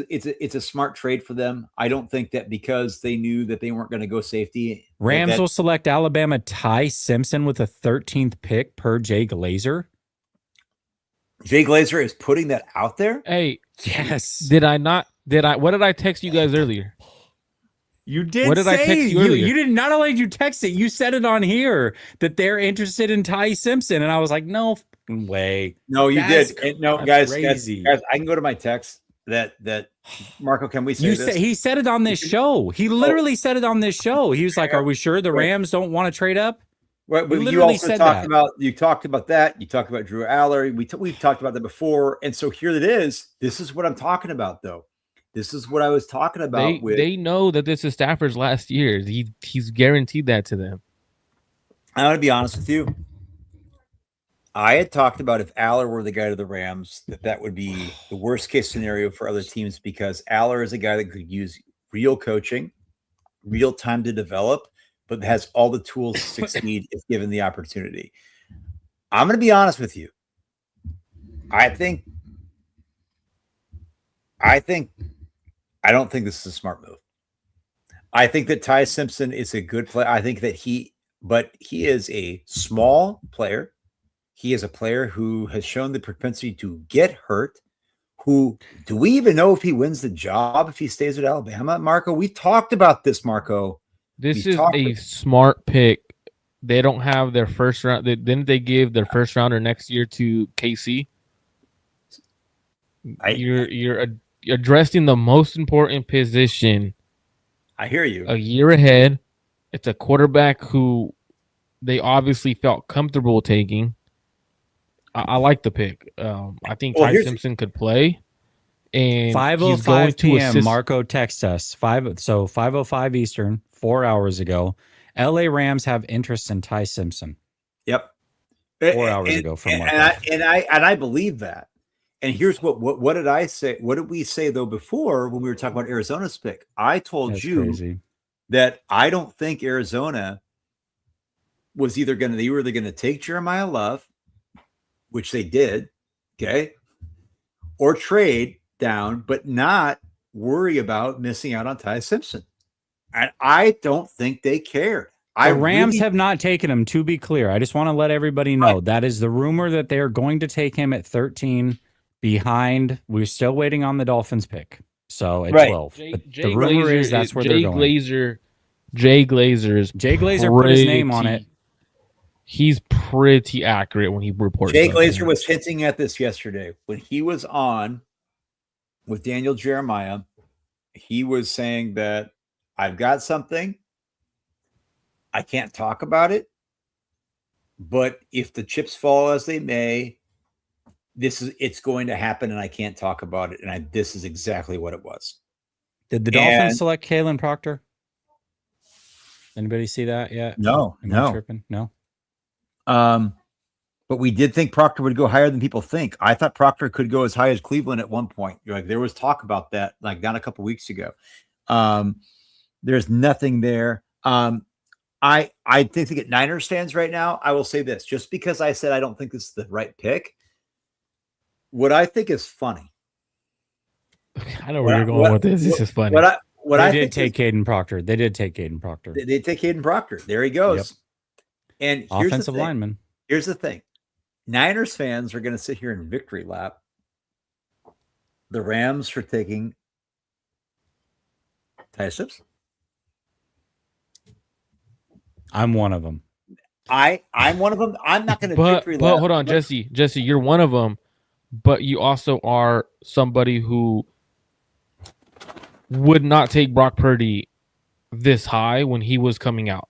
a smart trade for them. I don't think that because they knew that they weren't going to go safety. Rams will select Alabama Ty Simpson with a 13th pick per Jay Glazer. Jay Glazer is putting that out there. Hey, yes. Did I not? What did I text you guys earlier? You did. What did I text you earlier? You didn't. Not only did you text it, you said it on here that they're interested in Ty Simpson, and I was like, no way. No, you did. No, guys, I can go to my text. That Marco, can we say this? He said it on this show. He literally said it on this show. He was like, "Are we sure the Rams don't want to trade up?" Right, but you also talked about that. You talked about Drew Aller. We've talked about that before, and so here it is. This is what I'm talking about, though. This is what I was talking about. They know that this is Stafford's last year. He's guaranteed that to them. I'm going to be honest with you. I had talked about if Aller were the guy to the Rams, that would be the worst case scenario for other teams because Aller is a guy that could use real coaching, real time to develop, but has all the tools to succeed if given the opportunity. I'm going to be honest with you. I don't think this is a smart move. I think that Ty Simpson is a good player. I think that he is a small player. He is a player who has shown the propensity to get hurt. Do we even know if he wins the job if he stays at Alabama? Marco, we talked about this, Marco. This is a smart pick. They don't have their first round. Didn't they give their first rounder next year to KC? You're addressing the most important position. I hear you. A year ahead. It's a quarterback who they obviously felt comfortable taking. I like the pick. I think Well, Ty Simpson could play, and he's going 5:05 to p.m. assist. Marco texts us 5:05 Eastern, 4 hours ago. LA Rams have interest in Ty Simpson. Yep. 4 hours ago from Marco. And I believe that. And here's what did I say? What did we say though before when we were talking about Arizona's pick? I told That's you crazy. that I don't think Arizona was either going to take Jeremiah Love, which they did, okay, or trade down, but not worry about missing out on Ty Simpson. And I don't think they cared. The Rams have not taken him, to be clear. I just want to let everybody know that is the rumor that they are going to take him at 13 behind. We're still waiting on the Dolphins pick. So at 12. But the rumor is that's where they're going. Jay Glazer put his name on it. He's pretty accurate when he reports. Jay Glazer was hinting at this yesterday when he was on with Daniel Jeremiah. He was saying that I've got something. I can't talk about it, but if the chips fall as they may, it's going to happen, and I can't talk about it. And this is exactly what it was. Did the Dolphins select Kalen Proctor? Anybody see that yet? No, Am I tripping? No. But we did think Proctor would go higher than people think. I thought Proctor could go as high as Cleveland at one point. Like there was talk about that, like down a couple weeks ago. There's nothing there. I think to get Niners fans right now, I will say this, just because I said I don't think this is the right pick. What I think is funny. I know where you're going with this. This is funny. They did take Caden Proctor. They did take Caden Proctor. They did take Caden Proctor. There he goes. Yep. And offensive lineman. Here's the thing. Niners fans are going to sit here in victory lap the Rams for taking Ty Simpson. I'm one of them. I'm one of them. I'm not going to victory lap. But hold on, Jesse, you're one of them, but you also are somebody who would not take Brock Purdy this high when he was coming out.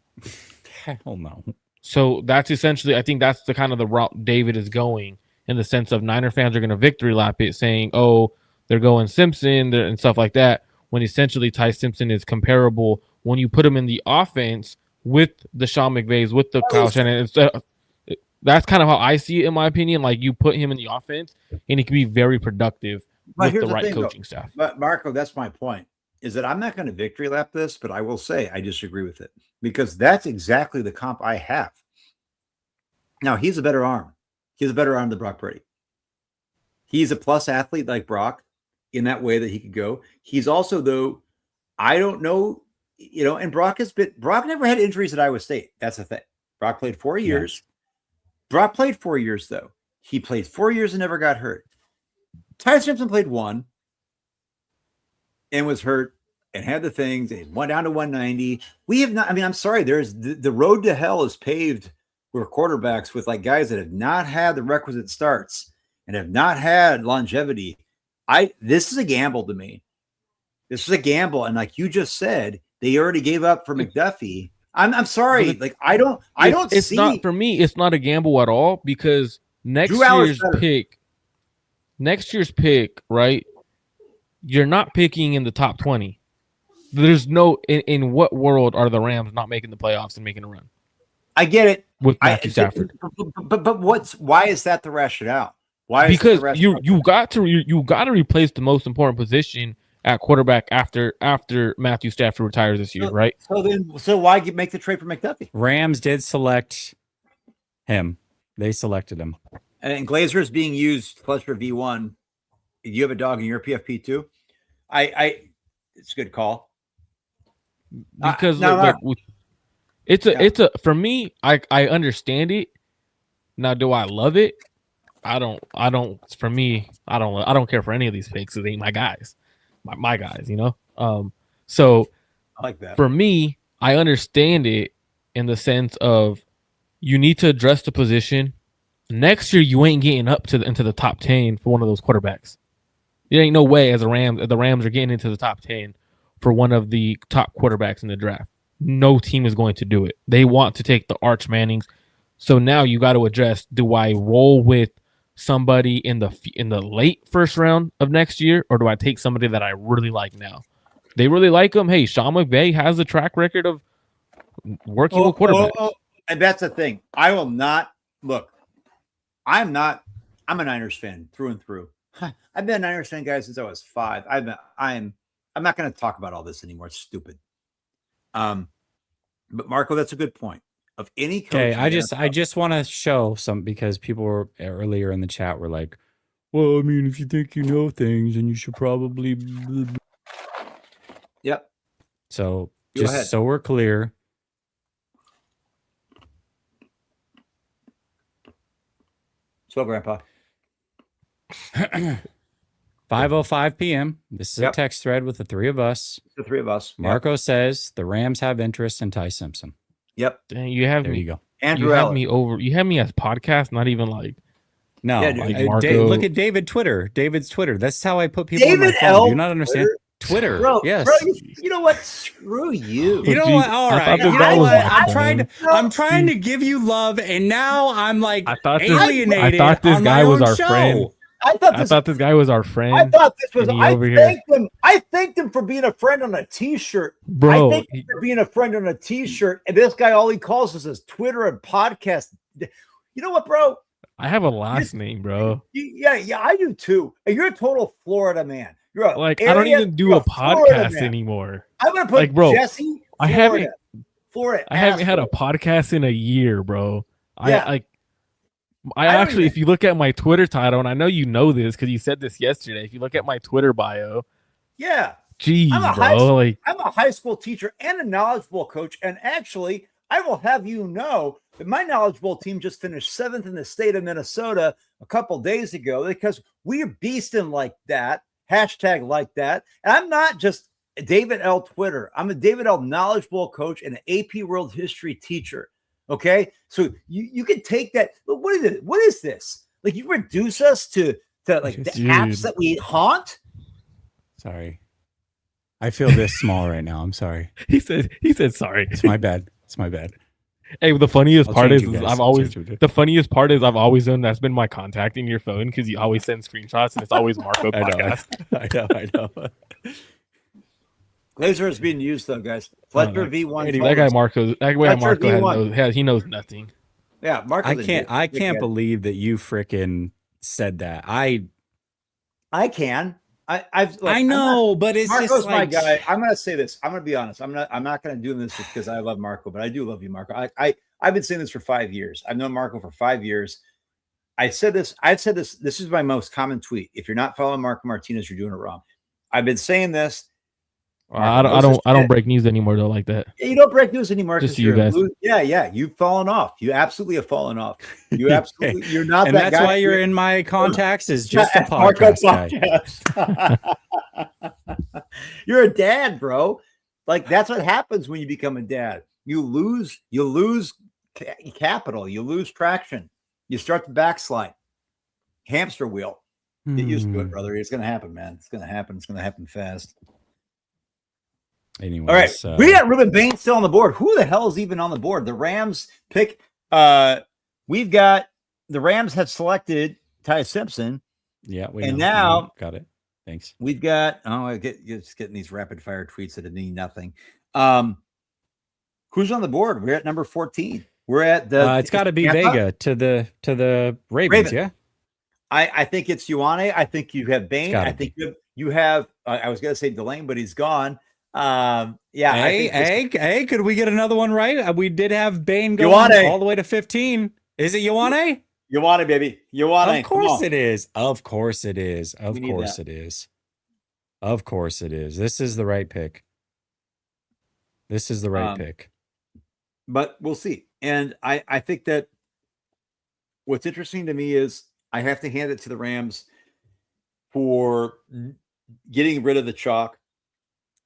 Hell no. So that's essentially, I think that's the kind of the route David is going, in the sense of Niner fans are going to victory lap it, saying, oh, they're going Simpson and stuff like that, when essentially Ty Simpson is comparable when you put him in the offense with the Sean McVays, with the Kyle Shanahan. That's kind of how I see it, in my opinion. Like, you put him in the offense, and he can be very productive with the right coaching staff. But Marco, that's my point, is that I'm not going to victory lap this, but I will say I disagree with it, because that's exactly the comp I have. Now, he's a better arm. He has a better arm than Brock Purdy. He's a plus athlete like Brock in that way that he could go. He's also, though, I don't know, and Brock never had injuries at Iowa State. That's the thing. Brock played 4 years. Yeah. Brock played 4 years, though. He played 4 years and never got hurt. Ty Simpson played 1 and was hurt and had the things and went down to 190. We have not, I'm sorry, there's the road to hell is paved with quarterbacks with like guys that have not had the requisite starts and have not had longevity. This is a gamble to me. This is a gamble. And like you just said, they already gave up for McDuffie. I'm sorry. Like I don't it's see. Not for me, it's not a gamble at all, because next year's pick, right? You're not picking in the top 20. There's no in what world are the Rams not making the playoffs and making a run? I get it with Matthew Stafford. But why is that the rationale? Because you got to replace the most important position at quarterback after Matthew Stafford retires this year, right? So why make the trade for McDuffie? Rams did select him. They selected him. And Glazer is being used plus for V1. You have a dog in your PFP too? It's a good call. Because for me, I understand it. Now, do I love it? I don't care for any of these picks. They ain't my guys. My guys, So I like that. For me, I understand it in the sense of you need to address the position. Next year, you ain't getting up into the top 10 for one of those quarterbacks. There ain't no way the Rams are getting into the top 10 for one of the top quarterbacks in the draft. no team is going to do it. They want to take the Arch Mannings. So now you got to address: do I roll with somebody in the late first round of next year, or do I take somebody that I really like now? They really like him. Hey, Sean McVay has a track record of working with quarterbacks. And that's the thing. I will not look. I'm a Niners fan through and through. I've been a Niners fan, guys, since I was 5. I'm not going to talk about all this anymore. It's stupid. But Marco, that's a good point. Of any coach. Okay, I just want to show some, because people were earlier in the chat were like, well, I mean, if you think you know things, then you should probably. Yep. So Go just ahead. so we're clear. So, Grandpa. 5:05 p.m. This is Yep. a text thread with the 3 of us. The 3 of us. Marco says the Rams have interest in Ty Simpson. Yep. Dang, you have There me. you go. Andrew You have Ellis. me over. You have me as podcast, not even like. No, Yeah, dude. Like Dave, Marco- look at David's Twitter. That's how I put people on my David phone. L. Do you not understand? Twitter. Bro, Yes. bro, you know what? Screw you. You know Geez, what? All I right. thought this You guy know was what? my I'm friend. trying to give you love, and now I'm like I thought this alienated. guy on my was own our show. friend. I thought this guy was our friend. I thought this was. and he I over here- thanked him. I thanked him for being a friend on a T-shirt. I Bro, thanked him for being a friend on a T-shirt. And this guy, all he calls us is Twitter and podcast. You know what, bro? I have a last name, bro. Yeah, I do too. And you're a total Florida man. You're a Like, I don't area- even do you're a Florida podcast man. anymore. I'm gonna put Like, bro, Jesse. I Florida. haven't- Florida. I haven't had a asshole. podcast in a year, bro. Yeah. I I don't actually, even- if you look at my Twitter title, and I know you know this because you said this yesterday. If you look at my Twitter bio, Yeah. geez, I'm a high bro, school- like I'm a high school teacher and a knowledgeable coach. And actually, I will have you know that my knowledgeable team just finished 7th in the state of Minnesota a couple days ago because we're beasting like that. Hashtag like that. And I'm not just a David L. Twitter. I'm a David L. knowledgeable coach and an AP World History teacher. Okay. So you can take that. But what is it? What is this? Like, you reduce us to like the Dude. apps that we haunt? Sorry. I feel this small right now. I'm sorry. he said sorry. It's my bad. It's my bad. Hey, the funniest I'll part change is, you guys. I've I'll always change you. the funniest part is I've always done that's been my contact in your phone because you always send screenshots and it's always Marco I know. podcast. I know. Glazer is being used though, guys. Fletcher V1. Anyway, That guy Marco, that guy Fletcher Marco V1. he knows nothing. Yeah, Marco. I can't believe that you freaking said that. I can. I know, but it's Marco's just my like guy. I'm gonna say this. I'm gonna be honest. I'm not gonna do this because I love Marco, but I do love you, Marco. I've been saying this for 5 years. I've known Marco for 5 years. I've said this. This is my most common tweet. If you're not following Marco Martinez, you're doing it wrong. I've been saying this. I don't break news anymore though like that. You don't break news anymore. Just 'cause you you're guys. Yeah. You've fallen off. You absolutely have fallen off. You're not and that that's guy. why you're in my contacts is just a Marco podcast guy. podcast. You're a dad, bro. Like, that's what happens when you become a dad. You lose capital. You lose traction. You start to backslide. Hamster wheel. Get used to it, brother. It's gonna happen, man. It's gonna happen. It's gonna happen fast. Anyways, All right, we got Ruben Bain still on the board. Who the hell is even on the board? The Rams pick. We've got the Rams have selected Ty Simpson. yeah, and now- got it. Thanks. We've got just getting these rapid fire tweets that mean nothing. Who's on the board? We're at number 14. We're at the. It's got to be Tampa? Vega to the Ravens. Raven. Yeah. I think it's Ioane. I think you have Bain. gotta I think you have. I was going to say Delane, but he's gone. Yeah. Hey, could we get another one right? We did have Bane going Ioane. all the way to 15. Is it Ioane? Ioane, baby. Ioane. Of course it is. Of course it is. Of We need course that. it is. Of course it is. This is the right pick. This is the right pick. But we'll see. And I think that what's interesting to me is I have to hand it to the Rams for getting rid of the chalk.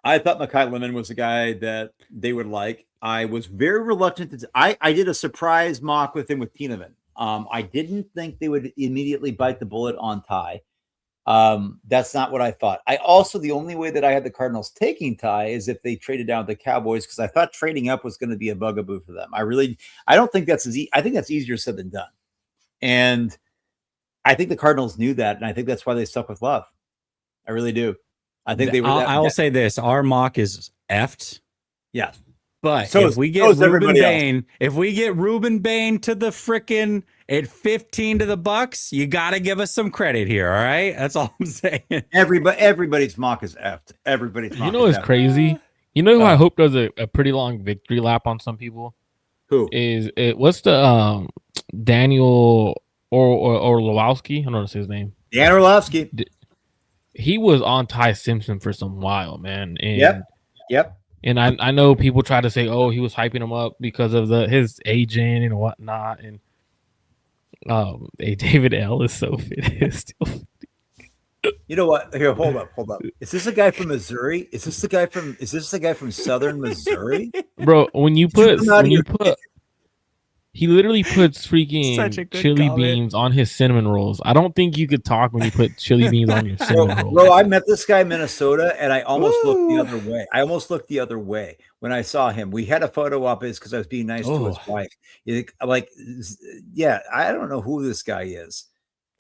I thought Mekhi Lemon was a guy that they would like. I was very reluctant to. I did a surprise mock with him with Tiedemann. I didn't think they would immediately bite the bullet on Ty. That's not what I thought. I also, the only way that I had the Cardinals taking Ty is if they traded down with the Cowboys, because I thought trading up was going to be a bugaboo for them. I don't think that's I think that's easier said than done. And I think the Cardinals knew that, and I think that's why they stuck with Love. I really do. I think they were. I'll say this: our mock is effed. Yeah. But So if we get Ruben Bain, to the frickin' at 15 to the Bucks, you got to give us some credit here. All right, that's all I'm saying. Everybody's mock is effed. Everybody's mock. You know what's crazy? You know who I hope does a pretty long victory lap on some people? Who is it? What's the Daniel or Lowowski? I don't know what's his name. Dan Orlovsky. He was on Ty Simpson for some while, man. And Yep. And I know people try to say, oh, he was hyping him up because of his agent and whatnot. And David L is so fit. You know what? Here, hold up. Is this a guy from Missouri? Is this the guy from Southern Missouri? Bro, he literally puts freaking chili beans on his cinnamon rolls. I don't think you could talk when you put chili beans on your cinnamon rolls. Bro, I met this guy in Minnesota, and I almost looked the other way. I almost looked the other way when I saw him. We had a photo op because I was being nice to his wife. I don't know who this guy is.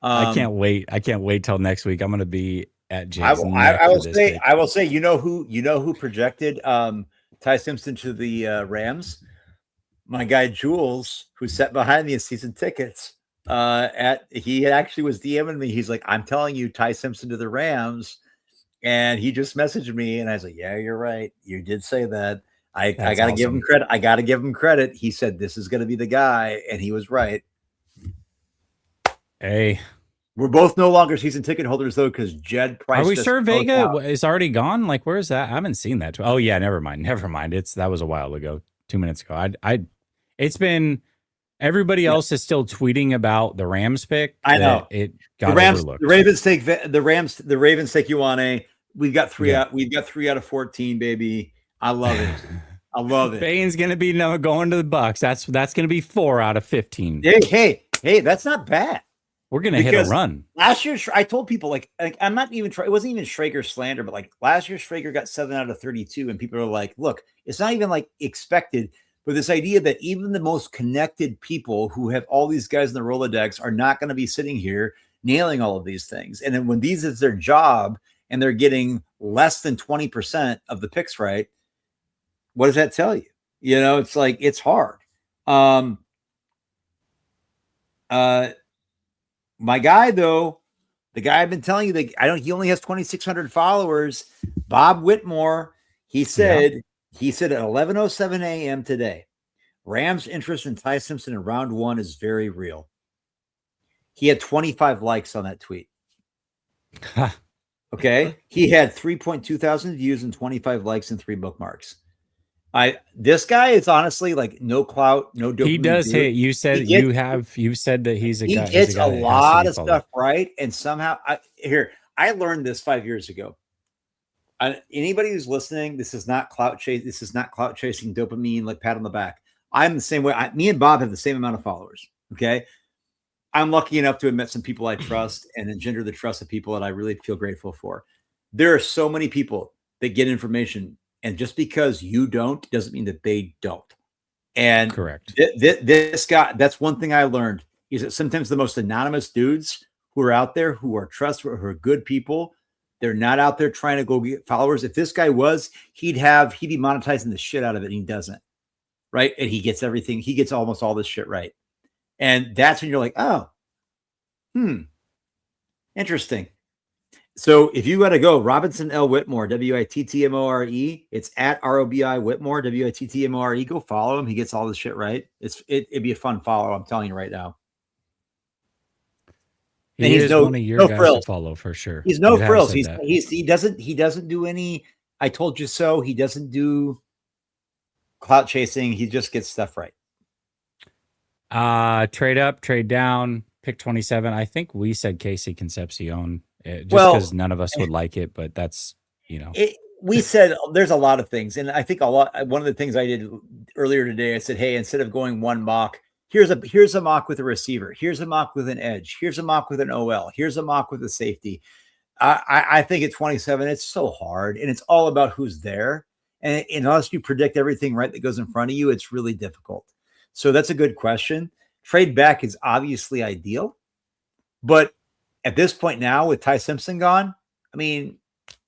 I can't wait. I can't wait till next week. I'm going to be at Jay's. I will say, you know who projected Ty Simpson to the Rams? My guy Jules, who sat behind me in season tickets, he actually was DMing me. He's like, "I'm telling you, Ty Simpson to the Rams," and he just messaged me, and I was like, "Yeah, you're right. You did say that. I got to give him credit. I got to give him credit." He said this is going to be the guy, and he was right. Hey, we're both no longer season ticket holders though, because Jed Price. Are we sure Vega is already gone? Like, where is that? I haven't seen that. Oh yeah, never mind. That was a while ago. 2 minutes ago. It's been everybody else is still tweeting about the Rams pick. I know it got overlooked. The Ravens take Ioane. We've got three out. We've got 3 out of 14, baby. I love it. I love it. Bain's gonna be going to the Bucks. That's gonna be 4 out of 15. Hey, that's not bad. We're gonna hit a run. Last year, I told people like I'm not even. It wasn't even Schrager slander, but like last year, Schrager got 7 out of 32, and people are like, "Look, it's not even like expected." But this idea that even the most connected people who have all these guys in the Rolodex are not going to be sitting here nailing all of these things. And then when these is their job and they're getting less than 20% of the picks right, what does that tell you? You know, it's like, it's hard. My guy, though, the guy I've been telling you that he only has 2,600 followers, Bob Whitmore, he said at 11:07 a.m. today, Rams' interest in Ty Simpson in round 1 is very real. He had 25 likes on that tweet. Okay. He had 3.2 thousand views and 25 likes and 3 bookmarks. This guy is honestly like no clout, no dopamine. He does hit. You said that he's a guy. He gets a lot of stuff right, and somehow I learned this 5 years ago. Anybody who's listening, this is not clout chase. This is not clout chasing dopamine, like pat on the back. I'm the same way. Me and Bob have the same amount of followers. Okay. I'm lucky enough to have met some people I trust and engender the trust of people that I really feel grateful for. There are so many people that get information, and just because you don't doesn't mean that they don't. And correct. This guy, that's one thing I learned, is that sometimes the most anonymous dudes who are out there, who are trustworthy, who are good people, they're not out there trying to go get followers. If this guy was, he'd be monetizing the shit out of it, and he doesn't. Right. And he gets everything. He gets almost all this shit right. And that's when you're like, oh, interesting. So if you got to go, Robinson L. Whitmore, Wittmore, it's at ROBI Whitmore, Wittmore. Go follow him. He gets all this shit right. It'd be a fun follow. I'm telling you right now. He is one of your guys to follow for sure. He's no frills. He doesn't do any I told you so. He doesn't do clout chasing. He just gets stuff right. Trade up, trade down, pick 27. I think we said Casey Concepcion just because none of us would like it, but that's, we said there's a lot of things. And I think one of the things I did earlier today, I said, hey, instead of going one mock, here's a mock with a receiver. Here's a mock with an edge. Here's a mock with an OL. Here's a mock with a safety. I think at 27, it's so hard, and it's all about who's there. And unless you predict everything right that goes in front of you, it's really difficult. So that's a good question. Trade back is obviously ideal, but at this point now with Ty Simpson gone, I mean,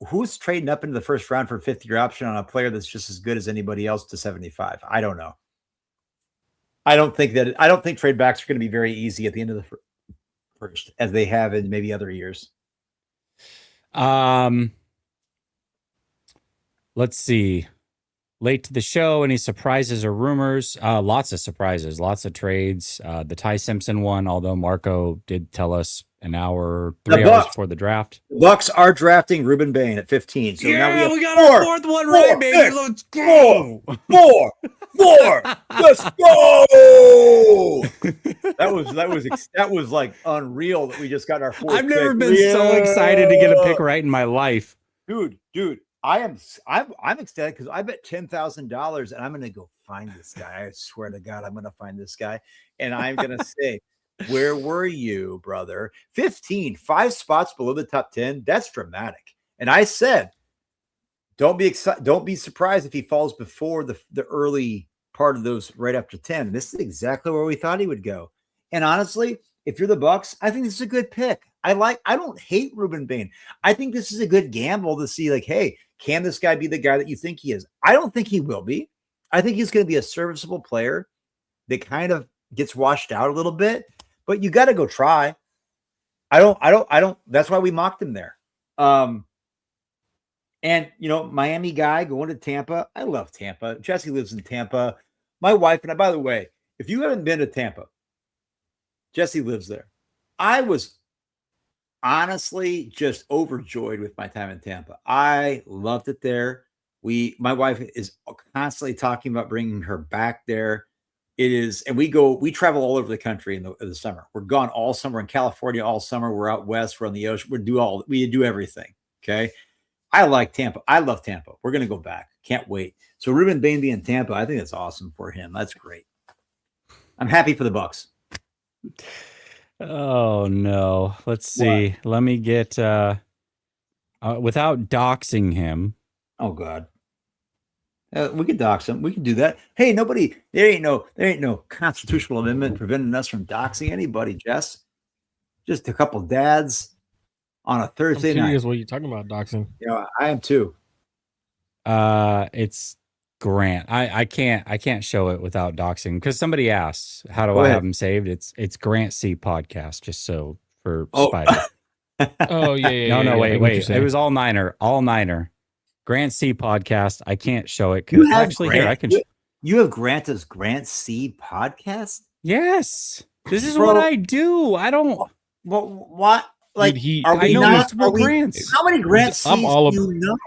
who's trading up into the first round for a 5th-year option on a player that's just as good as anybody else to 75? I don't know. I don't think trade backs are going to be very easy at the end of the first, as they have in maybe other years. Let's see. Late to the show, any surprises or rumors? Lots of surprises, lots of trades. The Ty Simpson one, although Marco did tell us an hour, 3 hours before the draft. The Bucks are drafting Ruben Bain at 15. So now we got our 4th one right, baby. Let's go. 4. Let's go. That was like unreal that we just got our 4th. I've never been so excited to get a pick right in my life. Dude, I'm ecstatic because I bet $10,000 and I'm going to go find this guy. I swear to God, I'm going to find this guy. And I'm going to say, where were you, brother? 15, 5 spots below the top 10. That's dramatic. And I said, don't be surprised if he falls before the early part of those right after 10. This is exactly where we thought he would go. And honestly, if you're the Bucks, I think this is a good pick. I don't hate Ruben Bain. I think this is a good gamble to see, like, hey, can this guy be the guy that you think he is? I don't think he will be. I think he's going to be a serviceable player that kind of gets washed out a little bit, but you got to go try. I don't. That's why we mocked him there. And Miami guy going to Tampa. I love Tampa. Jesse lives in Tampa. My wife and I, by the way, if you haven't been to Tampa, Jesse lives there. I was honestly just overjoyed with my time in Tampa. I loved it there. My wife is constantly talking about bringing her back there. It is, and we travel all over the country in the summer. We're gone all summer in California, all summer. We're out west. We're on the ocean. We do everything. Okay. I like Tampa. I love Tampa. We're going to go back. Can't wait. So Ruben Bain being in Tampa, I think that's awesome for him. That's great. I'm happy for the Bucks. Oh no. Let's see. What? Let me get without doxing him. Oh God. We could dox him. We can do that. Hey, there ain't no constitutional amendment preventing us from doxing anybody, Jess. Just a couple dads on a Thursday night. I'm curious what you're talking about, doxing. I am too. It's Grant. I can't show it without doxing because somebody asked, how do I have him saved? It's Grant C podcast, just so for Spider. Oh yeah. No, wait. It was all Niner. Grant C podcast. I can't show it because actually here I can. You have Grant as Grant C podcast? Yes. This is what I do. I don't. Well, what? Like, dude, I know multiple Grants. How many Grant C's do you know?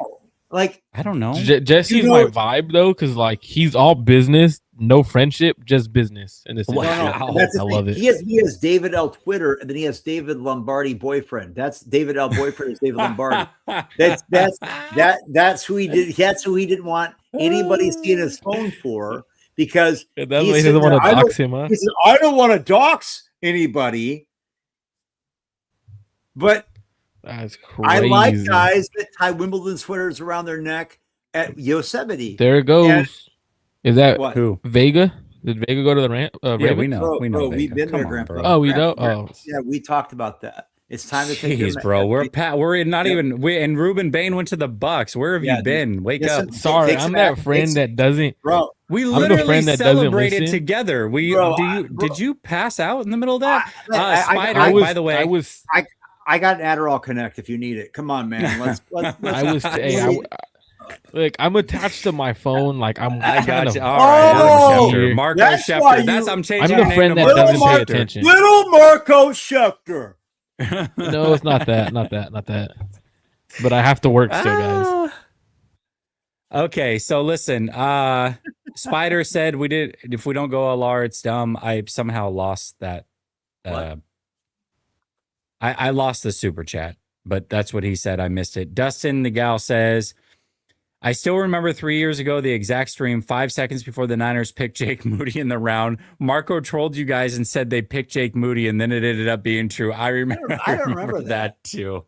Like, I don't know. Jesse's my vibe though, because like he's all business, no friendship, just business. And wow. I love it. He has David L. Twitter, and then he has David Lombardi boyfriend. That's David L. boyfriend is David Lombardi. That's who he did. That's who he didn't want anybody seeing his phone for because he doesn't want to dox him. Huh? He said, I don't want to dox anybody, but. That's crazy. I like guys that tie Wimbledon sweaters around their neck at Yosemite. There it goes. And is that what? Who? Vega? Did Vega go to the ramp? Yeah, we know. Bro, we've been there, Grandpa. Oh, we know. Oh, yeah, we talked about that. It's time to take. Jeez, bro, we're not even. And Ruben Bain went to the Bucks. Where have you been? Wake up! Sorry, I'm that friend that doesn't. Bro, we literally celebrated together. Did you pass out in the middle of that? Spider, by the way, I got an Adderall Connect if you need it. Come on, man. Let's Look, I'm attached to my phone. Like I got you. All right, Marco Schefter. I'm changing. I'm the friend that doesn't pay attention. Little Marco Schefter. No, it's not that. Not that. But I have to work still, guys. Okay, so listen. Spider said we did. If we don't go LR, it's dumb. I somehow lost that. I lost the super chat, but that's what he said. I missed it. Dustin the gal says, I still remember 3 years ago, the exact stream, 5 seconds before the Niners picked Jake Moody in the round. Marco trolled you guys and said they picked Jake Moody, and then it ended up being true. I remember that too.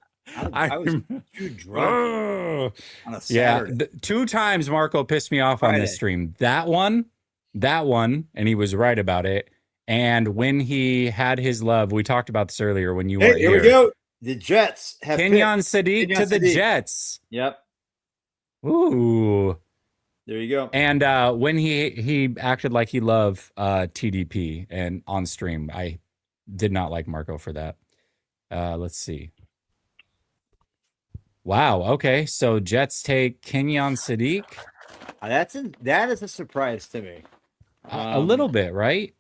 I was too drunk Oh. on a Yeah, Saturday. 2 times Marco pissed me off on this Friday. stream. That one, and he was right about it. And when he had his love, we talked about this earlier when you Hey, weren't here here. we go. The Jets have Kenyon picked. Sadiq Kenyon to the Sadiq. Jets. Yep. Ooh. There you go. And when he acted like he loved TDP and on stream, I did not like Marco for that. Let's see. Wow. Okay. So Jets take Kenyon Sadiq. That is a surprise to me. A little bit, right?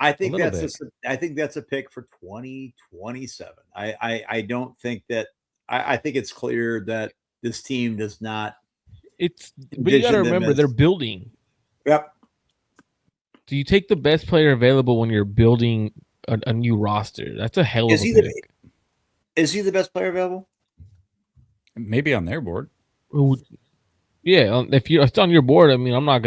I think little that's a pick for 2027. I don't think that I think it's clear that this team does not. But you got to remember they're building. Yep. Do you take the best player available when you're building a new roster? That's a hell of a pick. Is he the best player available? Maybe on their board. Yeah, if it's on your board, I mean, I'm not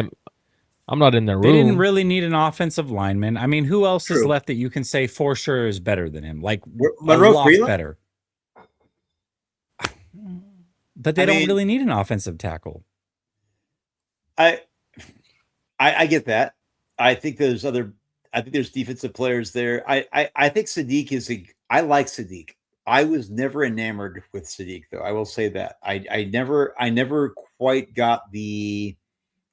in their room. They didn't really need an offensive lineman. I mean, who else True. is left that you can say for sure is better than him? Like Monroe a lot Freeland? better. But they don't really need an offensive tackle. I get that. I think there's defensive players there. I think Sadiq I like Sadiq. I was never enamored with Sadiq, though. I will say that. I never quite got the.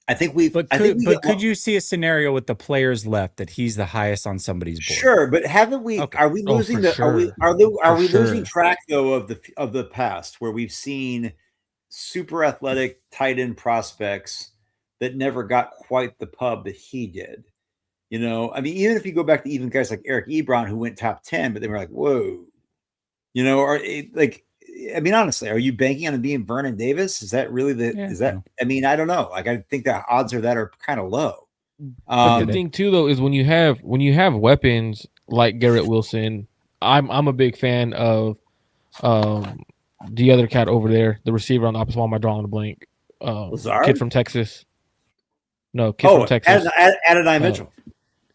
Could you see a scenario with the players left that he's the highest on somebody's board? Sure, but haven't we? Okay. Are we losing Are we losing track though of the past where we've seen super athletic tight end prospects that never got quite the pub that he did? You know, I mean, even if you go back to even guys like Eric Ebron who went top 10, but they were like, whoa, you know, or like. I mean, honestly, are you banking on it being Vernon Davis? Is that really I mean, I don't know. Like, I think the odds are kind of low. But the thing too, though, is when you have weapons like Garrett Wilson, I'm a big fan of the other cat over there, the receiver on the opposite wall. Am I drawing a blank? Kid from Texas. No, from Texas. Adonai Mitchell.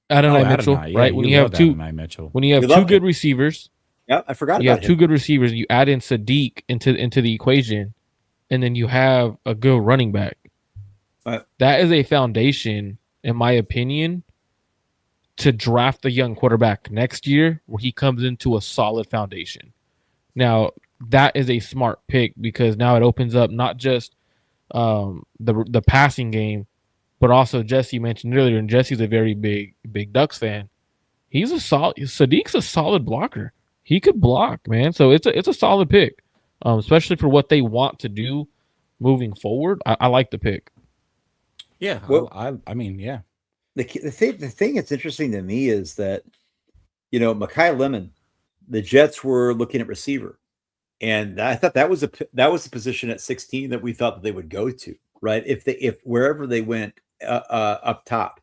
Adonai Mitchell, right? When you have two good receivers. Yeah, I forgot. You have two good receivers. You add in Sadiq into the equation, and then you have a good running back. That is a foundation, in my opinion, to draft a young quarterback next year where he comes into a solid foundation. Now, that is a smart pick because now it opens up not just the passing game, but also Jesse mentioned earlier, and Jesse's a very big Ducks fan. Sadiq's a solid blocker. He could block, man. So it's a solid pick, especially for what they want to do moving forward. I like the pick. Yeah, well, I mean, yeah. The thing that's interesting to me is that, you know, Mekhi Lemon, the Jets were looking at receiver, and I thought that was the position at 16 that we thought that they would go to, right? If wherever they went up top,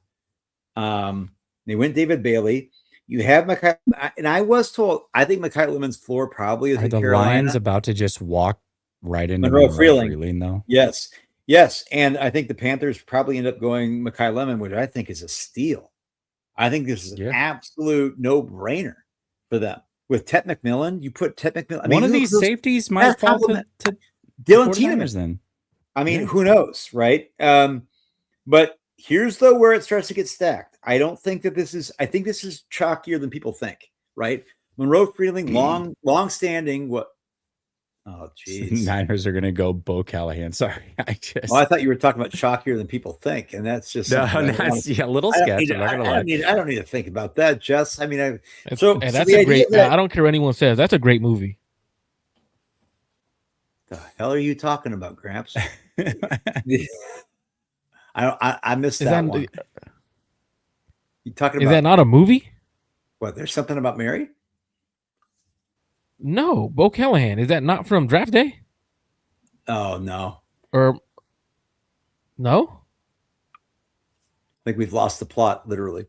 they went David Bailey. You have Mekhi, and I was told I think Mekhi Lemon's floor probably is in the Carolina. Lions about to just walk right into Monroe Freeling, though. Yes, and I think the Panthers probably end up going Mekhi Lemon, which I think is a steal. I think this is an absolute no-brainer for them. With Ted McMillan, you put Ted McMillan. I mean, one of these safeties might fall to Dylan Tiedemann. Then, I mean, who knows, right? But here's where it starts to get stacked. I don't think that this is. I think this is chalkier than people think, right? Monroe Freeling, long-standing. What? Oh, geez. Niners are going to go Bo Callahan. Sorry, I thought you were talking about chalkier than people think, and that's just a little sketch. I don't need to think about that, Jess. I mean, that's a great. I don't care what anyone says. That's a great movie. The hell are you talking about, Gramps? I missed that one. You talking about? Is that not a movie? What? There's something about Mary? No, Bo Callahan. Is that not from Draft Day? Oh no. Or no? I think we've lost the plot, literally.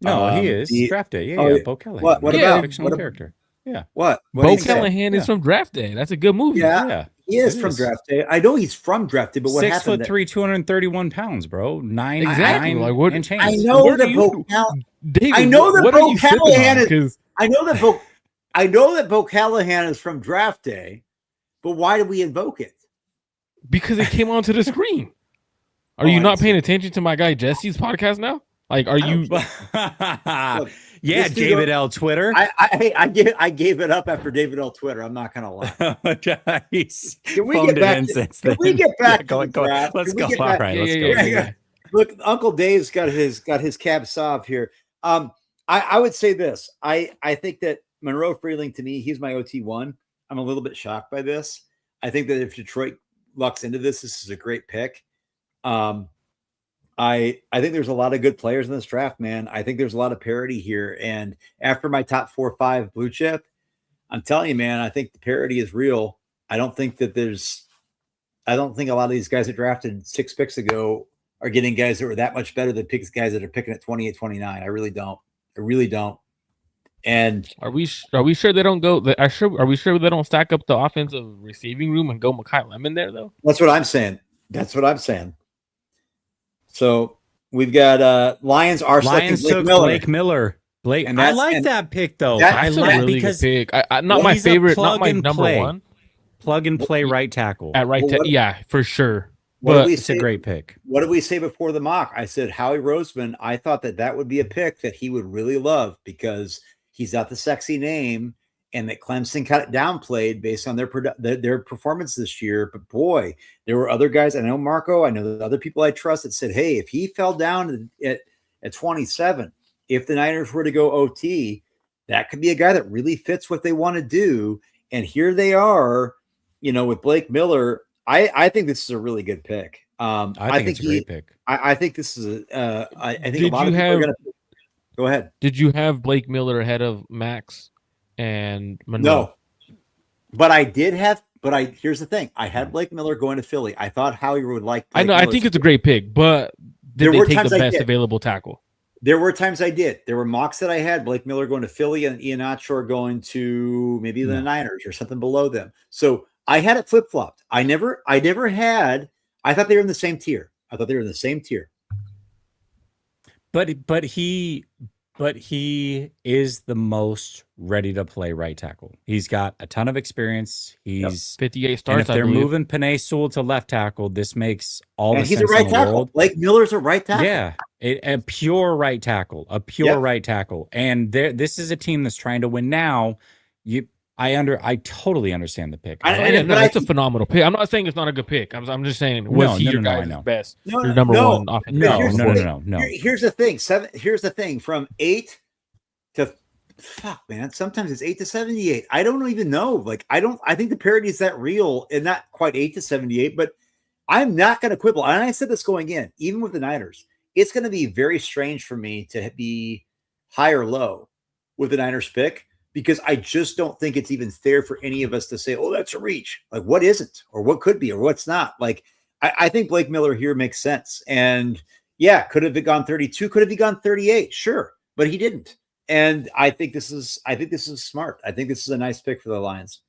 No, he is Draft Day. Yeah, Bo Callahan. What about fictional character? Yeah. What Bo Callahan is from Draft Day. That's a good movie. Yeah. He is from Draft Day. I know he's from Draft Day, but what happened? 6'3", 231 pounds, bro. Nine like what? And change. I know that Bo Callahan. I know that Bo Callahan is. I know that Bo. I know that Bo Callahan is from draft day, but why did we invoke it? Because it came onto the screen. Are Oh, you I not see. paying attention to my guy Jesse's podcast now? Like, are I don't you? care. Look, Yeah, this dude- David L. Twitter. I gave it up after David L. Twitter. I'm not gonna lie. He's Can we phoned get back it in to- since can then. we get back to go, the go. draft? Let's Can we go. get All back- right, Yeah, let's yeah, go. yeah. Look, Uncle Dave's got his cab sauv here. I would say this. I think that Monroe Freeling, to me, he's my OT1. I'm a little bit shocked by this. I think that if Detroit lucks into this is a great pick. I think there's a lot of good players in this draft, man. I think there's a lot of parity here. And after my top 4 or 5 blue chip, I'm telling you, man, I think the parity is real. I don't think a lot of these guys that drafted 6 picks ago are getting guys that were that much better than guys that are picking at 28, 29. I really don't. And Are we sure they don't go? Are we sure they don't stack up the offensive receiving room and go Mekhi Lemon there though? that's what I'm saying. So we've got Lions are Lions selecting took Blake Miller. Blake. And I that's- like and that pick though. that- I That's a like really because good pick. Not well, my he's a favorite, not plug my and number play. one plug and play right tackle. at right. Well, what- Yeah, for sure. What did But we It's say? a great pick. What did we say before the mock? I said Howie Roseman. I thought that would be a pick that he would really love because he's got the sexy name, and that Clemson kind of downplayed based on their performance this year. But boy, there were other guys. I know Marco. I know the other people I trust that said, "Hey, if he fell down at 27, if the Niners were to go OT, that could be a guy that really fits what they want to do." And here they are, with Blake Miller. I think this is a really good pick. I think it's a great pick. I think this is I think Did a lot you of people are have- going to go ahead. did you have Blake Miller ahead of Max and Monroe? No, but I did have. But here's the thing: I had Blake Miller going to Philly. I thought Howie would like. I know. I think it's a great pick, but There did were they take times the I best did. available tackle? There were times I did. There were mocks that I had Blake Miller going to Philly and Ian Otshore going to maybe the Niners or something below them. So I had it flip flopped. I never had. I thought they were in the same tier. But he is the most ready to play right tackle. He's got a ton of experience. He's 58 and starts. if I they're believe. moving Panay Sewell to left tackle, this makes all And the he's a sense right in the tackle. world. Blake Miller's a right tackle. Yeah, a pure right tackle, right tackle. And this is a team that's trying to win now. I totally understand the pick. I- Oh, yeah, but no, I it's a think- phenomenal pick. I'm not saying it's not a good pick. I'm just saying, was he your I guys' know. best? No, Your number no, one offensive No, Here's the no, thing. no. Here's the thing. Here's the thing. From 8 to fuck, man. Sometimes it's 8 to 78. I don't even know. Like I think the parity is that real, and not quite 8 to 78. But I'm not going to quibble. And I said this going in, even with the Niners, it's going to be very strange for me to be high or low with the Niners pick, because I just don't think it's even fair for any of us to say, "Oh, that's a reach." Like, what isn't, or what could be, or what's not. Like, I think Blake Miller here makes sense. And yeah, could have gone 32, could have he gone 38? Sure, but he didn't. And I think this is smart. I think this is a nice pick for the Lions.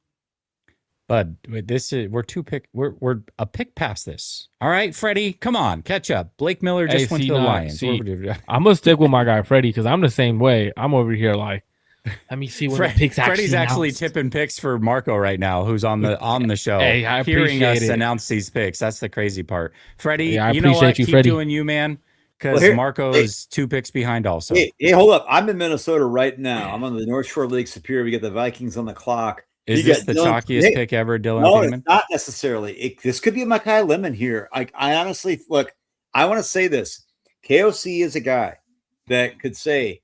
But we're a pick past this. All right, Freddie, come on, catch up. Blake Miller just went to the Lions. I'm gonna stick with my guy Freddie because I'm the same way. I'm over here like, let me see when the picks actually. Freddie's actually announced. tipping picks for Marco right now, who's on the show. Hey, I hearing appreciate us it. announce these picks. That's the crazy part. Freddie, Yeah, I you know what? appreciate you, Keep Freddie. doing you, man. Because Well, Marco is 2 picks behind also. Hey, hold up. I'm in Minnesota right now. I'm on the North Shore Lake Superior. We get the Vikings on the clock. Is You this got the Dylan- chalkiest Hey, pick ever, Dylan No, Peterman? it's not necessarily. This could be a Mekhi Lemon here. I honestly look. I want to say this. KOC is a guy that could say,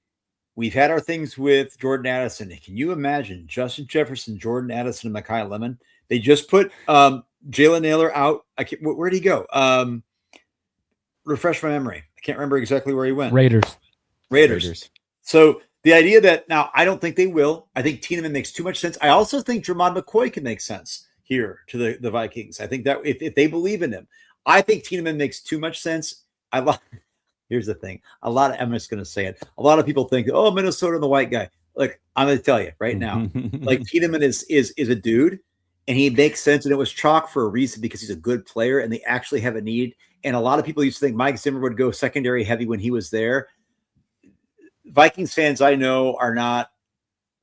"We've had our things with Jordan Addison." Can you imagine Justin Jefferson, Jordan Addison, and Mekhi Lemon? They just put Jalen Naylor out. Where'd he go? Refresh my memory. I can't remember exactly where he went. Raiders. So the idea that now I don't think they will. I think Tiedemann makes too much sense. I also think Jermod McCoy can make sense here to the Vikings. I think that if they believe in him, I think Tiedemann makes too much sense. Here's the thing. I'm just going to say it. A lot of people think, oh, Minnesota and the white guy. Like, I'm going to tell you right now, like Tiedemann is a dude, and he makes sense. And it was chalk for a reason, because he's a good player and they actually have a need. And a lot of people used to think Mike Zimmer would go secondary heavy when he was there. Vikings fans I know are not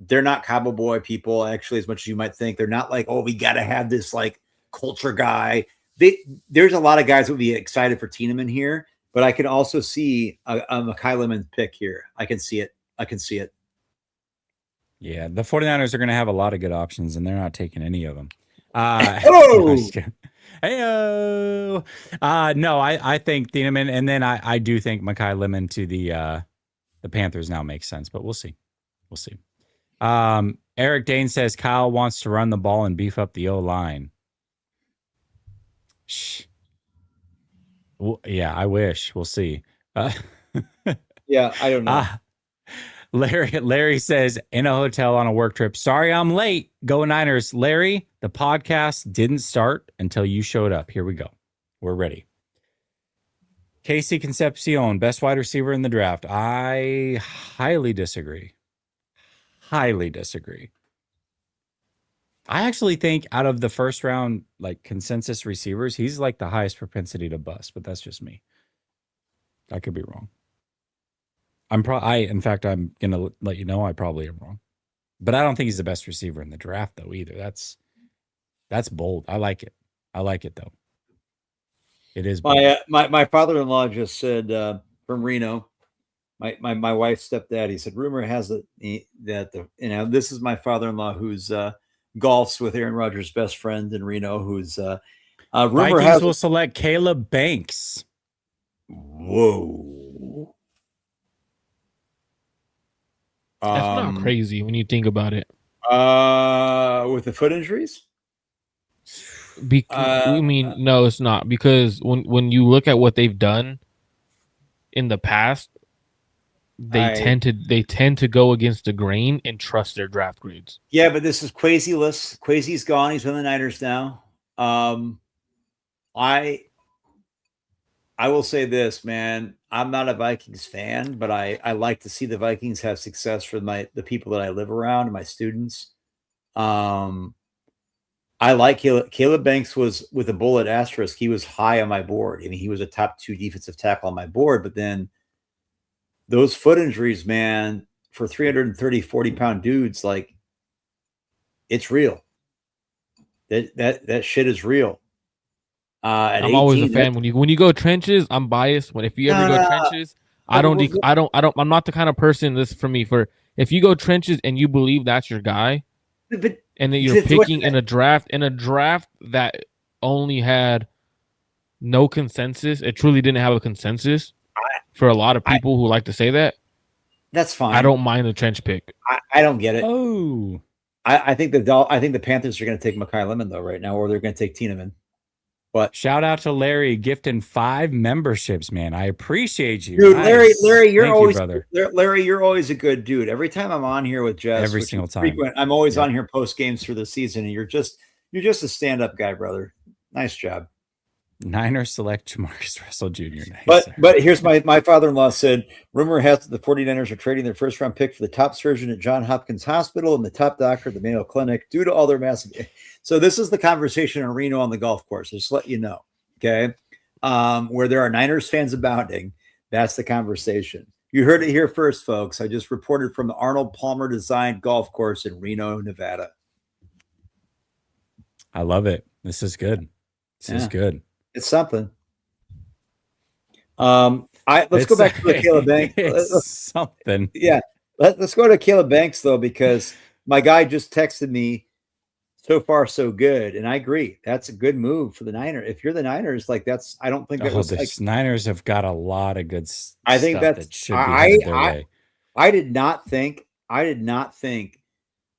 they're not cowboy people actually as much as you might think. They're not like, oh, we got to have this like culture guy. There's a lot of guys that would be excited for Tiedemann here, but I can also see a Makai Lemon pick here. I can see it. Yeah, the 49ers are going to have a lot of good options, and they're not taking any of them. Oh! Hey-o! No, I think Thieneman, and then I do think Makai Lemon to the Panthers now makes sense, but we'll see. We'll see. Eric Dane says Kyle wants to run the ball and beef up the O-line. Shh. Well, yeah, I wish. We'll see. Yeah, I don't know. Larry says, in a hotel on a work trip. Sorry I'm late. Go Niners. Larry, the podcast didn't start until you showed up. Here we go. We're ready. Casey Concepcion, best wide receiver in the draft. I highly disagree. Highly disagree. I actually think out of the first round, like consensus receivers, he's like the highest propensity to bust, but that's just me. I could be wrong. In fact, I'm going to let you know I probably am wrong. But I don't think he's the best receiver in the draft, though, either. That's bold. I like it. I like it, though. It is bold. My father-in-law just said from Reno, my wife's stepdad, he said, rumor has it that this is my father-in-law who's golfs with Aaron Rodgers' best friend in Reno, who's rumor Vikings will select Caleb Banks. Whoa. That's not crazy when you think about it. With the foot injuries? I mean, no, it's not, because when you look at what they've done in the past, they tend to go against the grain and trust their draft grades. Yeah, but this is Quasi-less. Quasi's gone. He's with the Niners now. I will say this, man. I'm not a Vikings fan, but I like to see the Vikings have success for the people that I live around and my students. I like Caleb Banks was with a bullet asterisk. He was high on my board. I mean, he was a top 2 defensive tackle on my board, but then those foot injuries, man, for 330, 40-pound dudes, like, it's real. That shit is real. I'm 18, always a fan. When you go trenches, I'm biased. If you ever go trenches, I'm not the kind of person. This for me. If you go trenches and you believe that's your guy, and then you're picking in a draft that only had no consensus, it truly didn't have a consensus. For a lot of people who like to say that, that's fine. I don't mind the trench pick. I don't get it. Oh, I think the Panthers are going to take Makai Lemon though right now, or they're going to take Tiedemann. But shout out to Larry gifting 5 memberships, man. I appreciate you, dude. Nice. Larry, you're Thank always you, brother. Larry, you're always a good dude. Every time I'm on here with Jess, every single time, I'm always on here post games for the season, and you're just a stand up guy, brother. Nice job. Niners select Jamarcus Russell Jr. Nice. But here's my father-in-law said, rumor has it the 49ers are trading their first round pick for the top surgeon at Johns Hopkins Hospital and the top doctor at the Mayo Clinic due to all their massive. So this is the conversation in Reno on the golf course. Just to let you know. Okay. Where there are Niners fans abounding. That's the conversation. You heard it here first, folks. I just reported from the Arnold Palmer designed golf course in Reno, Nevada. I love it. This is good. This is good. It's something. Let's go back to Caleb Banks. It's something. Yeah. Let's go to Caleb Banks though, because my guy just texted me, so far so good, and I agree. That's a good move for the Niners. If you're the Niners, like I don't think that was the Niners have got a lot of good stuff. I think that should be headed their way. I did not think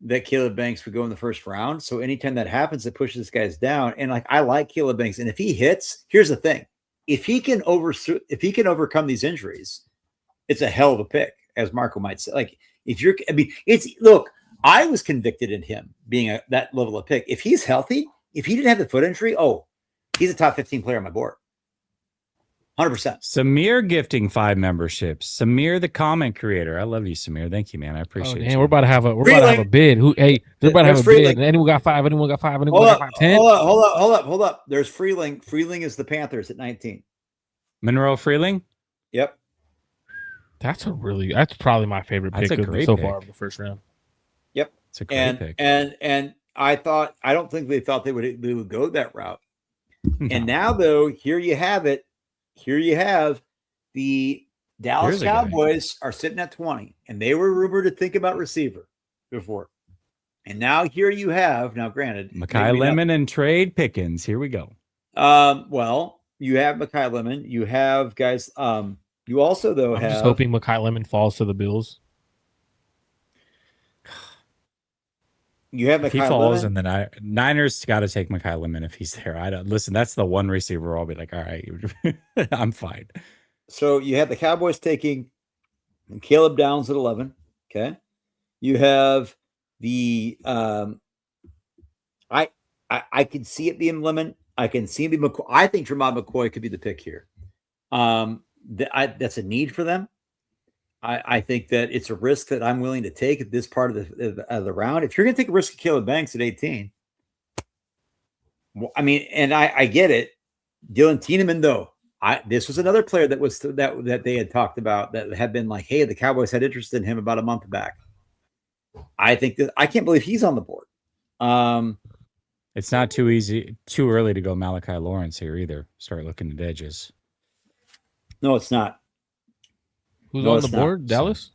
that Caleb Banks would go in the first round. So anytime that happens, it pushes guys down. And I like Caleb Banks. And if he hits, here's the thing: if he can overcome these injuries, it's a hell of a pick, as Marco might say. I was convicted in him being that level of pick. If he's healthy, if he didn't have the foot injury, he's a top 15 player on my board. 100%. Samir gifting 5 memberships. Samir, the comment creator. I love you, Samir. Thank you, man. I appreciate it. We're about to have a bid. They're about to have a bid. Anyone got 5? Anyone got 5? Anyone got 10? Hold up. There's Freeling. Freeling is the Panthers at 19. Monroe Freeling? Yep. That's probably my favorite pick so far of the first round. It's a great pick. And I don't think they thought they would go that route. No. And now, though, here you have it. Here you have the Dallas Here's a guy. Cowboys are sitting at 20, and they were rumored to think about receiver before. And now here you have, now granted, Mekhi Lemon and Trade Pickens. Here we go. Well, you have Mekhi Lemon. You have guys. You also though I'm have. just hoping Mekhi Lemon falls to the Bills. You have If he Mekhi falls, Lemon. and the Niners got to take Mekhi Lemon if he's there. I don't listen. That's the one receiver I'll be like, all right, I'm fine. So you have the Cowboys taking Caleb Downs at 11. Okay. You have the I can see it being Lemon. I can see it being McCoy. I think Tremont McCoy could be the pick here. That's a need for them. I think that it's a risk that I'm willing to take at this part of the round. If you're going to take a risk of Caleb Banks at 18, well, I mean, and I get it. Dylan Tiedemann, though, this was another player that was that they had talked about that had been like, hey, the Cowboys had interest in him about a month back. I think that I can't believe he's on the board. It's not too early to go Malachi Lawrence here either. Start looking at edges. No, it's not. Who's on the board? Dallas?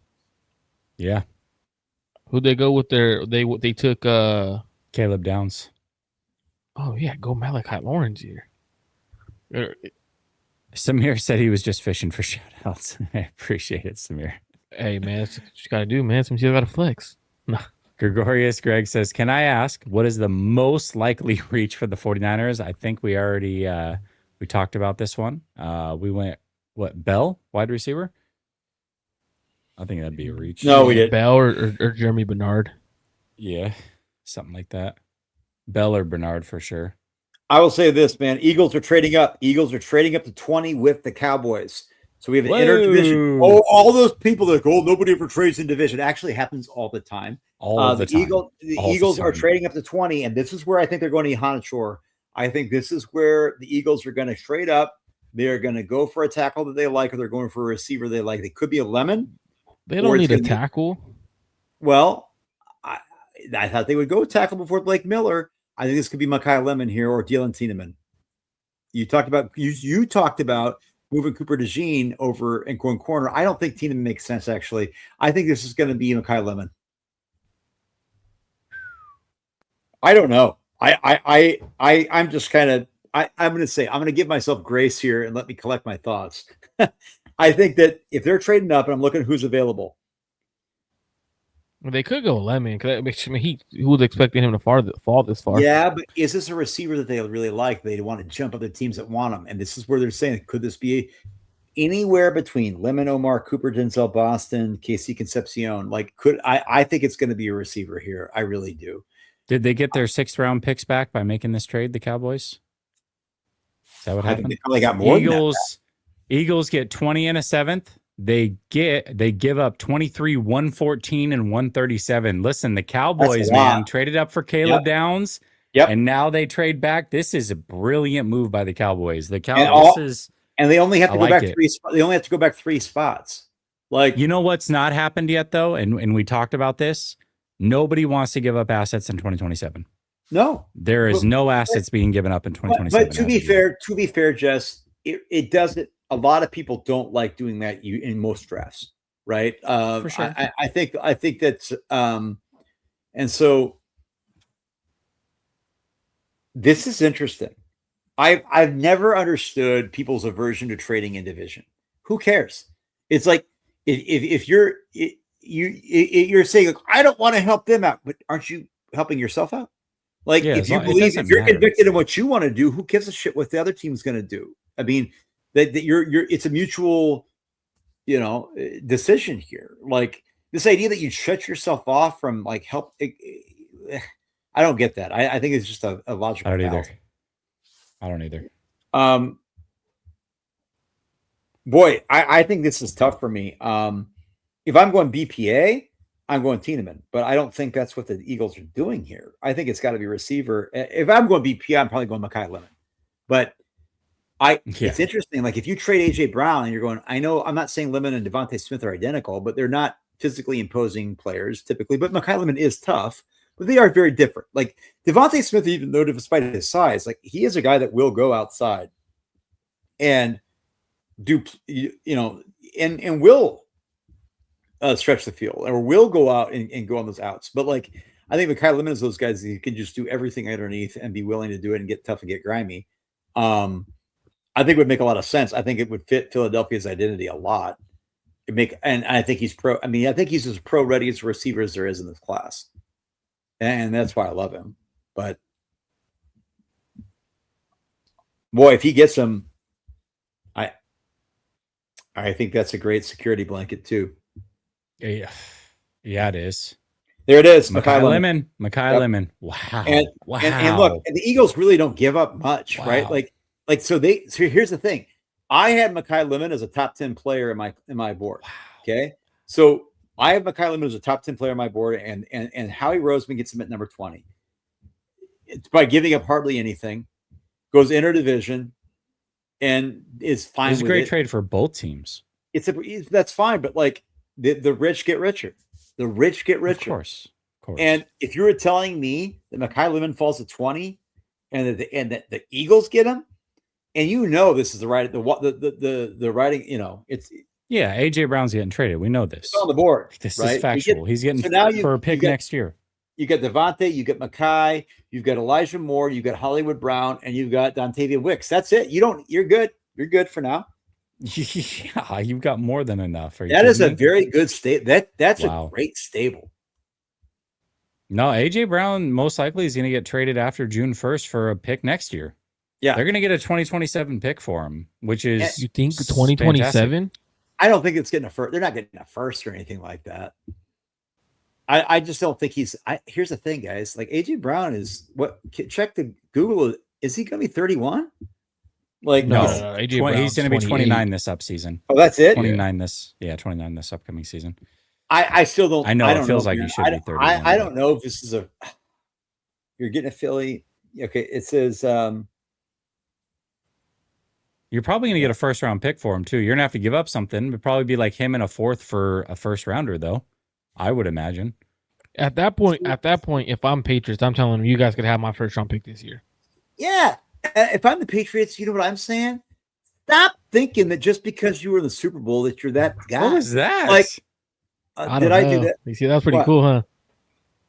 Yeah. Who'd they go with they took Caleb Downs. Oh yeah, go Malachi Lawrence here. Samir said he was just fishing for shout outs. I appreciate it, Samir. Hey man, that's what you gotta do, man. Some people gotta flex. Gregorius Greg says, can I ask what is the most likely reach for the 49ers? I think we already we talked about this one. We went Bell, wide receiver? I think that'd be a reach. No, we did. Bell or Jeremy Bernard. Yeah, something like that. Bell or Bernard for sure. I will say this, man. Eagles are trading up. Eagles are trading up to 20 with the Cowboys. So we have an interdivision. Oh, all those people that go, nobody ever trades in division. Actually happens all the time. The Eagles are trading up to 20, and this is where I think they're going to Hanachor. I think this is where the Eagles are going to trade up. They're going to go for a tackle that they like, or they're going for a receiver they like. They could be a Lemon. They don't need a tackle. Well, I thought they would go tackle before Blake Miller. I think this could be Mekhi Lemon here or Dylan Tiedemann. You talked about moving Cooper DeJean over and going corner. I don't think Tiedemann makes sense, actually. I think this is going to be Mekhi Lemon. I don't know. I'm just kind of I'm going to say I'm going to give myself grace here and let me collect my thoughts. I think that if they're trading up and I'm looking at who's available, they could go Lemon because who was expecting him to fall this far? Yeah, but is this a receiver that they really like? They want to jump other teams that want them, and this is where they're saying, could this be anywhere between Lemon, Omar, Cooper, Denzel, Boston, KC Concepcion? Like, I think it's going to be a receiver here. I really do. Did they get their 6th round picks back by making this trade? The Cowboys. Is that what happened? I think they probably got more. Eagles get 20 and a 7th. They give up 23, 114, and 137. Listen, the Cowboys, man, traded up for Caleb Downs. Yep. And now they trade back. This is a brilliant move by the Cowboys. The Cowboys and they only have to go back 3 spots. They only have to go back 3 spots. Like, you know what's not happened yet though, and we talked about this. Nobody wants to give up assets in 2027. No. There is no assets being given up in 2027. But to be fair, Jess, it doesn't. A lot of people don't like doing that in most drafts, right? For sure. I think that's and so this is interesting. I've never understood people's aversion to trading in division. Who cares? It's like if you're saying, like, I don't want to help them out, but aren't you helping yourself out? Like, if you're convicted in what you want to do, who gives a shit what the other team's going to do? I mean, that you're it's a mutual, decision here. Like, this idea that you shut yourself off from like help. I don't get that. I think it's just a logical. I don't either. Boy, I think this is tough for me. If I'm going BPA, I'm going Tiedemann, but I don't think that's what the Eagles are doing here. I think it's got to be receiver. If I'm going BPA, I'm probably going Mekhi Lemon. But it's interesting. Like, if you trade AJ Brown and you're going, I know I'm not saying Lemon and Devontae Smith are identical, but they're not physically imposing players typically, but Mekhi Lemon is tough. But they are very different. Like Devontae Smith, even though despite his size, like he is a guy that will go outside and do and will stretch the field or will go out and go on those outs. But like I think Mekhi Lemon is those guys that can just do everything underneath and be willing to do it and get tough and get grimy. I think it would make a lot of sense. I think it would fit Philadelphia's identity a lot. And I think he's pro. I mean, I think he's as pro ready as a receiver as there is in this class. And that's why I love him. But boy, if he gets him, I think that's a great security blanket too. Yeah, it is. There it is. Mekhi Lemon. Mekhi Lemon. Wow. Wow. And look, and the Eagles really don't give up much, right? Like so here's the thing. I had Mekhi Lemon as a top 10 player in my board. Wow. Okay. So I have Mekhi Lemon as a top 10 player on my board, and Howie Roseman gets him at number 20. It's by giving up hardly anything, goes interdivision, and is fine. It's a great trade for both teams. That's fine, but like the rich get richer. The rich get richer. Of course. And if you were telling me that Mekhi Lemon falls to 20 and that the Eagles get him, and this is the writing, it's AJ Brown's getting traded. We know this. It's on the board. This is factual. He's getting for a pick next year. You get Devontae, you get Mekhi, you've got Elijah Moore, you've got Hollywood Brown, and you've got Dontavian Wicks. That's it. You're good. You're good for now. Yeah, you've got more than enough. That is a very good stable. That's a great stable. No, AJ Brown most likely is going to get traded after June 1st for a pick next year. Yeah, they're going to get a 2027 pick for him, which is you think 2027? I don't think it's getting a first. They're not getting a first or anything like that. I just don't think he's. Here's the thing, guys. Like AJ Brown is what? Check the Google. Is he going to be 31? Like no, he's going to be 29 this upseason. Oh, that's it. 29 this upcoming season. I still don't. I know it feels like he should be 31. I don't know if this is you're getting a Philly. Okay, it says. You're probably going to get a first round pick for him too. You're going to have to give up something. It'd probably be like him and a fourth for a first rounder, though. I would imagine. At that point, if I'm Patriots, I'm telling them you guys could have my first round pick this year. Yeah, if I'm the Patriots, you know what I'm saying? Stop thinking that just because you were in the Super Bowl that you're that guy. What was that? Like, I do that? You see, that's pretty cool, huh?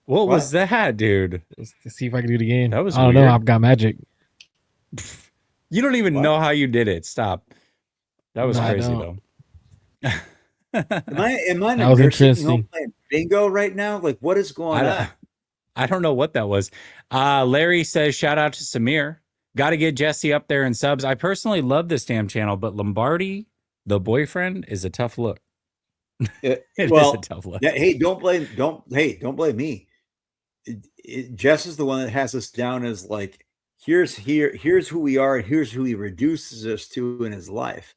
What was that, dude? Let's see if I can do it again. That was. I don't know. I've got magic. You don't even know how you did it. Stop. That was crazy, though. Am I that was interesting. Playing bingo right now? Like, what is going on? I don't know what that was. Larry says, shout out to Samir. Got to get Jesse up there in subs. I personally love this damn channel, but Lombardi, the boyfriend, is a tough look. It is a tough look. Yeah, hey, don't blame me. Jess is the one that has us down as like, here's who we are, and here's who he reduces us to in his life.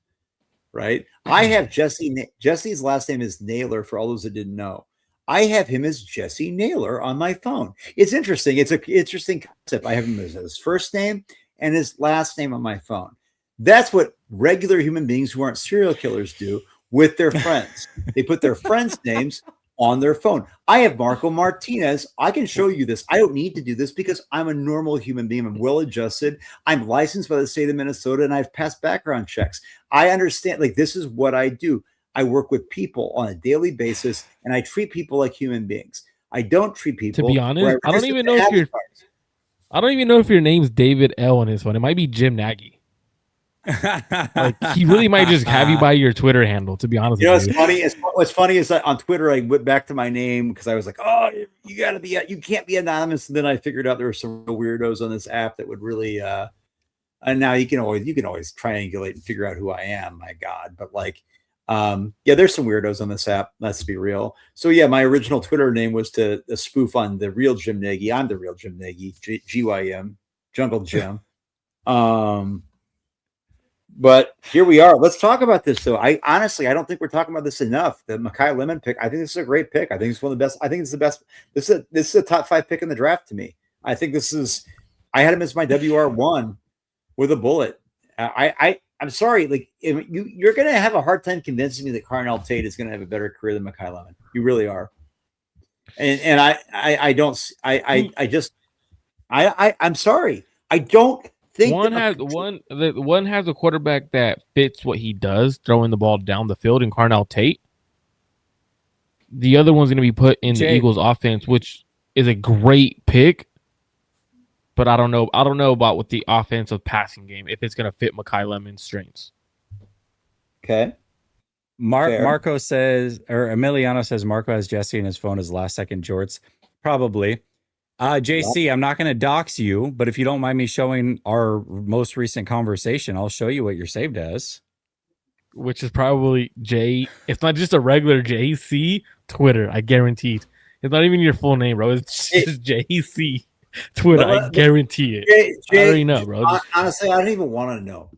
Right? I have Jesse's last name is Naylor, for all those that didn't know. I have him as Jesse Naylor on my phone. It's interesting. It's an interesting concept. I have him as his first name and his last name on my phone. That's what regular human beings who aren't serial killers do with their friends. They put their friends' names on their phone. I have Marco Martinez. I can show you this. I don't need to do this because I'm a normal human being. I'm well adjusted. I'm licensed by the state of Minnesota, and I've passed background checks. I understand, like, this is what I do. I work with people on a daily basis, and I treat people like human beings. I don't treat people. To be honest, I don't even know if your name's David L on his phone. It might be Jim Nagy. Like, he really might just have you by your Twitter handle, to be honest. You know what's funny? What's funny is that on Twitter I went back to my name because I was like, oh, you can't be anonymous. And then I figured out there were some real weirdos on this app that would really and now you can always triangulate and figure out who I am, my God. But like there's some weirdos on this app, let's be real. So yeah, my original Twitter name was to spoof on the real Jim Nagy. I'm the real Jim Nagy, GYM, Jungle Jim. But here we are. Let's talk about this, though. I don't think we're talking about this enough. The Mekhi Lemon pick. I think this is a great pick. I think it's one of the best. I think it's the best. This is a top 5 pick in the draft to me. I think this is. I had him as my WR1 with a bullet. I I'm sorry, like you're going to have a hard time convincing me that Carnell Tate is going to have a better career than Mekhi Lemon. You really are. And I'm sorry. I don't think one has a quarterback that fits what he does, throwing the ball down the field in Carnell Tate. The other one's going to be put in the Eagles offense, which is a great pick. But I don't know. I don't know about with the offensive passing game if it's going to fit Mekhi Lemon's strengths. Okay. Marco says, or Emiliano says, Marco has Jesse in his phone as last second jorts. Probably. JC, I'm not going to dox you, but if you don't mind me showing our most recent conversation, I'll show you what you're saved as. Which is probably J. It's not just a regular JC Twitter. I guarantee it. It's not even your full name, bro. It's just JC Twitter. I guarantee it. I already know, bro. Honestly, I don't even want to know.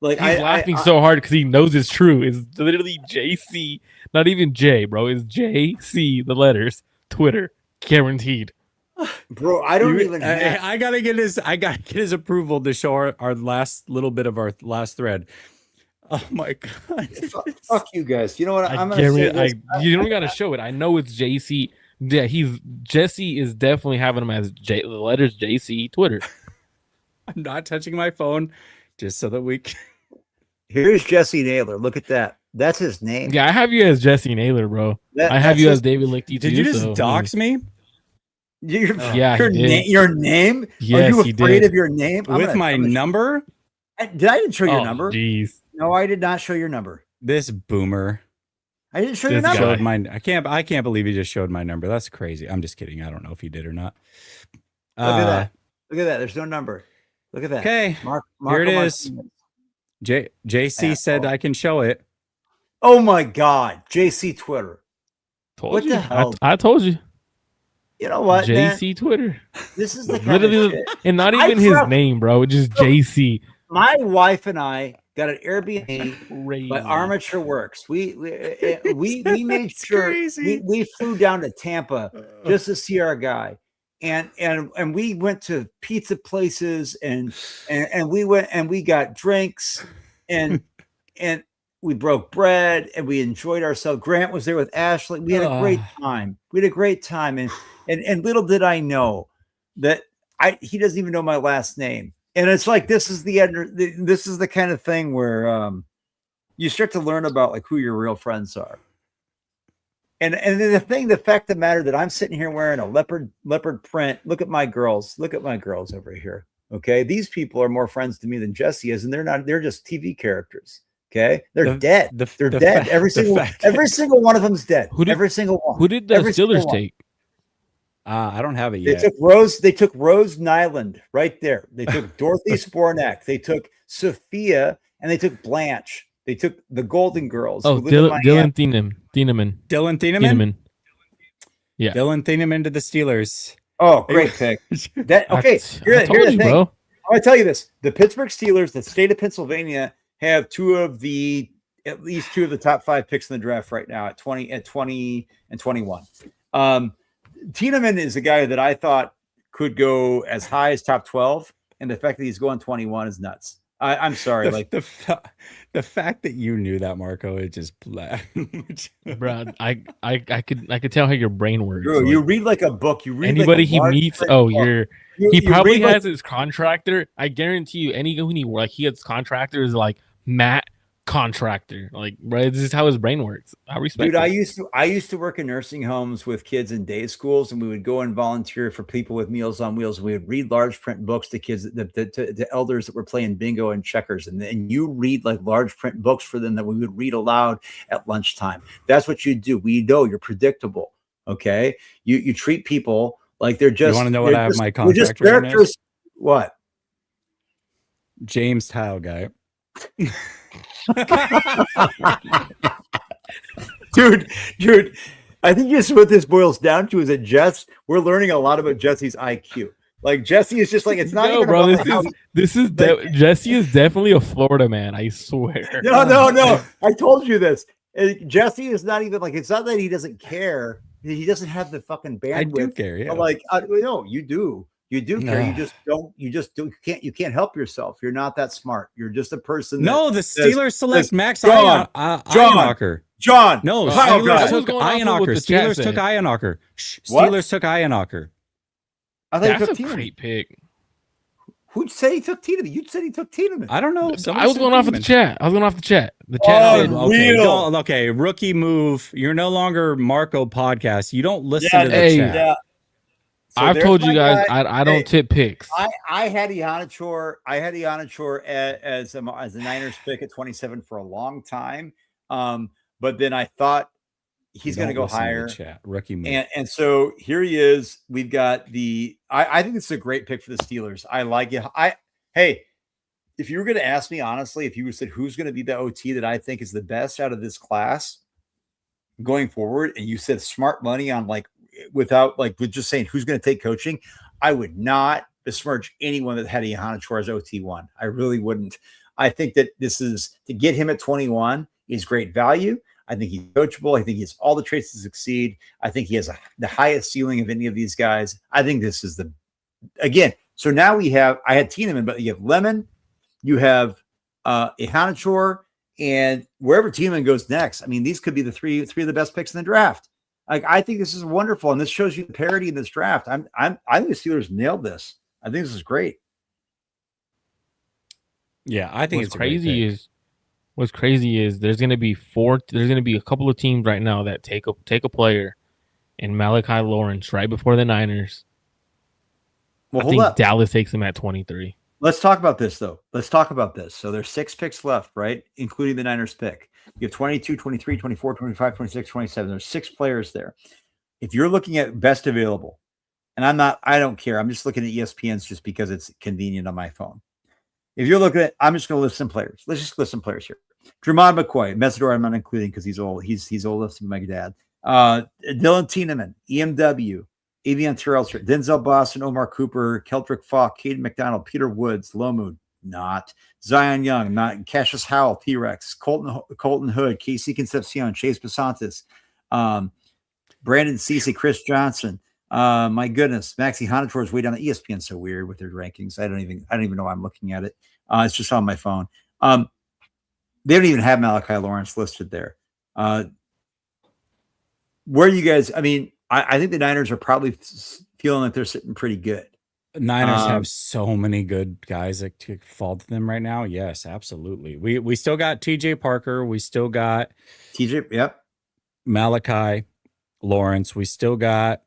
Like he's laughing so hard because he knows it's true. It's literally JC, not even J, bro. It's JC, the letters, Twitter, guaranteed. Bro, I don't even. I gotta get his approval to show our last little bit of our last thread. Oh my god! Fuck you guys. You know what? I'm gonna say this. You don't gotta show it. I know it's JC. Yeah, Jesse is definitely having him as the letters JC Twitter. I'm not touching my phone, just so that we can. Here's Jesse Naylor. Look at that. That's his name. Yeah, I have you as Jesse Naylor, bro. I have you as David Lichty too. Did you just dox me? Your name? Yes, Are you afraid of your name? With my number? I didn't show your number. Jeez. No, I did not show your number. This boomer. I didn't show your number. I can't believe he just showed my number. That's crazy. I'm just kidding. I don't know if he did or not. Look at that. Look at that. There's no number. Look at that. Okay. Here it is. JC said I can show it. Oh my God. JC Twitter. What the hell? I told you. You know what, JC man? Twitter. This is the kind of shit. And not even his name, bro. Just JC. My wife and I got an Airbnb by Armature Works. We made sure we flew down to Tampa just to see our guy. And we went to pizza places and we got drinks and we broke bread and we enjoyed ourselves. Grant was there with Ashley. We had a great time. And little did I know that he doesn't even know my last name. And it's like this is the kind of thing where you start to learn about like who your real friends are. And the fact of the matter that I'm sitting here wearing a leopard print. Look at my girls over here. Okay, these people are more friends to me than Jesse is, and they're just TV characters. Okay, they're dead. They're dead. Every single one of them's dead. Every single one. Who did the Steelers take? I don't have it yet. They took Rose Nyland right there. They took Dorothy Spornak. They took Sophia, and they took Blanche. They took the Golden Girls. Oh, Dylan Thieneman. Dylan Thieneman? Yeah. Dylan Thieneman to the Steelers. Oh, great pick. Here's the thing. Bro. I want to tell you this. The Pittsburgh Steelers, the state of Pennsylvania, have at least two of the top 5 picks in the draft right now at 20 and 21. Thieneman is a guy that I thought could go as high as top 12, and the fact that he's going 21 is nuts. I'm sorry, the fact that you knew that, Marco, is just black. Bro, I could tell how your brain works. Bro, you read like a book. You read anybody like he meets. He probably has his contractor. I guarantee you, he has contractors like Matt Contractor. Like, right, this is how his brain works. I respect. Dude, I used to work in nursing homes with kids in day schools, and we would go and volunteer for people with Meals on Wheels. We would read large print books to kids, to elders that were playing bingo and checkers, and you read like large print books for them that we would read aloud at lunchtime. That's what you do. We know you're predictable. Okay, you treat people like they're just. You want to know what I have my contractor? Characters. What? James Tile guy. dude, I think just what this boils down to is that we're learning a lot about Jesse's IQ. Like Jesse is just like it's not. No, bro. Jesse is definitely a Florida man. I swear. No. I told you this. Jesse is not even like. It's not that he doesn't care. He doesn't have the fucking bandwidth. I do care. Yeah. But no, you do. You do care. You Ugh. just don't. You can't help yourself. You're not that smart. You're just a person. No, the Steelers select Max John, Ionocker. John. No, Kyle Steelers guy. took going off of what Ionocker. the chat Steelers said. took Ionocker. What? Steelers took Ionocker. I thought he That's took a Tiedemann. great pick. Who'd say he took Tiedemann? You said he took Tiedemann. I don't know. I was going off of the chat. The chat Oh, said, Okay, Real. okay, rookie move. You're no longer Marco podcast. You don't listen Yeah, to the hey. chat. Yeah. So I've there's told you my guys guy. I don't tip picks. I had Iheanacho. I had Iheanacho as a Niners pick at 27 for a long time. But then I thought he's going to go higher. Chat. Rookie move. And so here he is. We've got I think this is a great pick for the Steelers. I like it. Hey, if you were going to ask me honestly, if you said who's going to be the OT that I think is the best out of this class going forward, and you said smart money on without with just saying who's going to take coaching, I would not besmirch anyone that had Iheanacho as OT1. I really wouldn't. I think that this is to get him at 21 is great value. I think he's coachable. I think he has all the traits to succeed. I think he has the highest ceiling of any of these guys. I think this is again. So now I had Tiedemann, but you have Lemon, you have Iheanacho, and wherever Tiedemann goes next. I mean, these could be the three of the best picks in the draft. I think this is wonderful, and this shows you the parity in this draft. I think the Steelers nailed this. I think this is great. Yeah, I think What's crazy is there's gonna be a couple of teams right now that take a player in Malachi Lawrence right before the Niners. Well, I hold think up. Dallas takes him at 23. Let's talk about this, though. So there's 6 picks left, right? Including the Niners pick. You have 22, 23, 24, 25, 26, 27. There's 6 players there. If you're looking at best available, and I don't care. I'm just looking at ESPN's just because it's convenient on my phone. If you're looking at, I'm just going to list some players. Let's just list some players here. Drummond McCoy, Mesidor I'm not including because he's old. He's old enough to be my dad. Dylan Tiedemann, EMW, Avian Terrell, Denzel Boston, Omar Cooper, Keldrick Falk, Caden McDonald, Peter Woods, Lomu, not Zion Young, not Cassius Howell, T-Rex, Colton Hood, Casey Concepcion, Chase Basantis, Brandon Cece, Chris Johnson. My goodness, Maxi Iheanacho is way down. The ESPN's so weird with their rankings. I don't even know why I'm looking at it. It's just on my phone. They don't even have Malachi Lawrence listed there. Where you guys? I mean, I think the Niners are probably feeling like they're sitting pretty good. Niners have so many good guys that could fall to them right now. Yes, absolutely. We still got TJ Parker. We still got TJ. Yep. Malachi Lawrence. We still got,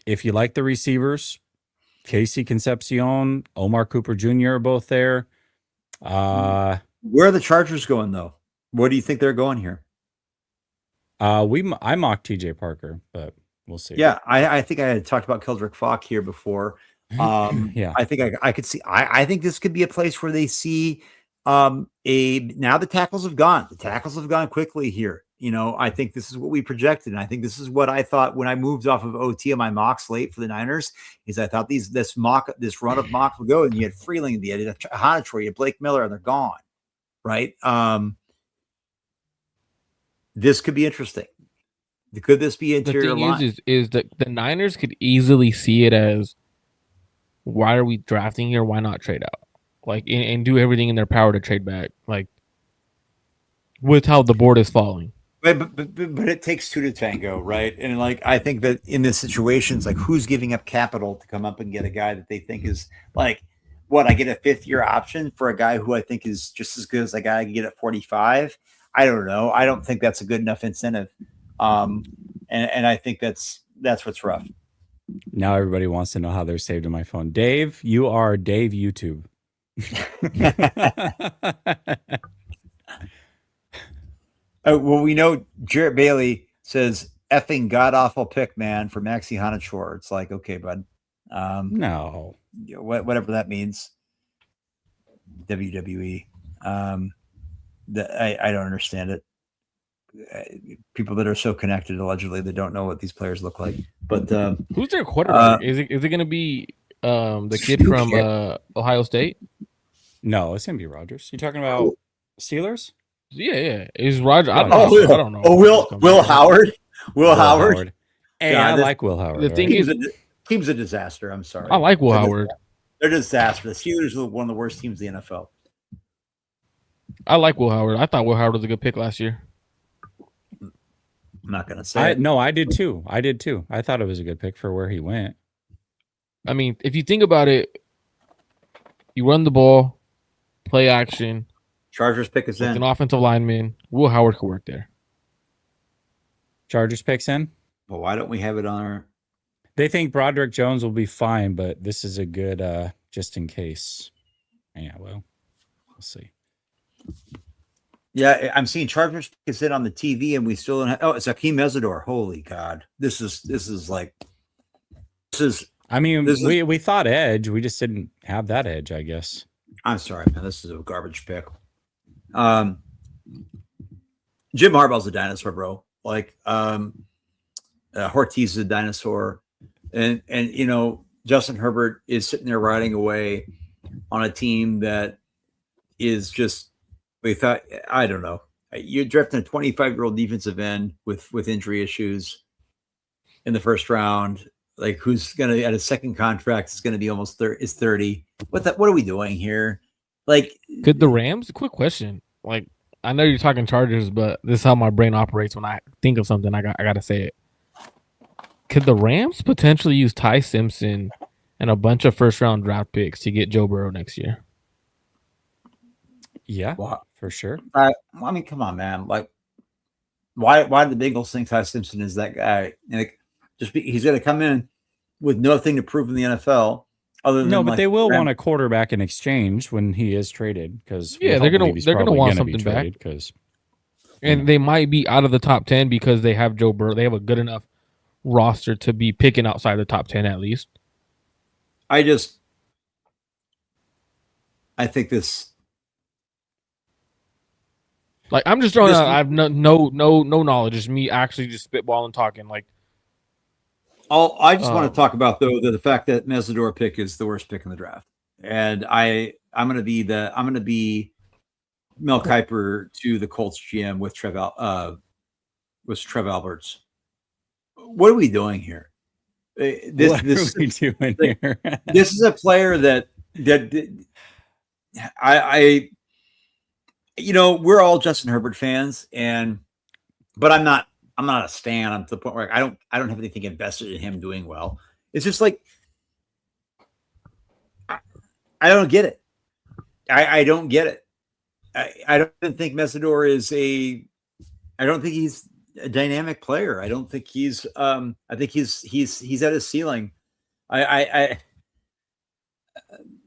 if you like the receivers, Casey Concepcion, Omar Cooper Jr. are both there. Where are the Chargers going, though? Where do you think they're going here? I mocked TJ Parker, but we'll see. Yeah, I think I had talked about Keldrick Falk here before. Yeah, I think I could see. I think this could be a place where they see now the tackles have gone. The tackles have gone quickly here. You know, I think this is what we projected, and I think this is what I thought when I moved off of OT on my mocks late for the Niners. Is I thought this run of mocks would go, and you had Freeling, you had Iheanacho, you had Blake Miller, and they're gone. Right? This could be interesting. Could this be interior line? The thing is that the Niners could easily see it as, why are we drafting here? Why not trade out? And do everything in their power to trade back. With how the board is falling. But it takes 2 to tango, right? And I think that in this situation, it's who's giving up capital to come up and get a guy that they think is I get a 5th-year option for a guy who I think is just as good as a guy I can get at 45. I don't know. I don't think that's a good enough incentive. And I think that's what's rough. Now everybody wants to know how they're saved in my phone. Dave, you are Dave YouTube. Well, we know Jarrett Bailey says effing god awful pick, man, for Maxi Iheanacho. It's okay, bud. No, whatever that means. WWE. I don't understand it. People that are so connected, allegedly, they don't know what these players look like. But who's their quarterback? Is it going to be the kid from Ohio State? No, it's going to be Rodgers. You talking about Steelers? Yeah. Is Rodgers? I don't know. Will Howard? Will Howard? Hey, I like Will Howard. The thing is, Team's a disaster. I'm sorry. I like Will Howard. They're a disaster. The Steelers are one of the worst teams in the NFL. I like Will Howard. I thought Will Howard was a good pick last year. I'm not going to say it. No, I did too. I thought it was a good pick for where he went. I mean, if you think about it, you run the ball, play action. Chargers pick us with in. an offensive lineman. Will Howard could work there. Chargers picks in? Well, why don't we have it on our... They think Broderick Jones will be fine, but this is a good just in case. Yeah, well, we'll see. Yeah, I'm seeing Chargers pick us in on the TV, and we still don't have... Oh, it's Akeem Mesidor. Holy God. This is like... I mean, we thought edge. We just didn't have that edge, I guess. I'm sorry, man. This is a garbage pick. Jim Harbaugh's a dinosaur, bro. Like, Ortiz is a dinosaur. And you know, Justin Herbert is sitting there riding away on a team that is just, we thought, I don't know. You're drafting a 25-year-old defensive end with injury issues in the first round. Like, who's going to, at a second contract, is going to be almost 30. What are we doing here? Like, could the Rams? Quick question. Like, I know you're talking Chargers, but this is how my brain operates when I think of something. I got to say it. Could the Rams potentially use Ty Simpson and a bunch of first-round draft picks to get Joe Burrow next year? Yeah, for sure. I mean, come on, man. Like, why do the Bengals think Ty Simpson is that guy? Like, he's going to come in with nothing to prove in the NFL. Other than but they will want a quarterback in exchange when he is traded, because they're gonna want something back. And they might be out of the top 10 because they have Joe Burrow. They have a good enough roster to be picking outside the top 10 at least. I think this. Like, I'm just throwing out. I have no knowledge. It's me actually just spitballing, talking. Like, I just want to talk about the fact that Mesidor pick is the worst pick in the draft, and I'm going to be Mel Kiper to the Colts GM with Trev Alberts. What are we doing here? This is a player that I you know, we're all Justin Herbert fans, but I'm not a stan. I'm to the point where I don't have anything invested in him doing well. It's just like, I don't get it. I don't get it. I don't think Mesidor I don't think he's a dynamic player. I don't think he's I think he's at his ceiling. I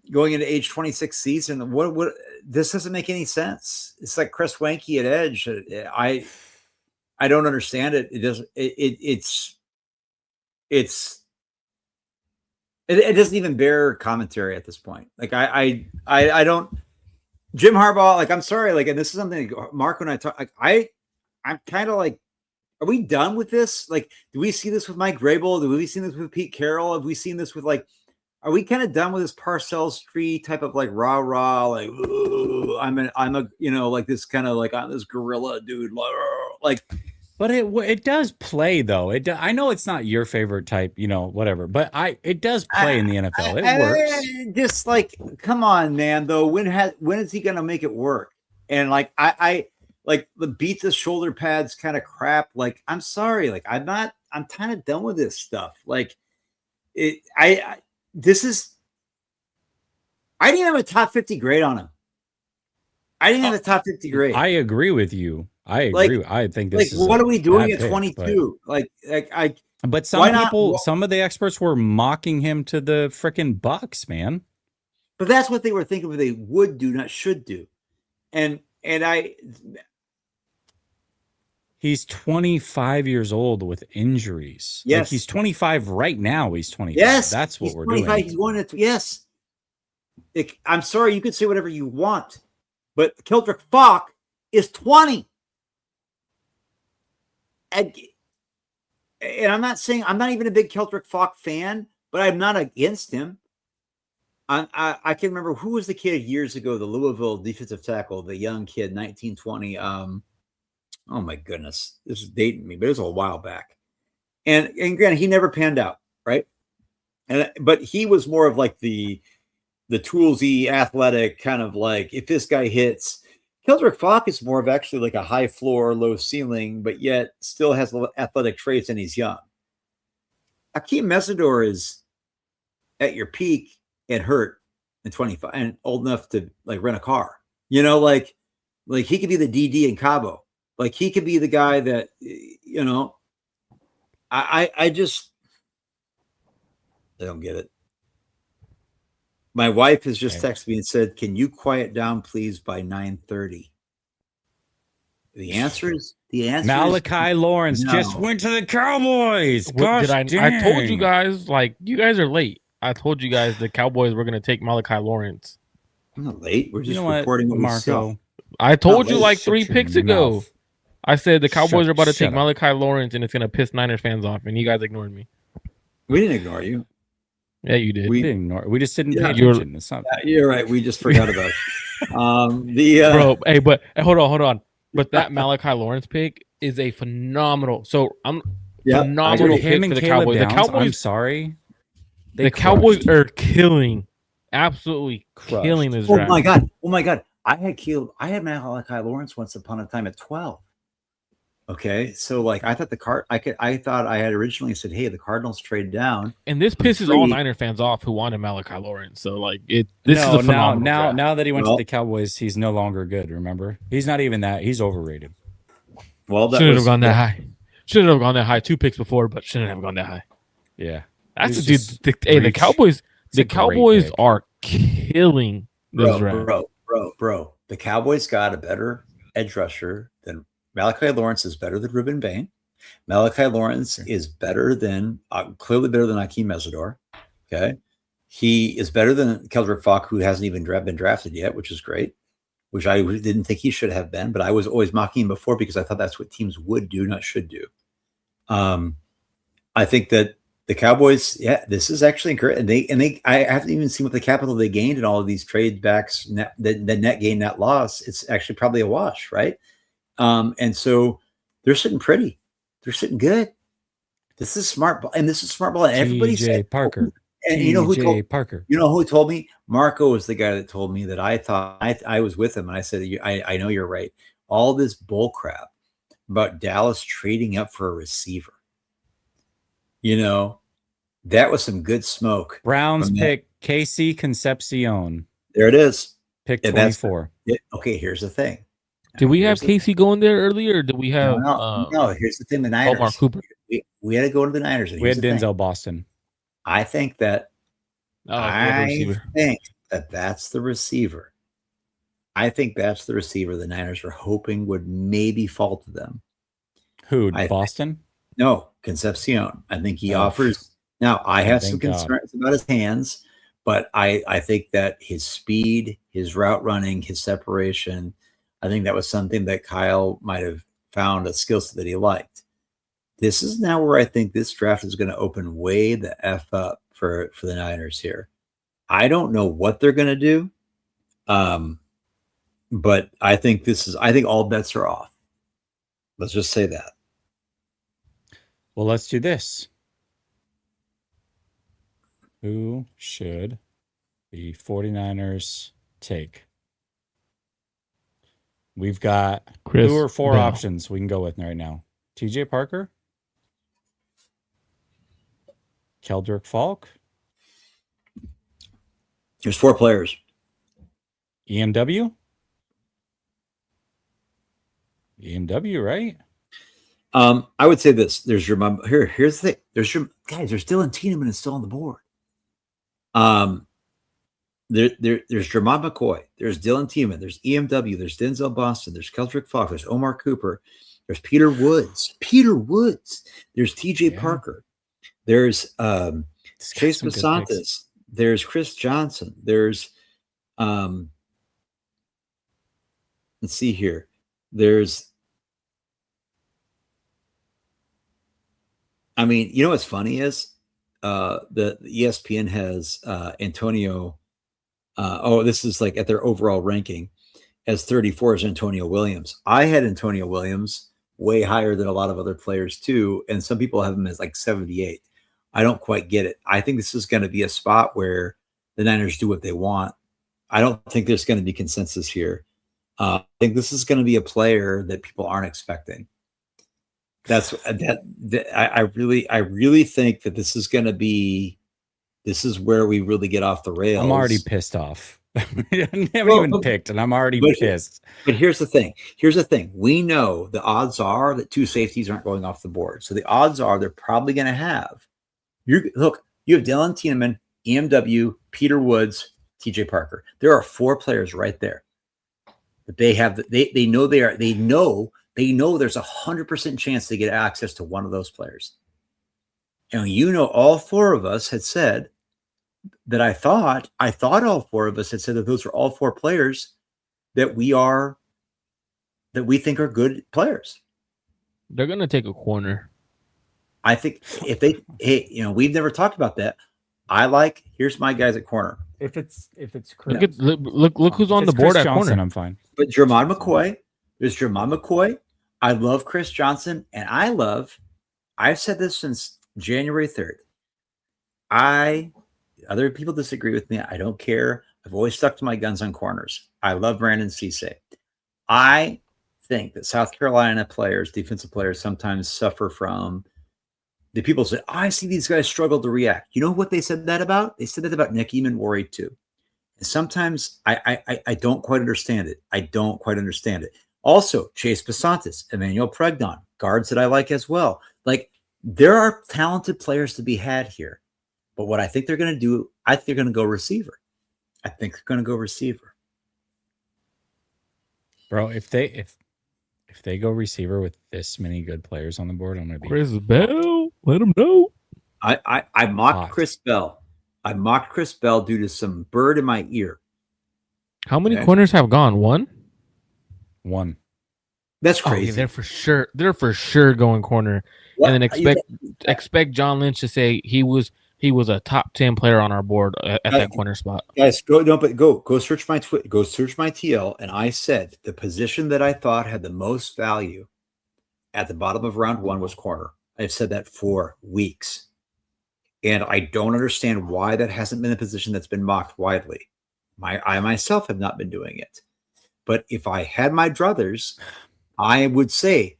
going into age 26 season, what this doesn't make any sense. It's like Chris Wanke at edge. I don't understand it. It doesn't. It doesn't even bear commentary at this point. Like, I don't. Jim Harbaugh. Like, I'm sorry. Like, and this is something Marco and I talk. Like, I'm kind of like, are we done with this? Like, do we see this with Mike Vrabel? Do we see this with Pete Carroll? Have we seen this with, like, are we kind of done with this Parcells tree type of, like, rah like, I'm a you know, like, this kind of like, I'm this gorilla dude, like. But it does play, though. I know it's not your favorite type, you know, whatever. But it does play in the NFL. It works. Just like, come on, man. Though, when is he gonna make it work? And like, I like the beat the shoulder pads kind of crap. Like, I'm sorry. Like, I'm kind of done with this stuff. Like, I didn't have a top 50 grade on him. I didn't have a top 50 grade. I agree with you. I agree. Like, I think this is what are we doing at 22? But some of the experts were mocking him to the freaking Bucks, man. But that's what they were thinking they would do, not should do. And he's 25 years old with injuries. Yes. Like, he's 25 right now. He's 25. Yes. That's what we're doing. He's going to, yes. I'm sorry, you could say whatever you want, but Keldrick Falk is 20. And I'm not saying, I'm not even a big Keldrick Falk fan, but I'm not against him. I can remember, who was the kid years ago, the Louisville defensive tackle, the young kid, 1920. Oh my goodness, this is dating me, but it was a while back. And granted, he never panned out, right? but he was more of like the toolsy, athletic kind of like, if this guy hits. Keldrick Falk is more of actually like a high floor, low ceiling, but yet still has athletic traits, and he's young. Akeem Mesidor is at your peak and hurt and 25 and old enough to like rent a car. You know, like he could be the DD in Cabo. Like he could be the guy that, you know, I don't get it. My wife has just texted me and said, "Can you quiet down, please, by 9:30?" The answer is Malachi Lawrence just went to the Cowboys. Gosh, I told you guys, like, you guys are late. I told you guys the Cowboys were going to take Malachi Lawrence. I'm not late. We're just reporting what Marco. I told you like 3 picks ago. I said the Cowboys are about to take Malachi Lawrence, and it's going to piss Niners fans off, and you guys ignored me. We didn't ignore you. Yeah, you did. We didn't ignore. We just didn't pay attention. It's not. You're right. We just forgot about it. Bro, hey, but hold on. But that Malachi Lawrence pick is a phenomenal. So I'm phenomenal pick for the Cowboys. Downs, the Cowboys. I'm sorry. The Cowboys are killing, absolutely killing this draft. Oh my god! I had Malachi Lawrence once upon a time at 12. Okay, so like I thought I had originally said, "Hey, the Cardinals trade down," and this pisses all Niner fans off who wanted Malachi Lawrence. So like this is a phenomenal draft. Now that he went to the Cowboys, he's no longer good. Remember, he's not even that. He's overrated. Well, shouldn't have gone that high. Shouldn't have gone that high. 2 picks before, but shouldn't have gone that high. Yeah, that's dude. The Cowboys. The Cowboys are killing this draft, bro. The Cowboys got a better edge rusher than. Malachi Lawrence is better than Ruben Bain. Malachi Lawrence is better than clearly better than Akeem Mesidor. Okay, he is better than Keldrick Falk, who hasn't even been drafted yet, which is great. Which I didn't think he should have been, but I was always mocking him before because I thought that's what teams would do, not should do. I think that the Cowboys, this is actually encouraging. And they I haven't even seen what the capital they gained in all of these trade backs, the net gain, net loss. It's actually probably a wash, right? And so they're sitting pretty. They're sitting good. This is smart ball, and this is smart ball. And everybody said Parker. And you know who Parker? You know who told me? Marco was the guy that told me that. I thought I was with him, and I said, I know you're right. All this bull crap about Dallas trading up for a receiver. You know, that was some good smoke. Browns pick Casey Concepcion. There it is. Pick 24. Okay, here's the thing. Did we have Casey going there earlier? Or did we have no? Here's the thing: the Niners. Omar Cooper. We had to go to the Niners. We had Denzel Boston. I think that. Think that that's the receiver. I think that's the receiver the Niners were hoping would maybe fall to them. Who? Boston? No, Concepcion. I think he offers. Now I have some concerns about his hands, but I think that his speed, his route running, his separation. I think that was something that Kyle might have found a skill set that he liked. This is now where I think this draft is going to open way the F up for the Niners here. I don't know what they're going to do, but I think all bets are off. Let's just say that. Well, let's do this. Who should the 49ers take? We've got 2 or 4 options we can go with right now. TJ Parker, Keldrick Falk. There's 4 players. EMW, right? I would say this. There's your mom. Here's the thing. There's Dylan Tiedemann is still on the board. There's Jermon McCoy, there's Dylan Tiedemann, there's EMW, there's Denzel Boston, there's Keldrick Falk, there's Omar Cooper, there's Peter Woods, there's TJ Parker, there's Chase Basantis, there's Chris Johnson, there's let's see here, there's you know what's funny is the ESPN has Antonio. This is like at their overall ranking as 34 is Antonio Williams. I had Antonio Williams way higher than a lot of other players too, and some people have him as like 78. I don't quite get it. I think this is going to be a spot where the Niners do what they want. I don't think there's going to be consensus here. I think this is going to be a player that people aren't expecting. That's I really think that this is going to be. This is where we really get off the rails. I'm already pissed off. I haven't even picked, and I'm already pissed. But here's the thing. We know the odds are that 2 safeties aren't going off the board. So the odds are they're probably going to have. You have Dylan Tiedemann, EMW, Peter Woods, TJ Parker. There are 4 players right there that they have. They know they know there's 100% chance they get access to one of those players. And all 4 of us had said that I thought all 4 of us had said that those are all 4 players that we think are good players. They're gonna take a corner. I think if they, we've never talked about that. Here's my guys at corner. If it's Chris, Look who's on the board Chris at Johnson, corner. I'm fine. But Jermon McCoy, there's Jermon McCoy. I love Chris Johnson, and I've said this since January 3rd. Other people disagree with me. I don't care. I've always stuck to my guns on corners. I love Brandon Cisse. I think that South Carolina players, defensive players, sometimes suffer from the people say, I see these guys struggle to react. You know what they said that about? They said that about Nick Eamon too. And sometimes I don't quite understand it. Also, Chase Basantis, Emmanuel Pregnon, guards that I like as well. Like, there are talented players to be had here. But what I think they're going to do, I think they're going to go receiver. Bro, if they go receiver with this many good players on the board, I'm going to be Chris Bell. Let him know. I mocked Chris Bell. I mocked Chris Bell due to some bird in my ear. How many corners have gone? One. That's crazy. They're for sure. They're for sure going corner. What? And then expect John Lynch to say he was a top 10 player on our board at that corner spot. Guys, go search my go search my TL, and I said the position that I thought had the most value at the bottom of round 1 was corner. I've said that for weeks, and I don't understand why that hasn't been a position that's been mocked widely. I myself have not been doing it, but if I had my druthers, I would say,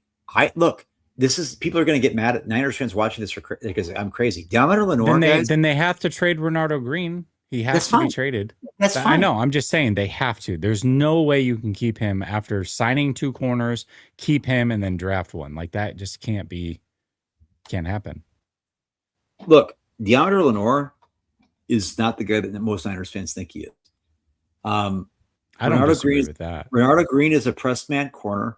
people are going to get mad at Niners fans watching this because I'm crazy. Deommodore Lenoir, then they have to trade Renardo Green. He has to be traded. That's fine. I know. I'm just saying they have to. There's no way you can keep him after signing 2 corners, keep him, and then draft one. Like, that just can't happen. Look, Deommodore Lenoir is not the guy that most Niners fans think he is. I don't disagree with that. Renardo Green is a press man corner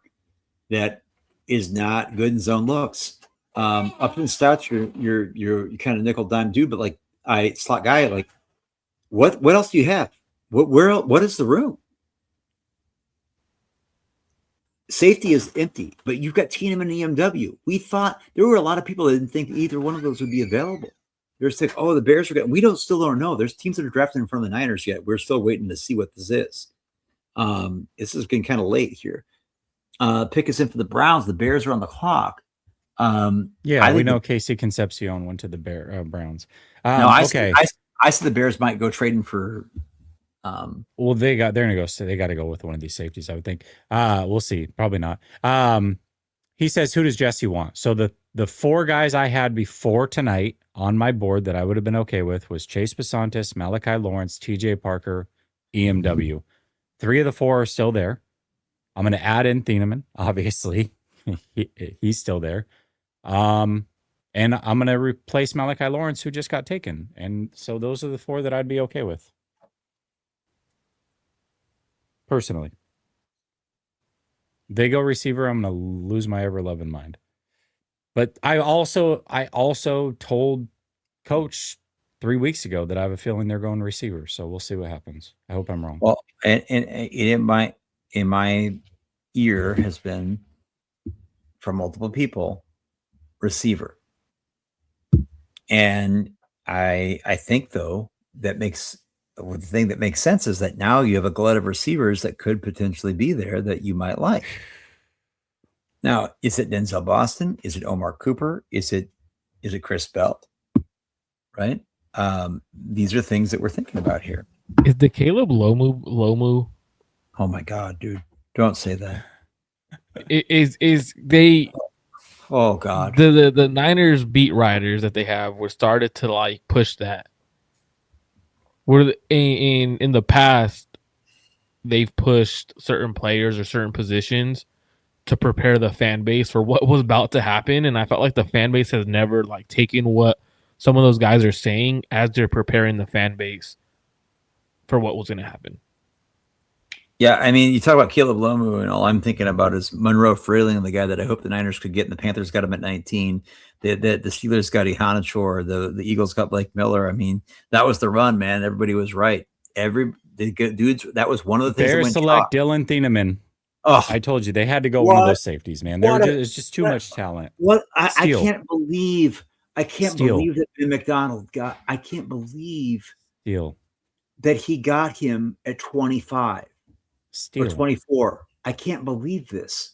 that is not good in zone looks. Up in stats, you're kind of nickel dime dude, but slot guy. Like, what else do you have? What is the room? Safety is empty, but you've got Tiedemann and EMW. We thought there were a lot of people that didn't think either one of those would be available. They're just like, the Bears are getting. We still don't know. There's teams that are drafted in front of the Niners yet. We're still waiting to see what this is. This is getting kind of late here. Pick us in for the Browns. The Bears are on the clock. We know Casey Concepcion went to the Browns. I said the Bears might go trading for. They got to go with one of these safeties, I would think. We'll see. Probably not. He says, who does Jesse want? So the 4 guys I had before tonight on my board that I would have been okay with was Chase Basantis, Malachi Lawrence, TJ Parker, EMW. 3 of the 4 are still there. I'm going to add in Thieneman, obviously. He's still there. And I'm going to replace Malachi Lawrence, who just got taken. And so those are the 4 that I'd be okay with. Personally. They go receiver, I'm going to lose my ever-loving mind. But I also told Coach 3 weeks ago that I have a feeling they're going receiver. So we'll see what happens. I hope I'm wrong. Well, and in my ear has been from multiple people, receiver. And I think, though, the thing that makes sense is that now you have a glut of receivers that could potentially be there that you might like. Now, is it Denzel Boston? Is it Omar Cooper? Is it Chris Bell? right? These are things that we're thinking about here. Is the Caleb Lomu? Oh my God, dude. Don't say that. Is they Oh God. the Niners beat writers that they have were started to like push that. Where in the past they've pushed certain players or certain positions to prepare the fan base for what was about to happen, and I felt like the fan base has never like taken what some of those guys are saying as they're preparing the fan base for what was going to happen. Yeah, I mean, you talk about Caleb Lomu, and all I'm thinking about is Monroe Freeling, the guy that I hope the Niners could get, and the Panthers got him at 19. The Steelers got Ihanachor, the Eagles got Blake Miller. I mean, that was the run, man. Everybody was right. The good dudes. That was one of the things. Bears select Dylan Thieneman. Oh, I told you they had to go one of those safeties, man. It's just too much talent. What I can't believe. I can't Steal. believe that Ben McDonald got. I can't believe Steal. that he got him at 25 Steal. or 24. I can't believe this.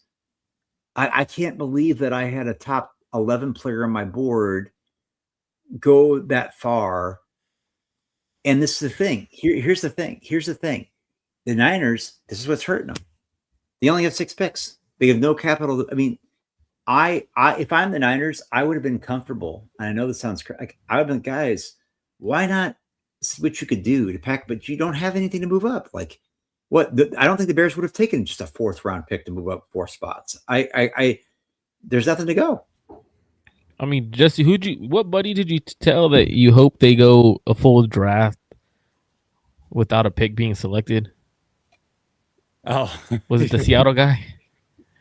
I can't believe that I had a top 11 player on my board go that far. And this is the thing. Here's the thing. The Niners, this is what's hurting them. They only have 6 picks. They have no capital. I mean, if I'm the Niners, I would have been comfortable. And I know this sounds crazy. I would have been, guys, why not see what you could do to pack? But you don't have anything to move up. Like, what? I don't think the Bears would have taken just a 4th round pick to move up 4 spots. There's nothing to go. I mean, Jesse, what buddy did you tell that you hope they go a full draft without a pick being selected? Oh, was it the Seattle guy?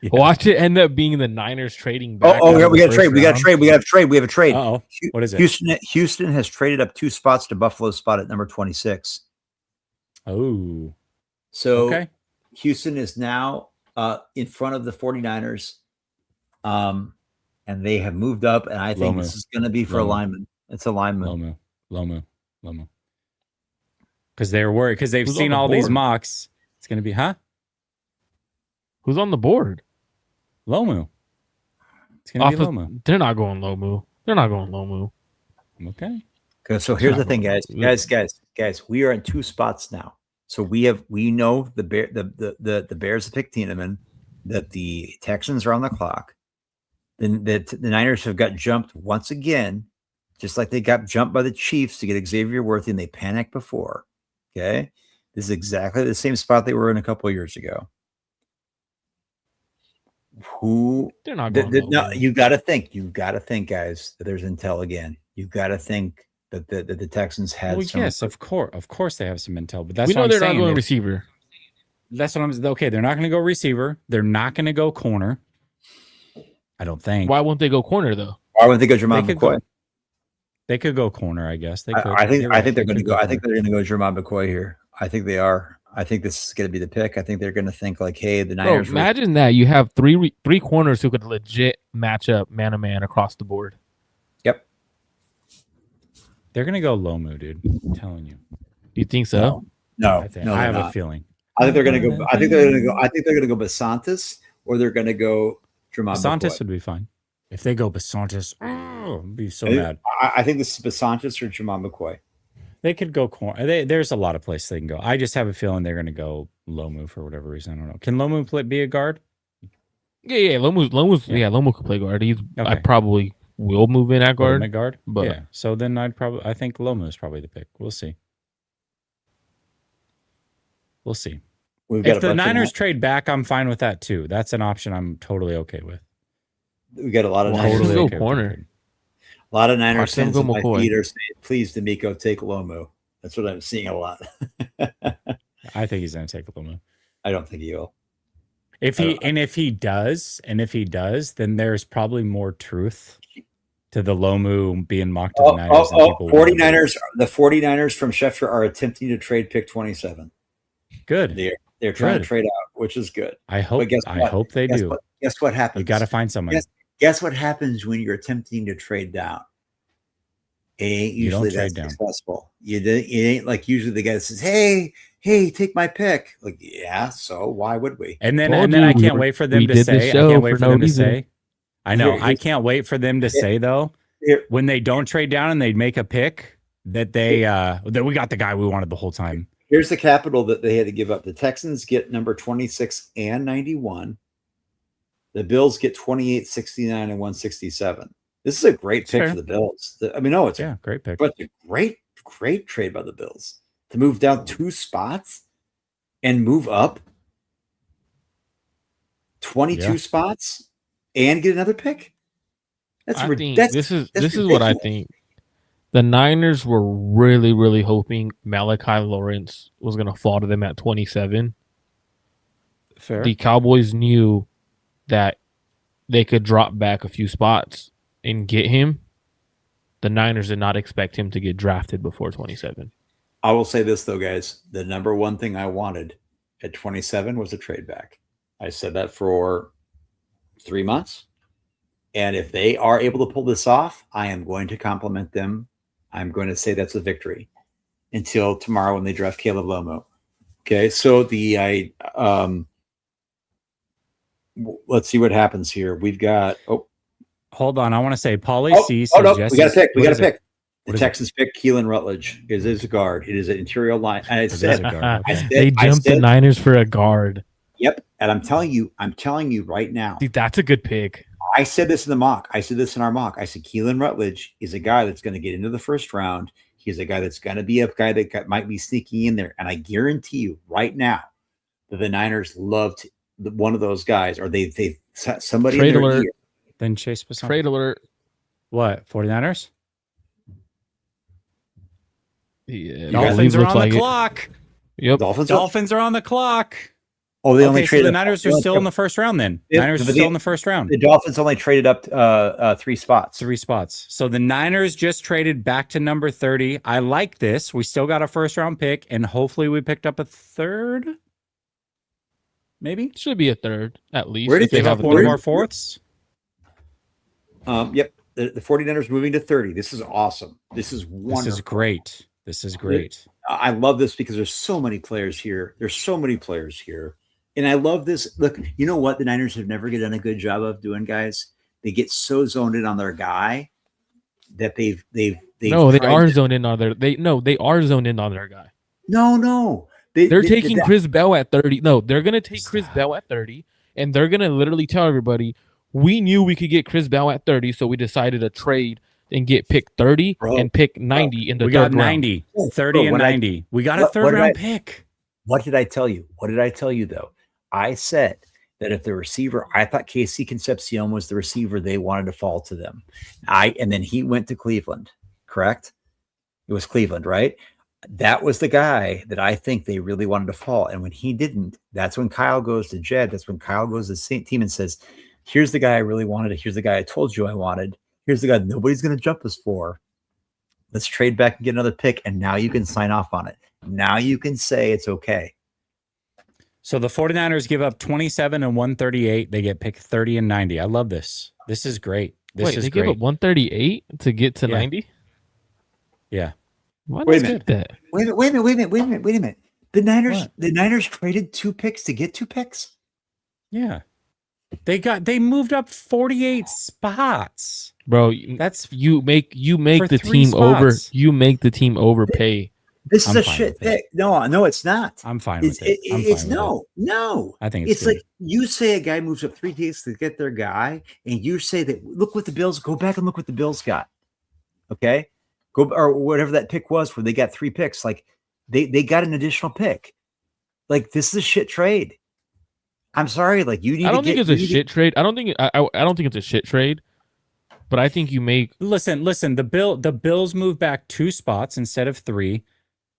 Yeah. Watch it end up being the Niners trading back. Oh, we got to trade. We got a trade. Oh, what is it? Houston has traded up 2 spots to Buffalo's spot at number 26. Oh, so okay. Houston is now in front of the 49ers, and they have moved up. And I think this is going to be for alignment. It's alignment. Lomu. Because they're worried because they've seen all these mocks. It's going to be, Who's on the board? Lomu. It's going to be Lomu. They're not going Lomu. Okay. So here's the thing, guys. We are in 2 spots now. So we know the Bears have picked Tiedemann, that the Texans are on the clock. Then the Niners have got jumped once again, just like they got jumped by the Chiefs to get Xavier Worthy, and they panicked before. Okay. This is exactly the same spot they were in a couple of years ago. They're not going no, you got to think, guys, that there's intel again. You've got to think that the Texans had. Well, yes, of course they have some intel, but that's we know what they're I'm not going receiver. That's what I'm. Okay, they're not going to go receiver. They're not going to go corner. I don't think. Why won't they go corner though? Why wouldn't they go Jermon McCoy? They could go corner, I guess. They could. I think they're going to go. I think they're going to go Jermon McCoy here. I think they are. I think this is going to be the pick. I think they're going to think like, hey, the Niners. Imagine that you have three corners who could legit match up man to man across the board. Yep. They're going to go Lomu, dude. I'm telling you. You think so? No. I have a feeling. I think they're going to go. I think they're going to go Basantis, or they're going to go Jermon McCoy. Basantis would be fine. If they go Basantis, I'd be so mad. I think this is Basantis or Jermon McCoy. They could go corner. There's a lot of places they can go. I just have a feeling they're going to go Lomu for whatever reason. I don't know. Can Lomu be a guard? Yeah. Lomu could play guard. I probably will move in at guard. But yeah. So then I think Lomu is probably the pick. We'll see. If the Niners trade back, I'm fine with that too. That's an option I'm totally okay with. We got a lot of Niners go corner. A lot of Niners fans on my feed are saying, please, D'Amico, take Lomu. That's what I'm seeing a lot. I think he's going to take Lomu. I don't think he will. If he does, then there's probably more truth to the Lomu being mocked to the Niners. 49ers. The 49ers from Schefter are attempting to trade pick 27. Good. They're trying to trade out, which is good. I hope they do. Guess what happens? You got to find somebody. Guess what happens when you're attempting to trade down? It ain't usually that successful. It ain't like usually the guy that says, hey, take my pick. Like, yeah, so why would we? And then I can't wait for them to say, I can't wait for them to say, I know, I can't wait for them to say, though, when they don't trade down and they make a pick that that we got the guy we wanted the whole time. Here's the capital that they had to give up. The Texans get number 26 and 91. The Bills get 28, 69, and 167. This is a great pick for the Bills. It's a great pick. But a great trade by the Bills to move down 2 spots and move up 22 spots and get another pick. This is what I think. The Niners were really, really hoping Malachi Lawrence was going to fall to them at 27. Fair. The Cowboys knew that they could drop back a few spots and get him. The Niners did not expect him to get drafted before 27. I will say this, though, guys. The number one thing I wanted at 27 was a trade back. I said that for 3 months. And if they are able to pull this off, I am going to compliment them. I'm going to say that's a victory until tomorrow when they draft Caleb Lomo. Okay, so let's see what happens here. We've got hold on. I want to say Paulie C says no, we got to pick. We got to pick. The Texans pick Keelan Rutledge. It is a guard. It is an interior line. And I said, they jumped the Niners for a guard. Yep. And I'm telling you right now. Dude, that's a good pick. I said this in the mock. I said this in our mock. I said Keelan Rutledge is a guy that's going to get into the first round. He's a guy that's going to be a guy that might be sneaking in there. And I guarantee you right now that the Niners loved one of those guys, or they somebody trade in their alert. ear. Then Chase Basson. Trade alert. What? 49ers? Yeah. Dolphins are on the clock. Yep. Dolphins are on the clock. Oh, they only traded. So the Niners are still in the first round then. Niners are still in the first round. The Dolphins only traded up 3 spots. 3 spots. So the Niners just traded back to number 30. I like this. We still got a first round pick, and hopefully we picked up a third. Maybe? Should be a third, at least. Where did they have one more fourths? Yep. The 49ers moving to 30. This is awesome. This is wonderful. This is great. I love this because there's so many players here. And I love this. Look, you know what the Niners have never done a good job of doing, guys? They get so zoned in on their guy that they are zoned in on their guy. No. They're taking Chris Bell at 30. No, they're gonna take Chris Bell at 30, and they're gonna literally tell everybody, we knew we could get Chris Bell at 30, so we decided to trade and get pick 30 and pick 90 in the third round. 90, 30 and 90. We got a third round pick. What did I tell you? Though? I said that if the receiver, I thought KC Concepcion was the receiver they wanted to fall to them. And then he went to Cleveland, correct? It was Cleveland, right? That was the guy that I think they really wanted to fall. And when he didn't, that's when Kyle goes to Jed. That's when Kyle goes to the same team and says, here's the guy I really wanted. Here's the guy I told you I wanted. Here's the guy nobody's going to jump us for. Let's trade back and get another pick. And now you can sign off on it. Now you can say it's okay. So the 49ers give up 27 and 138. They get pick 30 and 90. I love this. This is great. They give up 138 to get to 90? Yeah. Wait a minute. The Niners traded 2 picks to get 2 picks. Yeah. They moved up 48 spots. Bro, that's you make the team spots. You make the team overpay. This is a shit thing. No, it's not. I'm fine with it. No. I think it's like you say a guy moves up 3 picks to get their guy, and you say that look what the Bills go back and look what the Bills got. Okay? Go or whatever that pick was where they got 3 picks. Like they got an additional pick. Like this is a shit trade. I'm sorry. Like you need. I don't think it's a shit trade. I don't think it's a shit trade. But I think you make listen. The Bills moved back 2 spots instead of 3.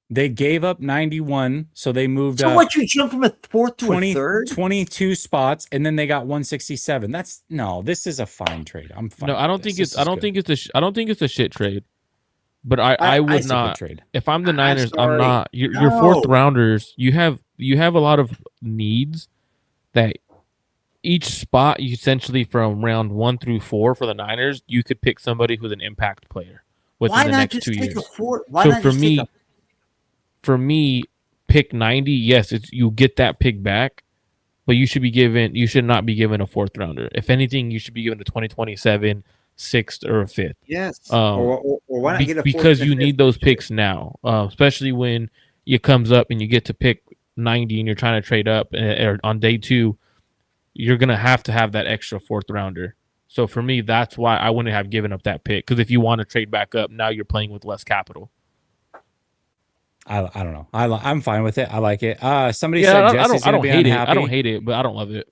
They gave up 91, so they moved up. So what, you jumped from a 4th to a 3rd? 22 spots, and then they got 167. This is a fine trade. I'm fine. No, I don't think it's a shit trade. But I would not trade. If I'm the Niners, I'm not. Your 4th rounders, you have a lot of needs that each spot, essentially from round 1 through 4 for the Niners, you could pick somebody who's an impact player within the next 2 years. For me, pick 90, yes, you get that pick back, but you should not be given a 4th rounder. If anything, you should be given a 2027 sixth or a fifth. Yes. Um, Or why not get a fourth because and a you fifth need those next year? picks now, especially when it comes up and you get to pick 90 and you're trying to trade up or on day 2, you're going to have that extra fourth rounder. So for me, that's why I wouldn't have given up that pick, because if you want to trade back up, now you're playing with less capital. I don't know. I'm fine with it. I like it. Somebody Yeah, said I Jesse's don't going to be hate unhappy. it. I don't hate it, but I don't love it.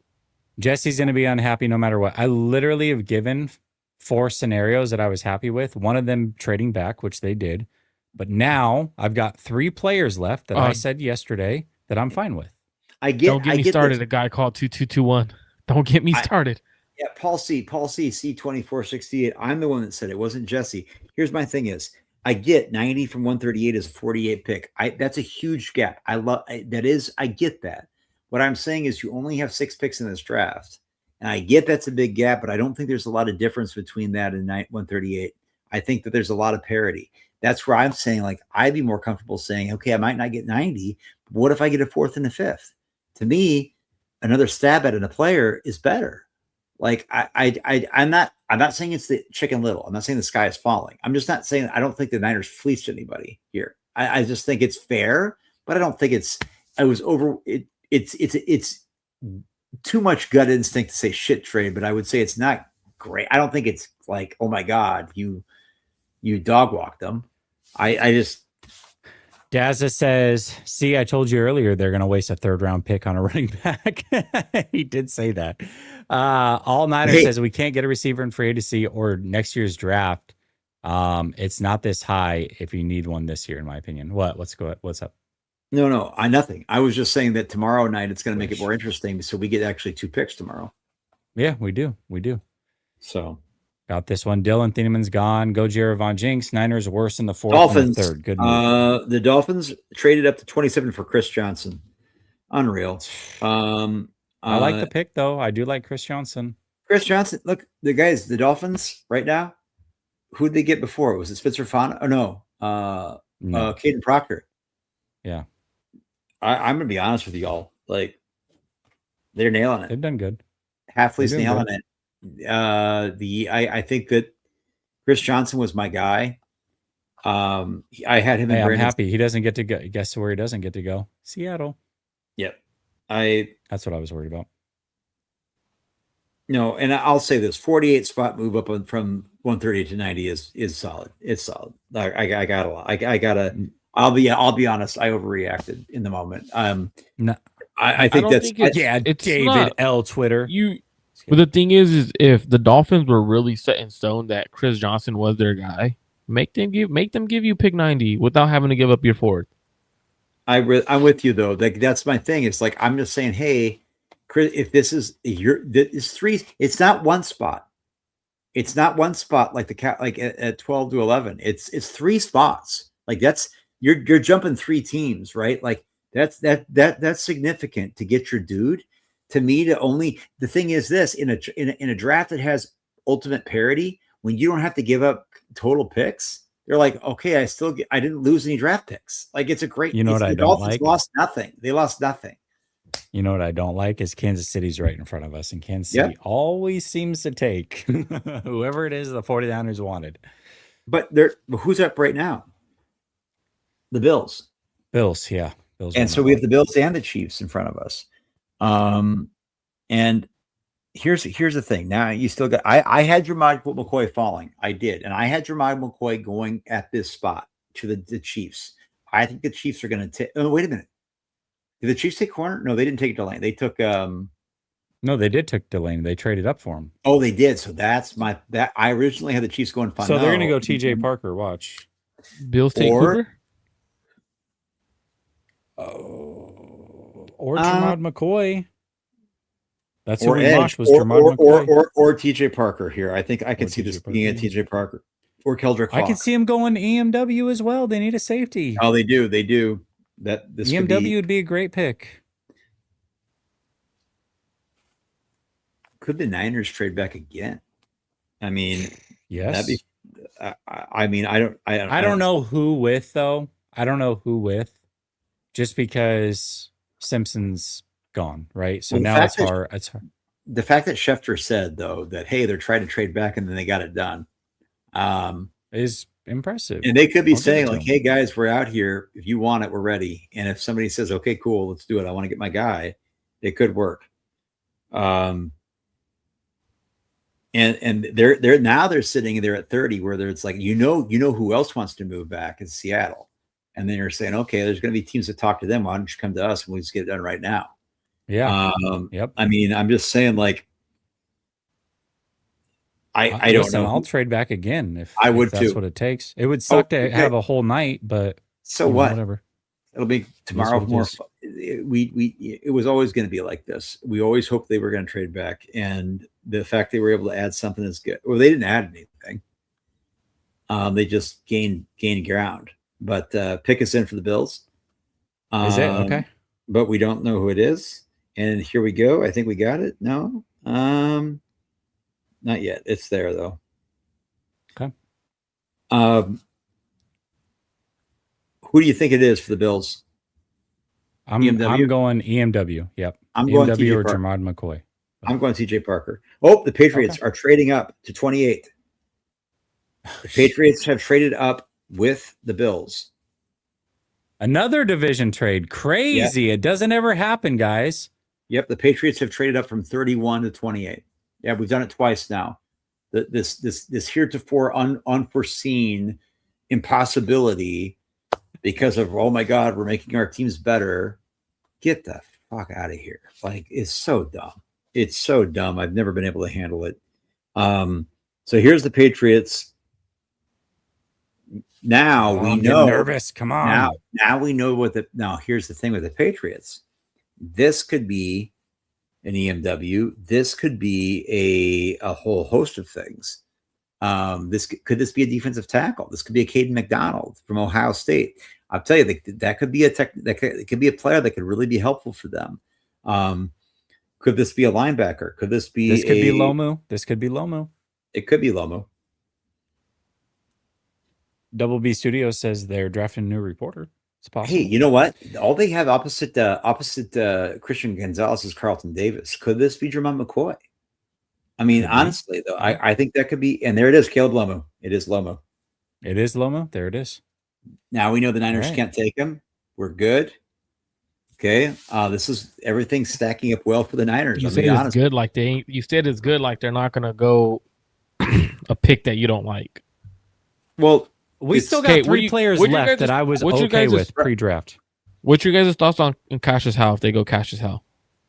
Jesse's going to be unhappy no matter what. I literally have given 4 scenarios that I was happy with. One of them trading back, which they did. But now I've got 3 players left that I said yesterday that I'm fine with. Don't get me started. A guy called 2221. Don't get me started. Yeah, Paul C, C2468. I'm the one that said it. Wasn't Jesse. Here's my thing is, I get 90 from 138 is a 48 pick. That's a huge gap. I get that. What I'm saying is you only have 6 picks in this draft. And I get that's a big gap, but I don't think there's a lot of difference between that and 138. I think that there's a lot of parity. That's where I'm saying, like, I'd be more comfortable saying, okay, I might not get 90, but what if I get a 4th and a 5th? To me, another stab at a player is better. Like I'm not saying it's the Chicken Little. I'm not saying the sky is falling. I'm just not saying I don't think the Niners fleeced anybody here. I just think it's fair, but I don't think it's too much gut instinct to say shit trade, but I would say it's not great. I don't think it's like, oh my God, you dog walked them. I just Dazza says, see, I told you earlier they're going to waste a 3rd round pick on a running back. He did say that. All Niners says we can't get a receiver in free agency or next year's draft. It's not this high if you need one this year, in my opinion. What's up? No, nothing. I was just saying that tomorrow night it's going to make it more interesting, so we get actually 2 picks tomorrow. Yeah, we do. So got this one. Dylan Thienemann's gone. Go Jared Von Jinx. Niners worse in the 4th Dolphins, and the 3rd. Good move. The Dolphins traded up to 27 for Chris Johnson. Unreal. I like the pick, though. I do like Chris Johnson. Chris Johnson, look, the Dolphins right now, who'd they get before? Was it Spencer Fana? Oh, no. Caden Proctor. Yeah. I'm going to be honest with y'all. Like, they're nailing it. They've done good. Halfley's nailing it. I think that Chris Johnson was my guy. I had him. I'm happy he doesn't get to go. Guess where he doesn't get to go? Seattle. Yep. That's what I was worried about. No, and I'll say this: 48 spot move up from 130 to 90 is solid. It's solid. I got a lot. I gotta. I'll be honest. I overreacted in the moment. No, I think that's it's David not, L. Twitter. But the thing is if the Dolphins were really set in stone that Chris Johnson was their guy, make them give you pick 90 without having to give up your 4th. I'm with you though. Like that's my thing. It's like I'm just saying, hey, Chris, if this is it's 3, it's not one spot. It's not one spot like the cat like at 12 to 11. It's 3 spots. Like that's you're jumping 3 teams, right? Like that's significant to get your dude. To me, the thing is this in a draft that has ultimate parity, when you don't have to give up total picks, they're like, okay, I didn't lose any draft picks. Like it's a great. You know what I don't like? Lost nothing. They lost nothing. You know what I don't like is Kansas City's right in front of us, and Kansas City always seems to take whoever it is the 49ers wanted. But who's up right now? The Bills. Yeah. Bills. And so we have the Bills and the Chiefs in front of us. And here's the thing. Now you still got. I had Jermod McCoy falling. I did, and I had Jermod McCoy going at this spot to the Chiefs. I think the Chiefs are going to take. Oh, wait a minute. Did the Chiefs take corner? No, they didn't take Delaney. They took. No, they did take Delaney. They traded up for him. Oh, they did. So that's I originally had the Chiefs going. So they're going to go T.J. Parker. Watch. Bills take Cooper. Or Jermod McCoy. That's who we mocked was Jermod McCoy. Or TJ Parker here. I think I can see this being a TJ Parker. Or Keldrick Hawk. I can see him going EMW as well. They need a safety. Oh, they do. They do. This EMW would be a great pick. Could the Niners trade back again? I mean, yes. That'd be. I mean, I don't know who with though. I don't know who with. Just because Simpson's gone, right? So now it's hard. the fact that Schefter said though that hey, they're trying to trade back and then they got it done, is impressive. and they could be I'll give it saying to like, them. "Hey guys, we're out here. If you want it, we're ready." And if somebody says, "Okay, cool, let's do it. I want to get my guy," it could work. And they're now they're sitting there at 30 where it's like you know who else wants to move back is Seattle, and then you're saying, okay, there's going to be teams that talk to them. Why don't you come to us and we just get it done right now? Yeah. Yep. I mean, I'm just saying, like, I don't know. I'll trade back again if I would if that's too. what it takes. It would suck to have a whole night, but so what? Whatever. It'll be tomorrow more. It was always going to be like this. We always hoped they were going to trade back, and the fact they were able to add something is good. Well, they didn't add anything. They just gained ground. But pick us in for the Bills. Is it okay? But we don't know who it is. And here we go. I think we got it. No, not yet. It's there though. Okay. Who do you think it is for the Bills? I'm going EMW. Yep. I'm going EMW or TJ Jermod McCoy. I'm going TJ Parker. Oh, the Patriots are trading up to 28. The Patriots have traded up with the Bills. Another division trade. Crazy. It doesn't ever happen, guys. Yep. The Patriots have traded up from 31 to 28. Yeah, we've done it twice now. This heretofore unforeseen impossibility because of, oh my God, we're making our teams better. Get the fuck out of here. Like, it's so dumb. It's so dumb. I've never been able to handle it. So here's the Patriots. Now we know. Nervous. Come on. Now we know what now here's the thing with the Patriots. This could be an EMW. This could be a whole host of things. This be a defensive tackle? This could be a Caden McDonald from Ohio State. I'll tell you that could be it could be a player that could really be helpful for them. Could this be a linebacker? Could this be? This could be Lomu. This could be Lomu. It could be Lomu. Double B Studios says they're drafting a new reporter. It's possible. Hey, you know what? All they have opposite Christian Gonzalez is Carlton Davis. Could this be Jermon McCoy? I mean, honestly, though, I think that could be. And there it is, Caleb Lomu. It is Lomu. It is Lomu. There it is. Now we know the Niners can't take him. We're good. Okay. This is everything stacking up well for the Niners. You said it's good, like you said it's good, like they're not gonna go a pick that you don't like. Well, we still got three players left that I was okay with pre-draft. What's your guys' thoughts on Cassius Howe if they go Cassius Howe?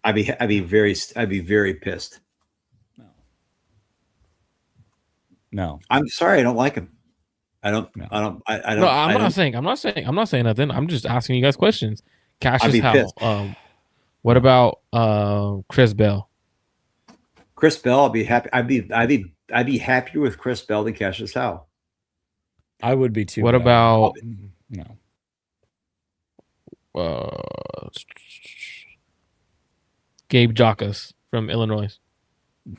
I'd be very pissed. No. I'm sorry, I don't like him. I don't. No, I'm not saying nothing. I'm just asking you guys questions. Cassius Howe. What about Chris Bell? Chris Bell, I'll be happy. I'd be happier with Chris Bell than Cassius Howe. I would be too. What about no? Gabe Jacas from Illinois.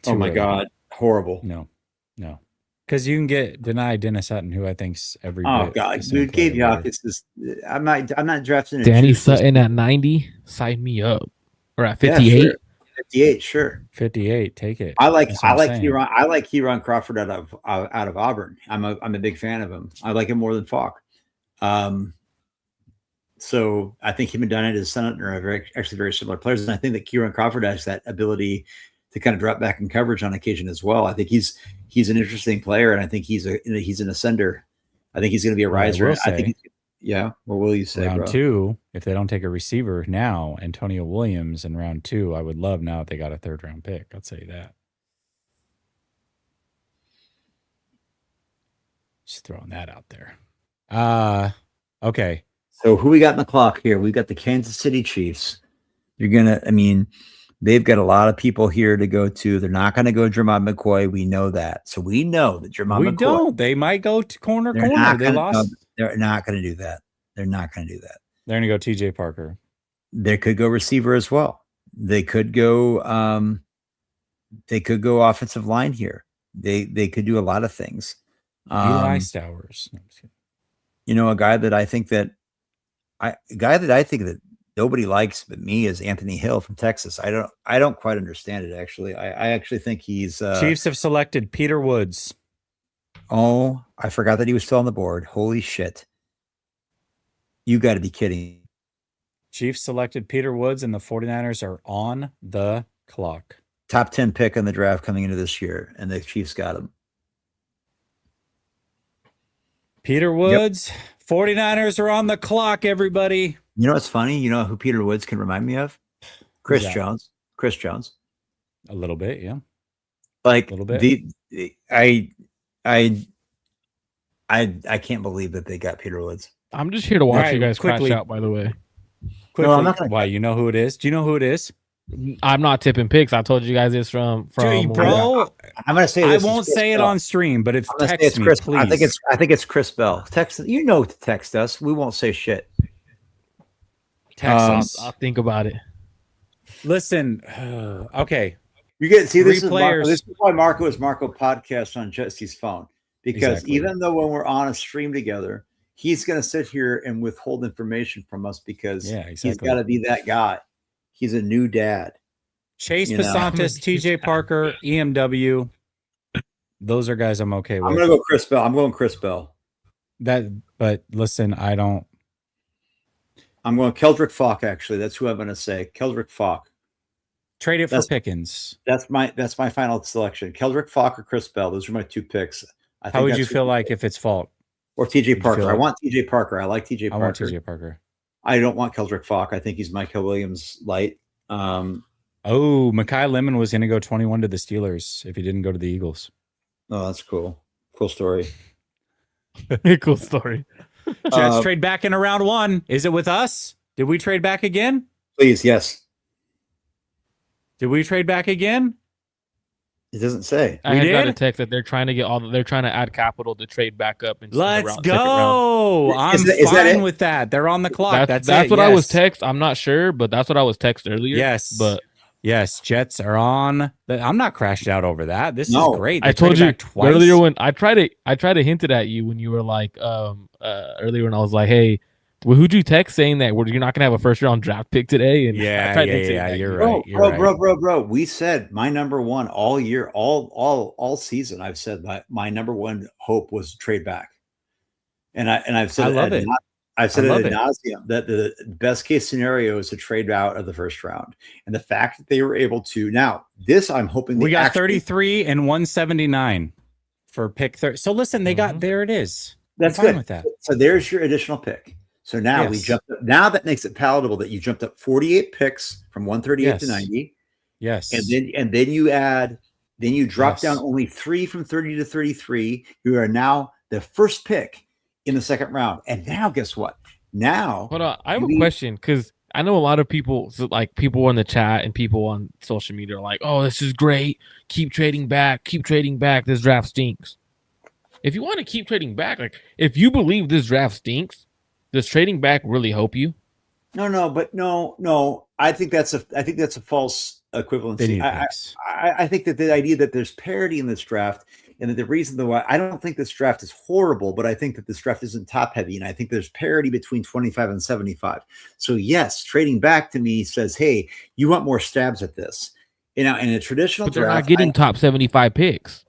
Oh my God, horrible. No. Because you can get denied Dennis Sutton, who I think's every. Oh God, dude, Gabe Jacas is. I'm not drafting. Danny Sutton at 90. Sign me up. Or at 58. Yeah, sure. 58, sure. 58, take it. I like Kieran Crawford out of Auburn. I'm a big fan of him. I like him more than Falk. So I think him and Dunn as Sutton are actually very similar players, and I think that Kieran Crawford has that ability to kind of drop back in coverage on occasion as well. I think he's an interesting player, and I think he's an ascender. I think he's going to be a riser. I think. Yeah. What will you say, round 2, if they don't take a receiver now, Antonio Williams in round 2, I would love now if they got a 3rd round pick. I'll tell you that. Just throwing that out there. Okay. So who we got in the clock here? We got the Kansas City Chiefs. They've got a lot of people here to go to. They're not going to go Jermon McCoy. We know that. So we know that Jermon McCoy. We don't. They might go to corner. They lost. They're not going to do that. They're not going to do that. They're going to go TJ Parker. They could go receiver as well. They could go offensive line here. They could do a lot of things. Eli Stowers. A guy that I think that nobody likes but me is Anthony Hill from Texas. I don't quite understand it actually. I actually think he's Chiefs have selected Peter Woods. Oh, I forgot that he was still on the board. Holy shit. You got to be kidding. Chiefs selected Peter Woods, and the 49ers are on the clock. Top 10 pick in the draft coming into this year, and the Chiefs got him. Peter Woods, 49ers are on the clock, everybody. You know what's funny? You know who Peter Woods can remind me of? Chris Jones. Chris Jones. A little bit, yeah. Like a little bit. I can't believe that they got Peter Woods. I'm just here to watch you guys quickly crash out, by the way. Quickly, no, I'm not why? You know who it is? Do you know who it is? I'm not tipping picks. I told you guys this from Dude, bro. I'm gonna say I won't say it on stream, but if text me, please. I think it's Chris Bell. Text, you know, to text us. We won't say shit. Text us. I'll think about it. Listen, okay. You get see this is Marco. This is why Marco is Marco podcast on Jesse's phone, because even though when we're on a stream together, he's going to sit here and withhold information from us because he's got to be that guy. He's a new dad. Chase Pasantis, TJ Parker, EMW. Those are guys I'm okay with. I'm going to go Chris Bell. I'm going Chris Bell. But listen, I don't. I'm going Keldrick Falk. Actually, that's who I'm going to say. Keldrick Falk. Trade it for Pickens. That's my final selection. Keldrick Falk or Chris Bell. Those are my two picks. How would you feel like if it's Falk? Or TJ Parker. I want TJ Parker. I like TJ Parker. I want TJ Parker. I don't want Keldrick Falk. I think he's Michael Williams light. Mekhi Lemon was going to go 21 to the Steelers if he didn't go to the Eagles. Oh, that's cool. Cool story. Cool story. Jets trade back in round 1. Is it with us? Did we trade back again? Please, yes. Did we trade back again? It doesn't say. I had got a text that they're trying to add capital to trade back up. Let's go. I'm fine with that. They're on the clock. That's what I was text. I'm not sure, but that's what I was text earlier. Yes. But yes, Jets are on. I'm not crashed out over that. This is great. I told you earlier when I tried to hint it at you when you were like earlier when I was like, hey, well, who'd you text saying that you're not gonna have a first round draft pick today? And you're right. Bro. We said my number one all year, all season. I've said my number one hope was to trade back, and I've said I love it. I've said it ad nauseum that the best case scenario is to trade out of the first round, and the fact that they were able to now this I'm hoping we got 33 and 179 for pick 30. So listen, they got there. It is. That's good with that. So there's your additional pick. So now we jumped up. Now that makes it palatable that you jumped up 48 picks from 138 to 90. Yes. And then you drop down only 3 from 30 to 33. You are now the first pick in the second round. And now guess what? Now hold on. I have a question because I know a lot of people, like people in the chat and people on social media are like, oh, this is great. Keep trading back. This draft stinks. If you want to keep trading back, like if you believe this draft stinks, does trading back really help you? No. I think that's a false equivalency. I think that the idea that there's parity in this draft, and that the reason why I don't think this draft is horrible, but I think that this draft isn't top heavy, and I think there's parity between 25 and 75. So yes, trading back to me says, hey, you want more stabs at this. In a traditional draft, they're not getting top 75 picks.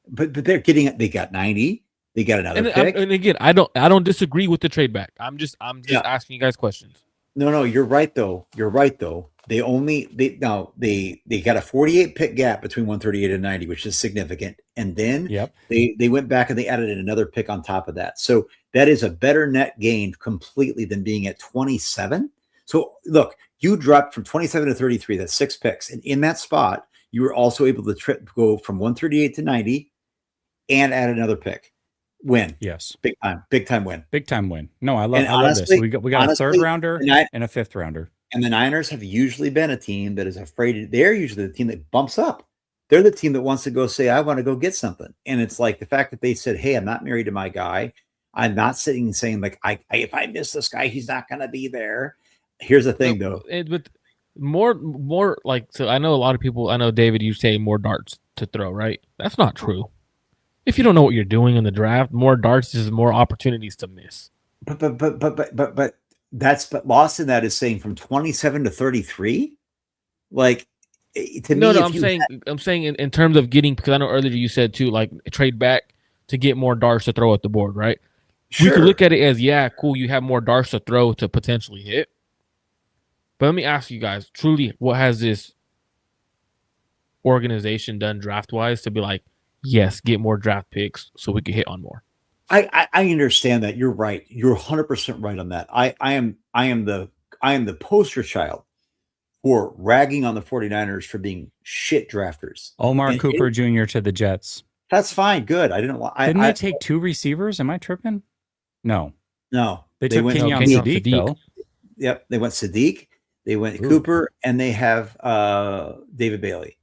But they got 90. They got another pick. And again, I don't disagree with the trade back. I'm just asking you guys questions. No, you're right though. They got a 48 pick gap between 138 and 90, which is significant. And then they went back and they added another pick on top of that. So that is a better net gain completely than being at 27. So look, you dropped from 27 to 33. That's 6 picks, and in that spot, you were also able to go from 138 to 90 and add another pick. Win. Yes. Big time win. No, I love this. We got a third rounder and a fifth rounder. And the Niners have usually been a team that is afraid. They're usually the team that bumps up. They're the team that wants to go say, I want to go get something. And it's like the fact that they said, hey, I'm not married to my guy. I'm not sitting and saying like, if I miss this guy, he's not going to be there. Here's the thing though. But more like, so I know a lot of people, I know David, you say more darts to throw, right? That's not true. If you don't know what you're doing in the draft, more darts is more opportunities to miss. But but lost in that is saying from 27 to 33. Like to No, me, no, if you I'm saying in terms of getting, because I know earlier you said too, like trade back to get more darts to throw at the board, right? We could sure, look at it as, yeah, cool, you have more darts to throw to potentially hit. But let me ask you guys, truly, what has this organization done draft wise to be like, yes, get more draft picks so we can hit on more? I understand that. You're right. You're 100% right on that. I am the poster child for ragging on the 49ers for being shit drafters. Omar And Cooper Jr. to the Jets. that's fine. Good. I didn't want. Didn't I they take 2 receivers? Am I tripping? No. no. They took went. Kenyon Kenyon Sadiq, Sadiq. though. Yep. They went Sadiq. They went Ooh. Cooper, and they have David Bailey.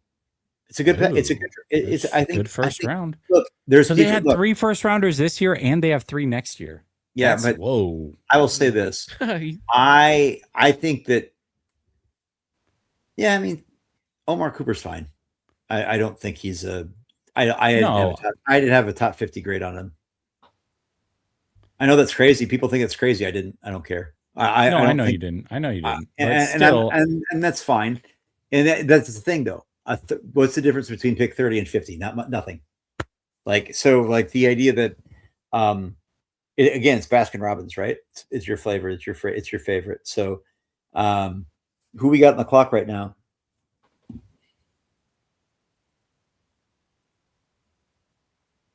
It's a good. It's a good. It's. I think good first round. Look, there's So they had look, 3 first rounders this year, and they have 3 next year. Yeah, That's, but whoa. I will say this. I think that. Yeah, I mean, Omar Cooper's fine. I don't think he's a. I didn't have a top 50 grade on him. I know that's crazy. People think it's crazy. I didn't. I don't care. I know you didn't. I know you didn't. And that's fine. And that's the thing, though. What's the difference between pick 30 and 50? Nothing. Like the idea that, again, it's Baskin Robbins, right? It's your flavor. It's your favorite. So, who we got on the clock right now?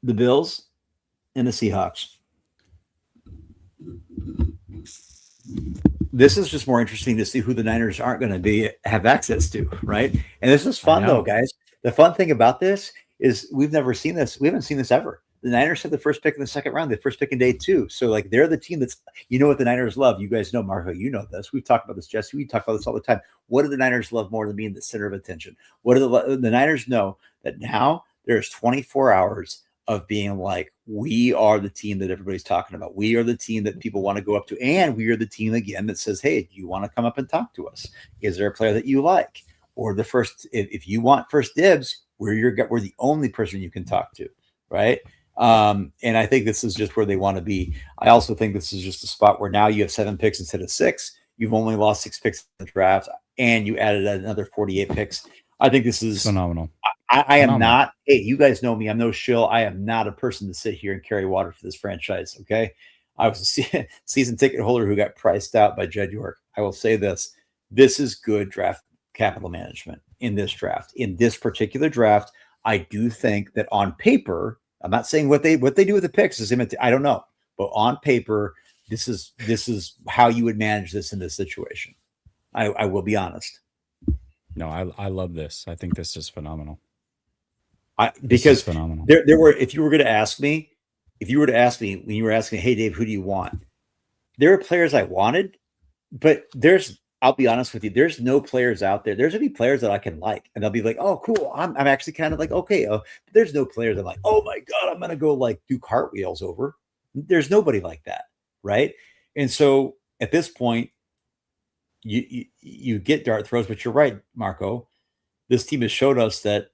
The Bills and the Seahawks. This is just more interesting to see who the Niners aren't going to have access to, right? And this is fun, though, guys. The fun thing about this is we've never seen this. We haven't seen this ever. The Niners have the first pick in the second round, the first pick in day 2. So, like, they're the team that's, what the Niners love. You guys know, Marco, you know this. We've talked about this, Jesse. We talk about this all the time. What do the Niners love more than being the center of attention? What do the Niners know that now there's 24 hours of being like, we are the team that everybody's talking about. We are the team that people want to go up to. And we are the team, again, that says, hey, do you want to come up and talk to us? Is there a player that you like? Or the first, if you want first dibs, we're the only person you can talk to, right? And I think this is just where they want to be. I also think this is just a spot where now you have 7 picks instead of 6. You've only lost 6 picks in the draft, and you added another 48 picks. I think this is phenomenal. I am not, hey, you guys know me. I'm no shill. I am not a person to sit here and carry water for this franchise. Okay. I was a season ticket holder who got priced out by Jed York. I will say this. This is good draft capital management in this draft. In this particular draft, I do think that on paper, I'm not saying what they do with the picks is I don't know. But on paper, this is how you would manage this in this situation. I will be honest. No, I love this. I think this is phenomenal. Because phenomenal. There were, if you were to ask me when you were asking, hey Dave, who do you want? There are players I wanted, but I'll be honest with you, there's no players out there. There's gonna be players that I can like, and they'll be like, oh, cool. I'm actually kind of like, okay. There's no players I'm like, oh my God, I'm gonna go like do cartwheels over. There's nobody like that, right? And so at this point, you get dart throws, but you're right, Marco. This team has showed us that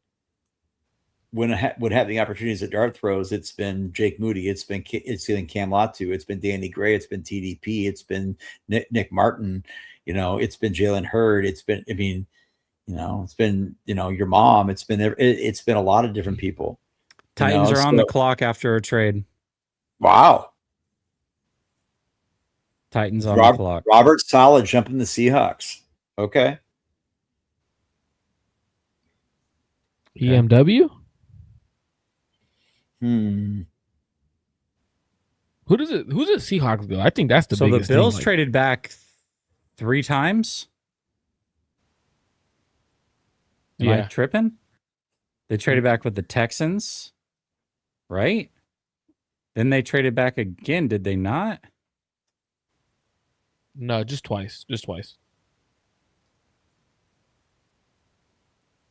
when having opportunities at dart throws, it's been Jake Moody, it's been Cam Latu, it's been Danny Gray, it's been TDP, it's been Nick Martin, it's been Jalen Hurd, it's been, it's been, your mom, it's been a lot of different people. Titans are on the clock after a trade. Wow. Titans on the clock. Robert Saleh jumping the Seahawks. Okay. EMW? Who does the Seahawks go? I think that's the biggest the Bills thing, traded back 3 times. Am I tripping? They traded back with the Texans, right? Then they traded back again, did they not? No, just twice.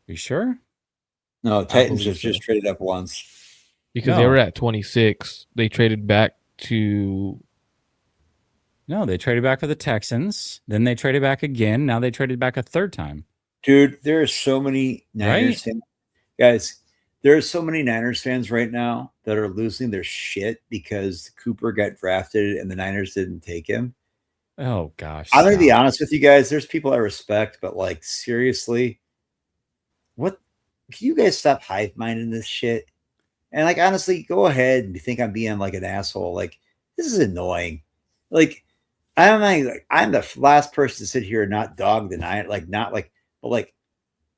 You sure? No, Titans just traded up once. Because they were at 26. They traded back to... No, they traded back for the Texans. Then they traded back again. Now they traded back a 3rd time. Dude, there are so many Niners fans. Guys, there are so many Niners fans right now that are losing their shit because Cooper got drafted and the Niners didn't take him. Oh gosh. I'm gonna be stop. honest with you guys. There's people I respect, but like seriously, what? Can you guys stop hive minding this shit? And like honestly, go ahead and think I'm being like an asshole. Like this is annoying. Like I'm the last person to sit here and not dog the night. Like not like, but like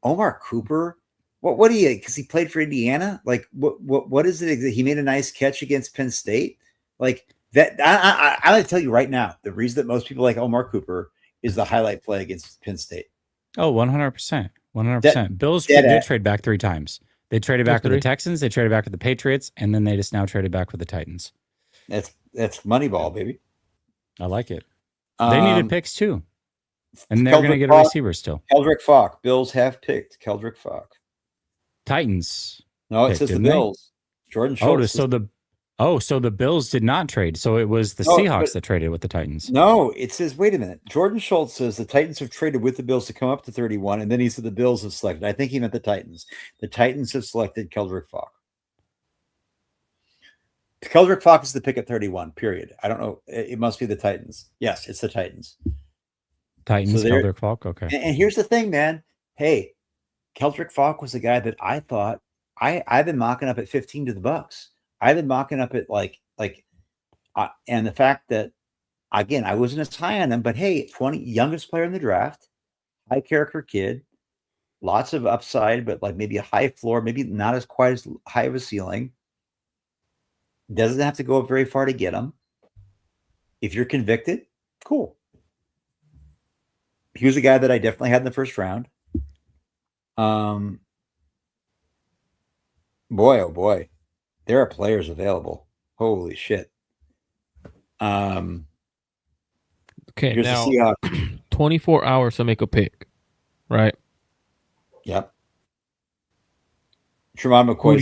Omar Cooper. What do you? Because he played for Indiana. Like what is it? He made a nice catch against Penn State. Like that. I'm gonna tell you right now. The reason that most people like Omar Cooper is the highlight play against Penn State. Oh, 100%. That 100%. Bills dead did ass. trade back 3 times. They traded back with the three. Texans, they traded back with the Patriots, and then they just now traded back with the Titans. That's Moneyball, baby. I like it. They needed picks too. And they're going to Keldrick get a Falk- receiver still. Keldrick Falk. Bills have picked Keldrick Falk. Titans. No, it picked, says the didn't they? Bills. Jordan Schultz. So the Bills did not trade. So it was the No, Seahawks but- that traded with the Titans. No, it says, wait a minute. Jordan Schultz says the Titans have traded with the Bills to come up to 31, and then he said the Bills have selected. I think he meant the Titans. The Titans have selected Keldrick Falk. Keldrick Falk is the pick at 31, period. I don't know. It must be the Titans. Yes, it's the Titans. Titans, So they're- Keldrick Falk. Okay. And here's the thing, man. Hey, Keldrick Falk was the guy that I thought I've been mocking up at 15 to the Bucks. I've been mocking up at and the fact that again I wasn't as high on him, but hey, 20 youngest player in the draft, high character kid, lots of upside, but like maybe a high floor, maybe not as quite as high of a ceiling. Doesn't have to go up very far to get him. If you're convicted, cool. He was a guy that I definitely had in the first round. Boy, oh boy, there are players available. Holy shit. Okay, Here's now the Seahawks. 24 hours to make a pick, right? Yep. Tremont Who McCoy.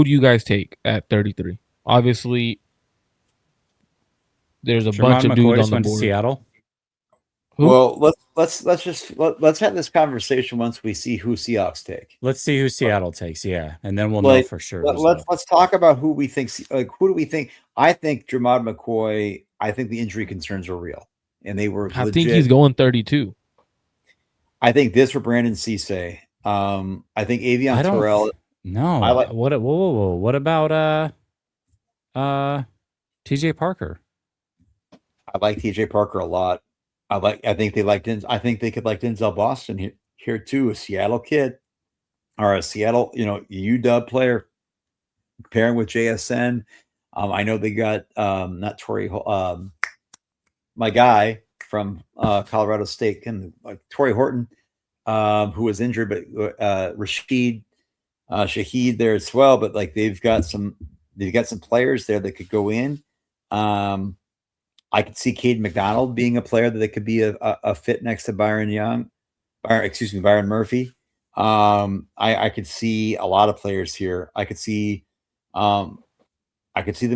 do you guys take at 33? Obviously, there's a bunch of dudes on the went to board. Seattle. Who? Well, let's have this conversation once we see who Seahawks take. Let's see who Seattle takes. Yeah. And then we'll know Like, for sure. who's Let's left. talk about who we think. Like, who do we think? I think Jermod McCoy. I think the injury concerns were real, and they were. I legit. think he's going 32. I think this for Brandon Cisse. I think Avion Terrell. No. I like- whoa. What about TJ Parker? I like TJ Parker a lot. I think they like they could like Denzel Boston here too, a Seattle kid or a Seattle, UW player pairing with JSN. I know they got not Torrey, my guy from Colorado State, and like Torrey Horton, who was injured, but Rashid Shaheed there as well. But like they've got some players there that could go in. I could see Cade McDonald being a player that could be a fit next to Byron Murphy. I could see a lot of players here. I could see them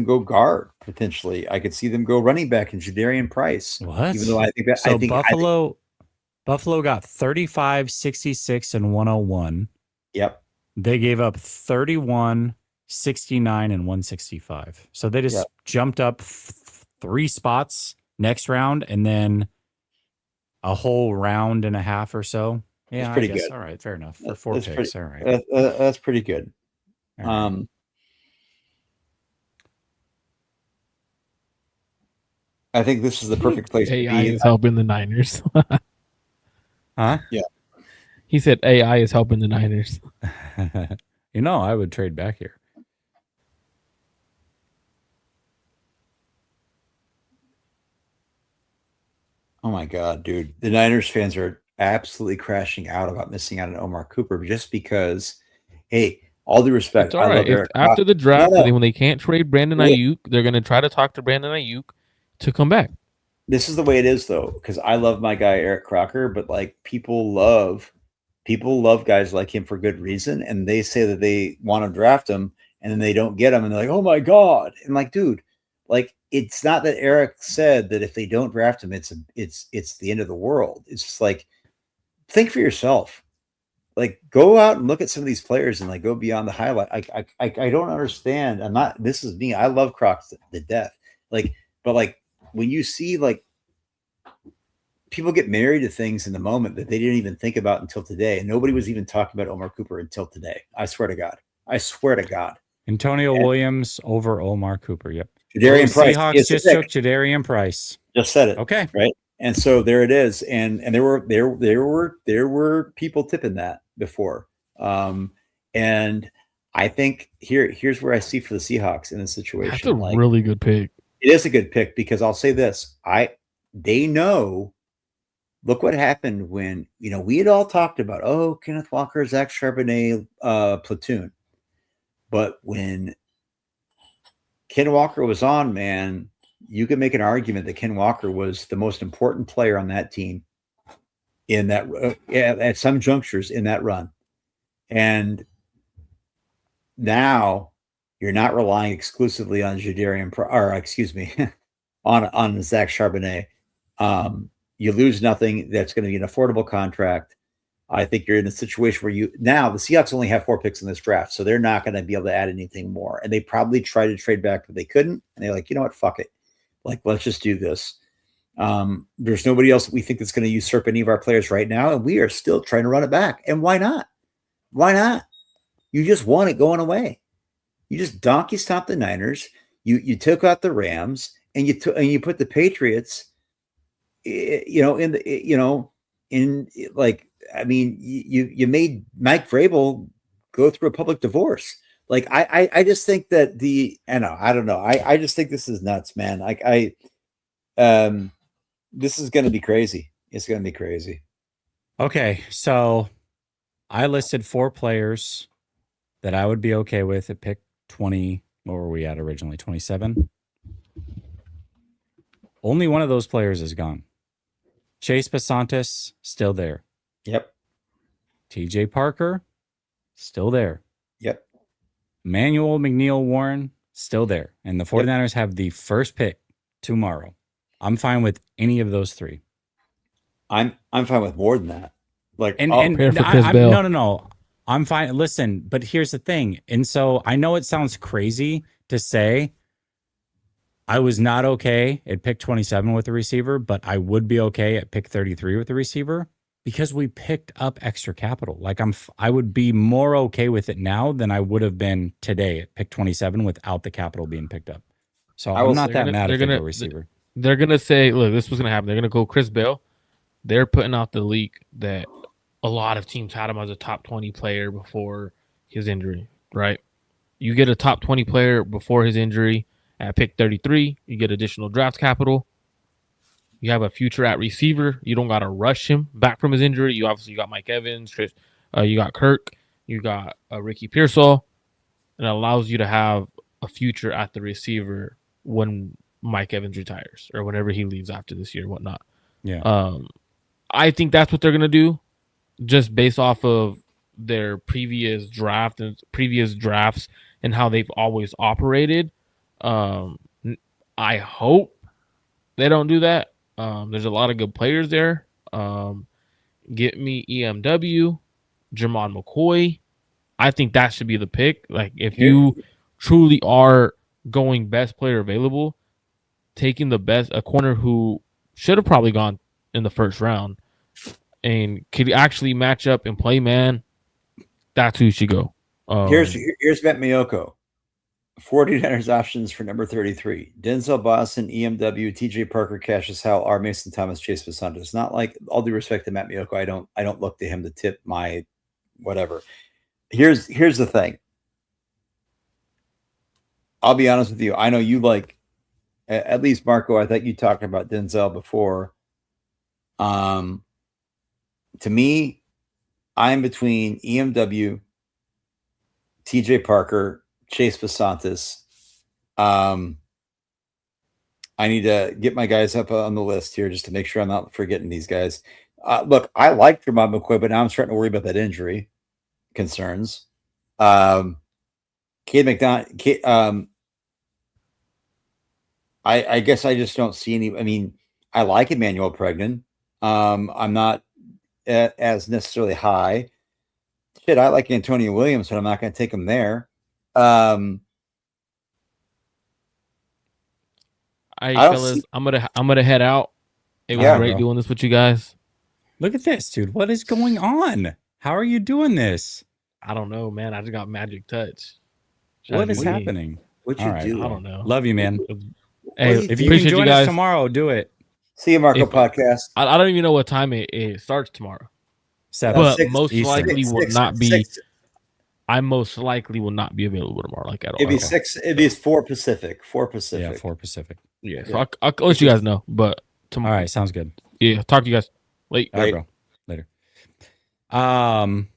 go guard potentially. I could see them go running back and Jadarian Price. What? Even though I think that So Buffalo got 35, 66, and 101. Yep. They gave up 31, 69, and 165. So they just jumped up 3 spots next round and then a whole round and a half or so. Yeah, That's pretty I guess. good. All right, fair enough. For 4 picks. All right. That's pretty good. All right. I think this is the perfect place to AI be. is helping the Niners. Huh? Yeah. He said AI is helping the Niners. I would trade back here. Oh my God, dude. The Niners fans are absolutely crashing out about missing out on Omar Cooper just because, hey, all due respect, It's all right. If after the draft, when they can't trade Brandon Ayuk, they're going to try to talk to Brandon Ayuk to come back. This is the way it is, though, because I love my guy Eric Crocker, but like people love guys like him for good reason, and they say that they want to draft him, and then they don't get him, and they're like, "Oh my God!" And like, dude, like it's not that Eric said that if they don't draft him, it's the end of the world. It's just like think for yourself. Like go out and look at some of these players and like go beyond the highlight. I don't understand. I'm not. This is me. I love Crocs to death. Like, but like when you see like people get married to things in the moment that they didn't even think about until today. And nobody was even talking about Omar Cooper until today. I swear to God. I swear to God. Antonio Williams over Omar Cooper. Yep. Jadarian Price. Seahawks just took Jadarian Price. Just said it. Okay. Right. And so there it is. And there were people tipping that before. And I think here's where I see for the Seahawks in this situation. That's a really good pick. It is a good pick because I'll say this. They know, look what happened when, we had all talked about, Kenneth Walker, Zach Charbonnet platoon. But when Ken Walker was on, man, you could make an argument that Ken Walker was the most important player on that team in that at some junctures in that run. And now you're not relying exclusively on on Zach Charbonnet. You lose nothing. That's going to be an affordable contract. I think you're in a situation where the Seahawks only have 4 picks in this draft, so they're not going to be able to add anything more. And they probably tried to trade back, but they couldn't. And they're like, you know what? Fuck it. Like, let's just do this. There's nobody else we think that's going to usurp any of our players right now, and we are still trying to run it back. And why not? Why not? You just want it going away. You just donkey stomped the Niners. You took out the Rams, and you put the Patriots. You made Mike Vrabel go through a public divorce. Like I just think that I don't know. I just think this is nuts, man. This is going to be crazy. It's going to be crazy. Okay, so I listed 4 players that I would be okay with at pick 20. What were we at originally? 27. Only one of those players is gone. Chase Basantis, still there. Yep. TJ Parker, still there. Yep. Emmanuel McNeil Warren, still there. And the 49ers have the first pick tomorrow. I'm fine with any of those 3. I'm fine with more than that. Like, no. I'm fine. Listen, but here's the thing. And so I know it sounds crazy to say I was not okay at pick 27 with the receiver, but I would be okay at pick 33 with the receiver because we picked up extra capital. Like I would be more okay with it now than I would have been today at pick 27 without the capital being picked up. So I'm not that mad at the receiver. They're going to say, look, this was going to happen. They're going to go Chris Bell. They're putting out the leak that a lot of teams had him as a top 20 player before his injury, right? You get a top 20 player before his injury at pick 33. You get additional draft capital. You have a future at receiver. You don't got to rush him back from his injury. You obviously got Mike Evans. You got Kirk. You got Ricky Pearsall. And it allows you to have a future at the receiver when Mike Evans retires or whenever he leaves after this year, whatnot. Yeah. I think that's what they're going to do just based off of their previous draft and previous drafts and how they've always operated. I hope they don't do that. There's a lot of good players there. Get me EMW, Jermon McCoy. I think that should be the pick. Like, if you truly are going best player available, taking a corner who should have probably gone in the first round and could actually match up and play man, that's who you should go. Here's Matt Miyoko. 49ers options for number 33. Denzel Boston, EMW, TJ Parker, Cassius Howell, R. Mason Thomas, Chase Basantis. It's not like, all due respect to Matt Miyoko, I don't look to him to tip my whatever. Here's the thing. I'll be honest with you. I know you like, at least Marco, I thought you talked about Denzel before. To me, I'm between EMW, TJ Parker, Chase Basantis. I need to get my guys up on the list here just to make sure I'm not forgetting these guys. Look, I like Jermon McCoy, but now I'm starting to worry about that injury concerns. Cade McDonald. I guess I just don't see any. I mean, I like Emmanuel Pregnon. I'm not as necessarily high. Shit, I like Antonio Williams, but I'm not going to take him there. Fellas, I'm gonna head out, It was Yeah, great bro. doing this with you guys. Look at this, dude. What is going on? How are you doing this? I don't know, man. I just got magic touch. What is ChatGPT. happening? What All you right. do? I don't know. Love you, man. Hey, What do If you can appreciate join you us guys. tomorrow, do it. See you, Marco If- podcast. I don't even know what time it starts tomorrow, 7 but 6 most Eastern. likely will Six- not be. six- I most likely will not be available tomorrow, like at all. It'd be at all. 6. It'd be 4 Pacific. 4 Yeah, Pacific. 4 Pacific. Yeah, so I'll let you guys know. But All right, sounds good. yeah, talk to you guys. Wait, All right, Right. bro. Later. Um,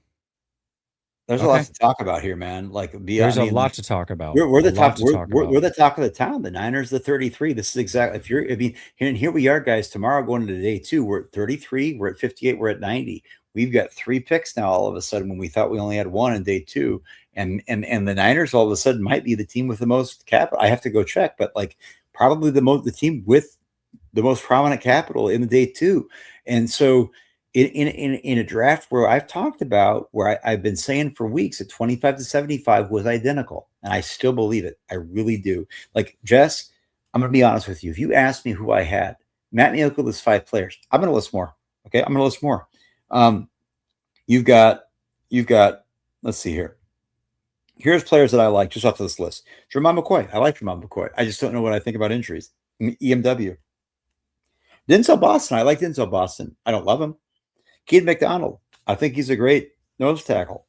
There's a Okay. lot to talk about here, man. Like, there's a lot to talk about. We're the A lot top. to We're, talk we're, about. we're the talk of the town. The Niners, the 33. This is exactly. If you're, I mean, here we are, guys. Tomorrow, going into day 2, we're at 33. We're at 58. We're at 90. We've got 3 picks now. All of a sudden, when we thought we only had 1 in day 2, and the Niners all of a sudden might be the team with the most capital. I have to go check, but like probably the team with the most prominent capital in the day 2, and so. In a draft where I've talked about where I've been saying for weeks that 25 to 75 was identical, and I still believe it. I really do. Like, Jess, I'm going to be honest with you. If you ask me who I had, Matt Mioka lists 5 players. I'm going to list more. Okay, I'm going to list more. You've got. Let's see here. Here's players that I like just off this list. Jermon McCoy. I like Jermon McCoy. I just don't know what I think about injuries. EMW. Denzel Boston. I like Denzel Boston. I don't love him. Keith McDonald. I think he's a great nose tackle.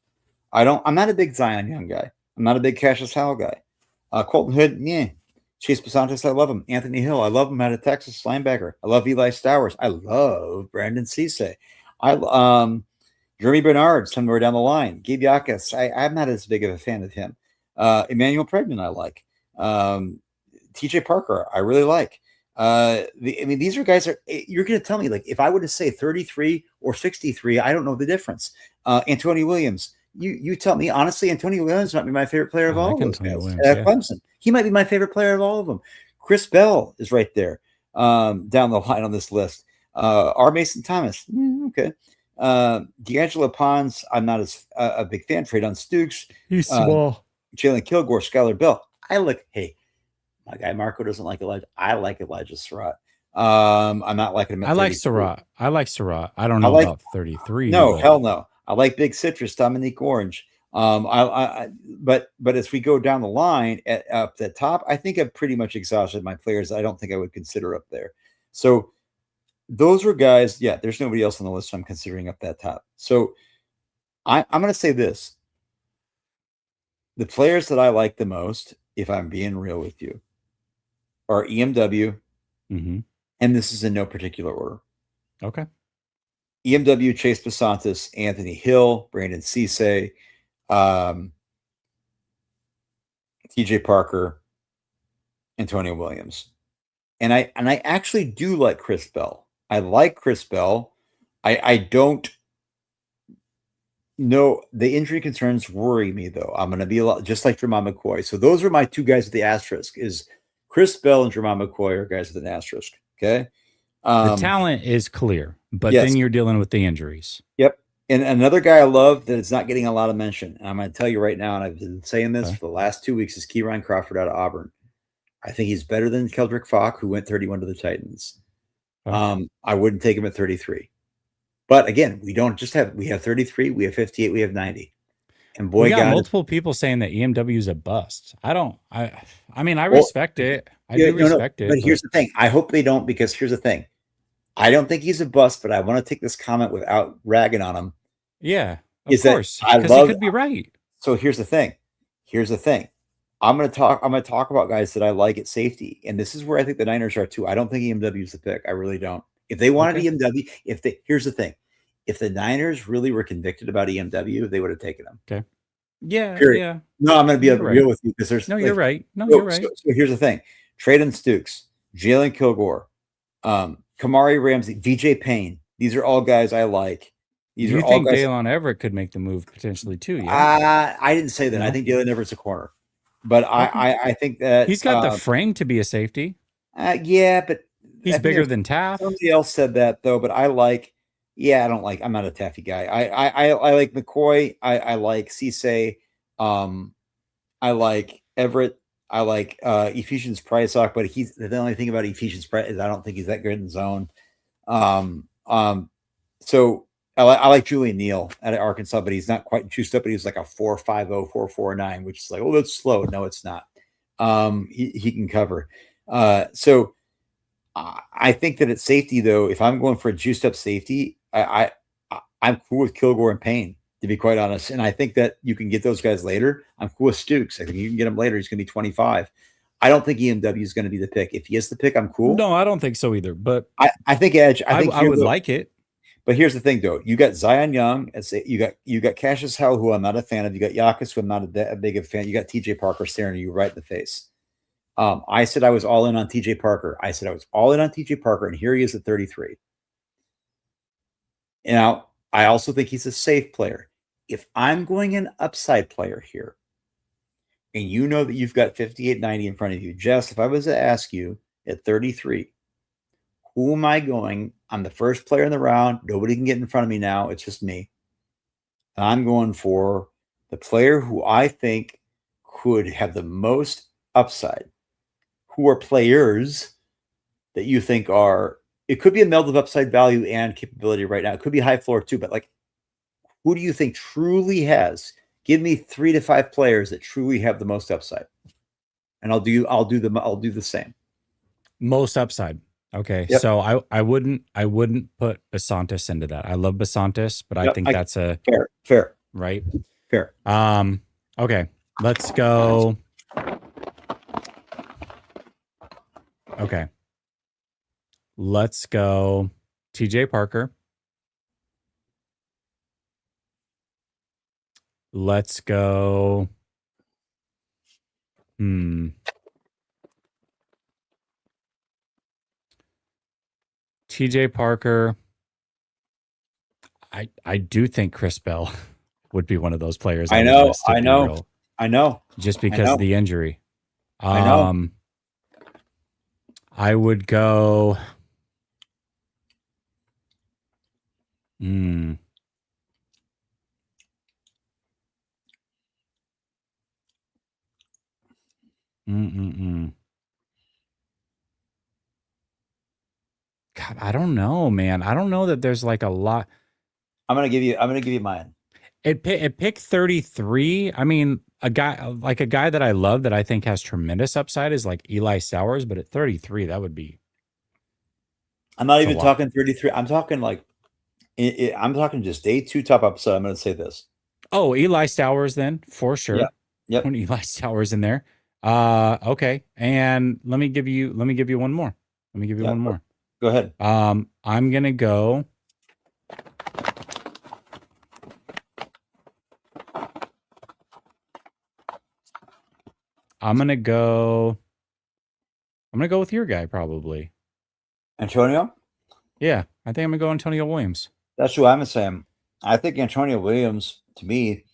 I'm not a big Zion Young guy. I'm not a big Cassius Howell guy. Colton Hood, yeah. Chase Pasantis, I love him. Anthony Hill, I love him out of Texas linebacker. I love Eli Stowers. I love Brandon Cisse. Jeremy Bernard, somewhere down the line. Gabe Yakas, I'm not as big of a fan of him. Emmanuel Pregnan, I like. TJ Parker, I really like. These are guys you're going to tell me, like, if I were to say 33 or 63, I don't know the difference. Antonio Williams, you tell me honestly. Antonio Williams might be my favorite player of all of those guys. Clemson, he might be my favorite player of all of them. Chris Bell is right there down the line on this list. R. Mason Thomas, okay. D'Angelo Pons, I'm not as a big fan. Traydon Stukes, He's small. Jalen Kilgore, Skylar Bell. My guy Marco doesn't like Elijah. I like Elijah Surratt. I'm not liking him. I like Surratt. I don't know about 33. No, hell no. I like Big Citrus, Dominique Orange. But as we go down the line up the top, I think I've pretty much exhausted my players. I don't think I would consider up there. So those were guys. Yeah, there's nobody else on the list I'm considering up that top. So I'm going to say this: the players that I like the most, if I'm being real with you, are EMW, Mm-hmm. and this is in no particular order. Okay. EMW, Chase Pasantis, Anthony Hill, Brandon Cisse, TJ Parker, Antonio Williams. And I actually do like Chris Bell. I like Chris Bell. I don't know. The injury concerns worry me, though. I'm going to be a lot just like Jermon McCoy. So those are my 2 guys with the asterisk is Chris Bell and Jermon McCoy are guys with an asterisk. Okay. The talent is clear, but yes. then you're dealing with the injuries. Yep. And another guy I love that is not getting a lot of mention, and I'm going to tell you right now, and I've been saying this for the last 2 weeks, is Keyron Crawford out of Auburn. I think he's better than Keldrick Falk, who went 31 to the Titans. I wouldn't take him at 33. But again, we have 33, we have 58, we have 90. And boy, we got multiple people saying that EMW is a bust. I respect it. I do respect it. But here's the thing. I hope they don't, because here's the thing. I don't think he's a bust, but I want to take this comment without ragging on him. Yeah, of course. Because he could be right. So here's the thing. I'm going to talk about guys that I like at safety, and this is where I think the Niners are too. I don't think EMW is the pick. I really don't. If they wanted EMW, here's the thing. If the Niners really were convicted about EMW, they would have taken him. Okay. Yeah. Period. Yeah. No, I'm going to be real with you, because there's you're right. You're right. So here's the thing. Traydon Stukes, Jalen Kilgore, Kamari Ramsey, DJ Payne. These are all guys I like. You think Dalen Everett could make the move potentially too? Yeah. I didn't say that. I think Dalen Everett's a corner, but I think that he's got the frame to be a safety. Yeah, but he's bigger than Taft. Somebody else said that though, but I like. Yeah, I'm not a Taffy guy. I like McCoy. I like Cisse. I like Everett. I like Ephesians Priceock, but he's the only thing about Ephesians Price is I don't think he's that good in zone. So I like Julian Neal at Arkansas, but he's not quite juiced up. But he's like a 4.50, 4.49, which is like, oh, that's slow. No, it's not. He can cover. So I think that at safety, though, if I'm going for a juiced up safety, I'm cool with Kilgore and Payne, to be quite honest. And I think that you can get those guys later. I'm cool with Stukes. I think you can get him later. He's going to be 25. I don't think EMW is going to be the pick. If he is the pick, I'm cool. No, I don't think so either. But I think Edge. I think I would like it. But here's the thing, though. You got Zion Young. You got Cassius Howell, who I'm not a fan of. You got Yakus, who I'm not a big a fan. You got TJ Parker staring you right in the face. I said I was all in on TJ Parker. And here he is at 33. Now, I also think he's a safe player. If I'm going an upside player here, and you know that you've got 58.90 in front of you, Jess, if I was to ask you at 33, who am I going? I'm the first player in the round. Nobody can get in front of me now. It's just me. And I'm going for the player who I think could have the most upside. Who are players that you think are, it could be a meld of upside value and capability right now. It could be high floor too, but like, who do you think truly has? Give me 3 to 5 players that truly have the most upside. And I'll do the same. Most upside. Okay. Yep. So I wouldn't put Basantis into that. I love Basantis, but I think that's a fair. Right? Fair. Okay. Let's go. Okay. Let's go TJ Parker. Let's go. TJ Parker. I do think Chris Bell would be one of those players. I know. Just because of the injury. I know. I would go. God, I don't know, man. I don't know that there's like a lot. I'm gonna give you mine. At pick 33, I mean, a guy that I love that I think has tremendous upside is like Eli Sowers, but at 33, that would be. I'm not even talking 33. I'm talking like, I'm talking just day 2 top upside. I'm going to say this. Oh, Eli Sowers then for sure. Yep. When Eli Sowers in there. Okay. And let me give you one more. One more. Go ahead. I'm gonna go. I'm gonna go with your guy probably. Antonio? Yeah, I think I'm gonna go Antonio Williams. That's who I'm saying. I think Antonio Williams, to me,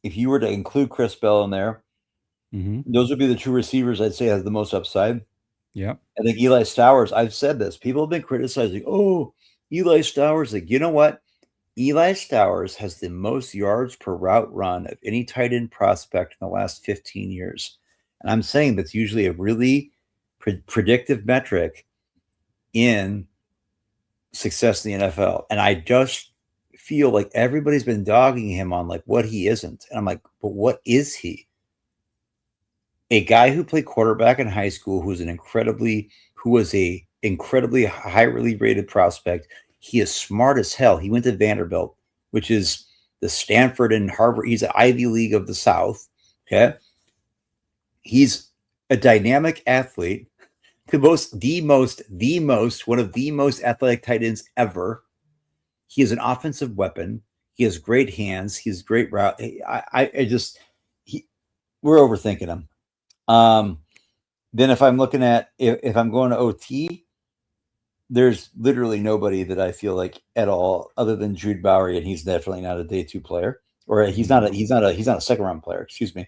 if you were to include Chris Bell in there, those would be the 2 receivers I'd say has the most upside. Yeah. I think Eli Sowers, I've said this. People have been criticizing, oh, Eli Sowers. Like, you know what? Eli Sowers has the most yards per route run of any tight end prospect in the last 15 years. And I'm saying that's usually a really predictive metric in success in the NFL. And I just feel like everybody's been dogging him on like what he isn't. And I'm like, but what is he? A guy who played quarterback in high school, who was a incredibly highly rated prospect. He is smart as hell. He went to Vanderbilt, which is the Stanford and Harvard. He's an Ivy League of the South. Okay. He's a dynamic athlete. One of the most athletic tight ends ever. He is an offensive weapon. He has great hands. He has great route. We're overthinking him. Then if I'm looking at, if I'm going to OT, there's literally nobody that I feel like at all other than Jude Bowery. And he's definitely not a day 2 player, or he's not a second round player. Excuse me.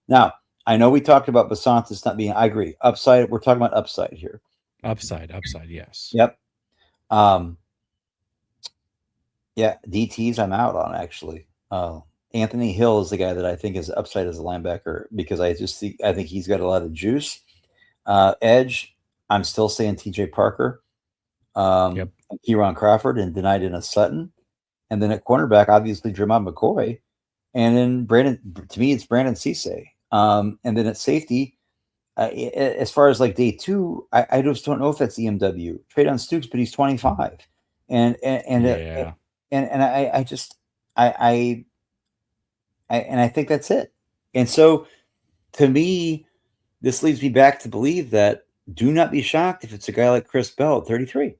Now, I know we talked about Basantis not being, I agree. Upside. We're talking about upside here. Upside. Yes. Yep. Yeah. DTs I'm out on actually. Anthony Hill is the guy that I think is upside as a linebacker because I think he's got a lot of juice. Edge, I'm still saying TJ Parker. Yep. Kieran Crawford, and denied in a Sutton. And then at cornerback, obviously, Jermon McCoy. And then to me, it's Brandon Cisse. And then at safety, as far as like day 2, I just don't know if that's EMW. Trade on Stukes, but he's 25. And Yeah. I think that's it. And so to me, this leads me back to believe that do not be shocked if it's a guy like Chris Bell at 33.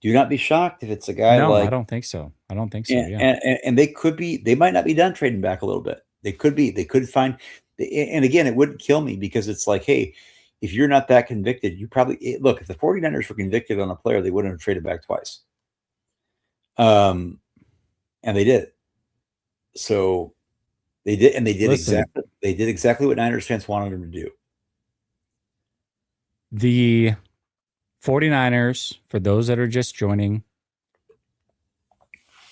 Do not be shocked if it's a guy No, like I don't think so. I don't think so. and, Yeah. and they might not be done trading back a little bit. They could find, and again, it wouldn't kill me because it's like, hey, if you're not that convicted, you probably look, if the 49ers were convicted on a player, they wouldn't have traded back twice. And they did. So they did, and they did exactly what Niners fans wanted them to do. The 49ers, for those that are just joining,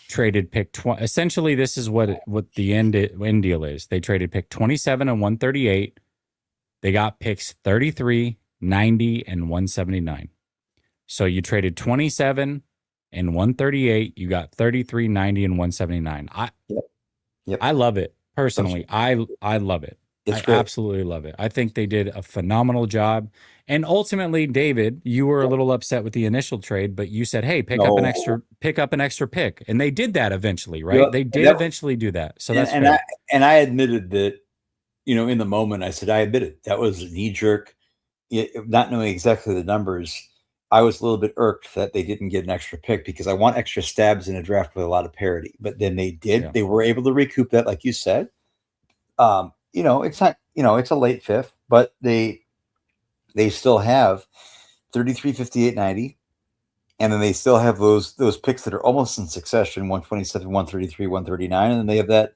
traded pick 20. Essentially, this is what the end deal is. They traded pick 27 and 138. They got picks 33, 90, and 179. So you traded 27 and 138. You got 33, 90, and 179. Yep. I love it. Personally, I love it. I absolutely love it. I think they did a phenomenal job. And ultimately, David, you were a little upset with the initial trade, but you said, "Hey, pick up an extra pick," and they did that eventually, right? Yeah, they did eventually do that. So that's fair. I admitted that, in the moment, I said I admitted that was a knee jerk, not knowing exactly the numbers. I was a little bit irked that they didn't get an extra pick because I want extra stabs in a draft with a lot of parity. But then they did. Yeah. They were able to recoup that, like you said. It's not, it's a late fifth, but they still have 33, 58, 90. And then they still have those picks that are almost in succession, 127, 133, 139. And then they have that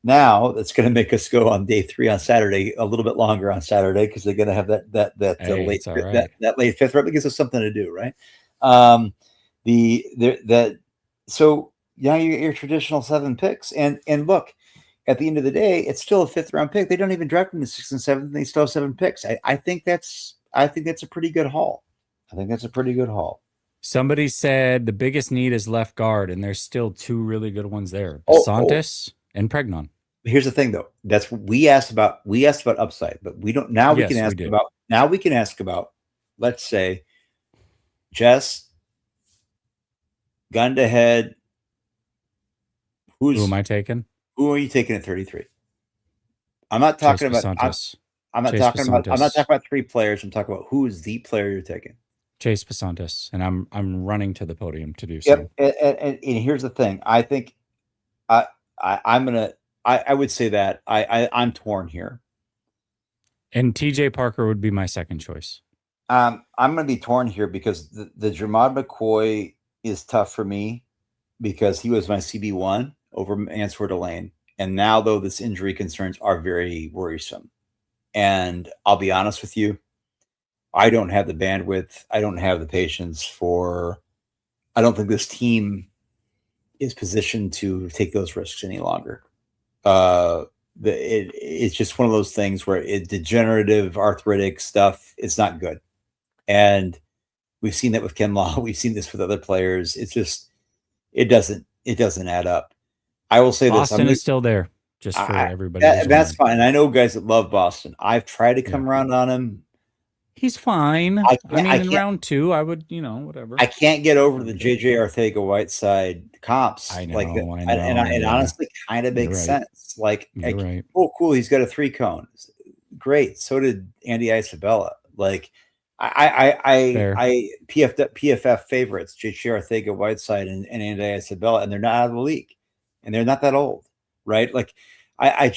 now that's going to make us go on day 3 on Saturday, a little bit longer on Saturday, because they're going to have that late fifth, right? It gives us something to do, right? So yeah, your traditional 7 picks. And look, at the end of the day, it's still a 5th round pick. They don't even draft in the 6th and 7th. They still have 7 picks. I think that's a pretty good haul. Somebody said the biggest need is left guard, and there's still 2 really good ones there: Santos and Pregnon. Here's the thing, though. That's what we asked about. We asked about upside, but we don't. Now we can ask about. Let's say, Jess, gun to head. Who am I taking? Who are you taking at 33? I'm not talking about. I'm not talking about 3 players. I'm talking about who is the player you're taking. Chase Pasantis, and I'm running to the podium to do so. And here's the thing. I think I would say that I'm torn here. And TJ Parker would be my second choice. I'm going to be torn here because the Jermod McCoy is tough for me because he was my CB1 over Answer Delane. And now, though, this injury concerns are very worrisome. And I'll be honest with you, I don't have the bandwidth. I don't have the patience I don't think this team is positioned to take those risks any longer. It's just one of those things where degenerative arthritic stuff, it's not good. And we've seen that with Ken Law. We've seen this with other players. It's just, it doesn't add up. I will say Boston is still there, just for everybody. That's fine. I know guys that love Boston. I've tried to come around on him. He's fine. I mean, in round 2, I would, whatever. I can't get over the JJ Arcega-Whiteside comps. I know. And honestly, kind of makes sense. Like, right. Oh, cool. He's got a 3 cone. Great. So did Andy Isabella. Like, I PFF favorites, JJ Arcega-Whiteside and Andy Isabella, and they're not out of the league, and they're not that old, right? Like, I'm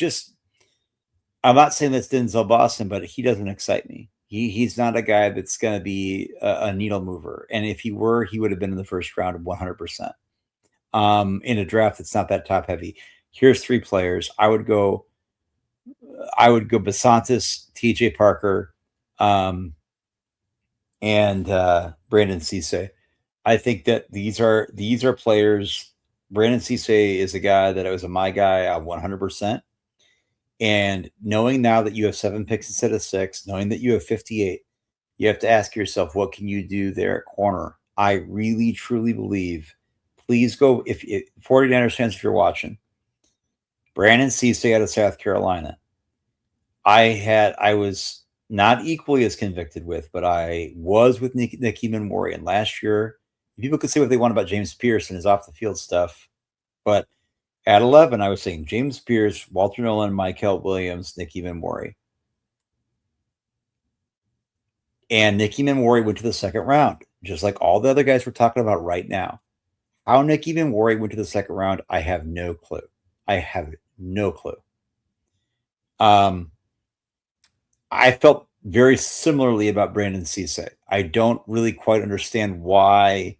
not saying that's Denzel Boston, but he doesn't excite me. He's not a guy that's going to be a needle mover. And if he were, he would have been in the first round of 100%. In a draft that's not that top heavy. Here's 3 players. I would go Basantis, TJ Parker, and Brandon Cisse. I think that these are players. Brandon Cisse is a guy that was my guy 100%. And knowing now that you have 7 picks instead of 6, knowing that you have 58, you have to ask yourself, what can you do there at corner? I really, truly believe, please go, if 49ers fans, if you're watching, Brandon Cisse out of South Carolina. I was not equally as convicted with, but I was with Nick Emmanwori. And last year, people could say what they want about James Pierce and his off the field stuff, but at 11, I was saying James Pierce, Walter Nolan, Mykal Williams, Nick Emmanwori. And Nick Emmanwori went to the second round, just like all the other guys we're talking about right now. How Nick Emmanwori went to the second round, I have no clue. I have no clue. I felt very similarly about Brandon Cisse. I don't really quite understand why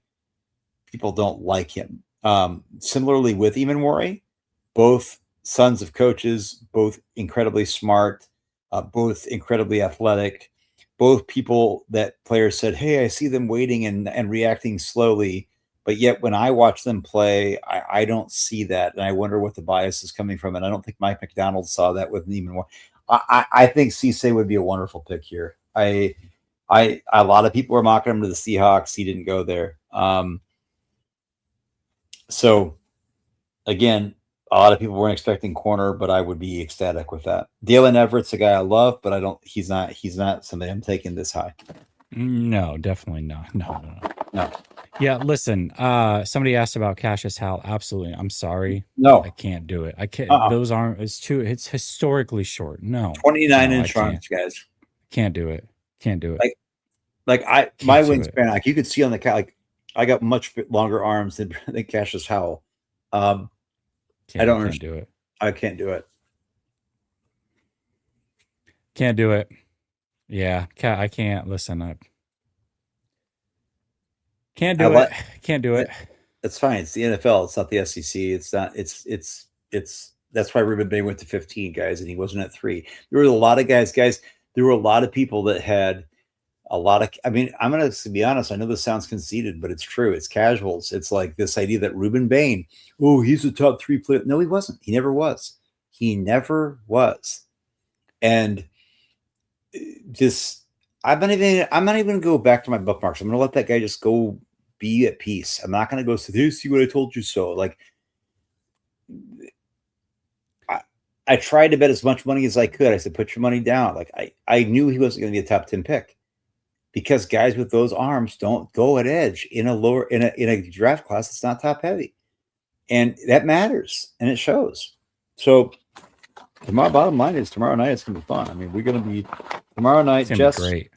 people don't like him. Similarly with Emmanwori, both sons of coaches, both incredibly smart, both incredibly athletic, both people that players said, hey, I see them waiting and reacting slowly. But yet when I watch them play, I don't see that. And I wonder what the bias is coming from. And I don't think Mike McDonald saw that with Emmanwori. I think Cisse would be a wonderful pick here. A lot of people were mocking him to the Seahawks. He didn't go there. So again, a lot of people weren't expecting corner, but I would be ecstatic with that. Dalen Everett's a guy I love, but he's not somebody I'm taking this high. No, definitely not. No. Yeah, listen, somebody asked about Cassius Howell. Absolutely. I'm sorry. No. I can't do it. I can't. Those aren't, it's historically short. No. 29-inch arms, guys. Can't do it. Can't do it. My wingspan, like you could see on the like I got much longer arms than Cassius Howell. I don't understand. Do it. I can't do it. Can't do it. Yeah, I can't. Listen, I can't do it. Can't do it. That's fine. It's the NFL. It's not the SEC. It's not. It's. That's why Ruben Bay went to 15 guys, and he wasn't at 3. There were a lot of guys. There were a lot of people that had a lot of. I mean, I'm gonna be honest. I know this sounds conceited, but it's true. It's casuals. It's like this idea that Ruben Bain, oh, he's a top 3 player. No, he wasn't. He never was. He never was. And just, I'm not even gonna go back to my bookmarks. I'm gonna let that guy just go be at peace. I'm not gonna go say, see what I told you so. Like, I tried to bet as much money as I could. I said, put your money down. Like I knew he wasn't going to be a top 10 pick because guys with those arms don't go at edge in a draft class that's not top heavy. And that matters and it shows. So tomorrow, bottom line is tomorrow night it's going to be fun. I mean, we're going to be tomorrow night. Just great.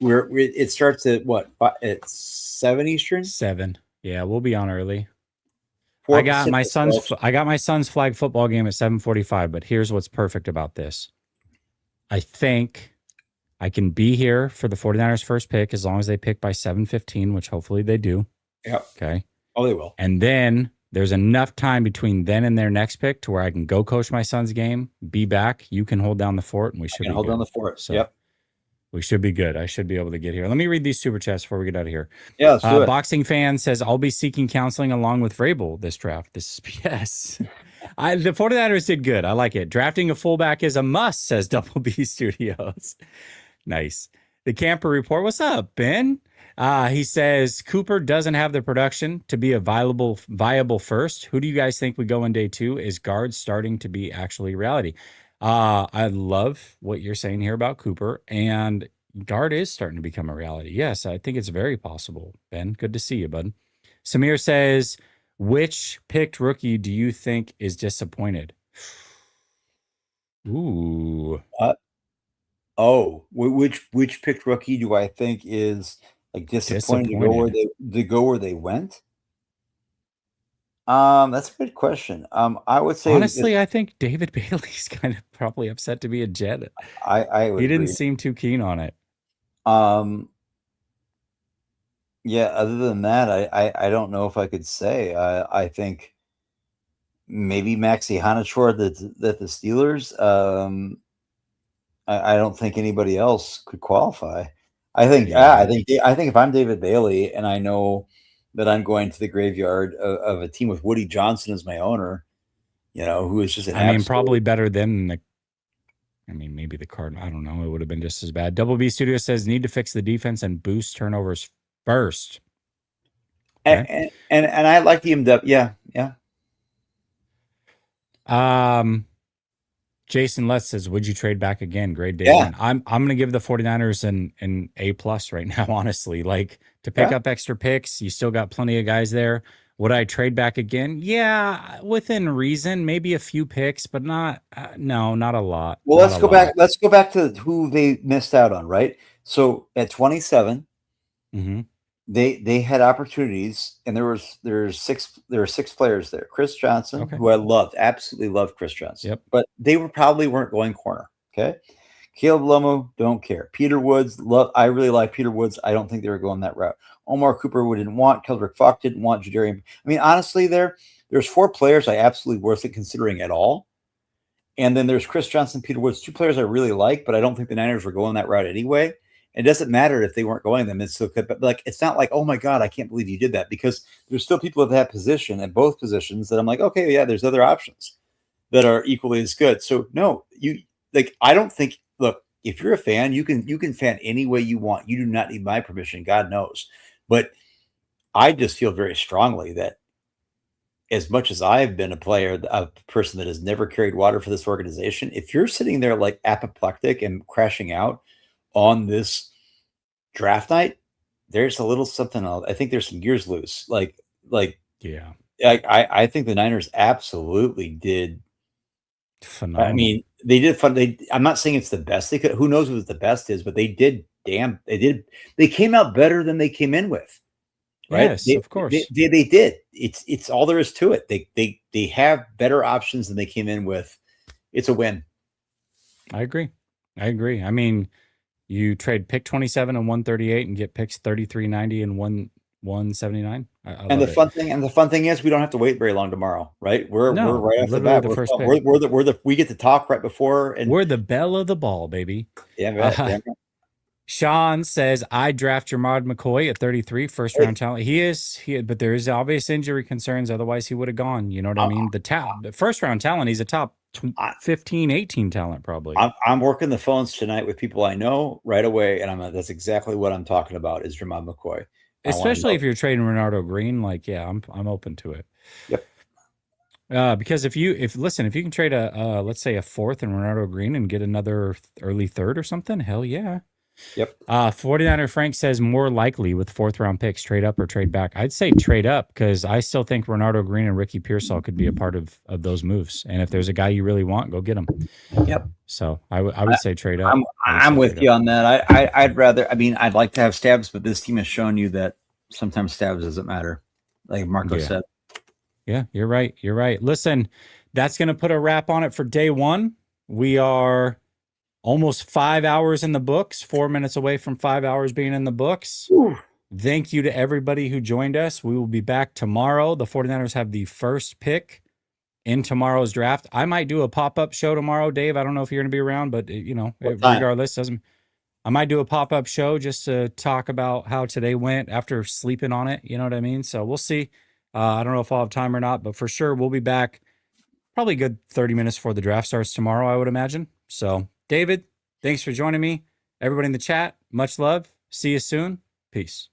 It starts at what? At 7 Eastern? 7. Yeah, we'll be on early. I got my son's flag football game at 7:45, but here's what's perfect about this. I think I can be here for the 49ers first pick as long as they pick by 7:15, which hopefully they do. Yep. Okay. Oh, they will. And then there's enough time between then and their next pick to where I can go coach my son's game, be back. You can hold down the fort, and we should hold down the fort. So, yep. We should be good. I should be able to get here. Let me read these super chats before we get out of here. Yeah, let's do it. Boxing fan says, I'll be seeking counseling along with Vrabel this draft. This is BS. The 49ers did good. I like it. Drafting a fullback is a must, says Double B Studios. Nice. The Camper Report. What's up, Ben? He says, Cooper doesn't have the production to be a viable first. Who do you guys think would go in day 2? Is guard starting to be actually reality? I love what you're saying here about Cooper, and guard is starting to become a reality. Yes, I think it's very possible, Ben. Good to see you, bud. Samir says, which picked rookie do you think is disappointed? Ooh. Which picked rookie do I think is like disappointed. to go where they went? That's a good question. I would say honestly, I think David Bailey's kind of probably upset to be a Jet. He didn't seem too keen on it. Yeah. Other than that, I don't know if I could say. I think maybe Maxi Hanachor that the Steelers. I don't think anybody else could qualify. I think if I'm David Bailey and I know that I'm going to the graveyard of a team with Woody Johnson as my owner, who is just an probably better than maybe the Cardinals. I don't know. It would have been just as bad. Double B Studio says need to fix the defense and boost turnovers first. Okay. And I like the MW. Yeah, yeah. Jason Letts says, would you trade back again? Grade day Yeah. one. I'm gonna give the 49ers an A+ right now, honestly. Like, to pick up extra picks, you still got plenty of guys there. Would I trade back again? Yeah, within reason, maybe a few picks, but not no, not a lot. Well, Not let's a go lot. back. Let's go back to who they missed out on, right? So at 27, Mhm. they had opportunities, and there were six players there. Chris Johnson, Okay. who I loved, absolutely loved Chris Johnson. Yep. But they probably weren't going corner. Okay. Caleb Lomo, don't care. Peter Woods, I really like Peter Woods. I don't think they were going that route. Omar Cooper, we didn't want. Keldrick Falk didn't want. Jadarian. I mean, honestly, there's 4 players I absolutely wasn't considering at all. And then there's Chris Johnson, Peter Woods, 2 players I really like, but I don't think the Niners were going that route anyway. It doesn't matter if they weren't going them. It's still good, but like, it's not like, oh my God, I can't believe you did that, because there's still people at that position, at both positions, that I'm like, okay, yeah, there's other options that are equally as good. So no, I don't think, look, if you're a fan, you can fan any way you want. You do not need my permission, God knows. But I just feel very strongly that, as much as I've been a person that has never carried water for this organization, if you're sitting there like apoplectic and crashing out on this draft night, there's a little something else. I think there's some gears loose. Yeah. I think the Niners absolutely did. Phenomenal. I mean, they did fun. I'm not saying it's the best they could. Who knows what the best is, but they did. They came out better than they came in with. Right? Yes, of course. They did. It's all there is to it. They have better options than they came in with. It's a win. I agree. I mean, you trade pick 27 and 138 and get picks 33, 90 and 179. And the fun thing is, we don't have to wait very long tomorrow, right? We're right off the bat. We get to talk right before, and we're the belle of the ball, baby. Yeah. Sean says, I draft Jermod McCoy at 33, first round talent. But there is obvious injury concerns. Otherwise, he would have gone. You know what I mean? The first round talent, he's a top 15, 18 talent, probably. I'm working the phones tonight with people I know right away, and that's exactly what I'm talking about, is Jermod McCoy. Especially if you're trading Renardo Green, like, yeah, I'm open to it. Yep. Because if you can trade let's say a 4th in Renardo Green and get another early 3rd or something, hell yeah. Yep. 49er Frank says, more likely with 4th round picks, trade up or trade back. I'd say trade up, because I still think Renardo Green and Ricky Pearsall could be a part of those moves. And if there's a guy you really want, go get him. Yep. So I would say trade up. I'm with you on that. I'd rather. I mean, I'd like to have stabs, but this team has shown you that sometimes stabs doesn't matter, like Marco said. Yeah, you're right. You're right. Listen, that's going to put a wrap on it for day one. We are almost 5 hours in the books, 4 minutes away from 5 hours being in the books. Ooh. Thank you to everybody who joined us. We will be back tomorrow. The 49ers have the first pick in tomorrow's draft. I might do a pop-up show tomorrow, Dave. I don't know if you're going to be around, but regardless, I might do a pop-up show just to talk about how today went after sleeping on it. You know what I mean? So we'll see. I don't know if I'll have time or not, but for sure we'll be back probably a good 30 minutes before the draft starts tomorrow, I would imagine. So David, thanks for joining me. Everybody in the chat, much love. See you soon. Peace.